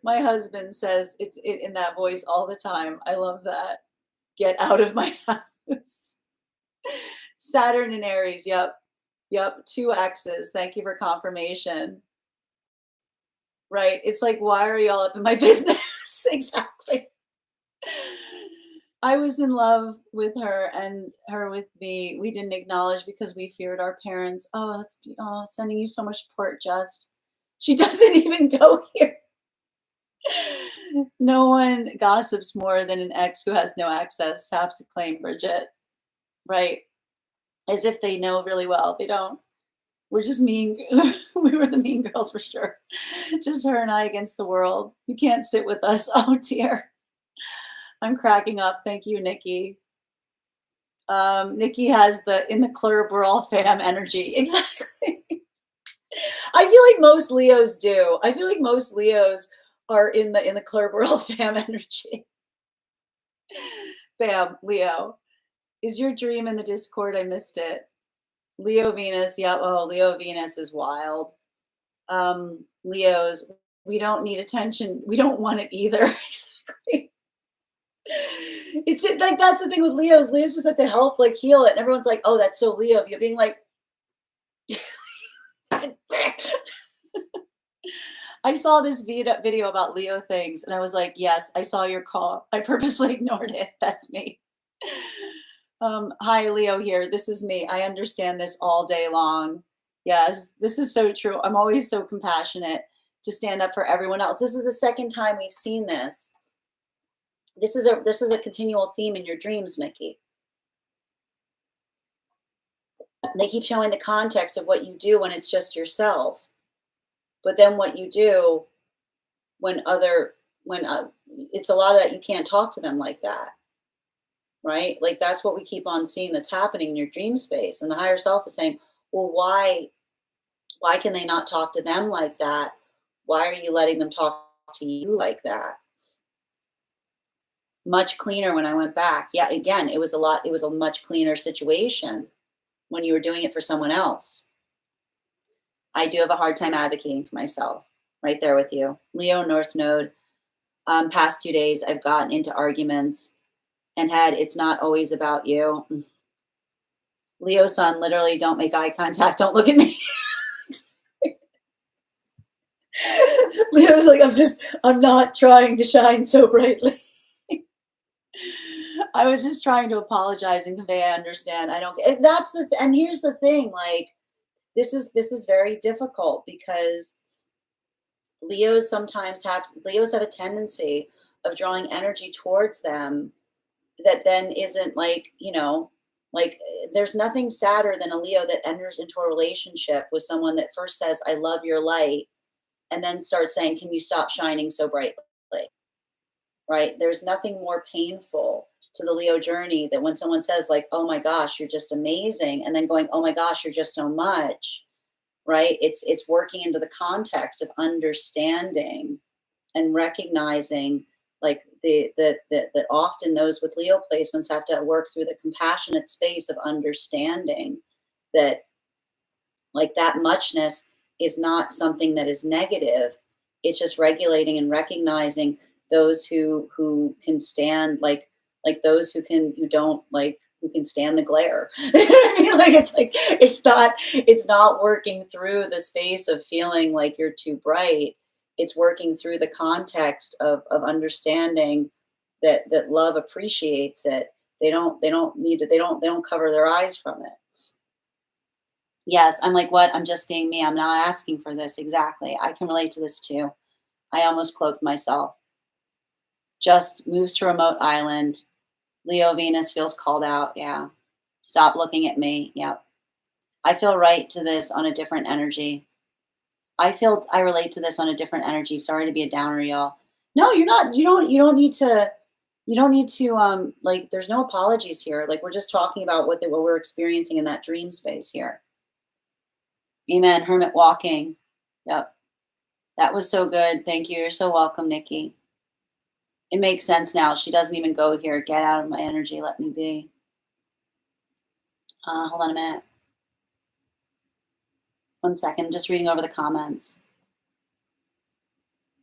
My husband says it in that voice all the time. I love that. Get out of my house. Saturn and Aries. Yep. Yep. Two X's. Thank you for confirmation. Right. It's like, why are y'all up in my business? Exactly. I was in love with her and her with me. We didn't acknowledge because we feared our parents. Oh, sending you so much support, Just. She doesn't even go here. No one gossips more than an ex who has no access. Have to claim Bridget. Right. As if they know really well. They don't. We're just mean. We were the mean girls for sure. Just her and I against the world. You can't sit with us. Oh dear. I'm cracking up. Thank you, Nikki. Nikki has the in the club we're all fam energy. Exactly. I feel like most Leos do. I feel like most Leos are in the club we're all fam energy. Bam, Leo. Is your dream in the Discord? I missed it. Leo Venus. Yeah. Oh, Leo Venus is wild. Leos, we don't need attention. We don't want it either. Exactly. It's like that's the thing with Leos. Leos just have to help, like heal it. And everyone's like, "Oh, that's so Leo." You're being like, I saw this video about Leo things, and I was like, "Yes, I saw your call. I purposely ignored it. That's me." Hi, Leo here. This is me. I understand this all day long. Yes, this is so true. I'm always so compassionate to stand up for everyone else. This is the second time we've seen this. This is a continual theme in your dreams, Nikki. They keep showing the context of what you do when it's just yourself, but then what you do when it's a lot of that you can't talk to them like that, right? Like that's what we keep on seeing that's happening in your dream space, and the higher self is saying, well, why can they not talk to them like that? Why are you letting them talk to you like that? Much cleaner when I went back. Yeah, again, it was a much cleaner situation when you were doing it for someone else. I do have a hard time advocating for myself. Right there with you. Leo North Node. Past 2 days, I've gotten into arguments and it's not always about you. Leo Sun, literally, don't make eye contact. Don't look at me. Leo's like, I'm not trying to shine so brightly. I was just trying to apologize and convey I understand. I don't get that's and here's the thing, like this is very difficult because Leos have a tendency of drawing energy towards them that then isn't like, like there's nothing sadder than a Leo that enters into a relationship with someone that first says, I love your light, and then starts saying, can you stop shining so brightly? Right? There's nothing more painful to the Leo journey than when someone says, like, oh my gosh, you're just amazing, and then going, oh my gosh, you're just so much. Right? It's working into the context of understanding and recognizing like that often those with Leo placements have to work through the compassionate space of understanding that like that muchness is not something that is negative. It's just regulating and recognizing those who can stand like those who can stand the glare. I mean, like it's not working through the space of feeling like you're too bright. It's working through the context of understanding that love appreciates it. They don't cover their eyes from it. Yes, I'm like, what? I'm just being me. I'm not asking for this. Exactly. I can relate to this too. I almost cloaked myself. Just moves to remote island. Leo Venus feels called out. Yeah. Stop looking at me. Yep. I feel right to this on a different energy. I relate to this on a different energy. Sorry to be a downer, y'all. No, you're not. You don't need to like there's no apologies here. Like we're just talking about what we're experiencing in that dream space here. Amen. Hermit walking. Yep. That was so good. Thank you. You're so welcome, Nikki. It makes sense now. She doesn't even go here. Get out of my energy. Let me be. Hold on a minute. One second. I'm just reading over the comments.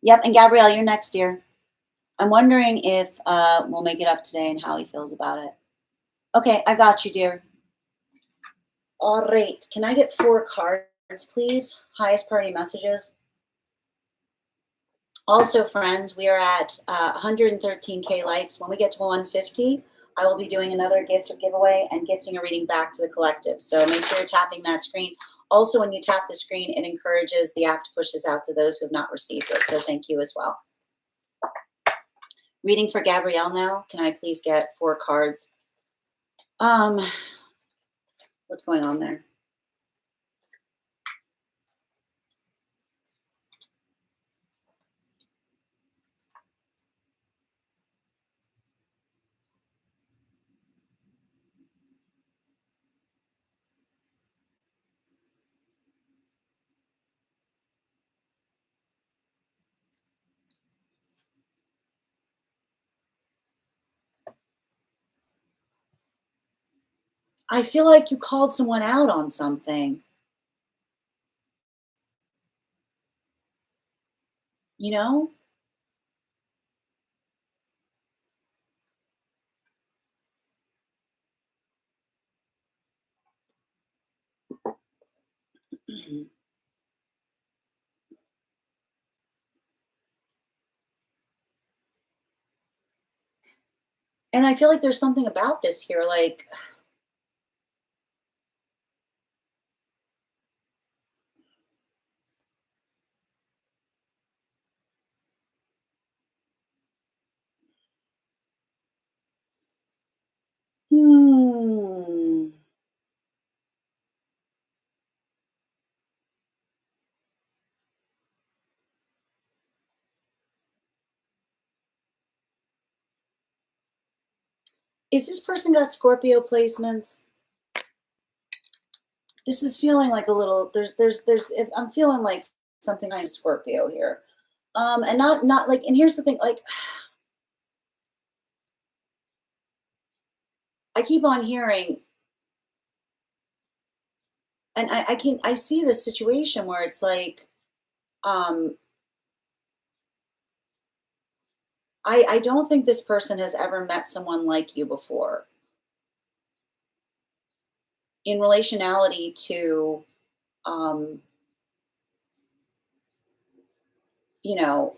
Yep. And Gabrielle, you're next, dear. I'm wondering if we'll make it up today and how he feels about it. Okay, I got you, dear. All right. Can I get 4 cards, please? Highest priority messages. Also, friends, we are at 113K likes. When we get to 150, I will be doing another gift or giveaway and gifting a reading back to the collective. So make sure you're tapping that screen. Also, when you tap the screen, it encourages the app to push this out to those who have not received it. So thank you as well. Reading for Gabrielle now. Can I please get 4 cards? What's going on there? I feel like you called someone out on something. You know? And I feel like there's something about this here, like, hmm. Is this person got Scorpio placements? This is feeling like a little, I'm feeling like something kind of Scorpio here. And not like, and here's the thing, like, I keep on hearing, and I see this situation where it's like, um, I don't think this person has ever met someone like you before in relationality to, um, you know,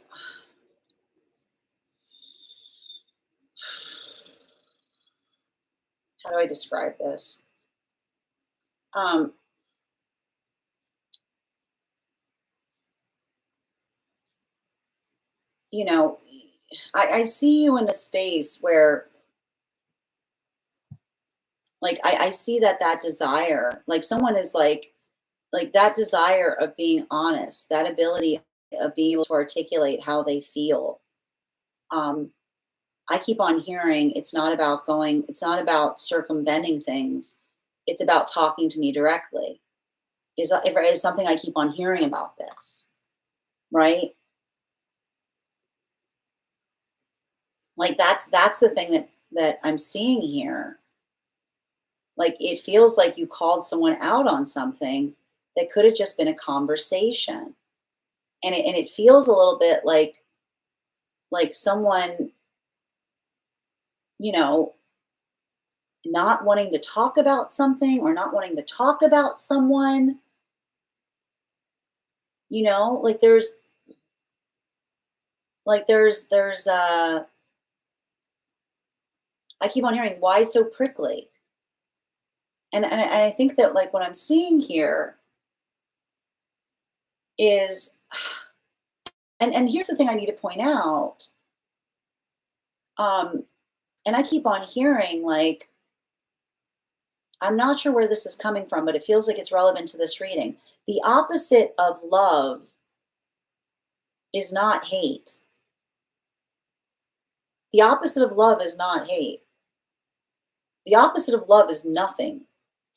how do I describe this? Um, you know, I see you in a space where, like, I see that desire, like someone is like that desire of being honest, that ability of being able to articulate how they feel. Um, I keep on hearing it's not about circumventing things. It's about talking to me directly. Is something I keep on hearing about this, right? Like that's the thing that I'm seeing here. Like it feels like you called someone out on something that could have just been a conversation. And it feels a little bit like someone, you know, not wanting to talk about something or not wanting to talk about someone, you know, like there's I keep on hearing, why so prickly? And I think that like what I'm seeing here is, and here's the thing I need to point out. Um, and I keep on hearing like, I'm not sure where this is coming from, but it feels like it's relevant to this reading. The opposite of love is not hate. The opposite of love is not hate. The opposite of love is nothing.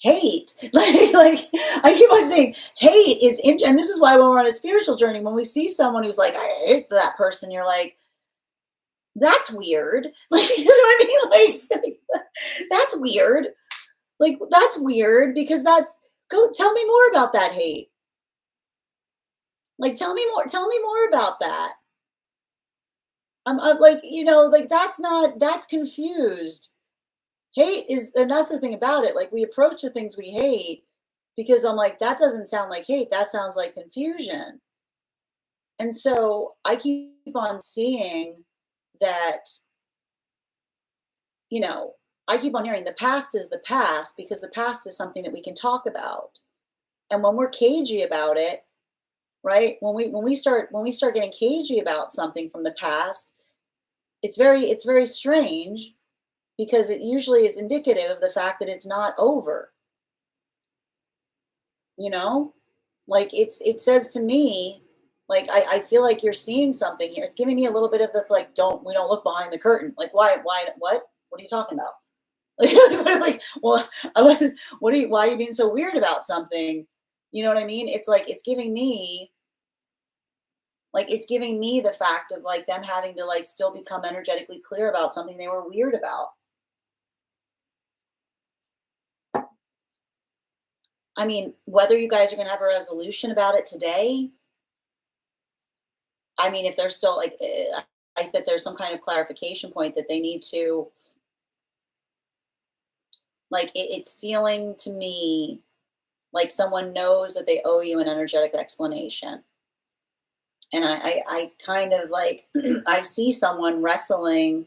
Hate, like I keep on saying, hate is, and this is why when we're on a spiritual journey, when we see someone who's like, I hate that person, you're like, that's weird. Like, you know what I mean? Like that's weird. Like, that's weird because go tell me more about that hate. Like, tell me more about that. I'm like, like that's confused. Hate is, and that's the thing about it. Like, we approach the things we hate because I'm like, that doesn't sound like hate. That sounds like confusion. And so I keep on seeing that, you know, I keep on hearing the past is the past because the past is something that we can talk about. And when we're cagey about it, right? When we start getting cagey about something from the past, it's very strange because it usually is indicative of the fact that it's not over, you know? Like it says to me, like I feel like you're seeing something here. It's giving me a little bit of the like, we don't look behind the curtain. Like what are you talking about? Like, well, why are you being so weird about something? You know what I mean? It's like it's giving me the fact of like them having to like still become energetically clear about something they were weird about. I mean, whether you guys are going to have a resolution about it today, I mean, if they're still like, I think that there's some kind of clarification point that they need to, like, it's feeling to me like someone knows that they owe you an energetic explanation. And I kind of like, I see someone wrestling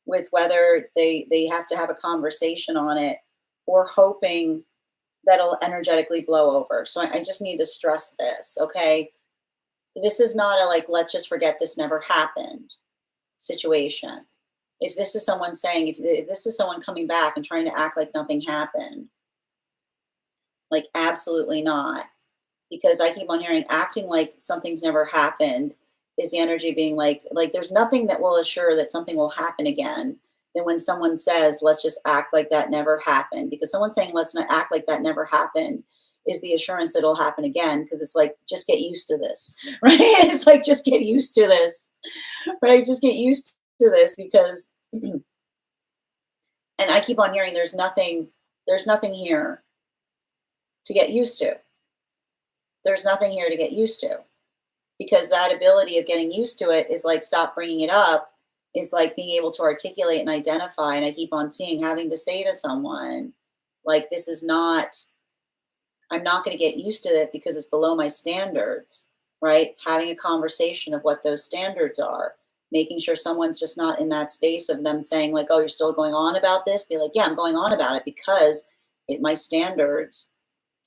with whether they have to have a conversation on it or hoping that'll energetically blow over. So I just need to stress this, okay? This is not a like, let's just forget this never happened situation. If this is someone saying, if this is someone coming back and trying to act like nothing happened, like absolutely not. Because I keep on hearing acting like something's never happened is the energy being like there's nothing that will assure that something will happen again than when someone says, let's just act like that never happened. Because someone saying, let's not act like that never happened is the assurance it'll happen again. Because it's like, just get used to this, right? It's like, just get used to this, right? Just get used to this because, and I keep on hearing there's nothing here to get used to. There's nothing here to get used to because that ability of getting used to it is like, stop bringing it up. Is like being able to articulate and identify. And I keep on seeing having to say to someone, like, this is not, I'm not going to get used to it because it's below my standards, right? Having a conversation of what those standards are, making sure someone's just not in that space of them saying like, oh, you're still going on about this. Be like, yeah, I'm going on about it because my standards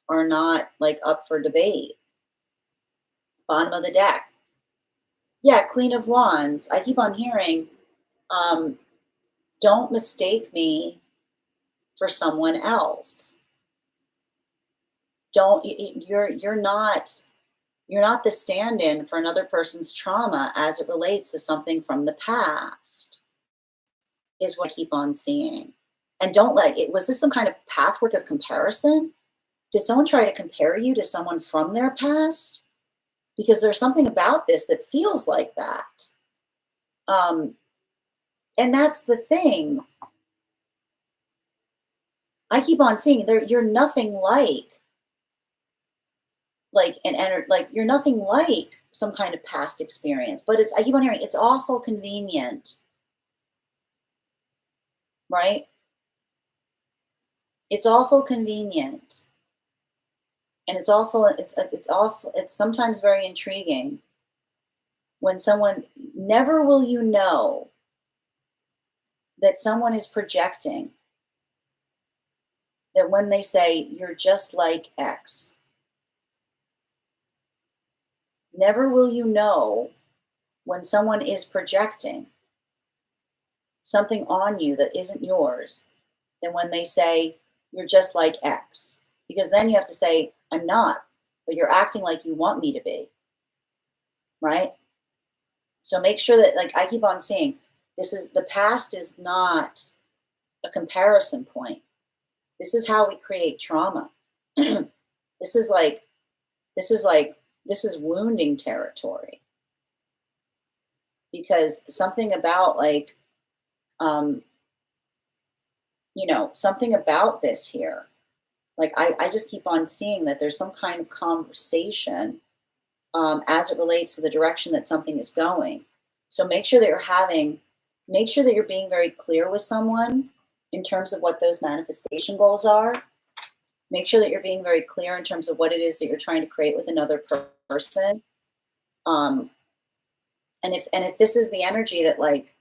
are not like up for debate. Bottom of the deck. Yeah, Queen of Wands. I keep on hearing, don't mistake me for someone else. You're not the stand-in for another person's trauma as it relates to something from the past, is what I keep on seeing. And don't let it, was this some kind of pathwork of comparison? Did someone try to compare you to someone from their past? Because there's something about this that feels like that. And that's the thing. I keep on seeing you're nothing like you're nothing like some kind of past experience. But I keep on hearing it's awful convenient, right? It's awful convenient. And it's awful, it's sometimes very intriguing when someone, never will you know that someone is projecting, that when they say, you're just like X, never will you know when someone is projecting something on you that isn't yours than when they say, you're just like X. Because then you have to say, I'm not, but you're acting like you want me to be, right? So make sure that, like I keep on saying, the past is not a comparison point. This is how we create trauma. This is like, this is wounding territory. Because something about like, something about this here, like I just keep on seeing that there's some kind of conversation as it relates to the direction that something is going. So make sure that make sure that you're being very clear with someone in terms of what those manifestation goals are. Make sure that you're being very clear in terms of what it is that you're trying to create with another person. And if this is the energy that like,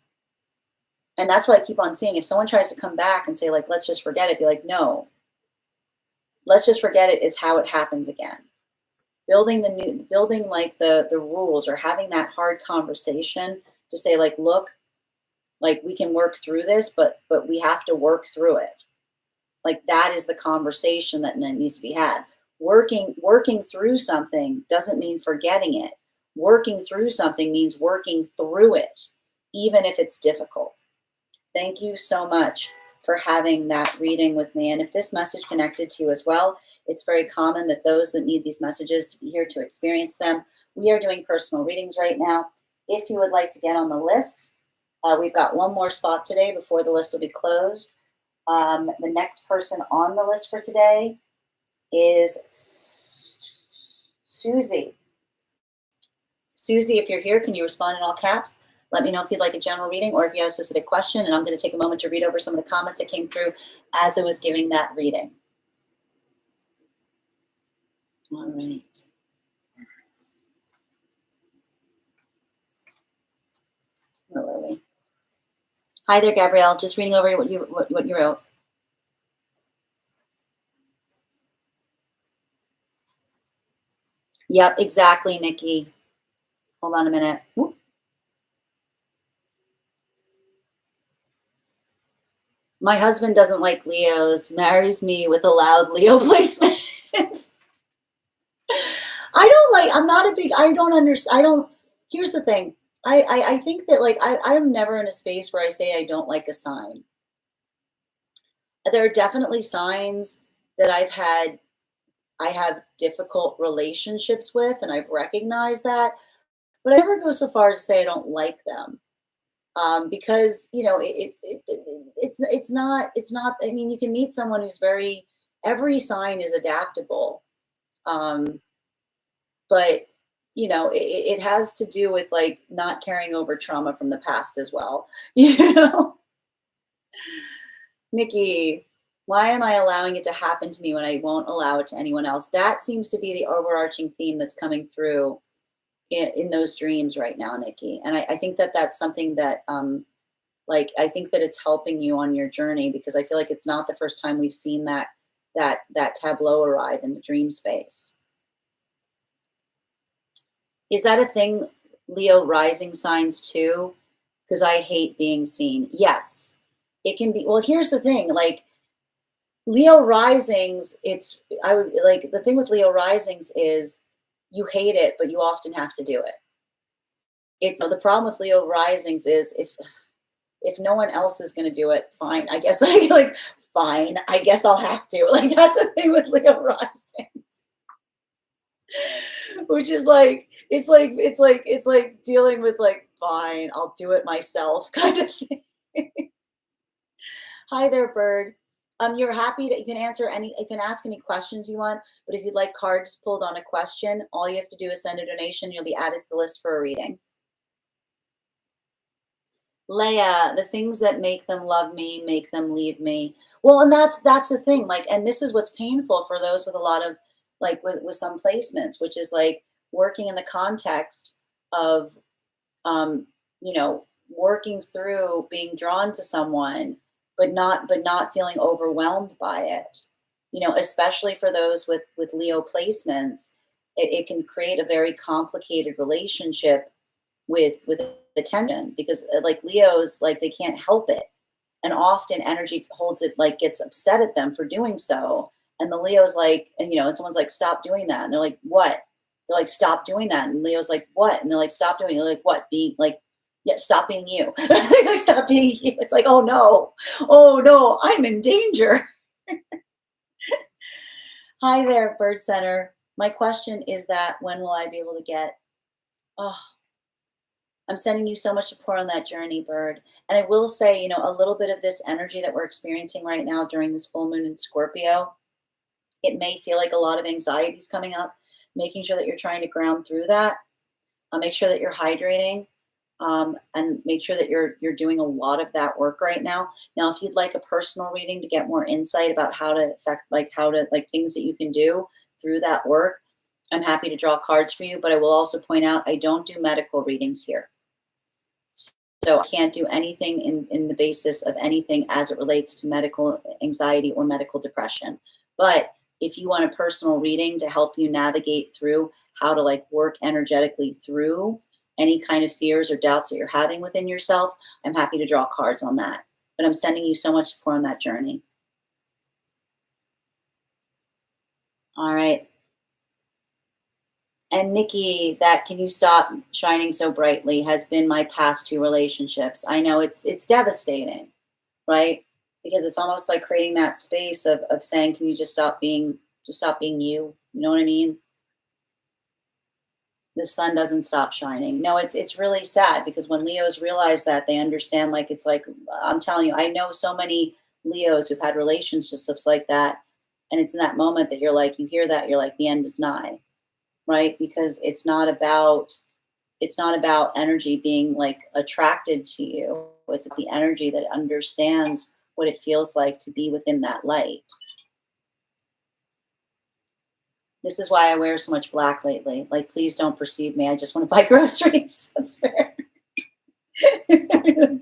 and that's why I keep on seeing, if someone tries to come back and say like, let's just forget it, be like, no, let's just forget it is how it happens again. Building like the rules, or having that hard conversation to say like, look, like we can work through this, but we have to work through it. Like that is the conversation that needs to be had. Working through something doesn't mean forgetting it. Working through something means working through it, even if it's difficult. Thank you so much for having that reading with me. And if this message connected to you as well, it's very common that those that need these messages to be here to experience them. We are doing personal readings right now. If you would like to get on the list, we've got one more spot today before the list will be closed. The next person on the list for today is Susie. Susie, if you're here, can you respond in all caps? Let me know if you'd like a general reading or if you have a specific question, and I'm going to take a moment to read over some of the comments that came through as I was giving that reading. All right. Where were we? Hi there, Gabrielle. Just reading over what you wrote. Yep, exactly, Nikki. Hold on a minute. Whoop. My husband doesn't like Leos, marries me with a loud Leo placement. I'm not a big, I don't understand. Here's the thing. I think that like, I'm never in a space where I say I don't like a sign. There are definitely signs that I have difficult relationships with, and I've recognized that, but I never go so far as to say I don't like them. Because it's not, I mean, you can meet someone who's every sign is adaptable. But it has to do with like not carrying over trauma from the past as well. Nikki, why am I allowing it to happen to me when I won't allow it to anyone else? That seems to be the overarching theme that's coming through in those dreams right now, Nikki. And I think that that's something that, I think that it's helping you on your journey, because I feel like it's not the first time we've seen that tableau arrive in the dream space. Is that a thing, Leo rising signs too? Because I hate being seen. Yes, it can be. Well, here's the thing, like Leo risings, the thing with Leo risings is you hate it, but you often have to do it. The problem with Leo risings is if no one else is going to do it, fine. I guess fine. I guess I'll have to. Like that's the thing with Leo risings, which is like it's like dealing with like fine, I'll do it myself kind of thing. Hi there, Bird. You're happy that you can ask any questions you want, but if you'd like cards pulled on a question, all you have to do is send a donation. You'll be added to the list for a reading. Leia, the things that make them love me, make them leave me. Well, and that's the thing. Like, and this is what's painful for those with a lot of with some placements, which is like working in the context of, working through being drawn to someone, but not feeling overwhelmed by it. Especially for those with Leo placements, it can create a very complicated relationship with attention, because like Leos, like they can't help it, and often energy holds it, like gets upset at them for doing so. And the Leo's like, and someone's like, stop doing that, and they're like, what? They're like, stop doing that, and Leo's like, what? And they're like, stop doing it. They're like, what? Being like, yeah, stop being you. Like, stop being you. It's like, oh no, I'm in danger. Hi there, Bird Center. My question is that when will I be able to get? Oh, I'm sending you so much support on that journey, Bird. And I will say, a little bit of this energy that we're experiencing right now during this full moon in Scorpio, it may feel like a lot of anxiety is coming up. Making sure that you're trying to ground through that. Make sure that you're hydrating, and make sure that you're doing a lot of that work right now. Now, if you'd like a personal reading to get more insight about how to affect, like things that you can do through that work, I'm happy to draw cards for you. But I will also point out I don't do medical readings here. So I can't do anything in the basis of anything as it relates to medical anxiety or medical depression. But if you want a personal reading to help you navigate through how to like work energetically through any kind of fears or doubts that you're having within yourself, I'm happy to draw cards on that. But I'm sending you so much support on that journey. All right. And Nikki, that can you stop shining so brightly has been my past two relationships. I know it's devastating, right? Because it's almost like creating that space of saying, can you just stop being you? You know what I mean? The sun doesn't stop shining. No, it's really sad, because when Leos realize that, they understand, like it's like, I'm telling you, I know so many Leos who've had relationships like that. And it's in that moment that you're like, you hear that, you're like, the end is nigh, right? Because it's not about energy being like attracted to you. It's the energy that understands what it feels like to be within that light. This is why I wear so much black lately. Like, please don't perceive me. I just want to buy groceries. That's fair. I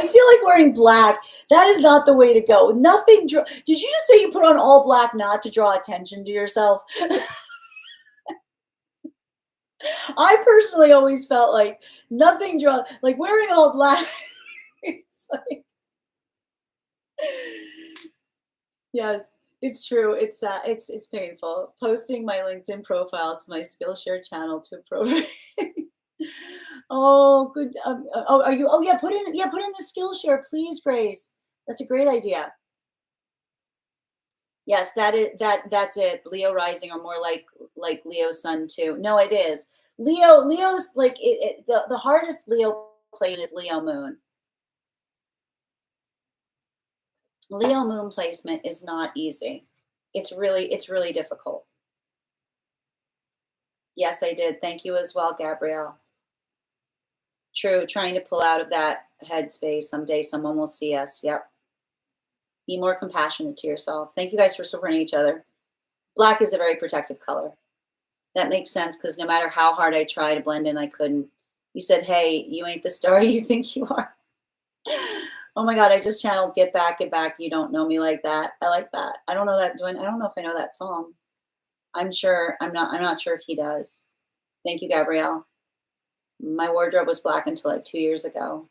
feel like wearing black. That is not the way to go. Nothing. Did you just say you put on all black not to draw attention to yourself? I personally always felt like nothing draw, like wearing all black. It's like, yes, it's true. It's sad. It's painful. Posting my LinkedIn profile to my Skillshare channel to appropriate. Oh, good. Oh, are you? Oh, yeah. Put in the Skillshare, please, Grace. That's a great idea. Yes, that's it. Leo rising, or more like Leo sun too. No, it is. Leo's like the hardest Leo plane is Leo moon. Leo moon placement is not easy. It's really difficult. Yes, I did. Thank you as well, Gabrielle. True, trying to pull out of that headspace. Someday someone will see us. Yep. Be more compassionate to yourself. Thank you guys for supporting each other. Black is a very protective color. That makes sense, because no matter how hard I tried to blend in, I couldn't. You said, hey, you ain't the star you think you are. Oh my God, I just channeled Get Back, Get Back. You don't know me like that. I like that. I don't know that. I don't know if I know that song. I'm not sure if he does. Thank you, Gabrielle. My wardrobe was black until like 2 years ago.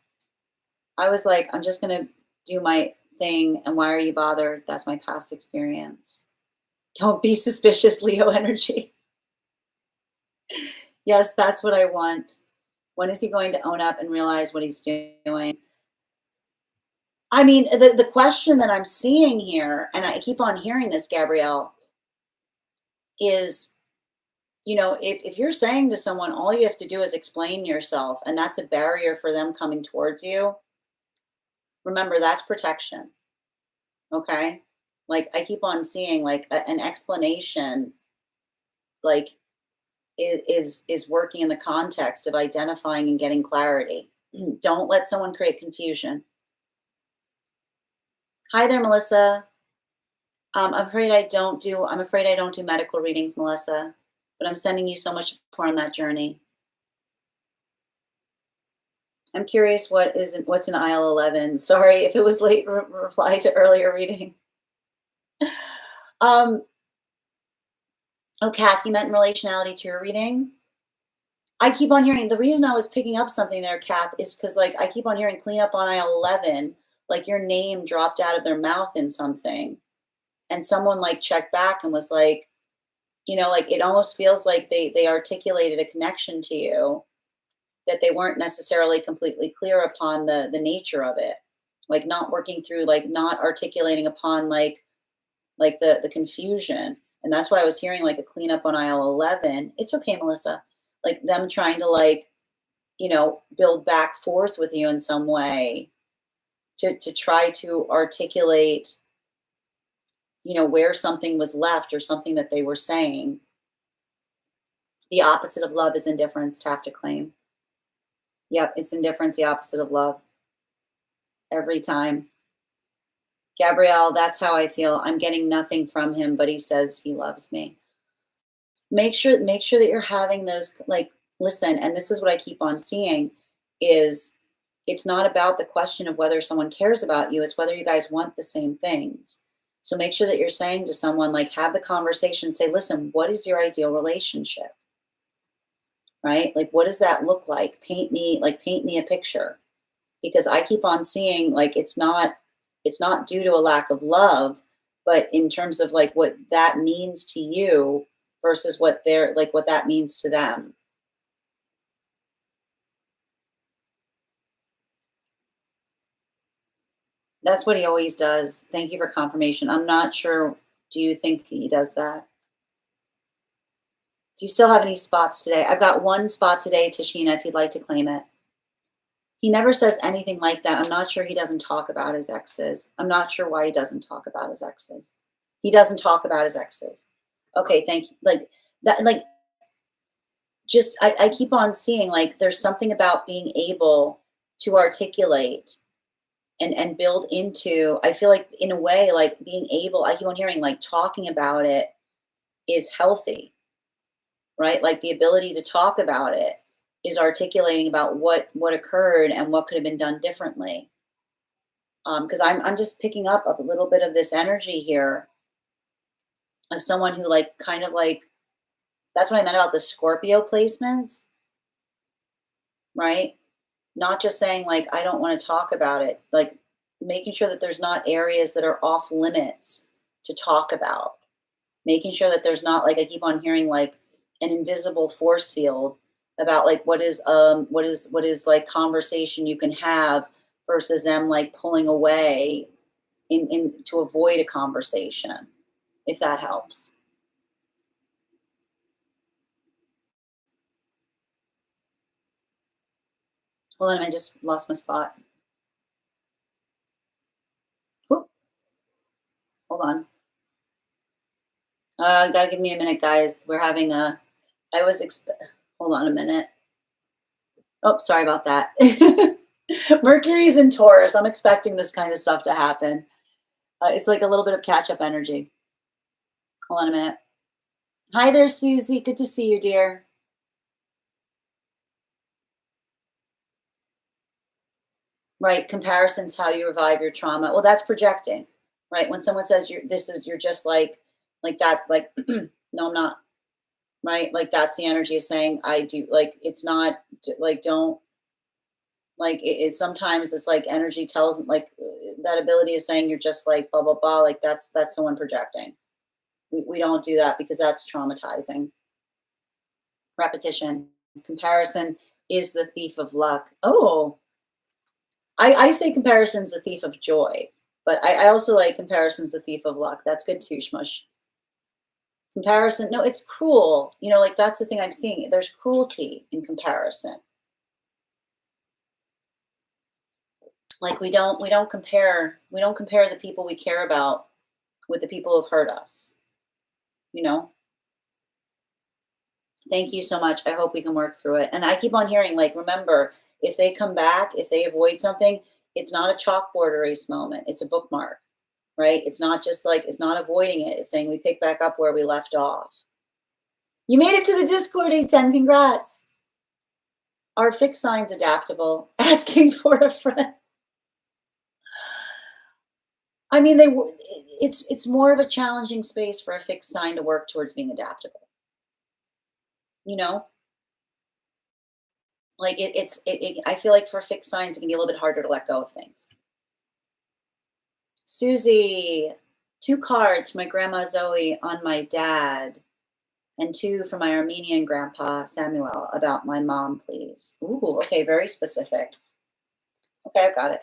I was like, I'm just going to do my thing. And why are you bothered? That's my past experience. Don't be suspicious, Leo energy. Yes, that's what I want. When is he going to own up and realize what he's doing? I mean, the question that I'm seeing here, and I keep on hearing this, Gabrielle, is, if you're saying to someone, all you have to do is explain yourself, and that's a barrier for them coming towards you, remember, that's protection. Okay? Like, I keep on seeing like an explanation, like, is working in the context of identifying and getting clarity. Don't let someone create confusion. Hi there, Melissa. I'm afraid I don't do medical readings, Melissa, but I'm sending you so much support on that journey. I'm curious what's in aisle 11. Sorry if it was late reply to earlier reading. Um, oh, Kath, you meant in relationality to your reading? I keep on hearing the reason I was picking up something there, Kath, is because like I keep on hearing clean up on aisle 11, like your name dropped out of their mouth in something. And someone like checked back and was like, like it almost feels like they articulated a connection to you that they weren't necessarily completely clear upon the nature of it. Like not working through, like not articulating upon like the confusion. And that's why I was hearing like a cleanup on aisle 11. It's okay, Melissa. Like them trying to like, build back forth with you in some way to try to articulate, where something was left or something that they were saying. The opposite of love is indifference, tap to claim. Yep, it's indifference, the opposite of love. Every time. Gabrielle, that's how I feel. I'm getting nothing from him, but he says he loves me. Make sure that you're having those like listen, and this is what I keep on seeing is it's not about the question of whether someone cares about you, it's whether you guys want the same things. So make sure that you're saying to someone like have the conversation, say, "Listen, what is your ideal relationship?" Right? Like what does that look like? Paint me a picture. Because I keep on seeing like it's not due to a lack of love, but in terms of like what that means to you versus what that means to them. That's what he always does. Thank you for confirmation. I'm not sure. Do you think he does that? Do you still have any spots today? I've got one spot today, Tashina, if you'd like to claim it. He never says anything like that. I'm not sure he doesn't talk about his exes. I'm not sure why he doesn't talk about his exes. He doesn't talk about his exes. Okay, thank you. Like that, like just I keep on seeing like there's something about being able to articulate and build into. I feel like in a way, like being able, I keep on hearing like talking about it is healthy, right? Like the ability to talk about it is articulating about what occurred and what could have been done differently. Because I'm just picking up a little bit of this energy here of someone who like kind of like that's what I meant about the Scorpio placements, right? Not just saying like I don't want to talk about it, like making sure that there's not areas that are off limits to talk about. Making sure that there's not like I keep on hearing like an invisible force field about like what is like conversation you can have versus them like pulling away in to avoid a conversation, if that helps. Hold on, I just lost my spot. Whoop, hold on. Gotta give me a minute, guys. We're having a. I was. Hold on a minute. Oh, sorry about that. Mercury's in Taurus. I'm expecting this kind of stuff to happen. It's like a little bit of catch up energy. Hold on a minute. Hi there, Susie. Good to see you, dear. Right. Comparisons, how you revive your trauma. Well, that's projecting, right? When someone says you're just like that's like, no, I'm not. Right. Like that's the energy of saying I do. Like it's not like don't like it sometimes it's like energy tells like that ability of saying you're just like blah blah blah. Like that's someone projecting. We don't do that because that's traumatizing. Repetition. Comparison is the thief of luck. Oh, I say comparison's the thief of joy, but I also like comparison's the thief of luck. That's good too, Shmush. Comparison, no, it's cruel. Like that's the thing I'm seeing. There's cruelty in comparison. Like we don't compare the people we care about with the people who've hurt us. You know, Thank you so much. I hope we can work through it. And I keep on hearing, like, remember, if they come back, if they avoid something, it's not a chalkboard erase moment. It's a bookmark, right? It's not just like, it's not avoiding it. It's saying we pick back up where we left off. You made it to the Discord, A10. Congrats. Are fixed signs adaptable? Asking for a friend. I mean, it's more of a challenging space for a fixed sign to work towards being adaptable. You know, like I feel like for fixed signs, it can be a little bit harder to let go of things. Susie, 2 cards for my grandma Zoe on my dad, and 2 for my Armenian grandpa Samuel about my mom, please. Ooh, okay, very specific. Okay, I've got it.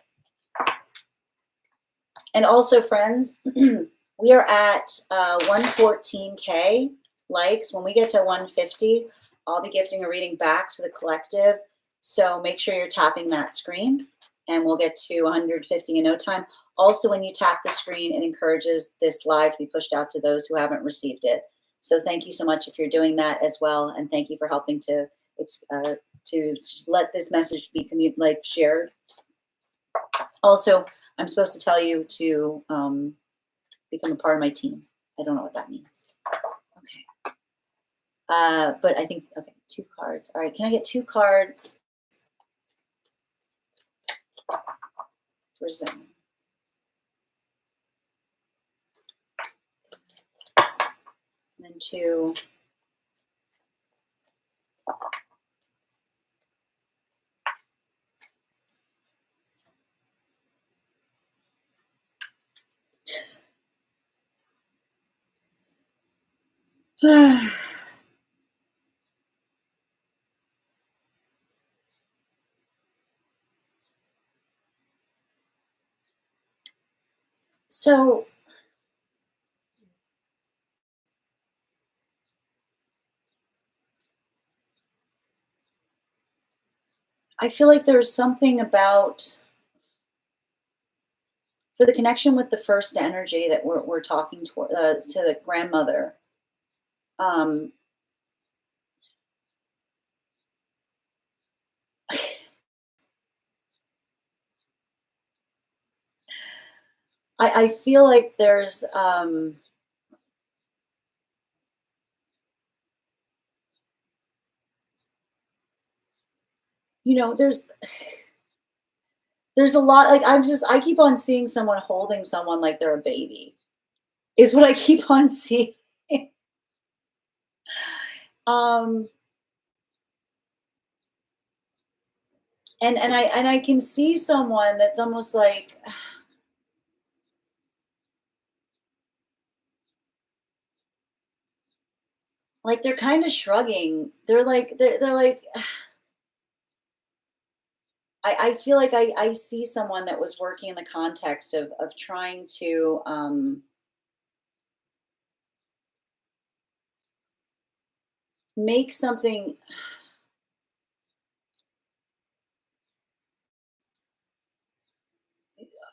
And also, friends, we are at 114K likes. When we get to 150, I'll be gifting a reading back to the collective. So make sure you're tapping that screen, and we'll get to 150 in no time. Also, when you tap the screen, it encourages this live to be pushed out to those who haven't received it. So thank you so much if you're doing that as well, and thank you for helping to let this message be shared. Also, I'm supposed to tell you to become a part of my team. I don't know what that means. Okay. But I think, okay, 2 cards. All right, can I get 2 cards for Zen? And then 2. So I feel like there's something about, for the connection with the first energy that we're talking to the grandmother. Um, I feel like there's there's a lot, like I keep on seeing someone holding someone like they're a baby, is what I keep on seeing. um and I can see someone that's almost like they're kind of shrugging. They're like I feel like I see someone that was working in the context of trying to make something.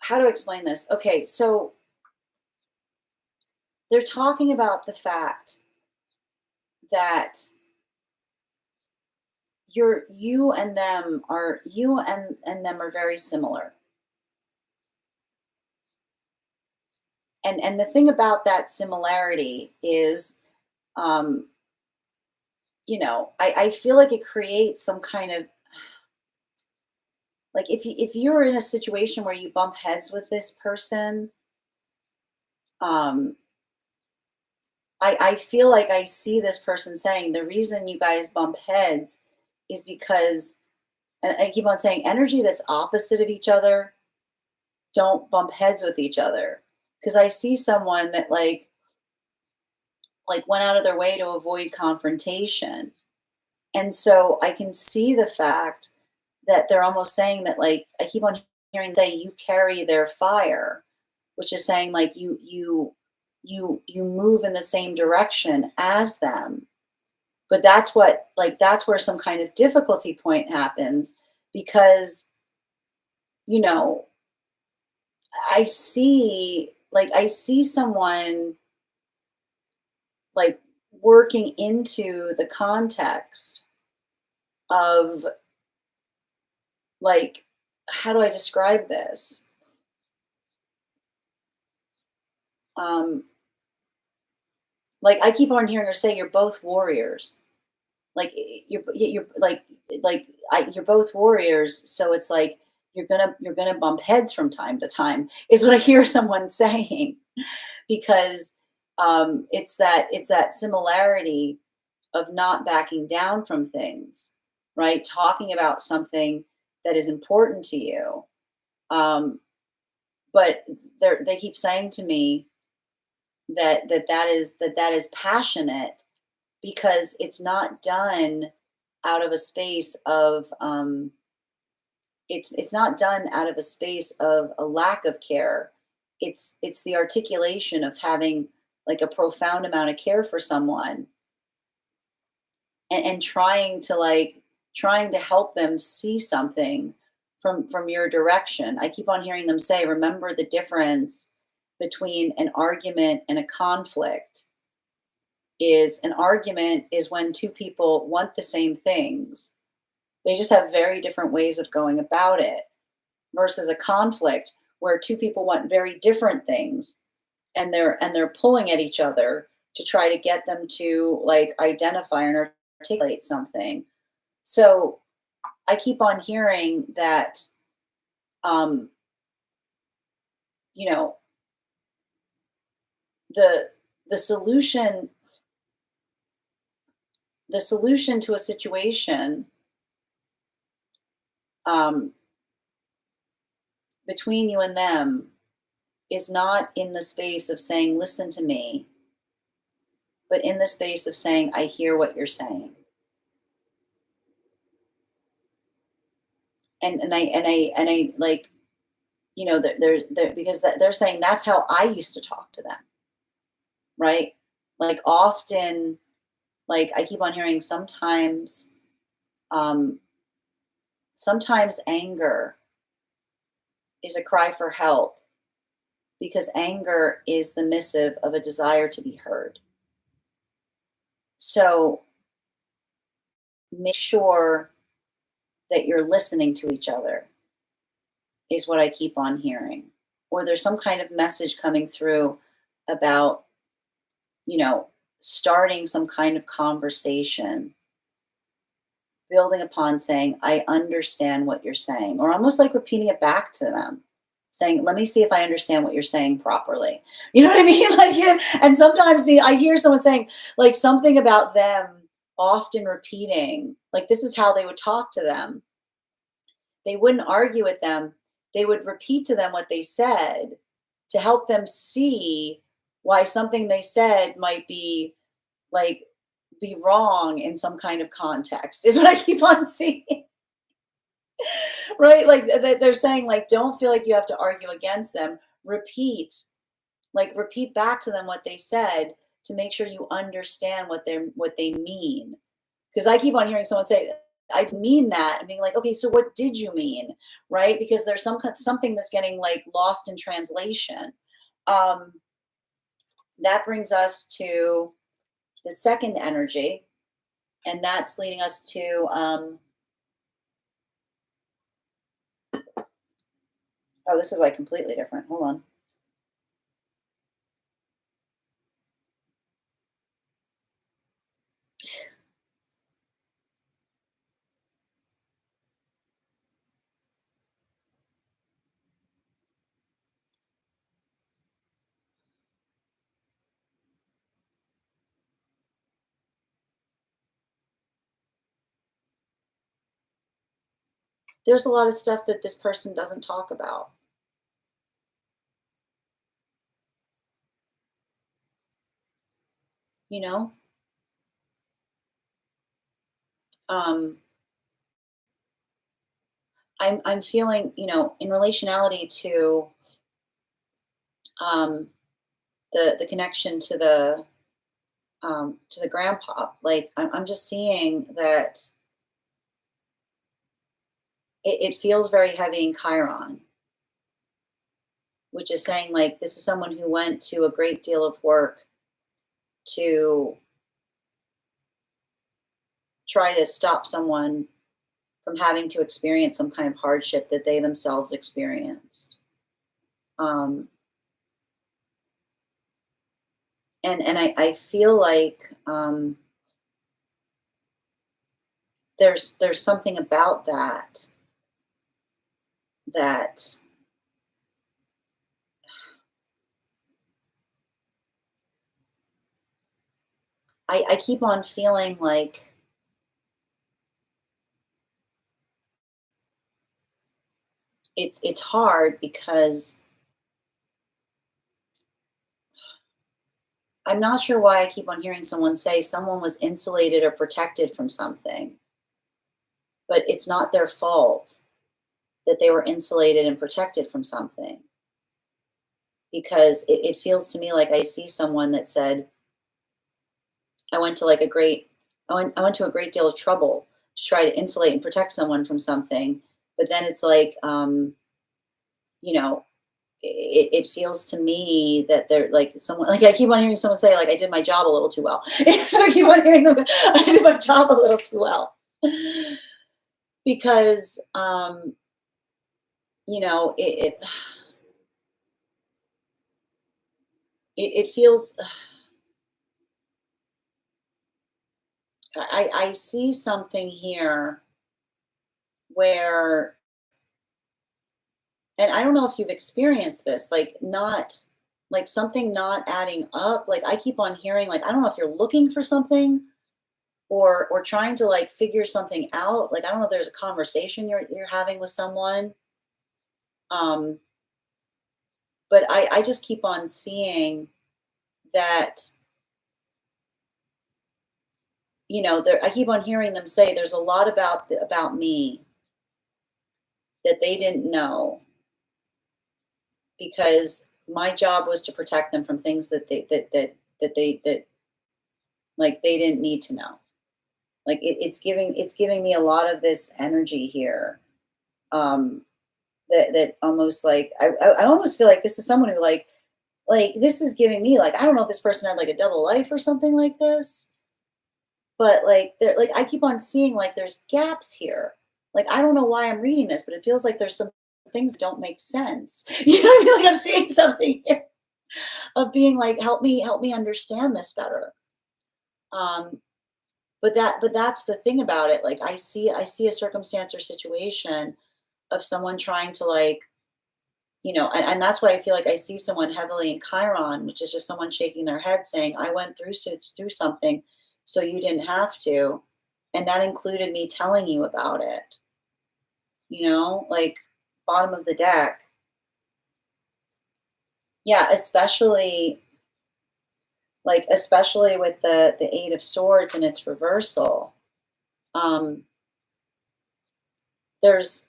How to explain this? Okay, so they're talking about the fact that you and them are very similar. And the thing about that similarity is, um, I feel like it creates some kind of, like, if you're in a situation where you bump heads with this person, um, I feel like I see this person saying the reason you guys bump heads is because, and I keep on saying, energy that's opposite of each other don't bump heads with each other. Because I see someone that went out of their way to avoid confrontation. And so I can see the fact that they're almost saying that, like, I keep on hearing say you carry their fire, which is saying like you move in the same direction as them. But that's where some kind of difficulty point happens, because you know I see someone like working into the context of, like, how do I describe this? Um, like, I keep on hearing her say, "You're both warriors." like you're you're both warriors, so it's like you're gonna bump heads from time to time, is what I hear someone saying, because it's that similarity of not backing down from things, right? Talking about something that is important to you. Um, but they keep saying to me that is passionate, because it's not done out of a space of it's not done out of a space of a lack of care. It's the articulation of having like a profound amount of care for someone, and trying to help them see something from your direction. I keep on hearing them say, remember the difference between an argument and a conflict. Is an argument is when two people want the same things, they just have very different ways of going about it, versus a conflict where two people want very different things, and they're pulling at each other to try to get them to like identify and articulate something. So I keep on hearing that, um, you know, the the solution the solution to a situation, um, between you and them, is not in the space of saying, listen to me, but in the space of saying, I hear what you're saying. And I like, because they're saying that's how I used to talk to them, right? Like often, like I keep on hearing um, sometimes anger is a cry for help, because anger is the missive of a desire to be heard. So make sure that you're listening to each other, is what I keep on hearing. Or there's some kind of message coming through about, you know, starting some kind of conversation, building upon saying, I understand what you're saying, or almost like repeating it back to them, saying, let me see if I understand what you're saying properly. You know what I mean? Like, yeah, and sometimes I hear someone saying like something about them often repeating, like this is how they would talk to them. They wouldn't argue with them. They would repeat to them what they said to help them see why something they said might like be wrong in some kind of context, is what I keep on seeing. Right? Like they're saying like don't feel like you have to argue against them. Repeat back to them what they said to make sure you understand what they mean. Because I keep on hearing someone say, I mean that, and being like, okay, so what did you mean? Right? Because there's something that's getting like lost in translation. Um, that brings us to the second energy, and that's leading us to oh, this is like completely different. Hold on. There's a lot of stuff that this person doesn't talk about, you know? Um, I'm feeling, in relationality um, the connection to the grandpa. Like I'm just seeing that it feels very heavy in Chiron, which is saying like this is someone who went to a great deal of work to try to stop someone from having to experience some kind of hardship that they themselves experienced. Um, and I feel like there's something about that that I keep on feeling like it's hard because I'm not sure why I keep on hearing someone say someone was insulated or protected from something, but it's not their fault that they were insulated and protected from something, because it feels to me like I see someone that said, I went to like a great I went to a great deal of trouble to try to insulate and protect someone from something, but then it's like, you know, it feels to me that they're like someone, like I keep on hearing someone say like I did my job a little too well. So I keep on hearing them, I did my job a little too well. Because it it feels I see something here where, and I don't know if you've experienced this, like not like something not adding up. Like I keep on hearing, like, I don't know if you're looking for something or trying to like figure something out. Like I don't know if there's a conversation you're having with someone. Um, but I just keep on seeing that, there I keep on hearing them say there's a lot about me that they didn't know, because my job was to protect them from things that like they didn't need to know. Like it's giving me a lot of this energy here. Um, that almost like I almost feel like this is someone who like this is giving me like, I don't know if this person had like a double life or something like this, but like they're like I keep on seeing like there's gaps here. Like I don't know why I'm reading this, but it feels like there's some things that don't make sense. You know what I mean? Like I'm seeing something here of being like, help me understand this better. Um, but that's the thing about it. Like I see a circumstance or situation of someone trying to like, and that's why I feel like I see someone heavily in Chiron, which is just someone shaking their head saying, I went through something, so you didn't have to. And that included me telling you about it, like bottom of the deck. Yeah, especially with the Eight of Swords and its reversal. Um, there's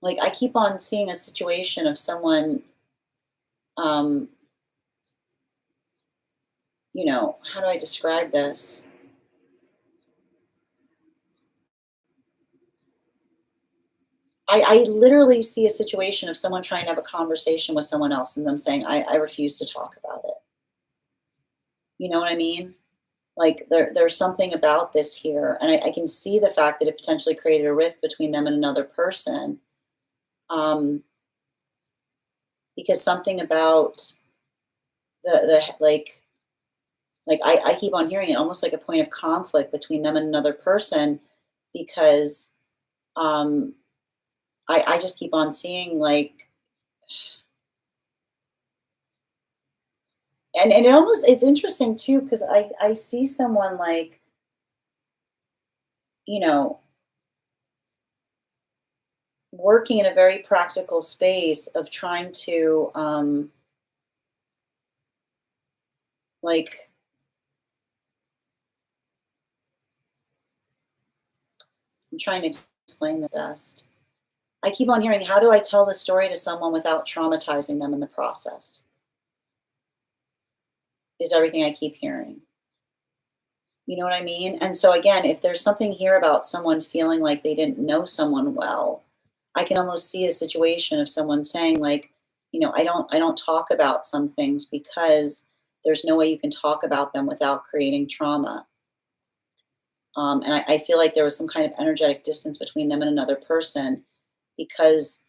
like I keep on seeing a situation of someone, um, how do I describe this? I literally see a situation of someone trying to have a conversation with someone else and them saying, I refuse to talk about it. You know what I mean? Like there's something about this here. And I can see the fact that it potentially created a rift between them and another person. Um, because something about the like I keep on hearing it almost like a point of conflict between them and another person, because um I just keep on seeing like, and it's interesting too, because I see someone like, you know working in a very practical space of trying to like I'm trying to explain this best. I keep on hearing, how do I tell the story to someone without traumatizing them in the process, is everything I keep hearing. You know what I mean? And so again, if there's something here about someone feeling like they didn't know someone well, I can almost see a situation of someone saying like, I don't talk about some things because there's no way you can talk about them without creating trauma. And I feel like there was some kind of energetic distance between them and another person, because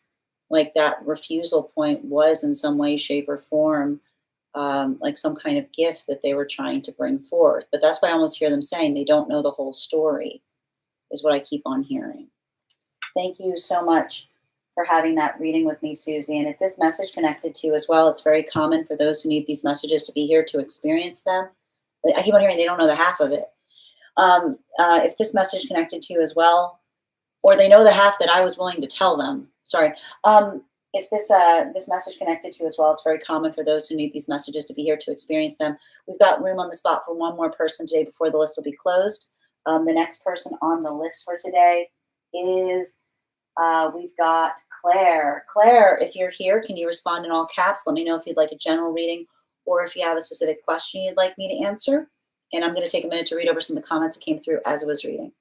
like that refusal point was in some way, shape, or form like some kind of gift that they were trying to bring forth. But that's why I almost hear them saying they don't know the whole story, is what I keep on hearing. Thank you so much for having that reading with me, Susie. And if this message connected to you as well, it's very common for those who need these messages to be here to experience them. I keep on hearing they don't know the half of it. If this message connected to you as well, or they know the half that I was willing to tell them, sorry. If this message connected to you as well, it's very common for those who need these messages to be here to experience them. We've got room on the spot for one more person today before the list will be closed. The next person on the list for today is, we've got Claire. Claire, if you're here, can you respond in all caps? Let me know if you'd like a general reading or if you have a specific question you'd like me to answer. And I'm going to take a minute to read over some of the comments that came through as I was reading.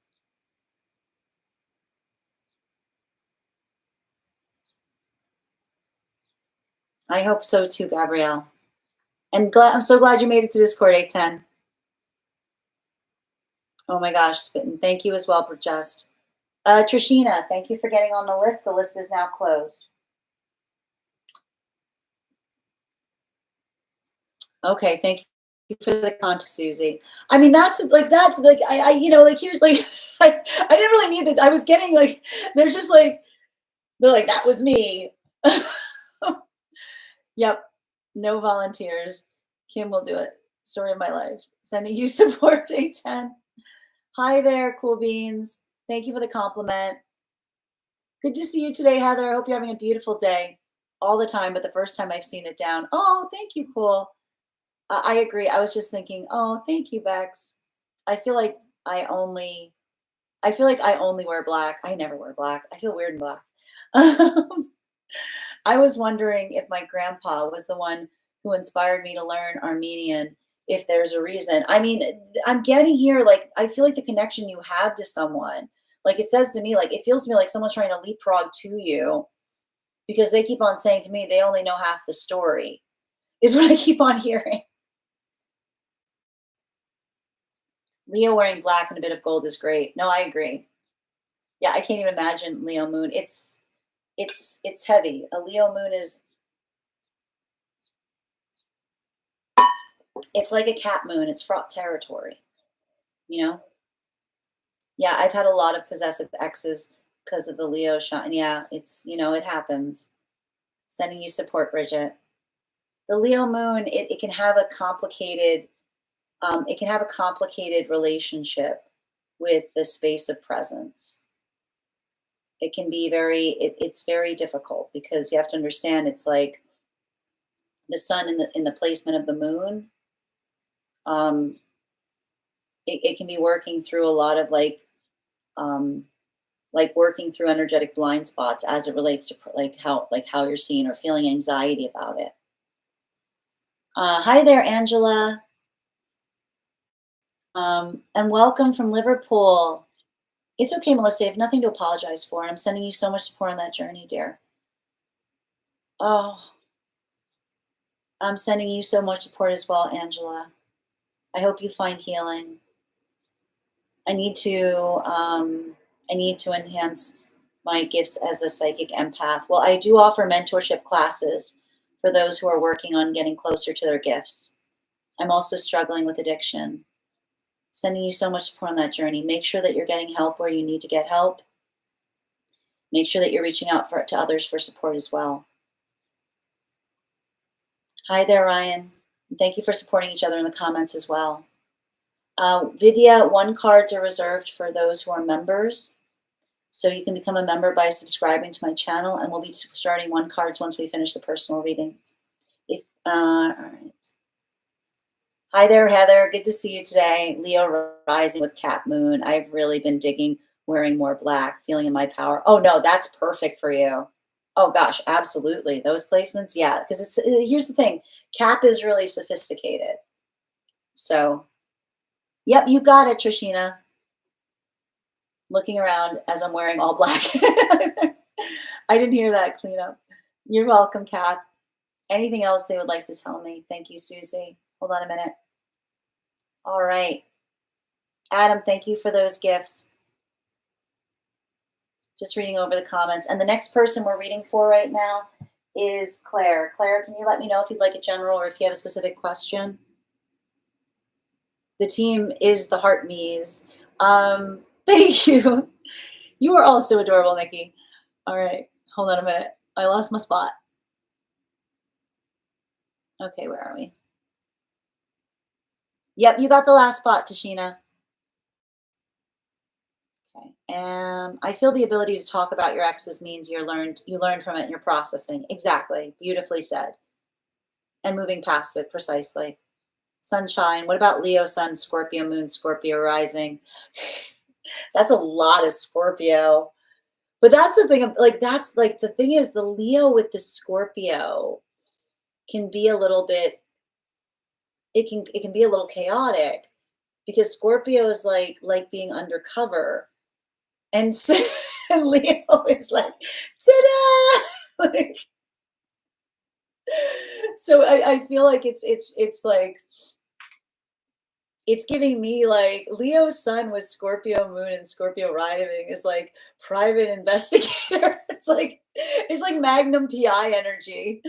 I hope so too, Gabrielle. And I'm so glad you made it to Discord, A10. Oh my gosh, Spittin'. Thank you as well for just. Trishina, thank you for getting on the list. The list is now closed. Okay, thank you for the context, Susie. I mean, that's like I you know, like here's like I didn't really need that. I was getting like they're like that was me. Yep, no volunteers. Kim will do it. Story of my life. Sending you support, A10. Hi there, cool beans. Thank you for the compliment. Good to see you today, Heather. I hope you're having a beautiful day. All the time, but the first time I've seen it down. Oh, thank you, cool. I agree. I was just thinking, oh, thank you, Bex. I feel like I only wear black. I never wear black. I feel weird in black. I was wondering if my grandpa was the one who inspired me to learn Armenian, if there's a reason. I mean, I'm getting here, like, I feel like the connection you have to someone, like it says to me, like, it feels to me like someone's trying to leapfrog to you because they keep on saying to me, they only know half the story, is what I keep on hearing. Leo wearing black and a bit of gold is great. No, I agree. Yeah, I can't even imagine Leo moon. It's heavy. A Leo moon is, it's like a cat moon. It's fraught territory, you know? Yeah, I've had a lot of possessive exes because of the Leo shine. Yeah, it's, you know, it happens. Sending you support, Bridget. The Leo moon, it can have a complicated, relationship with the space of presence. It can be it's very difficult because you have to understand it's like the sun in the placement of the moon. It can be working through a lot of like working through energetic blind spots as it relates to like how you're seeing or feeling anxiety about it. Hi there, Angela. And welcome from Liverpool. It's okay, Melissa. You have nothing to apologize for. I'm sending you so much support on that journey, dear. Oh, I'm sending you so much support as well, Angela. I hope you find healing. I need to enhance my gifts as a psychic empath. Well, I do offer mentorship classes for those who are working on getting closer to their gifts. I'm also struggling with addiction. Sending you so much support on that journey. Make sure that you're getting help where you need to get help. Make sure that you're reaching out to others for support as well. Hi there, Ryan. Thank you for supporting each other in the comments as well. Vidya, 1 cards are reserved for those who are members. So you can become a member by subscribing to my channel, and we'll be starting 1 cards once we finish the personal readings. All right. Hi there, Heather. Good to see you today. Leo rising with Cat Moon. I've really been digging wearing more black, feeling in my power. Oh no, that's perfect for you. Oh gosh, absolutely. Those placements, yeah. Because here's the thing, Cap is really sophisticated. So, yep, you got it, Trishina. Looking around as I'm wearing all black. I didn't hear that cleanup. You're welcome, Kat. Anything else they would like to tell me? Thank you, Susie. Hold on a minute. All right. Adam, thank you for those gifts. Just reading over the comments. And the next person we're reading for right now is Claire. Claire, can you let me know if you'd like a general or if you have a specific question? The team is the heart me's. Thank you. You are also adorable, Nikki. All right, hold on a minute. I lost my spot. Okay, where are we? Yep, you got the last spot, Tashina. Okay. I feel the ability to talk about your exes means you learned from it and you're processing. Exactly. Beautifully said. And moving past it precisely. Sunshine. What about Leo sun, Scorpio moon, Scorpio rising? That's a lot of Scorpio. But that's the thing, like that's like the thing is the Leo with the Scorpio can be a little bit it can be a little chaotic because Scorpio is like being undercover. And so and Leo is like, ta-da! Like, so I feel like it's like it's giving me like Leo's sun with Scorpio moon and Scorpio rising is like private investigator. It's like Magnum PI energy.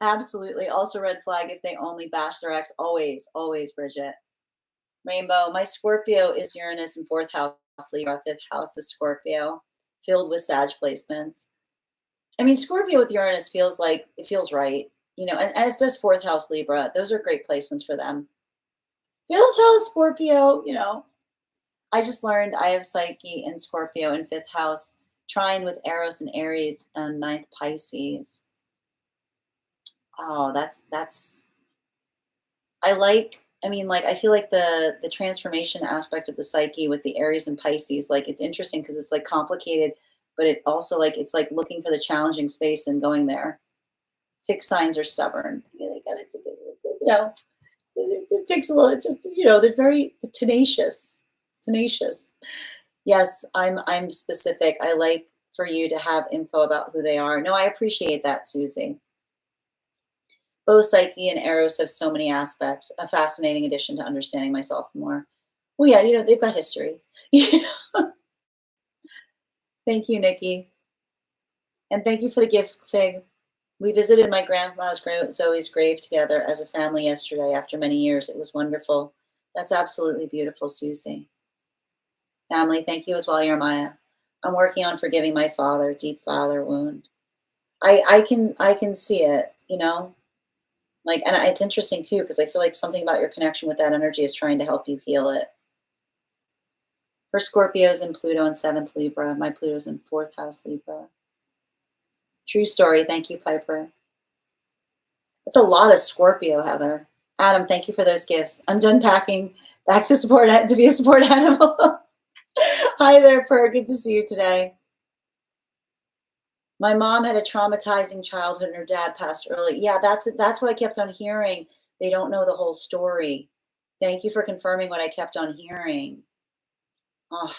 Absolutely. Also red flag if they only bash their ex. Always, always, Bridget. Rainbow. My Scorpio is Uranus in fourth house, Libra. Fifth house is Scorpio, filled with Sag placements. I mean, Scorpio with Uranus feels like it feels right, you know, and as does fourth house Libra. Those are great placements for them. Fifth house Scorpio, you know. I just learned I have Psyche and Scorpio in fifth house, trine with Eros and Aries and ninth Pisces. Oh, that's I mean, like I feel like the transformation aspect of the Psyche with the Aries and Pisces, like it's interesting because it's like complicated, but it also like it's like looking for the challenging space and going there. Fixed signs are stubborn. Yeah, they gotta, you know, it takes a little. It's just you know they're very tenacious. Tenacious. Yes, I'm specific. I like for you to have info about who they are. No, I appreciate that, Susie. Both Psyche and Eros have so many aspects. A fascinating addition to understanding myself more. Well, yeah, you know they've got history. You know? Thank you, Nikki, and thank you for the gifts, Fig. We visited my grandma's Zoe's grave together as a family yesterday after many years. It was wonderful. That's absolutely beautiful, Susie. Family, thank you as well, Jeremiah. I'm working on forgiving my father, deep father wound. I can see it, you know, like, and it's interesting too because I feel like something about your connection with that energy is trying to help you heal it. For Scorpios and Pluto in seventh Libra, my Pluto's in fourth house Libra. True story. Thank you, Piper. It's a lot of Scorpio, Heather. Adam, thank you for those gifts. I'm done packing. Back to support to be a support animal. Hi there, Per. Good to see you today. My mom had a traumatizing childhood and her dad passed early. Yeah, that's what I kept on hearing. They don't know the whole story. Thank you for confirming what I kept on hearing. Oh,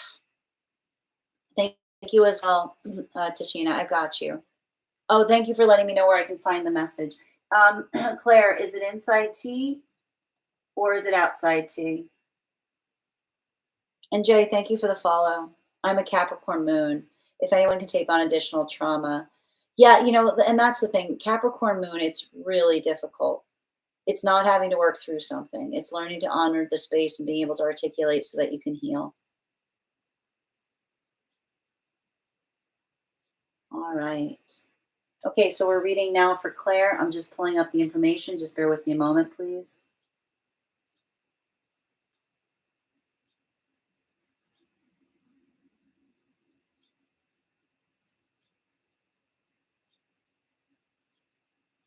thank you as well, Tashina. I got you. Oh, thank you for letting me know where I can find the message. Claire, is it inside T or is it outside T? And Jay, thank you for the follow. I'm a Capricorn moon. If anyone can take on additional trauma. Yeah, you know, and that's the thing. Capricorn moon, it's really difficult. It's not having to work through something. It's learning to honor the space and being able to articulate so that you can heal. All right. Okay, so we're reading now for Claire. I'm just pulling up the information. Just bear with me a moment, please.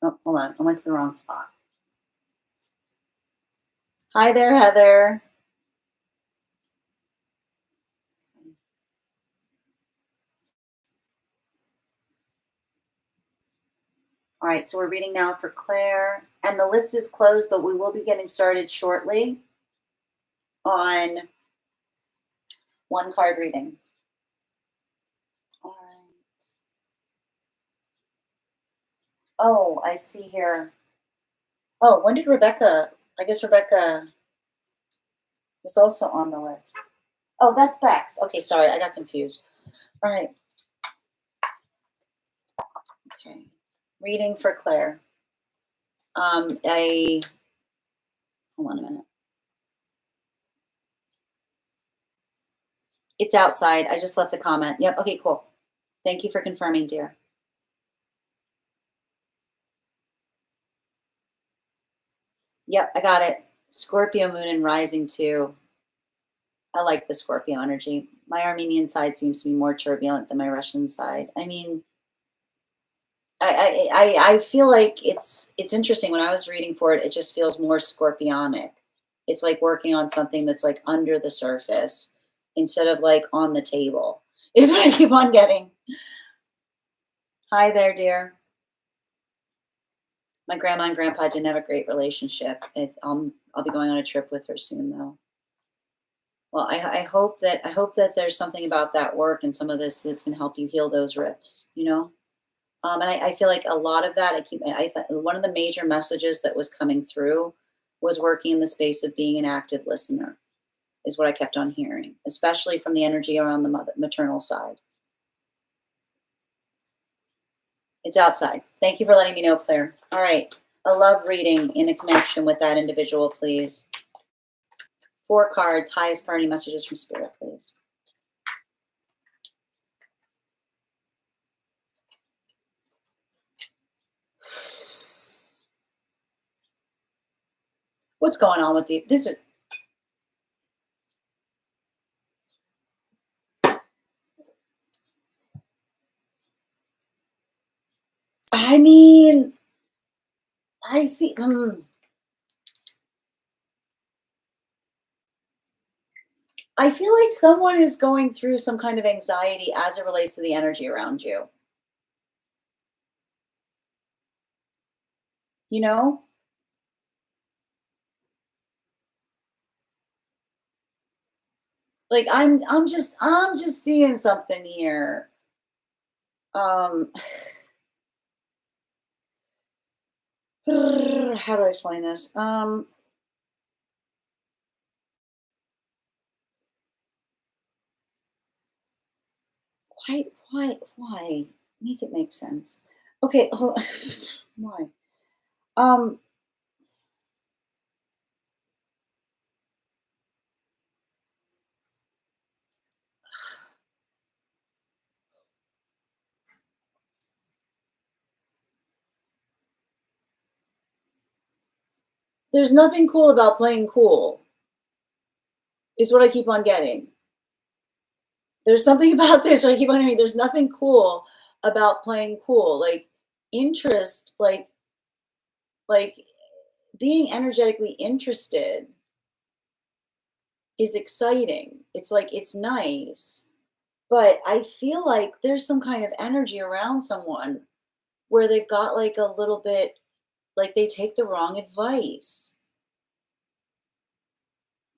Oh, hold on. I went to the wrong spot. Hi there, Heather. All right, so we're reading now for Claire, and the list is closed, but we will be getting started shortly on one card readings. All right. Oh, I see here. Oh, when did Rebecca? I guess Rebecca is also on the list. Oh, that's Bex. Okay, sorry, I got confused. All right. Okay. Reading for Claire. Hold on a minute. It's outside. I just left the comment. Yep. Okay, cool. Thank you for confirming, dear. Yep, I got it. Scorpio moon and rising too. I like the Scorpio energy. My Armenian side seems to be more turbulent than my Russian side. I mean, I feel like it's interesting. When I was reading for it, it just feels more scorpionic. It's like working on something that's like under the surface instead of like on the table. Is what I keep on getting. Hi there, dear. My grandma and grandpa didn't have a great relationship. I'll be going on a trip with her soon, though. Well, I hope that there's something about that work and some of this that's going to help you heal those rifts. You know, and I feel like a lot of that. I thought one of the major messages that was coming through was working in the space of being an active listener. Is what I kept on hearing, especially from the energy around the maternal side. It's outside. Thank you for letting me know, Claire. All right. A love reading in a connection with that individual, please. 4 cards, highest priority messages from Spirit, please. What's going on with you? This is. I mean, I see. I feel like someone is going through some kind of anxiety as it relates to the energy around you. You know, like I'm just seeing something here. Um, how do I explain this? Why? Make it make sense. Okay, hold. Why? Um, there's nothing cool about playing cool. Is what I keep on getting. There's something about this where I keep on hearing. There's nothing cool about playing cool. Like interest, like being energetically interested is exciting. It's like it's nice, but I feel like there's some kind of energy around someone where they've got like a little bit like they take the wrong advice,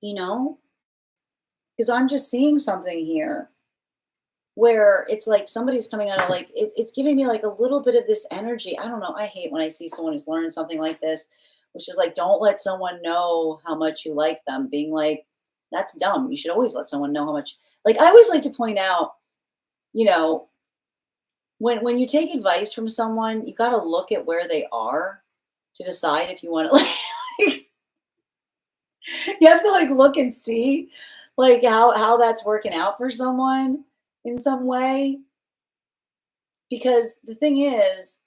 you know? Because I'm just seeing something here where it's like somebody's coming out of like it's giving me like a little bit of this energy. I don't know. I hate when I see someone who's learned something like this, which is like don't let someone know how much you like them. Being like, that's dumb. You should always let someone know how much. Like I always like to point out, you know, when you take advice from someone, you got to look at where they are to decide if you want to like you have to like look and see like how that's working out for someone in some way because the thing is,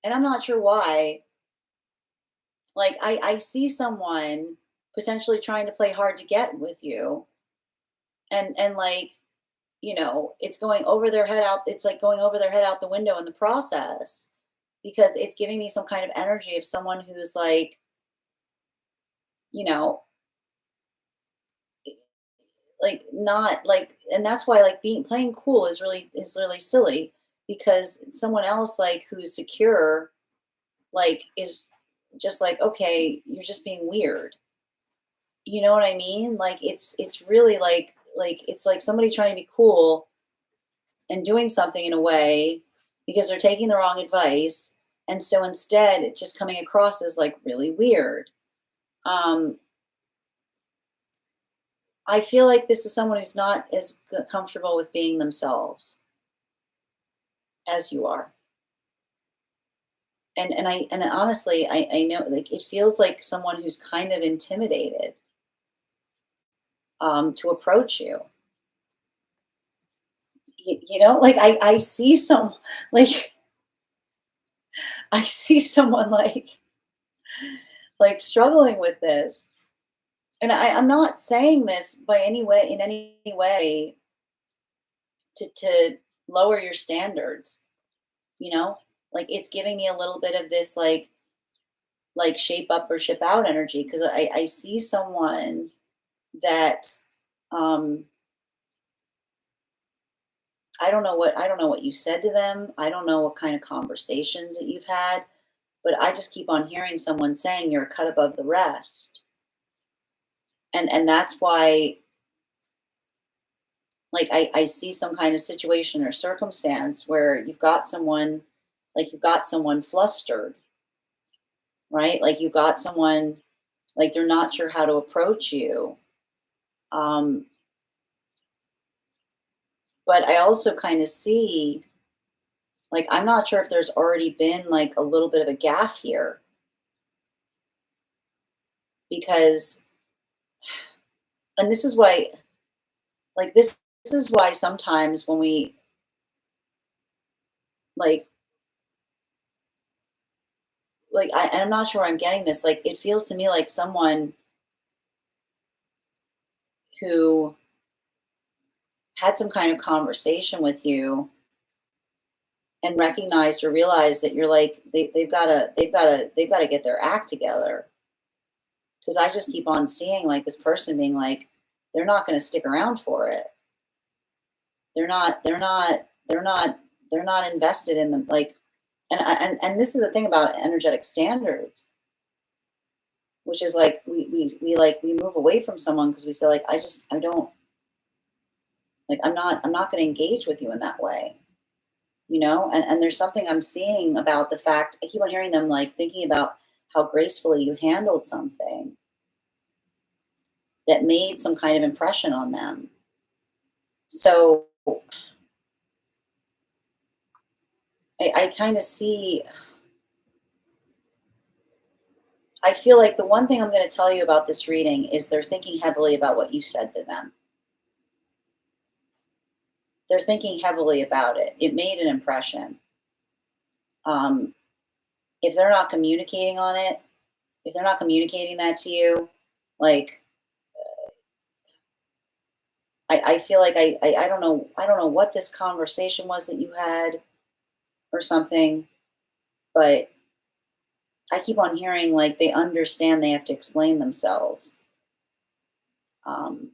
and I'm not sure why, like I see someone potentially trying to play hard to get with you and like, you know, it's going over their head out, it's like going over their head out the window in the process because it's giving me some kind of energy of someone who's like, you know, like not like and that's why like being playing cool is really silly because someone else like who's secure like is just like okay you're just being weird, you know what I mean? Like it's really like it's like somebody trying to be cool and doing something in a way because they're taking the wrong advice and so instead it's just coming across as like really weird. um I feel like this is someone who's not as comfortable with being themselves as you are. And honestly, I know, like, it feels like someone who's kind of intimidated, to approach you. You know, like, I see some like, I see someone, like, struggling with this, and I'm not saying this by any way in any way to lower your standards, you know? Like, it's giving me a little bit of this, like, shape up or ship out energy, because I see someone that, um I don't know what you said to them. I don't know what kind of conversations that you've had, but I just keep on hearing someone saying you're a cut above the rest. And that's why, like, I see some kind of situation or circumstance where you've got someone flustered, right? Like, you've got someone, like, they're not sure how to approach you. Um, but I also kind of see, like, I'm not sure if there's already been like a little bit of a gaffe here, because, and this is why, like, this is why sometimes when we, like and I'm not sure I'm getting this, like, it feels to me like someone who had some kind of conversation with you and recognized or realized that you're like, they've got to get their act together, because I just keep on seeing, like, this person being like, they're not going to stick around for it. They're not invested in them, like, and this is the thing about energetic standards, which is like, we move away from someone because we say, like, I don't, like, I'm not going to engage with you in that way, you know? And there's something I'm seeing about the fact, I keep on hearing them, like, thinking about how gracefully you handled something that made some kind of impression on them. So I kind of see, I feel like the one thing I'm going to tell you about this reading is they're thinking heavily about what you said to them. They're thinking heavily about it. It made an impression. Um, if they're not communicating on it, if they're not communicating that to you, like, I feel like I don't know what this conversation was that you had or something, but I keep on hearing, like, they understand they have to explain themselves. Um,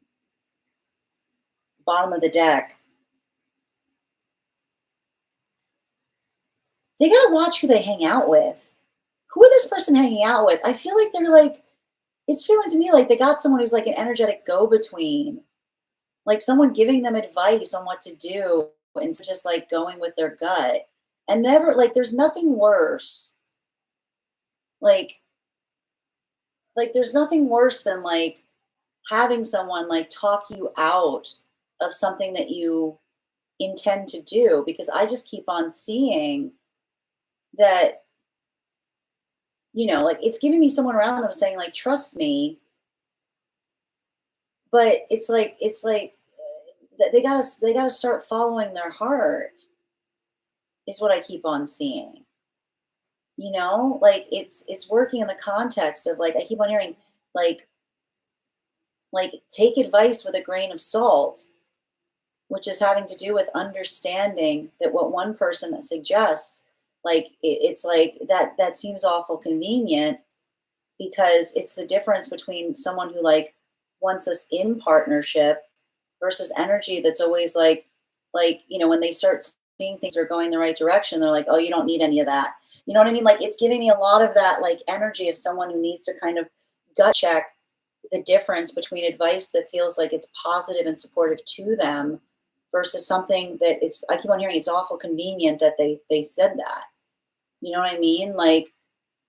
bottom of the deck, they gotta watch who they hang out with. Who is this person hanging out with? I feel like they're like, it's feeling to me like they got someone who's like an energetic go-between, like someone giving them advice on what to do instead of just like going with their gut. And never, like, there's nothing worse. Like there's nothing worse than, like, having someone like talk you out of something that you intend to do, because I just keep on seeing that, like, it's giving me someone around them saying, like, trust me, but it's like that they gotta start following their heart, is what I keep on seeing. Like, it's working in the context of, like, I keep on hearing, like take advice with a grain of salt, which is having to do with understanding that what one person suggests, like, it's like that seems awful convenient, because it's the difference between someone who, like, wants us in partnership versus energy that's always like, when they start seeing things are going the right direction, they're like, oh, you don't need any of that. You know what I mean? Like, it's giving me a lot of that, like, energy of someone who needs to kind of gut check the difference between advice that feels like it's positive and supportive to them versus something that it's, I keep on hearing, it's awful convenient that they said that. You know what I mean? Like,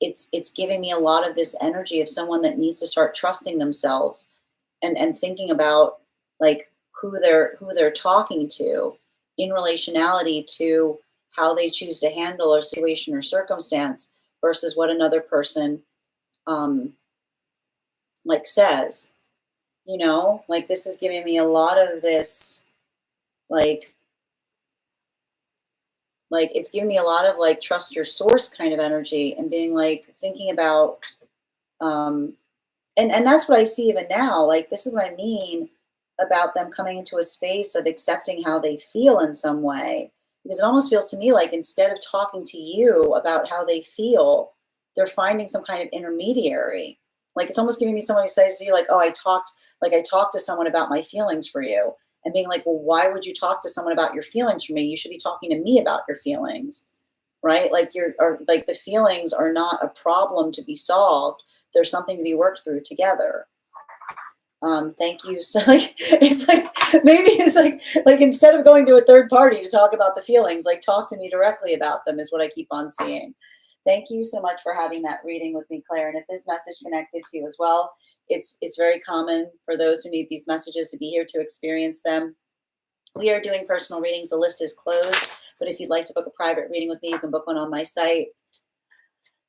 it's giving me a lot of this energy of someone that needs to start trusting themselves and thinking about, like, who they're talking to in relationality to how they choose to handle a situation or circumstance versus what another person like says, you know, like this is giving me a lot of this, like it's giving me a lot of like trust your source kind of energy, and being like thinking about um and that's what I see even now. Like this is what I mean about them coming into a space of accepting how they feel in some way. Because it almost feels to me like instead of talking to you about how they feel, they're finding some kind of intermediary. Like it's almost giving me someone who says to you, like, oh, I talked to someone about my feelings for you. And being like, well, why would you talk to someone about your feelings for me? You should be talking to me about your feelings, right? Like like the feelings are not a problem to be solved. There's something to be worked through together. Thank you. So like it's like maybe it's like instead of going to a third party to talk about the feelings, like talk to me directly about them is what I keep on seeing. Thank you so much for having that reading with me, Claire. And if this message connected to you as well, it's very common for those who need these messages to be here to experience them. We are doing personal readings. The list is closed, but if you'd like to book a private reading with me, you can book one on my site.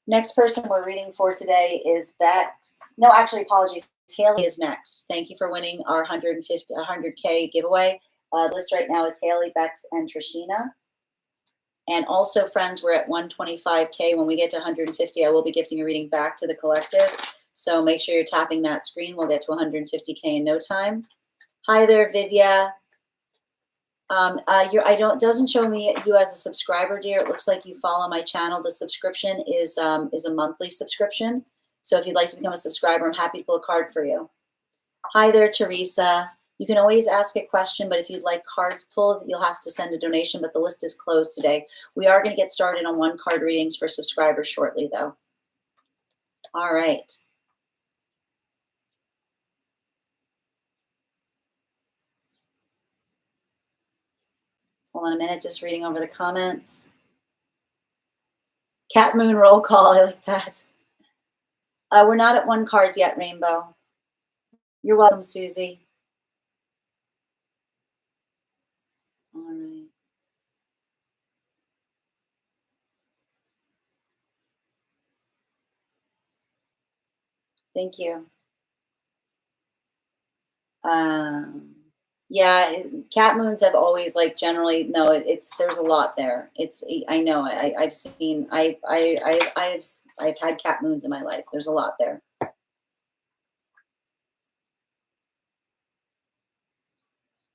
Next person we're reading for today is Bex. No, actually, apologies. Haley is next. Thank you for winning our 100K giveaway. List right now is Haley, Bex, and Trishina. And also, friends, we're at 125K. When we get to 150, I will be gifting a reading back to the collective. So make sure you're tapping that screen. We'll get to 150K in no time. Hi there, Vidya. Doesn't show me you as a subscriber, dear. It looks like you follow my channel. The subscription is a monthly subscription. So if you'd like to become a subscriber, I'm happy to pull a card for you. Hi there, Teresa. You can always ask a question, but if you'd like cards pulled, you'll have to send a donation, but the list is closed today. We are going to get started on one card readings for subscribers shortly, though. All right. Hold on a minute, just reading over the comments. Cat Moon roll call, I like that. We're not at one cards yet, Rainbow. You're welcome, Susie. All right. Thank you. Yeah, cat moons have always like generally no. There's a lot there. I know. I've had cat moons in my life. There's a lot there.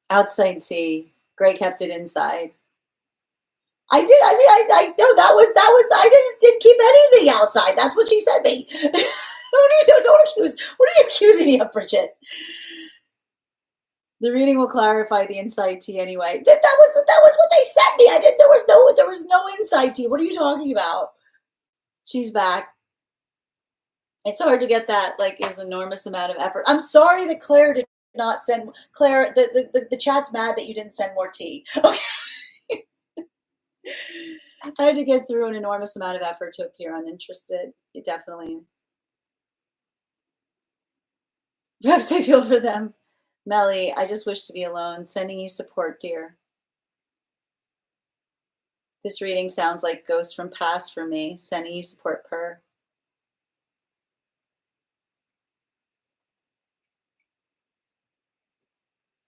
Outside tea. Gray kept it inside. I did. I mean, I no. That was. I didn't keep anything outside. That's what she said me. Don't accuse. What are you accusing me of, Bridget? The reading will clarify the inside tea anyway. That was what they sent me. I did. There was no inside tea. What are you talking about? She's back. It's hard to get that. Like, is enormous amount of effort. I'm sorry that Claire did not send. Claire, the chat's mad that you didn't send more tea. Okay. I had to get through an enormous amount of effort to appear uninterested. It definitely. Perhaps I feel for them. Melly, I just wish to be alone. Sending you support, dear. This reading sounds like ghosts from past for me. Sending you support, per.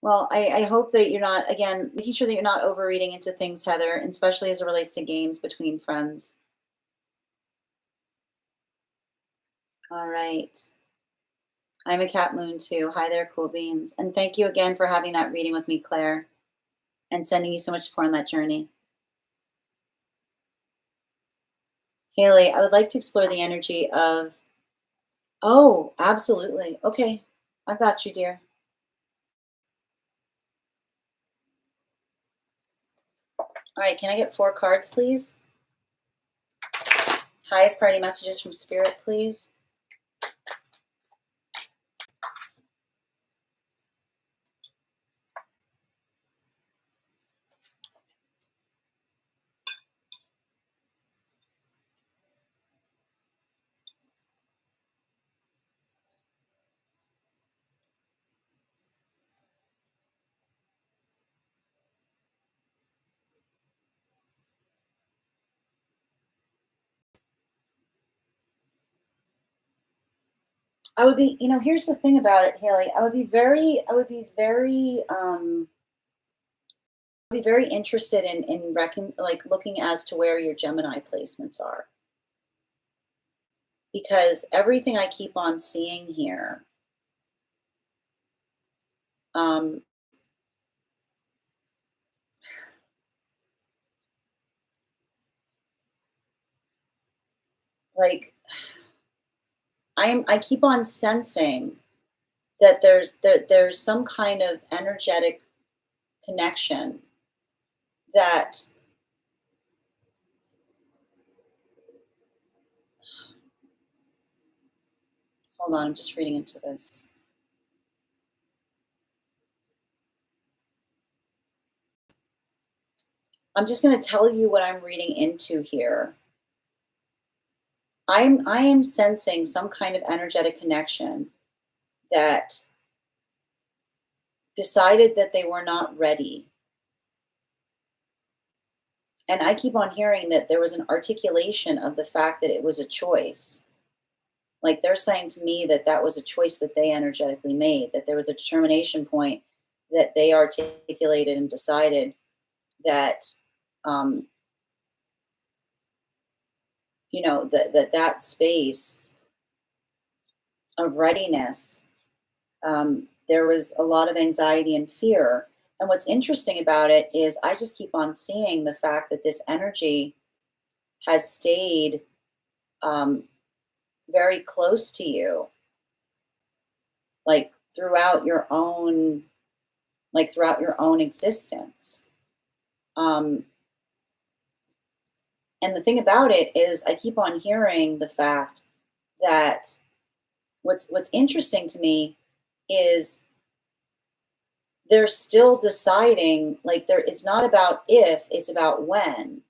Well, I hope that you're not, again, making sure that you're not overreading into things, Heather, and especially as it relates to games between friends. All right. I'm a cat moon too. Hi there, cool beans. And thank you again for having that reading with me, Claire, and sending you so much support on that journey. Haley, I would like to explore the energy of, oh, absolutely. Okay, I've got you, dear. All right, can I get 4 cards, please? Highest party messages from Spirit, please. I would be, here's the thing about it, Haley. I would be very interested in like looking as to where your Gemini placements are, because everything I keep on seeing here, um, like I keep on sensing that there's some kind of energetic connection that, hold on, I'm just reading into this. I'm just going to tell you what I'm reading into here. I am sensing some kind of energetic connection that decided that they were not ready. And I keep on hearing that there was an articulation of the fact that it was a choice. Like they're saying to me that that was a choice that they energetically made, that there was a determination point that they articulated and decided that, um, that space of readiness, there was a lot of anxiety and fear. And what's interesting about it is I just keep on seeing the fact that this energy has stayed, um, very close to you, like throughout your own existence. Um, and the thing about it is, I keep on hearing the fact that what's interesting to me is they're still deciding, like it's not about if, it's about when.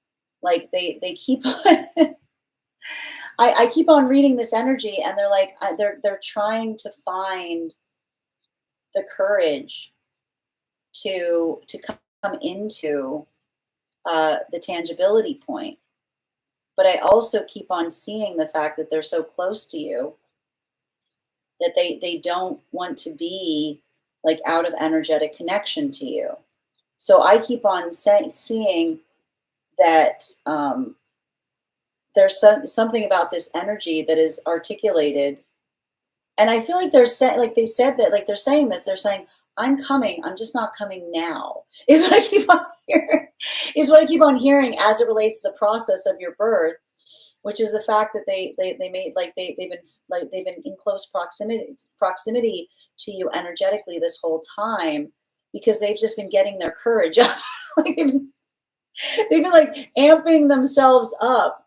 Like they keep on I keep on reading this energy, and they're like, they're trying to find the courage to come into, the tangibility point. But I also keep on seeing the fact that they're so close to you that they don't want to be like out of energetic connection to you. So I keep on seeing that, there's something about this energy that is articulated, and I feel like they're saying, like they said that, like they're saying this, they're saying, "I'm coming. I'm just not coming now." Is what I keep on hearing. Is what I keep on hearing as it relates to the process of your birth, which is the fact that they made, like they've been in close proximity to you energetically this whole time, because they've just been getting their courage up. Like they've been like amping themselves up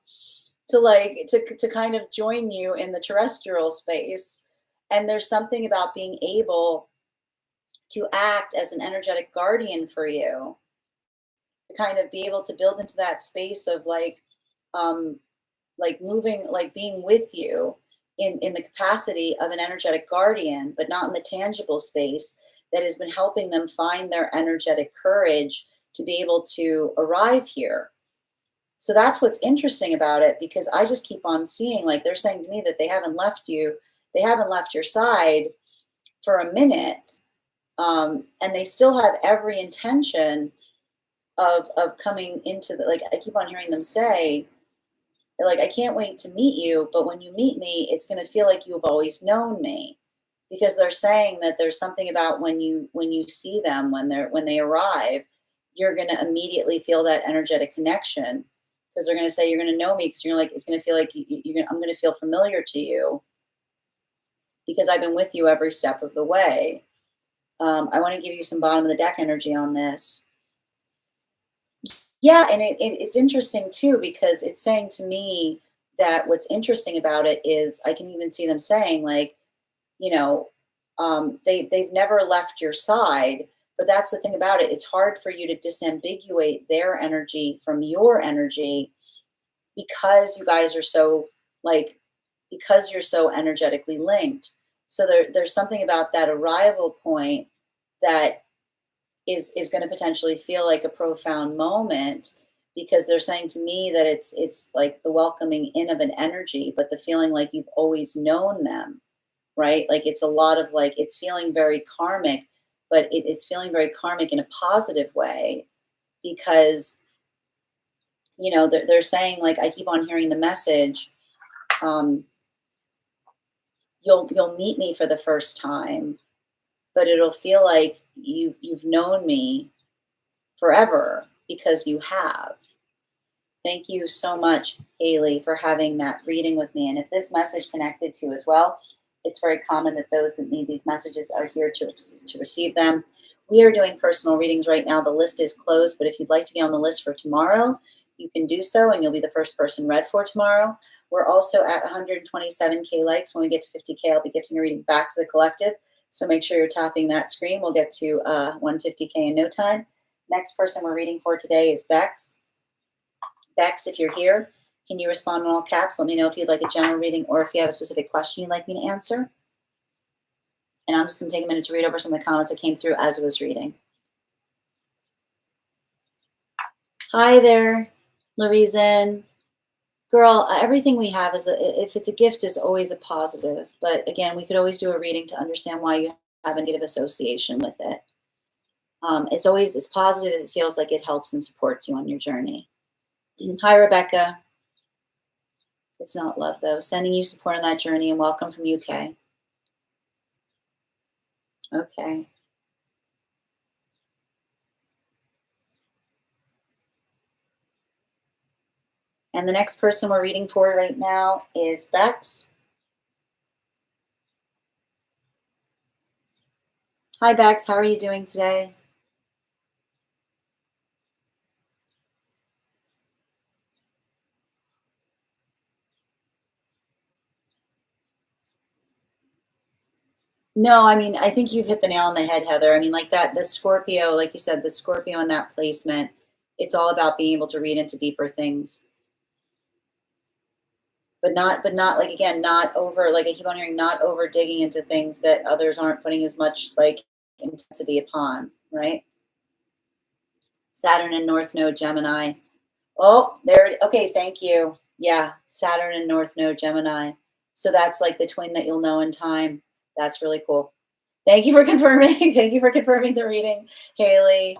to to kind of join you in the terrestrial space. And there's something about being able to act as an energetic guardian for you, to kind of be able to build into that space of um moving, like being with you in the capacity of an energetic guardian, but not in the tangible space, that has been helping them find their energetic courage to be able to arrive here. So that's what's interesting about it, because I just keep on seeing, like they're saying to me that they haven't left you, they haven't left your side for a minute, and they still have every intention of coming into the, like I keep on hearing them say, like, I can't wait to meet you, but when you meet me, it's going to feel like you've always known me, because they're saying that there's something about when you see them, when they arrive, you're going to immediately feel that energetic connection, because they're going to say you're going to know me, because you're like, it's going to feel like I'm going to feel familiar to you, because I've been with you every step of the way. I want to give you some bottom of the deck energy on this. Yeah, and it's interesting too, because it's saying to me that what's interesting about it is I can even see them saying, like, you know, they've never left your side, but that's the thing about it. It's hard for you to disambiguate their energy from your energy, because you guys are so, like, because you're so energetically linked. So there's something about that arrival point that is going to potentially feel like a profound moment, because they're saying to me that it's like the welcoming in of an energy, but the feeling like you've always known them. right? Like it's a lot of like, it's feeling very karmic, but it's feeling very karmic in a positive way because, they're saying, like, I keep on hearing the message, um, you'll meet me for the first time, but it'll feel like you've known me forever because you have. Thank you so much, Haley, for having that reading with me. And if this message connected to you as well, it's very common that those that need these messages are here to receive them. We are doing personal readings right now. The list is closed, but if you'd like to be on the list for tomorrow, you can do so, and you'll be the first person read for tomorrow. We're also at 127K likes. When we get to 50K, I'll be gifting a reading back to the collective. So make sure you're tapping that screen. We'll get to 150K in no time. Next person we're reading for today is Bex. Bex, if you're here, can you respond in all caps? Let me know if you'd like a general reading or if you have a specific question you'd like me to answer. And I'm just going to take a minute to read over some of the comments that came through as I was reading. Hi there, Larizen. Girl, everything we have is, if it's a gift, is always a positive. But again, we could always do a reading to understand why you have a negative association with it. It's positive. It feels like it helps and supports you on your journey. Hi, Rebecca. It's not love, though. Sending you support on that journey and welcome from UK. Okay. And the next person we're reading for right now is Bex. Hi, Bex. How are you doing today? No, I mean, I think you've hit the nail on the head, Heather. I mean, like that, the Scorpio, like you said, the Scorpio in that placement, it's all about being able to read into deeper things. But not like, again, not over, like I keep on hearing, not over digging into things that others aren't putting as much like intensity upon, right? Saturn and North Node Gemini. Oh, there. Okay, thank you. Yeah, Saturn and North Node Gemini. So that's like the twin that you'll know in time. That's really cool. Thank you for confirming. Thank you for confirming the reading, Haley.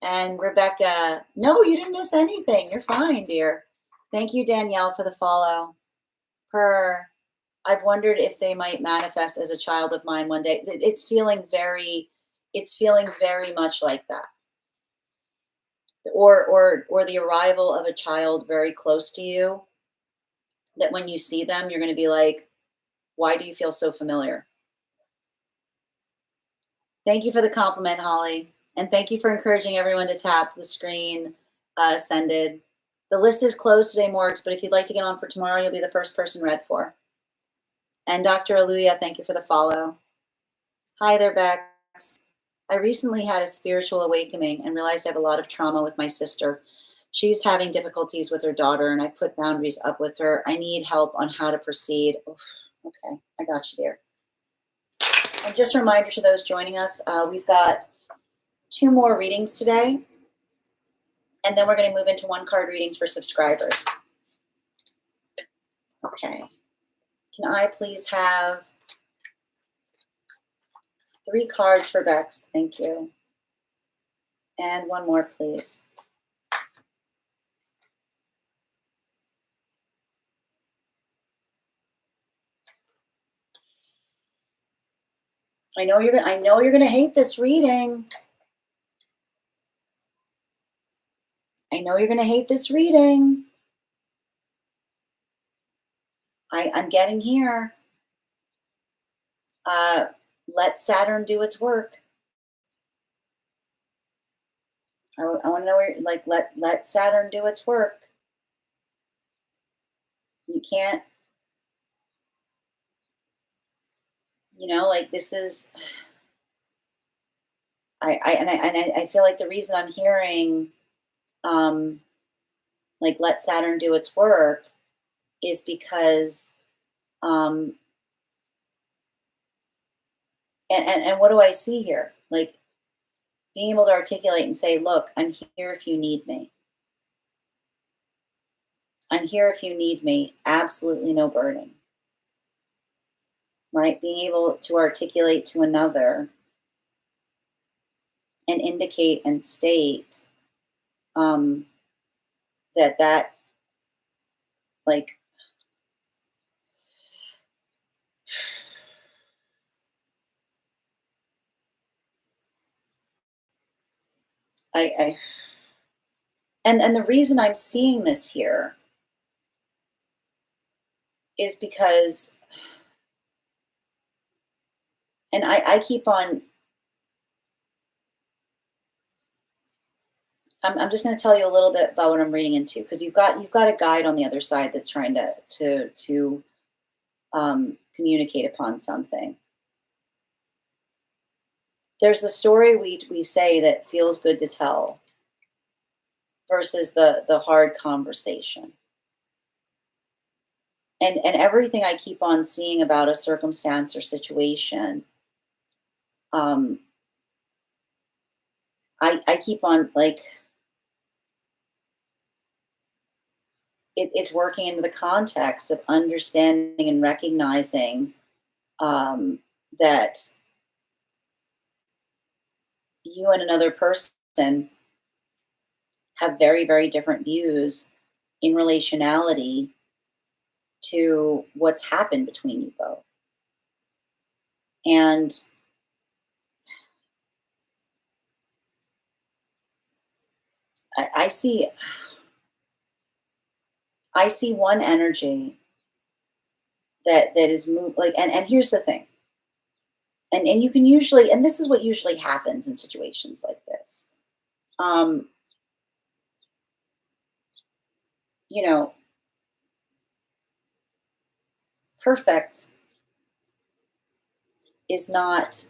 And Rebecca. No, you didn't miss anything. You're fine, dear. Thank you, Danielle, for the follow. I've wondered if they might manifest as a child of mine one day. It's feeling very much like that. Or the arrival of a child very close to you, that when you see them, you're going to be like, why do you feel so familiar? Thank you for the compliment, Holly. And thank you for encouraging everyone to tap the screen, sended. The list is closed today, Morgs, but if you'd like to get on for tomorrow, you'll be the first person read for. And Dr. Aluya, thank you for the follow. Hi there, Bex. I recently had a spiritual awakening and realized I have a lot of trauma with my sister. She's having difficulties with her daughter, and I put boundaries up with her. I need help on how to proceed. Oof, okay, I got you, dear. And just a reminder to those joining us, we've got 2 more readings today, and then we're going to move into 1-card readings for subscribers. Okay. Can I please have 3 cards for Bex? Thank you. And 1 more, please. I know you're gonna hate this reading. I know you're gonna hate this reading. I'm getting here. Let Saturn do its work. I want to know where, like, let Saturn do its work. You can't, like, this is, I feel like the reason I'm hearing, like, let Saturn do its work is because, and what do I see here? Like, being able to articulate and say, look, I'm here if you need me. I'm here if you need me. Absolutely no burden. right? Being able to articulate to another and indicate and state um, that like I and the reason I'm seeing this here is because, and I keep on, I'm just going to tell you a little bit about what I'm reading into, because you've got a guide on the other side that's trying to communicate upon something. There's the story we say that feels good to tell versus the hard conversation. And everything I keep on seeing about a circumstance or situation, um, I keep on like it's working into the context of understanding and recognizing that you and another person have very, very different views in relationality to what's happened between you both. And I see one energy that is like, and here's the thing, and you can usually, and this is what usually happens in situations like this. Um, you know, perfect is not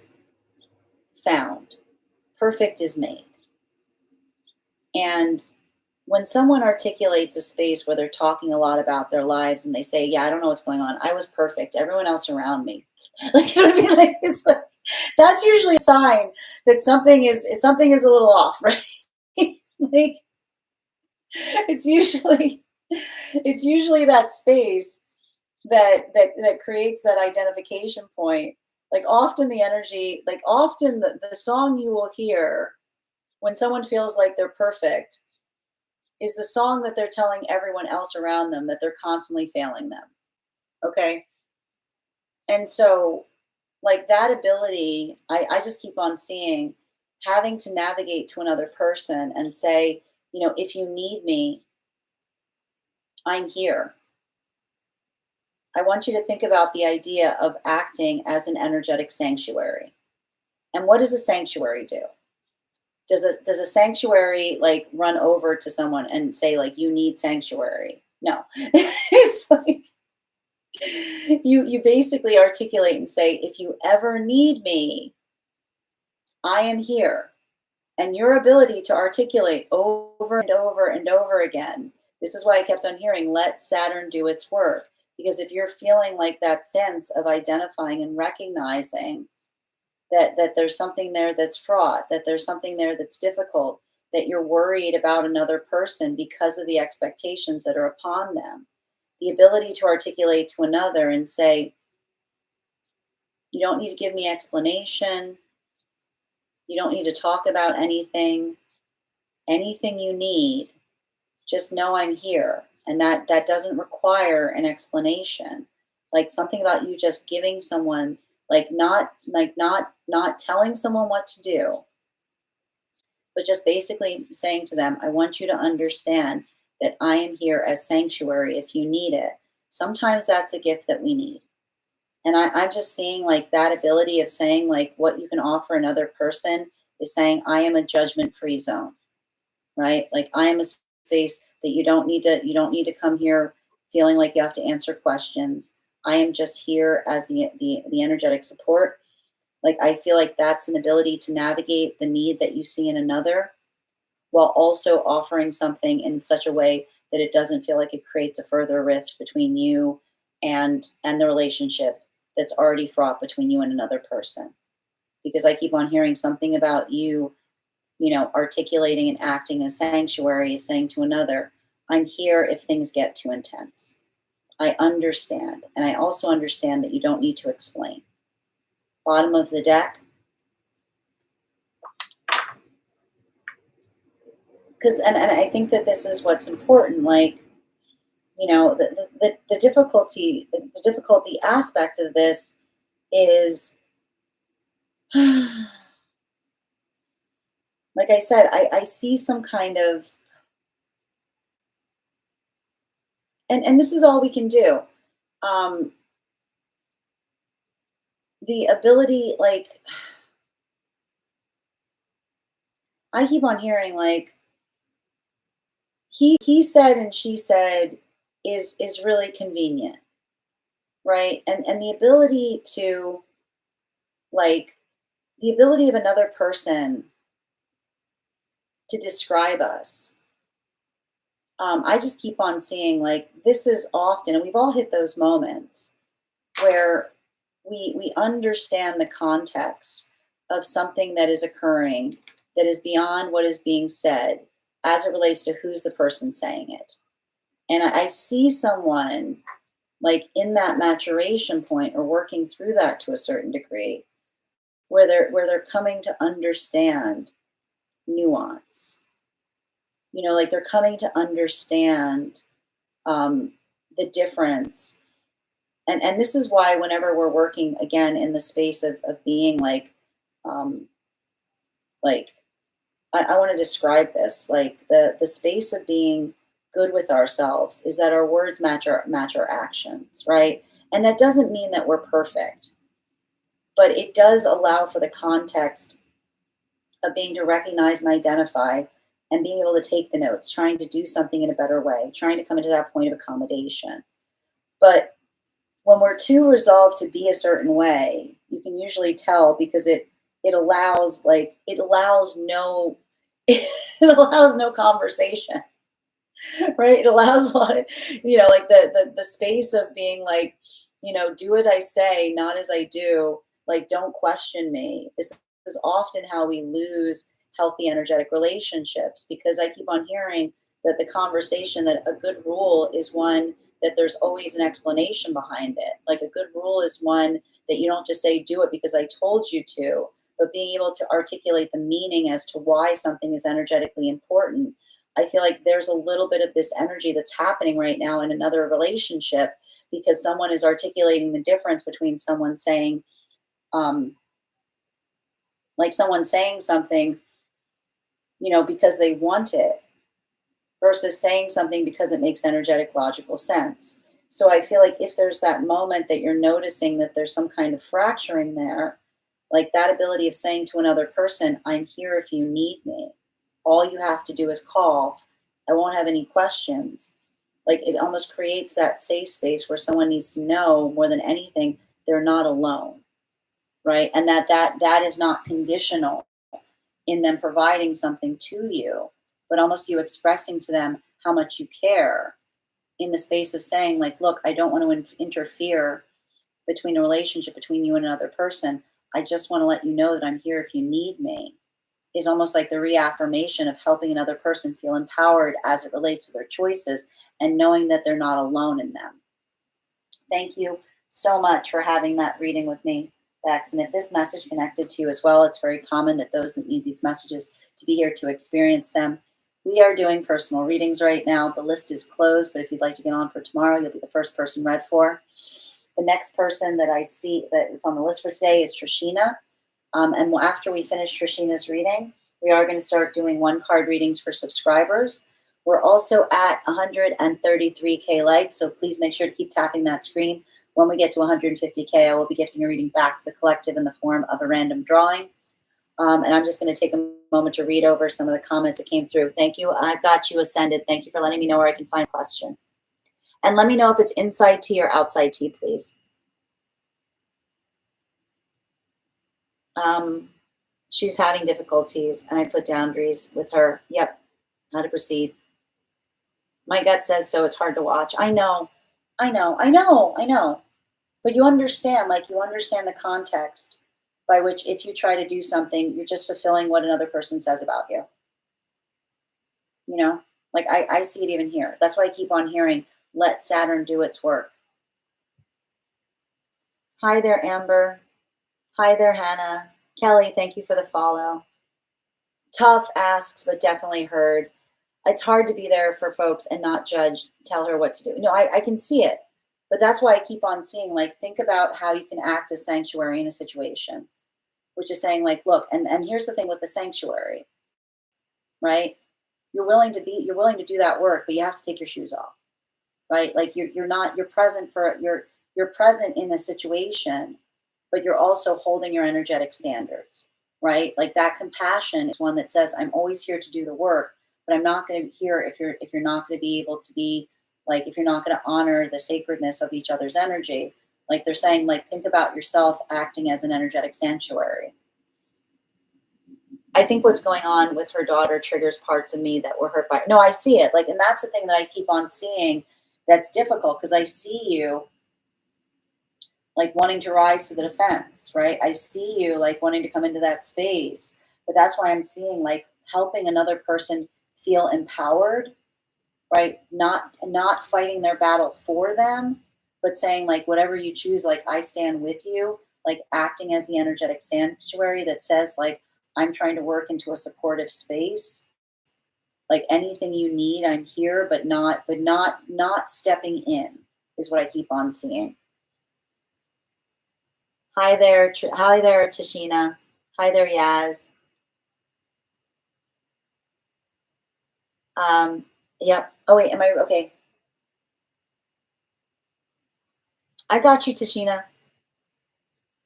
found. Perfect is made. And when someone articulates a space where they're talking a lot about their lives and they say, "Yeah, I don't know what's going on. I was perfect. Everyone else around me," like, you know what I mean? Like, it's like, that's usually a sign that something is a little off, right? Like, it's usually that space that creates that identification point. Like, often the energy, like, often the song you will hear when someone feels like they're perfect is the song that they're telling everyone else around them that they're constantly failing them. Okay. And so, like, that ability, I just keep on seeing having to navigate to another person and say, if you need me, I'm here. I want you to think about the idea of acting as an energetic sanctuary. And what does a sanctuary do? Does a sanctuary like run over to someone and say like you need sanctuary? No. It's like you basically articulate and say, if you ever need me, I am here. And your ability to articulate over and over and over again. This is why I kept on hearing, let Saturn do its work. Because if you're feeling like that sense of identifying and recognizing that there's something there that's fraught, that there's something there that's difficult, that you're worried about another person because of the expectations that are upon them, the ability to articulate to another and say, you don't need to give me explanation. You don't need to talk about anything. Anything you need, just know I'm here. And that doesn't require an explanation. Like, something about you just giving someone, not telling someone what to do, but just basically saying to them, I want you to understand that I am here as sanctuary if you need it. Sometimes that's a gift that we need. And I'm just seeing like that ability of saying like what you can offer another person is saying, I am a judgment free zone, right? Like, I am a space that you don't need to come here feeling like you have to answer questions. I am just here as the energetic support. Like, I feel like that's an ability to navigate the need that you see in another while also offering something in such a way that it doesn't feel like it creates a further rift between you and the relationship that's already fraught between you and another person. Because I keep on hearing something about you, articulating and acting as sanctuary, saying to another, I'm here if things get too intense. I understand. And I also understand that you don't need to explain. Bottom of the deck. Because, and I think that this is what's important. Like, you know, the difficulty, the difficulty aspect of this is, like I said, I see some kind of, and this is all we can do. Um, the ability, like, I keep on hearing, like, he said and she said is really convenient, right? And the ability to, like, the ability of another person to describe us. I just keep on seeing, like, this is often, and we've all hit those moments where we understand the context of something that is occurring that is beyond what is being said as it relates to who's the person saying it. And I see someone, like, in that maturation point or working through that to a certain degree, where they're coming to understand nuance. You know, like, they're coming to understand um, the difference. And this is why whenever we're working again in the space of being um, like, I want to describe this, like, the space of being good with ourselves is that our words match our actions, right? And that doesn't mean that we're perfect, but it does allow for the context of being to recognize and identify and being able to take the notes, trying to do something in a better way, trying to come into that point of accommodation. But when we're too resolved to be a certain way, you can usually tell because it allows, like, it allows no it allows no conversation, right? It allows a lot of, you know, like, the space of being like, you know, do what I say, not as I do. Like, don't question me. This is often how we lose healthy energetic relationships, because I keep on hearing that the conversation, that a good rule is one that there's always an explanation behind it. Like, a good rule is one that you don't just say, do it because I told you to, but being able to articulate the meaning as to why something is energetically important. I feel like there's a little bit of this energy that's happening right now in another relationship because someone is articulating the difference between someone saying, um, like, someone saying something, you know, because they want it versus saying something because it makes energetic logical sense. So I feel like if there's that moment that you're noticing that there's some kind of fracturing there, like, that ability of saying to another person, I'm here if you need me. All you have to do is call. I won't have any questions. Like, it almost creates that safe space where someone needs to know more than anything they're not alone, right? And that is not conditional in them providing something to you, but almost you expressing to them how much you care in the space of saying, like, look, I don't want to interfere between a relationship between you and another person. I just want to let you know that I'm here if you need me, is almost like the reaffirmation of helping another person feel empowered as it relates to their choices and knowing that they're not alone in them. Thank you so much for having that reading with me, Bex. And if this message connected to you as well, it's very common that those that need these messages to be here to experience them. We are doing personal readings right now. The list is closed, but if you'd like to get on for tomorrow, you'll be the first person read for. The next person that I see that is on the list for today is Trishina. And after we finish Trishina's reading, we are going to start doing one-card readings for subscribers. We're also at 133K likes, so please make sure to keep tapping that screen. When we get to 150K, I will be gifting a reading back to the collective in the form of a random drawing. And I'm just going to take a moment to read over some of the comments that came through. Thank you. I've got you, Ascended. Thank you for letting me know where I can find a question. And let me know if it's inside tea or outside tea, please. She's having difficulties, and I put boundaries with her. Yep, how to proceed. My gut says so. It's hard to watch. I know. But you understand, like, you understand the context by which if you try to do something, you're just fulfilling what another person says about you. You know, like, I see it even here. That's why I keep on hearing, Let Saturn do its work. Hi there, Amber. Hi there, Hannah. Kelly, thank you for the follow. Tough asks, but definitely heard. It's hard to be there for folks and not judge, tell her what to do. No, I can see it. But that's why I keep on seeing, like, think about how you can act as sanctuary in a situation, which is saying, like, look, and here's the thing with the sanctuary, right? You're willing to do that work, but you have to take your shoes off, right? Like you're present you're present in a situation, but you're also holding your energetic standards, right? Like that compassion is one that says, I'm always here to do the work, but I'm not going to be here if you're not going to be able to be, like, if you're not going to honor the sacredness of each other's energy. Like they're saying, like, think about yourself acting as an energetic sanctuary. I think what's going on with her daughter triggers parts of me that were hurt by. No, I see it. Like, and that's the thing that I keep on seeing that's difficult, because I see you like wanting to rise to the defense, right? I see you like wanting to come into that space. But that's why I'm seeing like helping another person feel empowered, right? Not fighting their battle for them, but saying, like, whatever you choose, like, I stand with you, like acting as the energetic sanctuary that says, like, I'm trying to work into a supportive space. Like anything you need, I'm here, but not stepping in is what I keep on seeing. Hi there, Tashina. Hi there, Yaz. Yep. Oh wait, am I okay? I got you, Tashina.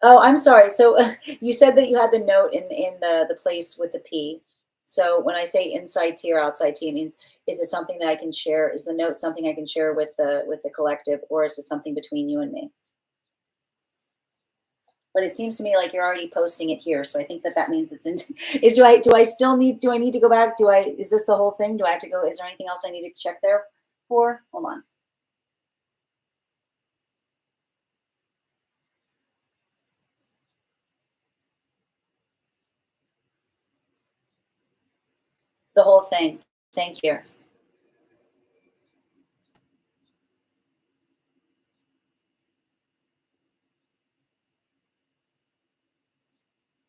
Oh, I'm sorry. So you said that you had the note in the place with the P. So when I say inside T or outside T, it means, is it something that I can share? Is the note something I can share with the collective, or is it something between you and me? But it seems to me like you're already posting it here, so I think that that means it's in. Do I need to go back? Is this the whole thing? Do I have to go? Is there anything else I need to check there for? Hold on. The whole thing. Thank you.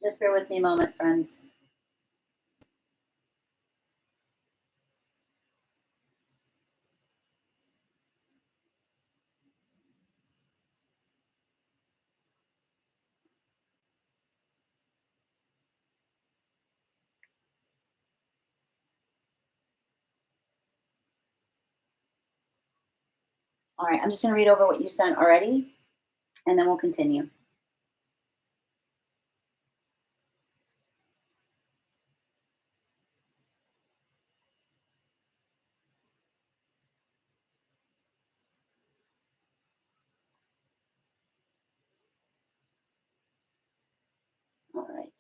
Just bear with me a moment, friends. All right, I'm just going to read over what you sent already, and then we'll continue. All right.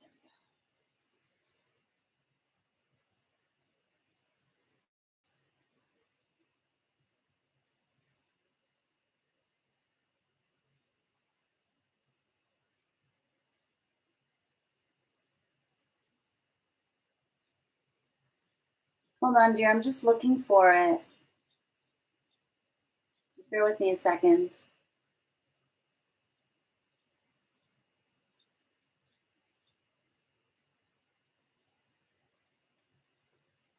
Hold on, dear. I'm just looking for it. Just bear with me a second.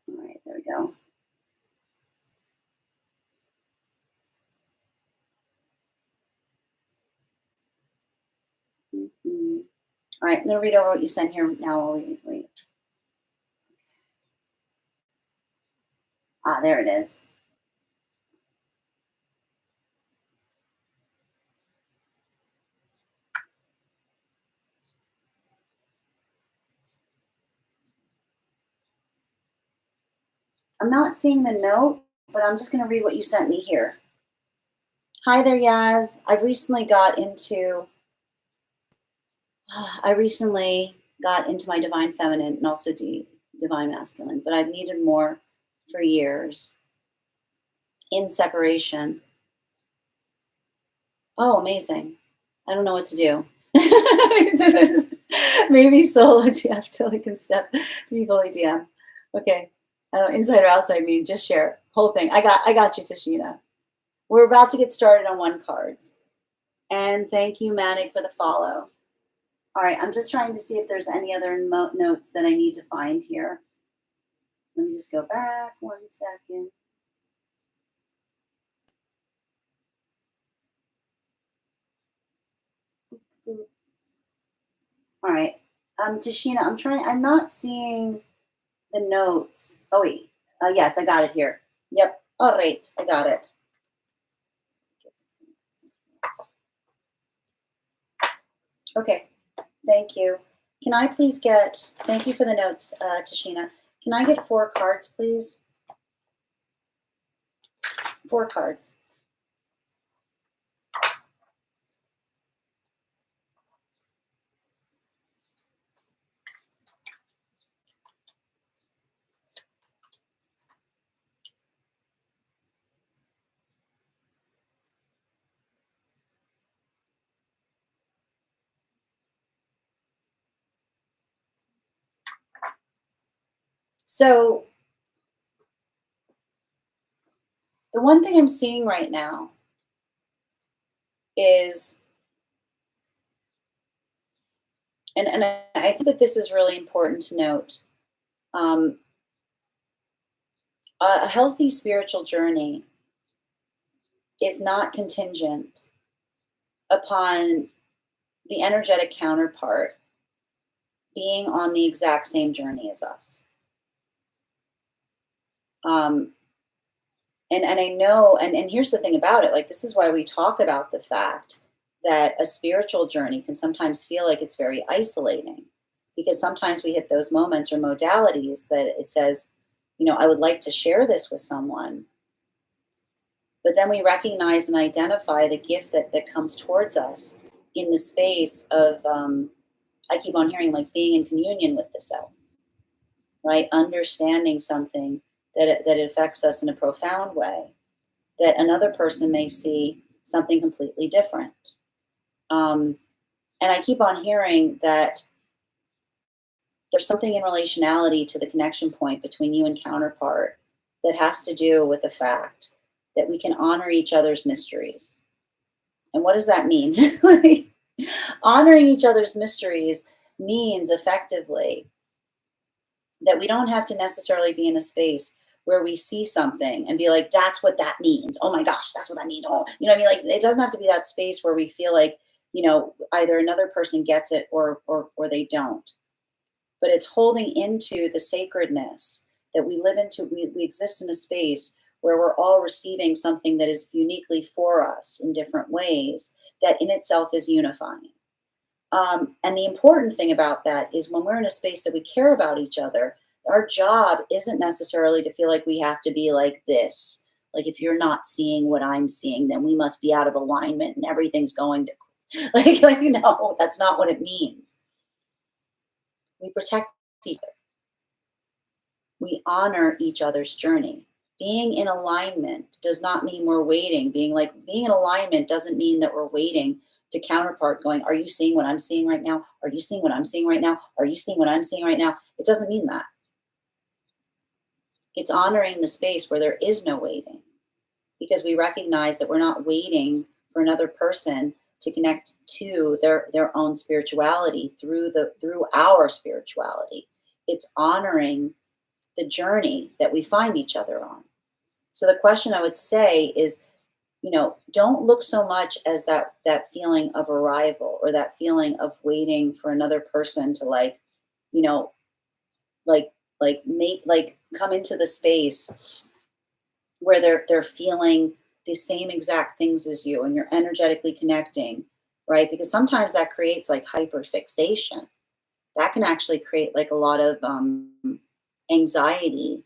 All right, there we go. Mm-hmm. All right, I'm going to read over what you sent here now while we wait. Ah, there it is. I'm not seeing the note, but I'm just going to read what you sent me here. Hi there, Yaz. I recently got into my divine feminine and also divine masculine, but I've needed more for years in separation. Oh, amazing. I don't know what to do. Maybe solo TF till I can step to be fully DM. Okay. I don't inside or outside mean just share. Whole thing. I got you, Tashina. We're about to get started on one cards. And thank you, Manik, for the follow. All right, I'm just trying to see if there's any other notes that I need to find here. Let me just go back 1 second. All right, Tashina, I'm not seeing the notes. Oh, wait. Yes, I got it here. Yep. All right, I got it. Okay, thank you. Can I please get, thank you for the notes, Tashina. Can I get 4 cards, please? 4 cards. So the one thing I'm seeing right now is, and I think that this is really important to note, a healthy spiritual journey is not contingent upon the energetic counterpart being on the exact same journey as us. And I know, and here's the thing about it, like, this is why we talk about the fact that a spiritual journey can sometimes feel like it's very isolating, because sometimes we hit those moments or modalities that it says, I would like to share this with someone. But then we recognize and identify the gift that comes towards us in the space of, I keep on hearing, like, being in communion with the self, right? Understanding something that it affects us in a profound way, that another person may see something completely different. And I keep on hearing that there's something in relationality to the connection point between you and counterpart that has to do with the fact that we can honor each other's mysteries. And what does that mean? Like, honoring each other's mysteries means effectively that we don't have to necessarily be in a space where we see something and be like, that's what that means. Oh my gosh, that's what that means. Oh, you know what I mean? Like, it doesn't have to be that space where we feel like, either another person gets it or they don't. But it's holding into the sacredness that we live into. We exist in a space where we're all receiving something that is uniquely for us in different ways, that in itself is unifying. And the important thing about that is, when we're in a space that we care about each other, our job isn't necessarily to feel like we have to be like this. Like, if you're not seeing what I'm seeing, then we must be out of alignment and everything's going to no, that's not what it means. We protect each other. We honor each other's journey. Being in alignment does not mean we're waiting. Being in alignment doesn't mean that we're waiting to counterpart going, are you seeing what I'm seeing right now? Are you seeing what I'm seeing right now? Are you seeing what I'm seeing right now? It doesn't mean that. It's honoring the space where there is no waiting, because we recognize that we're not waiting for another person to connect to their own spirituality through our spirituality. It's honoring the journey that we find each other on. So the question I would say is, don't look so much as that feeling of arrival, or that feeling of waiting for another person to come into the space where they're feeling the same exact things as you and you're energetically connecting, right? Because sometimes that creates like hyperfixation. That can actually create like a lot of anxiety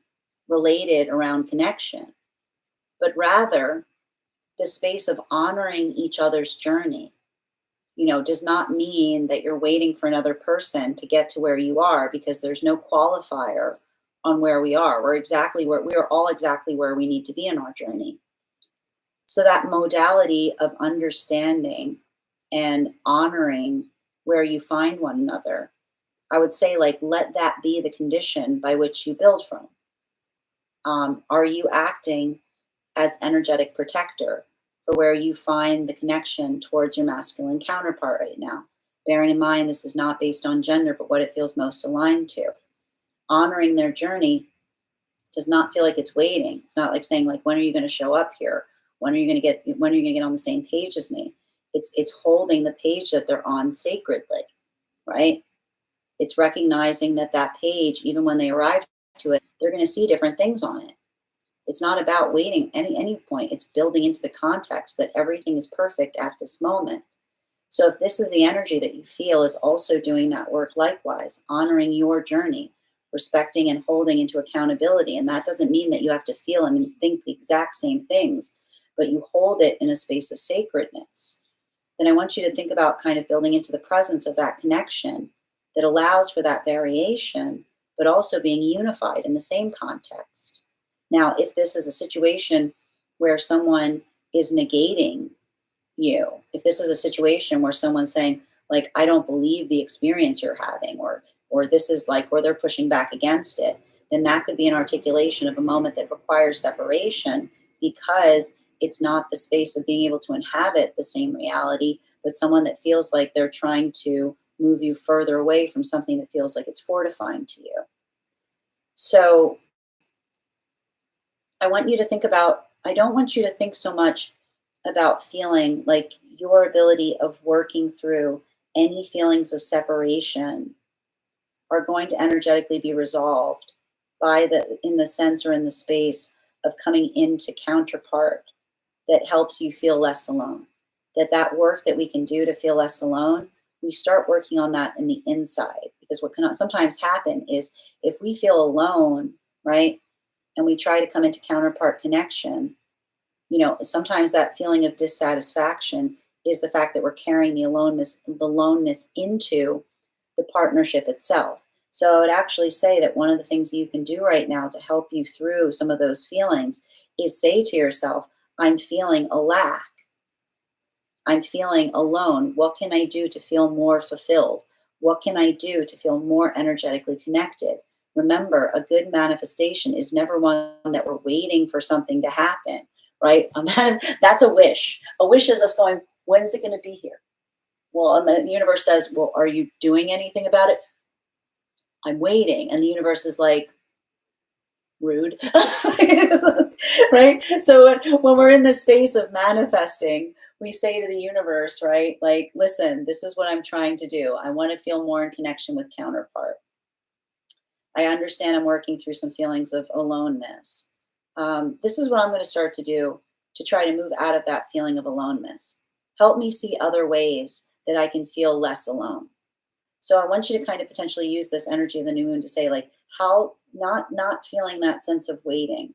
related around connection. But rather, the space of honoring each other's journey, does not mean that you're waiting for another person to get to where you are, because there's no qualifier on where we are. We are all exactly where we need to be in our journey. So that modality of understanding and honoring where you find one another, I would say, like, let that be the condition by which you build from. Are you acting as energetic protector? for where you find the connection towards your masculine counterpart right now. Bearing in mind, this is not based on gender, but what it feels most aligned to. Honoring their journey does not feel like it's waiting. It's not like saying, like, when are you going to show up here? When are you going to get on the same page as me? It's holding the page that they're on sacredly, right? It's recognizing that that page, even when they arrive to it, they're going to see different things on it. It's not about waiting any point. It's building into the context that everything is perfect at this moment. So if this is the energy that you feel is also doing that work likewise, honoring your journey, respecting and holding into accountability. And that doesn't mean that you have to feel and think the exact same things, but you hold it in a space of sacredness. Then I want you to think about kind of building into the presence of that connection that allows for that variation, but also being unified in the same context. Now, if this is a situation where someone is negating you, if this is a situation where someone's saying, like, I don't believe the experience you're having, or this is like, or they're pushing back against it, then that could be an articulation of a moment that requires separation, because it's not the space of being able to inhabit the same reality, but someone that feels like they're trying to move you further away from something that feels like it's fortifying to you. So I want you to think about, I don't want you to think so much about feeling like your ability of working through any feelings of separation are going to energetically be resolved by in the sense or in the space of coming into counterpart that helps you feel less alone. That work that we can do to feel less alone, we start working on that in the inside. Because what can sometimes happen is if we feel alone, right, and we try to come into counterpart connection, sometimes that feeling of dissatisfaction is the fact that we're carrying the aloneness into the partnership itself. So I would actually say that one of the things that you can do right now to help you through some of those feelings is say to yourself, I'm feeling a lack. I'm feeling alone. What can I do to feel more fulfilled? What can I do to feel more energetically connected? Remember, a good manifestation is never one that we're waiting for something to happen, right? That's a wish. A wish is us going, when's it going to be here? Well, and the universe says, well, are you doing anything about it? I'm waiting. And the universe is like, rude, right? So when we're in the space of manifesting, we say to the universe, right? Like, listen, this is what I'm trying to do. I want to feel more in connection with counterpart. I understand I'm working through some feelings of aloneness. This is what I'm going to start to do to try to move out of that feeling of aloneness. Help me see other ways that I can feel less alone. So I want you to kind of potentially use this energy of the new moon to say, like, how not feeling that sense of waiting,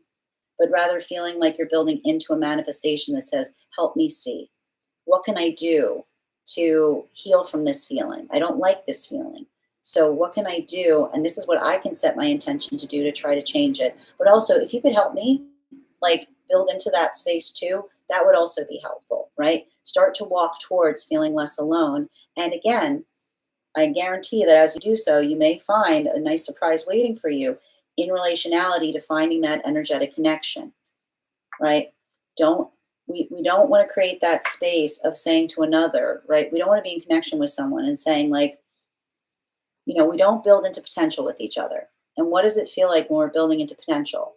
but rather feeling like you're building into a manifestation that says, help me see. What can I do to heal from this feeling? I don't like this feeling. So what can I do? And this is what I can set my intention to do to try to change it. But also, if you could help me, like, build into that space too, that would also be helpful, right? Start to walk towards feeling less alone. And again, I guarantee that as you do so, you may find a nice surprise waiting for you in relationality to finding that energetic connection, right? We don't want to create that space of saying to another, right? We don't want to be in connection with someone and saying, like, we don't build into potential with each other. And what does it feel like when we're building into potential?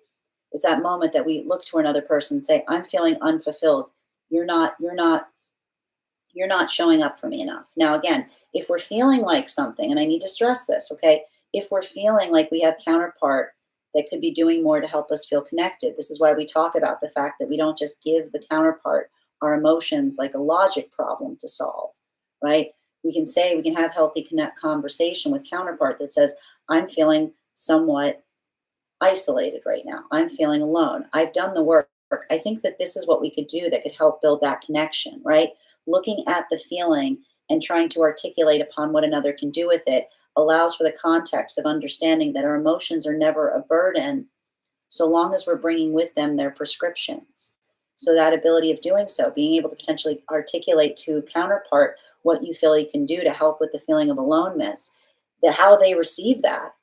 It's that moment that we look to another person and say, I'm feeling unfulfilled. You're not showing up for me enough. Now, again, if we're feeling like something, and I need to stress this, okay? If we're feeling like we have counterpart that could be doing more to help us feel connected, this is why we talk about the fact that we don't just give the counterpart our emotions like a logic problem to solve, right? We can have healthy conversation with counterpart that says, I'm feeling somewhat isolated right now. I'm feeling alone. I've done the work. I think that this is what we could do that could help build that connection, right? Looking at the feeling and trying to articulate upon what another can do with it allows for the context of understanding that our emotions are never a burden so long as we're bringing with them their prescriptions. So that ability of doing so, being able to potentially articulate to a counterpart what you feel you can do to help with the feeling of aloneness, how they receive that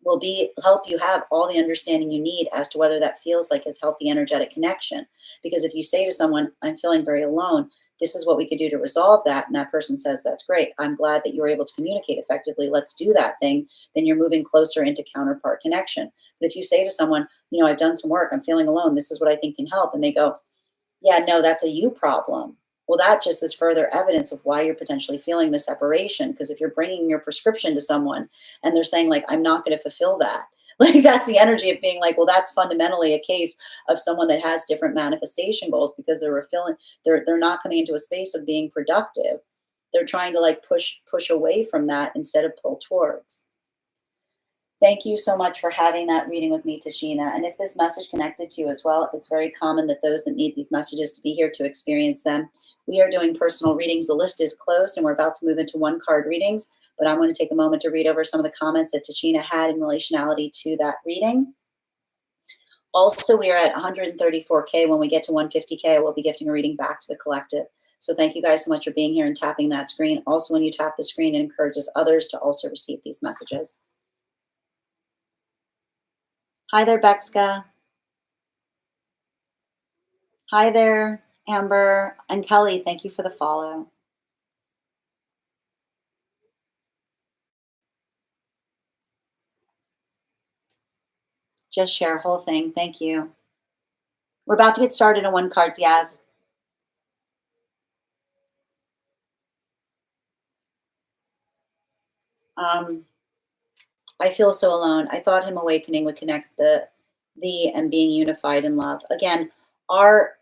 will help you have all the understanding you need as to whether that feels like it's healthy energetic connection. Because if you say to someone, I'm feeling very alone, this is what we could do to resolve that, and that person says, that's great, I'm glad that you were able to communicate effectively, let's do that thing, then you're moving closer into counterpart connection. But if you say to someone, I've done some work, I'm feeling alone, this is what I think can help, and they go, yeah, no, that's a you problem. Well, that just is further evidence of why you're potentially feeling the separation. Because if you're bringing your prescription to someone and they're saying, like, I'm not going to fulfill that, like, that's the energy of being like, well, that's fundamentally a case of someone that has different manifestation goals, because they're not coming into a space of being productive. They're trying to like push away from that instead of pull towards. Thank you so much for having that reading with me, Tashina. And if this message connected to you as well, it's very common that those that need these messages to be here to experience them. We are doing personal readings. The list is closed and we're about to move into one card readings, but I'm going to take a moment to read over some of the comments that Tashina had in relationality to that reading. Also, we are at 134K. When we get to 150K, I will be gifting a reading back to the collective. So thank you guys so much for being here and tapping that screen. Also, when you tap the screen, it encourages others to also receive these messages. Hi there, Bexka. Hi there, Amber and Kelly. Thank you for the follow. Just share whole thing. Thank you. We're about to get started on one cards, Yaz. I feel so alone. I thought him awakening would connect the and being unified in love. Again, our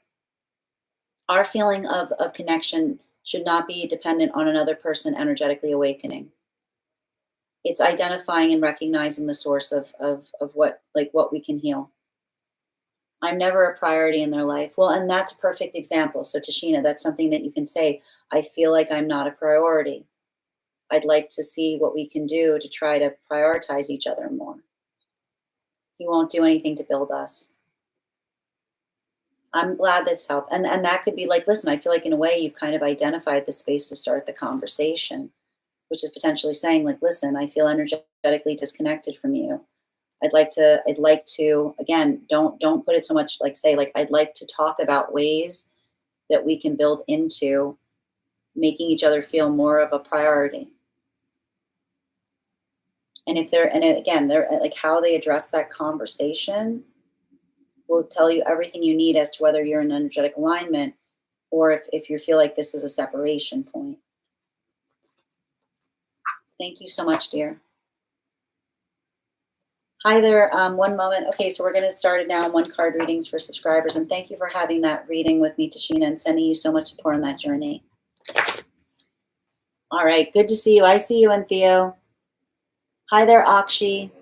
feeling of connection should not be dependent on another person energetically awakening. It's identifying and recognizing the source of what we can heal. I'm never a priority in their life. Well, and that's a perfect example. So Tashina, that's something that you can say, I feel like I'm not a priority. I'd like to see what we can do to try to prioritize each other more. He won't do anything to build us. I'm glad that's helped. And that could be like, listen, I feel like in a way you've kind of identified the space to start the conversation, which is potentially saying like, listen, I feel energetically disconnected from you. I'd like to, again, don't put it so much like say, like, I'd like to talk about ways that we can build into making each other feel more of a priority. And again, they're like how they address that conversation will tell you everything you need as to whether you're in energetic alignment or if you feel like this is a separation point. Thank you so much, dear. Hi there. One moment. Okay, so we're going to start it now on one card readings for subscribers. And thank you for having that reading with me, Tashina, and sending you so much support on that journey. All right. Good to see you. I see you and Theo. Hi there, Akshi.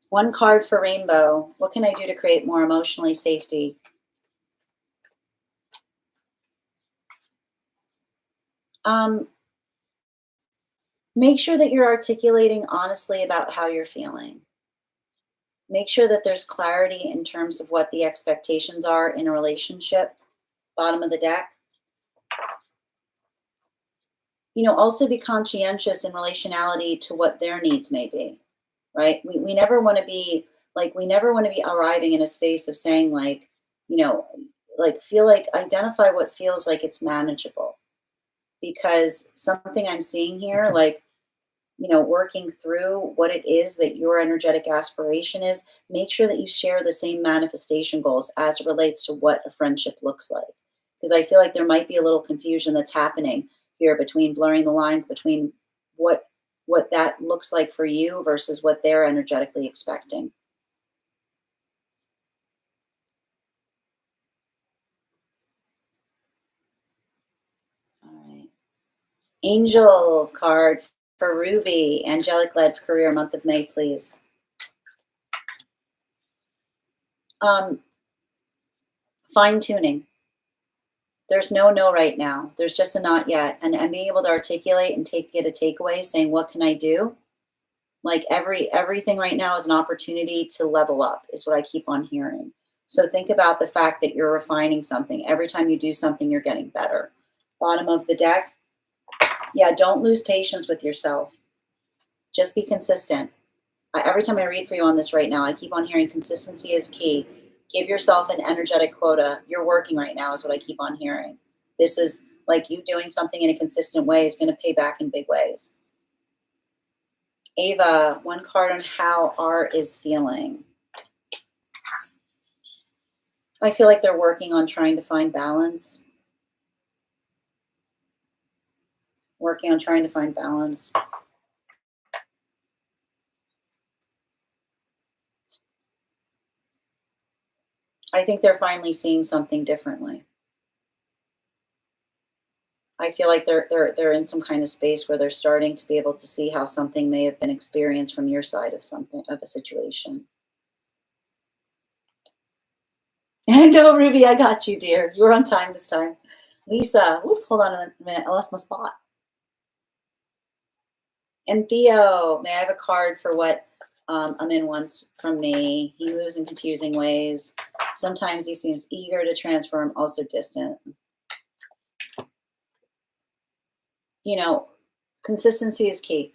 One card for Rainbow. What can I do to create more emotionally safety? Make sure that you're articulating honestly about how you're feeling. Make sure that there's clarity in terms of what the expectations are in a relationship. Bottom of the deck. Also be conscientious in relationality to what their needs may be, right? We never want to be arriving in a space of saying identify what feels like it's manageable. Because something I'm seeing here, working through what it is that your energetic aspiration is, make sure that you share the same manifestation goals as it relates to what a friendship looks like. Because I feel like there might be a little confusion that's happening here between blurring the lines between what that looks like for you versus what they're energetically expecting. All right. Angel card for Ruby. Angelic led career month of May, please. Fine tuning. There's no right now. There's just a not yet. And being able to articulate and get a takeaway saying, what can I do? Like everything right now is an opportunity to level up is what I keep on hearing. So think about the fact that you're refining something. Every time you do something, you're getting better. Bottom of the deck. Yeah, don't lose patience with yourself. Just be consistent. Every time I read for you on this right now, I keep on hearing consistency is key. Give yourself an energetic quota. You're working right now, is what I keep on hearing. This is like you doing something in a consistent way is going to pay back in big ways. Ava, one card on how art is feeling. I feel like they're working on trying to find balance. Working on trying to find balance. I think they're finally seeing something differently. I feel like they're in some kind of space where they're starting to be able to see how something may have been experienced from your side of something of a situation. No, Ruby, I got you, dear. You were on time this time. Lisa, whoop, hold on a minute. I lost my spot. And Theo, may I have a card for what Amin wants from me? He moves in confusing ways. Sometimes he seems eager to transform, also distant. You know, consistency is key.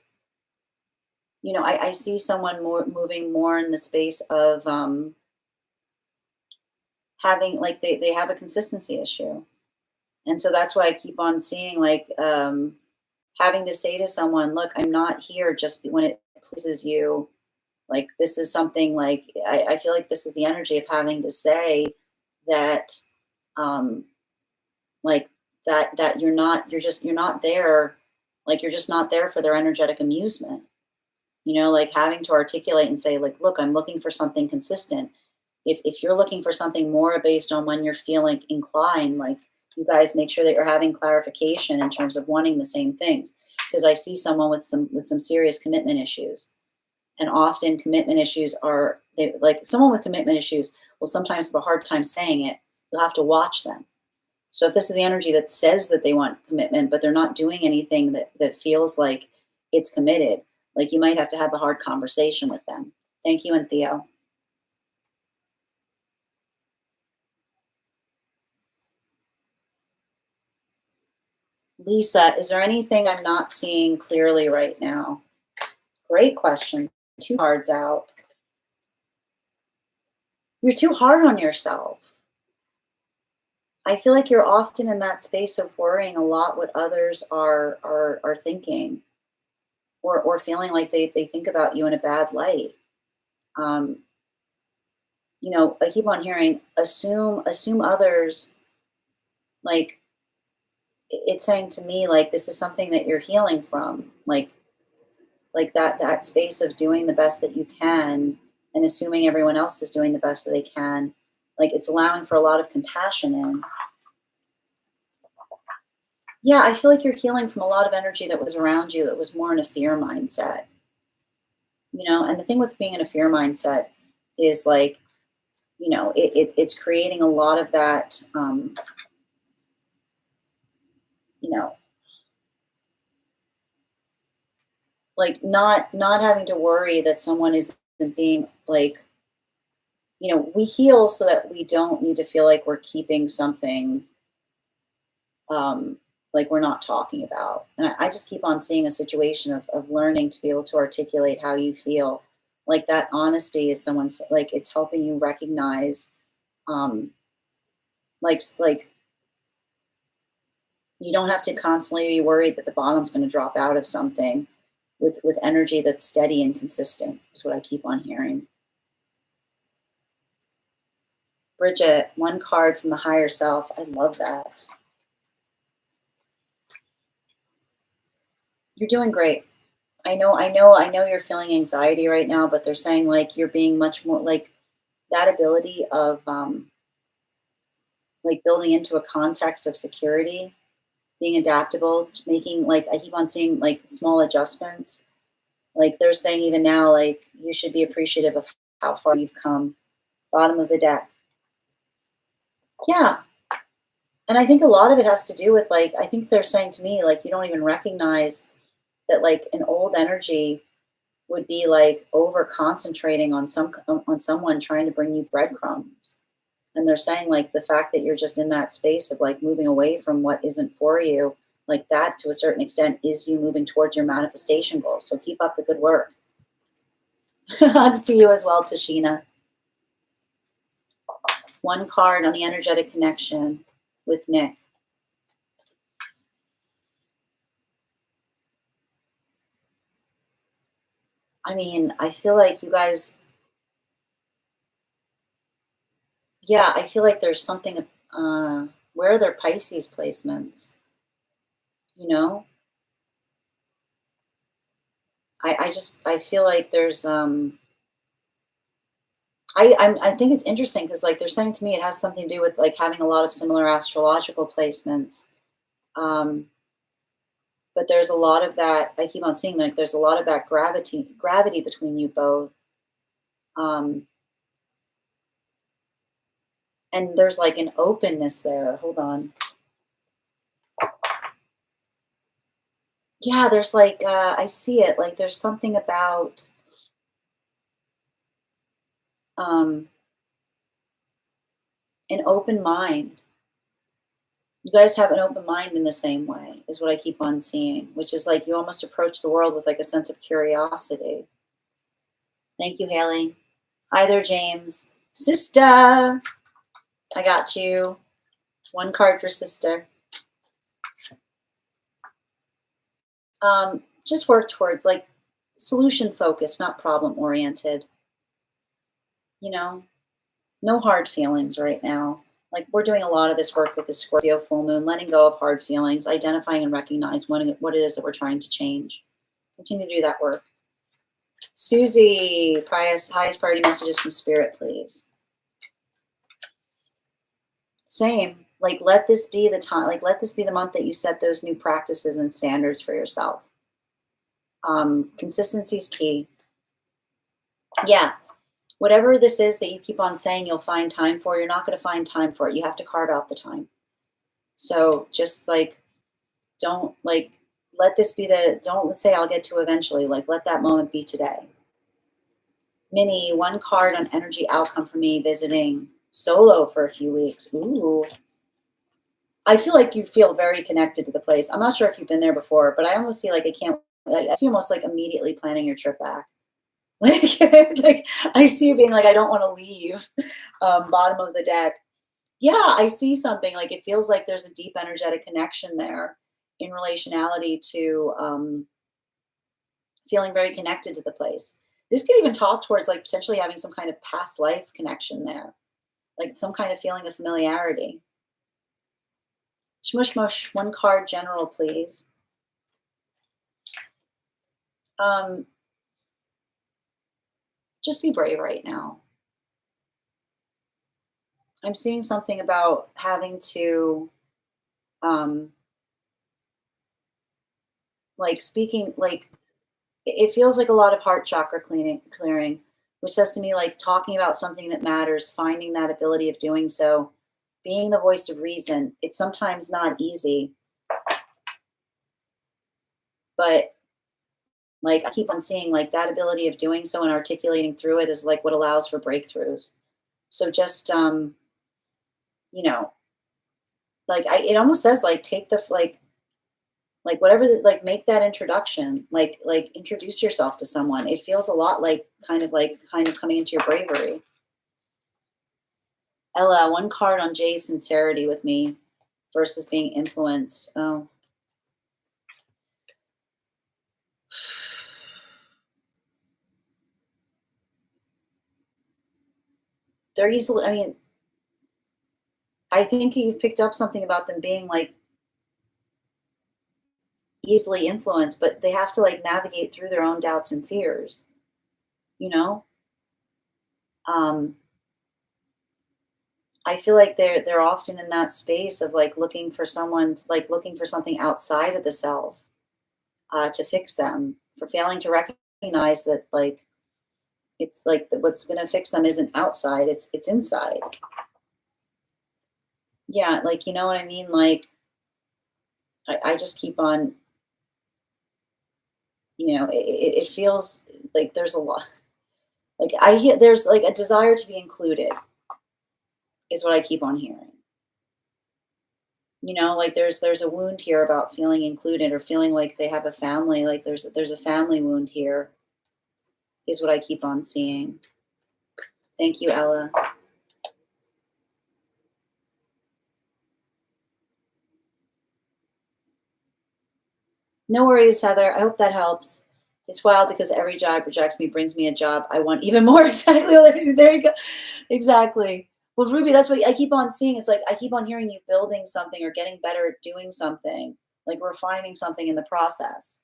You know, I see someone moving more in the space of having, like, they have a consistency issue. And so that's why I keep on seeing, like, having to say to someone, look, I'm not here just when it pleases you. Like, this is something like, I feel like this is the energy of having to say that, um, like, that you're not, you're not there. Like, you're just not there for their energetic amusement. You know, like having to articulate and say, like, look, I'm looking for something consistent. If you're looking for something more based on when you're feeling inclined, like, you guys make sure that you're having clarification in terms of wanting the same things. Because I see someone with some serious commitment issues. And often commitment issues are, they, like, someone with commitment issues will sometimes have a hard time saying it. You'll have to watch them. So if this is the energy that says that they want commitment, but they're not doing anything that feels like it's committed, like, you might have to have a hard conversation with them. Thank you, and Theo. Lisa, is there anything I'm not seeing clearly right now? Great question. Two cards out. You're too hard on yourself. I feel like you're often in that space of worrying a lot what others are thinking, or feeling like they think about you in a bad light. Um, you know, I keep on hearing assume others, like, it's saying to me, like, this is something that you're healing from, like that space of doing the best that you can and assuming everyone else is doing the best that they can. Like, it's allowing for a lot of compassion in. Yeah, I feel like you're healing from a lot of energy that was around you that was more in a fear mindset. You know, and the thing with being in a fear mindset is, like, you know, it's creating a lot of that, you know, like, not having to worry that someone isn't being, like, you know, we heal so that we don't need to feel like we're keeping something, um, like, we're not talking about. And I just keep on seeing a situation of learning to be able to articulate how you feel. Like, that honesty is someone's, like, it's helping you recognize, um, like, you don't have to constantly be worried that the bottom's going to drop out of something with energy that's steady and consistent, is what I keep on hearing. Bridget, one card from the higher self. I love that. You're doing great. I know you're feeling anxiety right now, but they're saying, like, you're being much more, like, that ability of, like, building into a context of security, being adaptable, making, like, I keep on seeing, like, small adjustments. Like, they're saying even now, like, you should be appreciative of how far you've come. Bottom of the deck. Yeah. And I think a lot of it has to do with, like, I think they're saying to me, like, you don't even recognize that, like, an old energy would be, like, over concentrating on someone trying to bring you breadcrumbs. And they're saying, like, the fact that you're just in that space of, like, moving away from what isn't for you, Like that, to a certain extent, is you moving towards your manifestation goals. So keep up the good work. Hugs to you as well, Tashina. One card on the energetic connection with Nick. I mean, I feel like you guys, yeah, I feel like there's something, where are their Pisces placements? You know, I feel like there's, I think it's interesting because like they're saying to me, it has something to do with like having a lot of similar astrological placements. Um, but there's a lot of that. I keep on seeing like there's a lot of that gravity between you both. Um, and there's like an openness there. Hold on. Yeah, there's like I see it. Like there's something about um, an open mind. You guys have an open mind in the same way, is what I keep on seeing, which is like you almost approach the world with like a sense of curiosity. Thank you, Haley. Hi there, James. Sister, I got you. One card for sister. Just work towards like solution focused, not problem oriented. You know, no hard feelings right now. Like we're doing a lot of this work with the Scorpio full moon, letting go of hard feelings, identifying and recognize what it is that we're trying to change. Continue to do that work. Susie, highest priority messages from Spirit, please. Same. Like let this be the time. Like let this be the month that you set those new practices and standards for yourself. Consistency is key. Yeah. Whatever this is that you keep on saying you'll find time for, you're not going to find time for it. You have to carve out the time. So just like, don't like, let this be don't say I'll get to eventually. Like, let that moment be today. Minnie, one card on energy outcome for me visiting solo for a few weeks. Ooh. I feel like you feel very connected to the place. I'm not sure if you've been there before, but I almost see like I see almost like immediately planning your trip back. Like, like I see you being like, I don't want to leave. Bottom of the deck. Yeah, I see something like it feels like there's a deep energetic connection there in relationality to feeling very connected to the place. This could even talk towards like potentially having some kind of past life connection there, like some kind of feeling of familiarity. Shmush mush, one card general, please. Just be brave right now. I'm seeing something about having to like speaking like it feels like a lot of heart chakra clearing, which says to me like talking about something that matters, finding that ability of doing so, being the voice of reason. It's sometimes not easy, but like I keep on seeing like that ability of doing so and articulating through it is like what allows for breakthroughs. So just you know, like it almost says like take the like whatever like make that introduction, like introduce yourself to someone. It feels a lot like kind of coming into your bravery. Ella, one card on Jay's sincerity with me versus being influenced. Oh, they're easily, I mean, I think you've picked up something about them being like easily influenced, but they have to like navigate through their own doubts and fears, you know? Um, I feel like they're often in that space of like looking for looking for something outside of the self to fix them, for failing to recognize that like it's like what's going to fix them isn't outside, it's inside. Yeah, like you know what I mean. Like I just keep on, you know, it feels like there's a lot. Like I hear there's like a desire to be included is what I keep on hearing. Like there's a wound here about feeling included or feeling like they have a family, like there's a family wound here is what I keep on seeing. Thank you, Ella. No worries, Heather. I hope that helps. It's wild because every job rejects me, brings me a job I want even more. Exactly. There you go. Exactly. Well, Ruby, that's what I keep on seeing. It's like I keep on hearing you building something or getting better at doing something, like refining something in the process.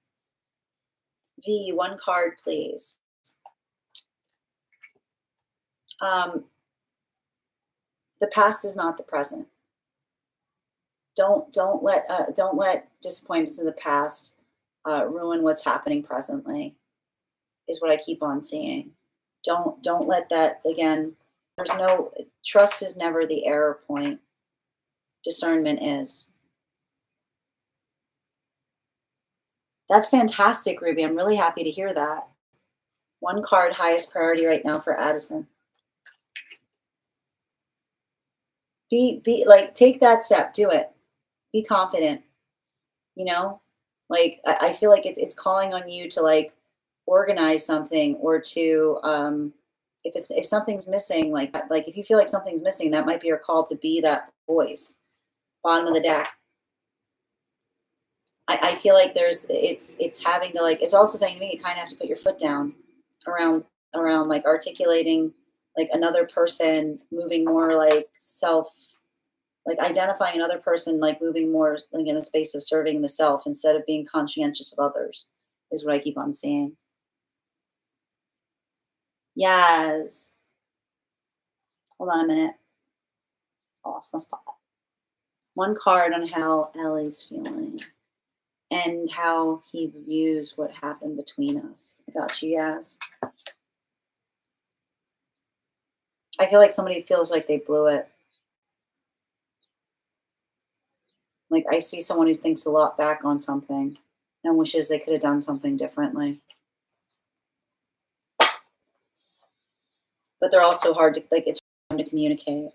V, one card, please. The past is not the present. Don't let disappointments in the past ruin what's happening presently. Is what I keep on seeing. Don't let that again. There's no trust is never the error point. Discernment is. That's fantastic, Ruby. I'm really happy to hear that. One card, highest priority right now for Addison. Be like, take that step, do it. Be confident. Like I feel like it's calling on you to like organize something or to if something's missing, like if you feel like something's missing, that might be your call to be that voice. Bottom of the deck. I feel like it's having to like, it's also saying to me, you kind of have to put your foot down around like articulating like another person, moving more like self, like identifying another person, like moving more like in a space of serving the self instead of being conscientious of others is what I keep on seeing. Yes. Hold on a minute. Lost my spot. One card on how Ellie's feeling and how he views what happened between us. I got you, yes. I feel like somebody feels like they blew it. Like I see someone who thinks a lot back on something and wishes they could have done something differently. But they're also hard to like. It's hard to communicate.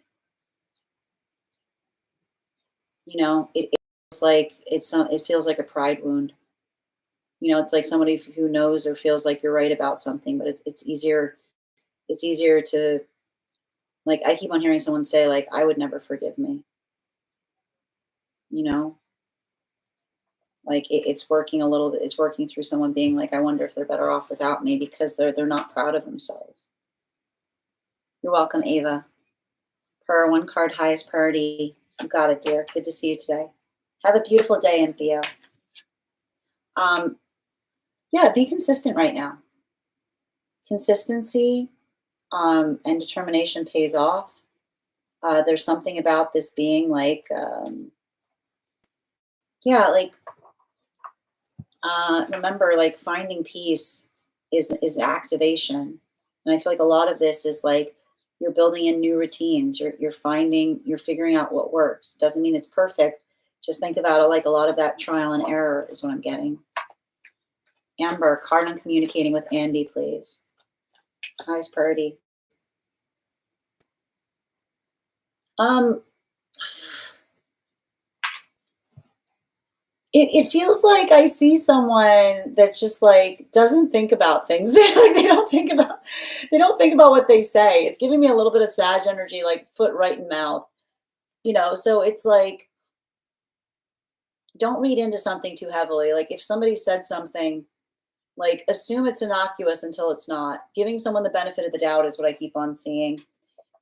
It's like it feels like a pride wound. It's like somebody who knows or feels like you're right about something, but it's easier. It's easier to like. I keep on hearing someone say like, "I would never forgive me." You know, like it's working a little bit. It's working through someone being like, "I wonder if they're better off without me," because they're not proud of themselves. You're welcome, Ava. Per one card, highest priority. You got it, dear. Good to see you today. Have a beautiful day, and Theo. Yeah, be consistent right now. Consistency and determination pays off. There's something about this being like, yeah, like remember, like finding peace is activation, and I feel like a lot of this is like you're building in new routines. You're figuring out what works. Doesn't mean it's perfect. Just think about it like a lot of that trial and error is what I'm getting. Amber, card on communicating with Andy, please. Highest priority. It feels like I see someone that's just like doesn't think about things. Like they don't think about what they say. It's giving me a little bit of Sag energy, like foot right in mouth. So it's like don't read into something too heavily. Like if somebody said something, like assume it's innocuous until it's not. Giving someone the benefit of the doubt is what I keep on seeing.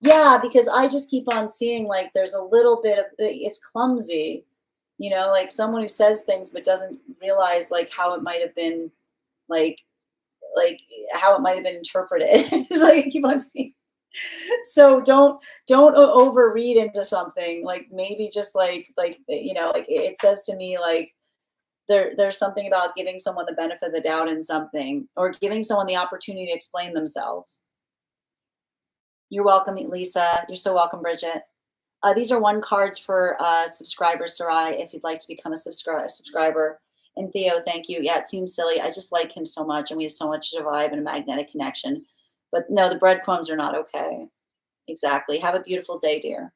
Yeah, because I just keep on seeing like there's a little bit of it's clumsy, like someone who says things but doesn't realize like how it might have been like like how it might have been interpreted. It's like I keep on seeing. So don't overread into something. Like maybe just like like it says to me like there's something about giving someone the benefit of the doubt in something or giving someone the opportunity to explain themselves. You're welcome, Lisa. You're so welcome, Bridget. These are one cards for subscribers, Sarai, if you'd like to become a subscriber. And Theo, thank you. Yeah, it seems silly. I just like him so much, and we have so much to vibe and a magnetic connection. But no, the breadcrumbs are not okay. Exactly. Have a beautiful day, dear.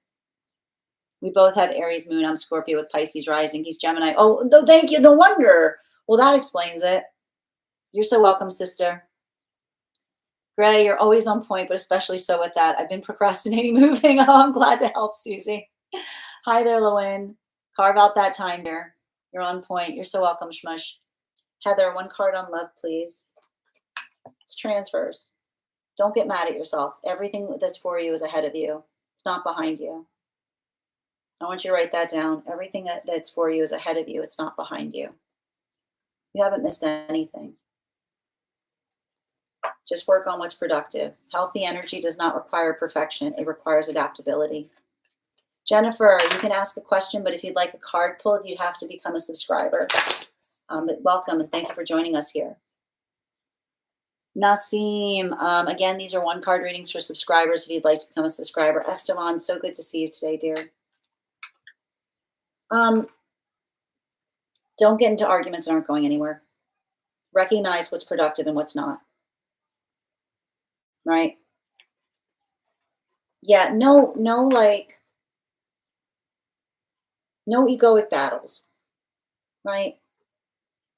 We both have Aries moon. I'm Scorpio with Pisces rising. He's Gemini. Oh, no, thank you. No wonder. Well, that explains it. You're so welcome, sister. Gray, you're always on point, but especially so with that. I've been procrastinating moving. Oh, I'm glad to help, Susie. Hi there, Lewin. Carve out that time here. You're on point. You're so welcome, Shmush. Heather, one card on love, please. It's transfers. Don't get mad at yourself. Everything that's for you is ahead of you. It's not behind you. I want you to write that down. Everything that's for you is ahead of you. It's not behind you. You haven't missed anything. Just work on what's productive. Healthy energy does not require perfection. It requires adaptability. Jennifer, you can ask a question, but if you'd like a card pulled, you'd have to become a subscriber. But welcome and thank you for joining us here. Nasim, again, these are one card readings for subscribers if you'd like to become a subscriber. Esteban, so good to see you today, dear. Don't get into arguments that aren't going anywhere. Recognize what's productive and what's not. Right? Yeah, no egoic battles. Right?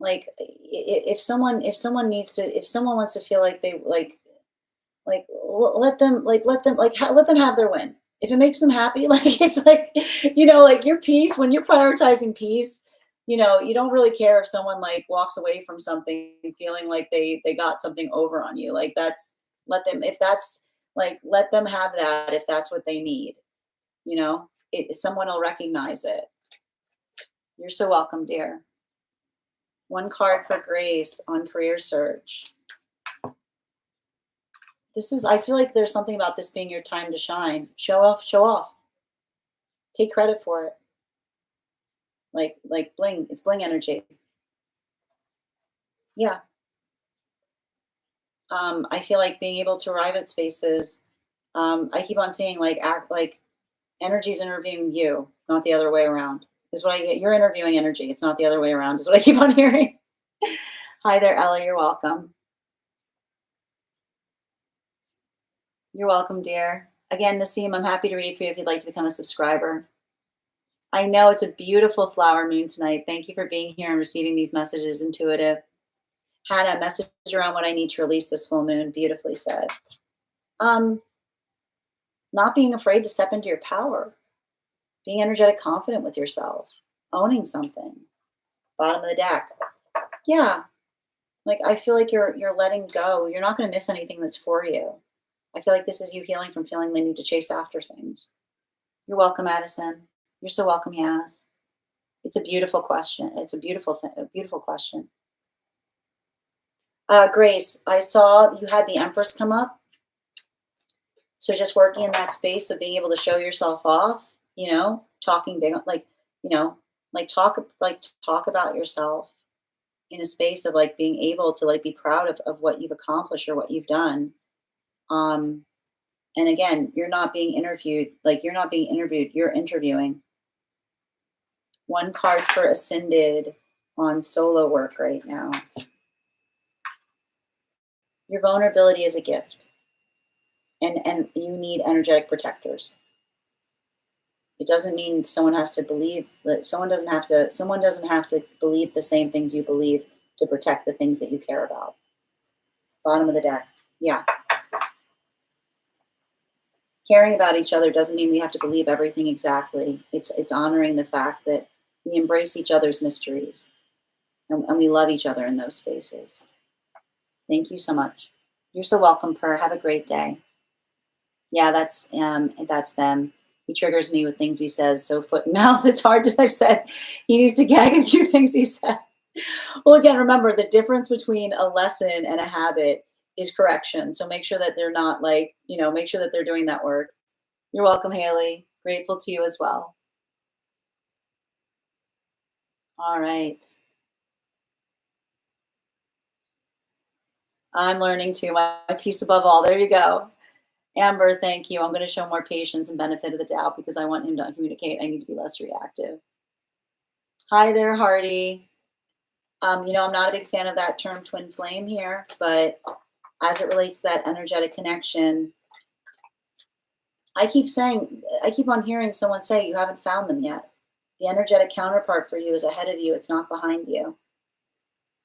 Like if someone wants to feel like they let them have their win. If it makes them happy, like it's like, like your peace, when you're prioritizing peace, you don't really care if someone like walks away from something feeling like they got something over on you. Like let them have that if that's what they need. Someone will recognize it. You're so welcome, dear. One card for Grace on career search. I feel like there's something about this being your time to shine. Show off. Take credit for it. Like bling, it's bling energy. Yeah. I feel like being able to arrive at spaces, I keep on seeing act like energy's interviewing you, not the other way around. Is what I get. You're interviewing energy. It's not the other way around, is what I keep on hearing. Hi there, Ella. You're welcome. You're welcome, dear. Again, Nasim, I'm happy to read for you if you'd like to become a subscriber. I know it's a beautiful flower moon tonight. Thank you for being here and receiving these messages, intuitive. Had a message around what I need to release this full moon. Beautifully said. Not being afraid to step into your power. Being energetic, confident with yourself. Owning something. Bottom of the deck. Yeah. Like I feel like you're letting go. You're not going to miss anything that's for you. I feel like this is you healing from feeling the need to chase after things. You're welcome, Addison. You're so welcome, Yaz. It's a beautiful question. It's a beautiful thing. A beautiful question. Grace, I saw you had the Empress come up. So just working in that space of being able to show yourself off, talking big, talk about yourself in a space of like being able to like be proud of what you've accomplished or what you've done. And again, you're not being interviewed. You're interviewing. One card for Ascended on solo work right now. Your vulnerability is a gift. And you need energetic protectors. It doesn't mean someone has to believe that someone doesn't have to believe the same things you believe to protect the things that you care about. Bottom of the deck. Yeah. Caring about each other doesn't mean we have to believe everything exactly. It's honoring the fact that we embrace each other's mysteries and we love each other in those spaces. Thank you so much. You're so welcome, Per. Have a great day. Yeah, that's them. He triggers me with things he says. So foot and mouth, it's hard to, I've said he needs to gag a few things he said. Well, again, remember the difference between a lesson and a habit is correction. So make sure that they're not make sure that they're doing that work. You're welcome, Haley. Grateful to you as well. All right. I'm learning too. My peace above all. There you go. Amber, thank you. I'm going to show more patience and benefit of the doubt because I want him to communicate. I need to be less reactive. Hi there, Hardy. I'm not a big fan of that term twin flame here, but as it relates to that energetic connection, I keep on hearing someone say you haven't found them yet. The energetic counterpart for you is ahead of you. It's not behind you.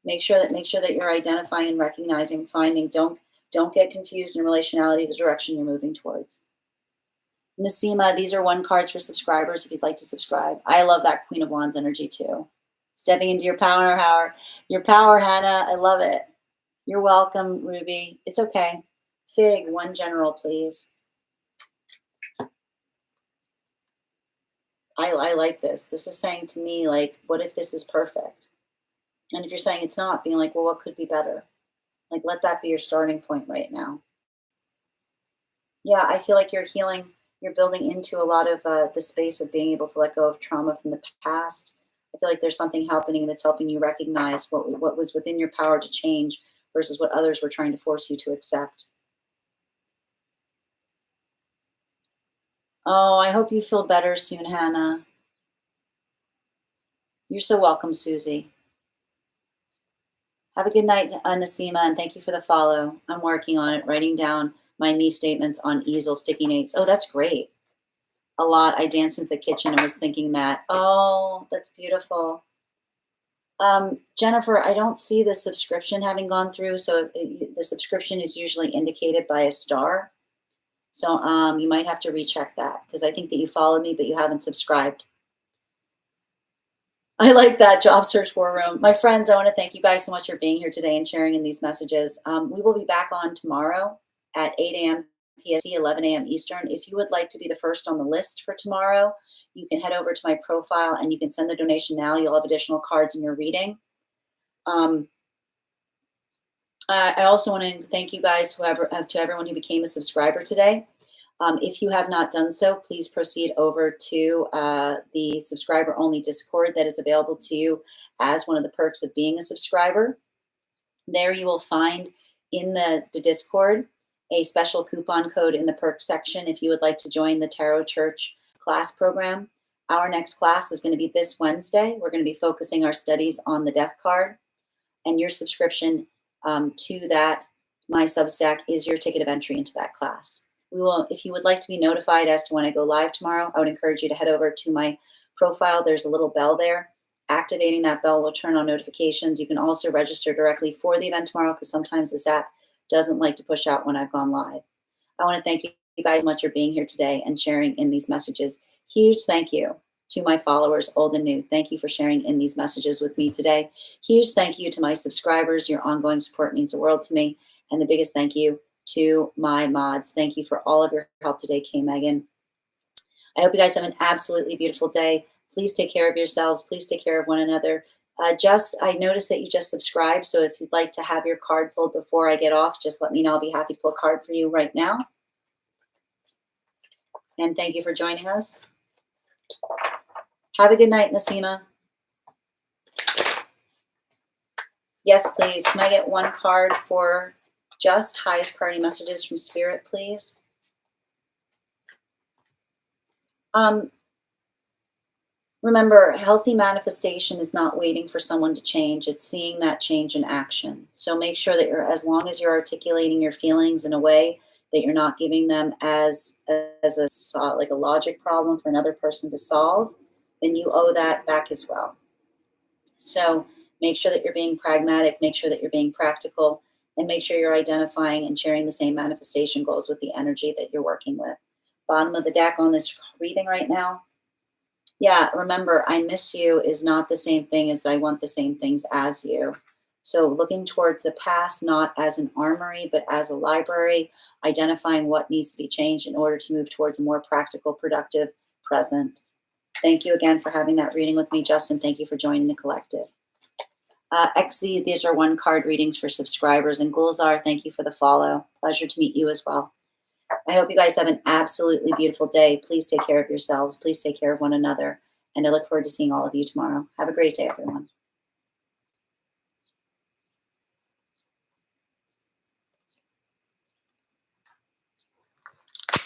Make sure that you're identifying and recognizing, finding. Don't get confused in relationality, the direction you're moving towards. Nasima, these are 1 cards for subscribers if you'd like to subscribe. I love that Queen of Wands energy too. Stepping into your power, Hannah. I love it. You're welcome, Ruby. It's okay. Fig, 1 general, please. I like this. This is saying to me, like, what if this is perfect? And if you're saying it's not, being like, well, what could be better? Like, let that be your starting point right now. Yeah, I feel like you're healing, you're building into a lot of the space of being able to let go of trauma from the past. I feel like there's something happening that's helping you recognize what was within your power to change versus what others were trying to force you to accept. Oh, I hope you feel better soon, Hannah. You're so welcome, Susie. Have a good night, Nasima, and thank you for the follow. I'm working on it, writing down my me statements on easel sticky notes. Oh, that's great. A lot. I danced into the kitchen and was thinking that. Oh, that's beautiful. Jennifer, I don't see the subscription having gone through. So the subscription is usually indicated by a star. So you might have to recheck that because I think that you followed me, but you haven't subscribed. I like that job search war room. My friends, I want to thank you guys so much for being here today and sharing in these messages. We will be back on tomorrow at 8 a.m. PST, 11 a.m. Eastern. If you would like to be the first on the list for tomorrow, you can head over to my profile and you can send the donation now. You'll have additional cards in your reading. I also want to thank you guys, to everyone who became a subscriber today. If you have not done so, please proceed over to the subscriber-only Discord that is available to you as one of the perks of being a subscriber. There you will find in the Discord a special coupon code in the perks section if you would like to join the Tarot Church class program. Our next class is going to be this Wednesday. We're going to be focusing our studies on the Death card, and your subscription to that, my Substack, is your ticket of entry into that class. We will, if you would like to be notified as to when I go live tomorrow, I would encourage you to head over to my profile. There's a little bell there. Activating that bell will turn on notifications. You can also register directly for the event tomorrow because sometimes this app doesn't like to push out when I've gone live. I want to thank you guys so much for being here today and sharing in these messages. Huge thank you to my followers, old and new. Thank you for sharing in these messages with me today. Huge thank you to my subscribers. Your ongoing support means the world to me. And the biggest thank you to my mods. Thank you for all of your help today, Kay Megan. I hope you guys have an absolutely beautiful day. Please take care of yourselves. Please take care of one another. I noticed that you just subscribed. So if you'd like to have your card pulled before I get off, just let me know. I'll be happy to pull a card for you right now. And thank you for joining us. Have a good night, Nasima. Yes, please. Can I get 1 card for just highest priority messages from Spirit, please? Remember, healthy manifestation is not waiting for someone to change. It's seeing that change in action. So make sure that as long as you're articulating your feelings in a way that you're not giving them as like a logic problem for another person to solve, then you owe that back as well. So make sure that you're being pragmatic, make sure that you're being practical, and make sure you're identifying and sharing the same manifestation goals with the energy that you're working with. Bottom of the deck on this reading right now. Yeah, remember, I miss you is not the same thing as I want the same things as you. So looking towards the past, not as an armory, but as a library, identifying what needs to be changed in order to move towards a more practical, productive present. Thank you again for having that reading with me, Justin. Thank you for joining the collective. XZ, these are 1 card readings for subscribers. And Gulzar, thank you for the follow. Pleasure to meet you as well. I hope you guys have an absolutely beautiful day. Please take care of yourselves. Please take care of one another. And I look forward to seeing all of you tomorrow. Have a great day, everyone.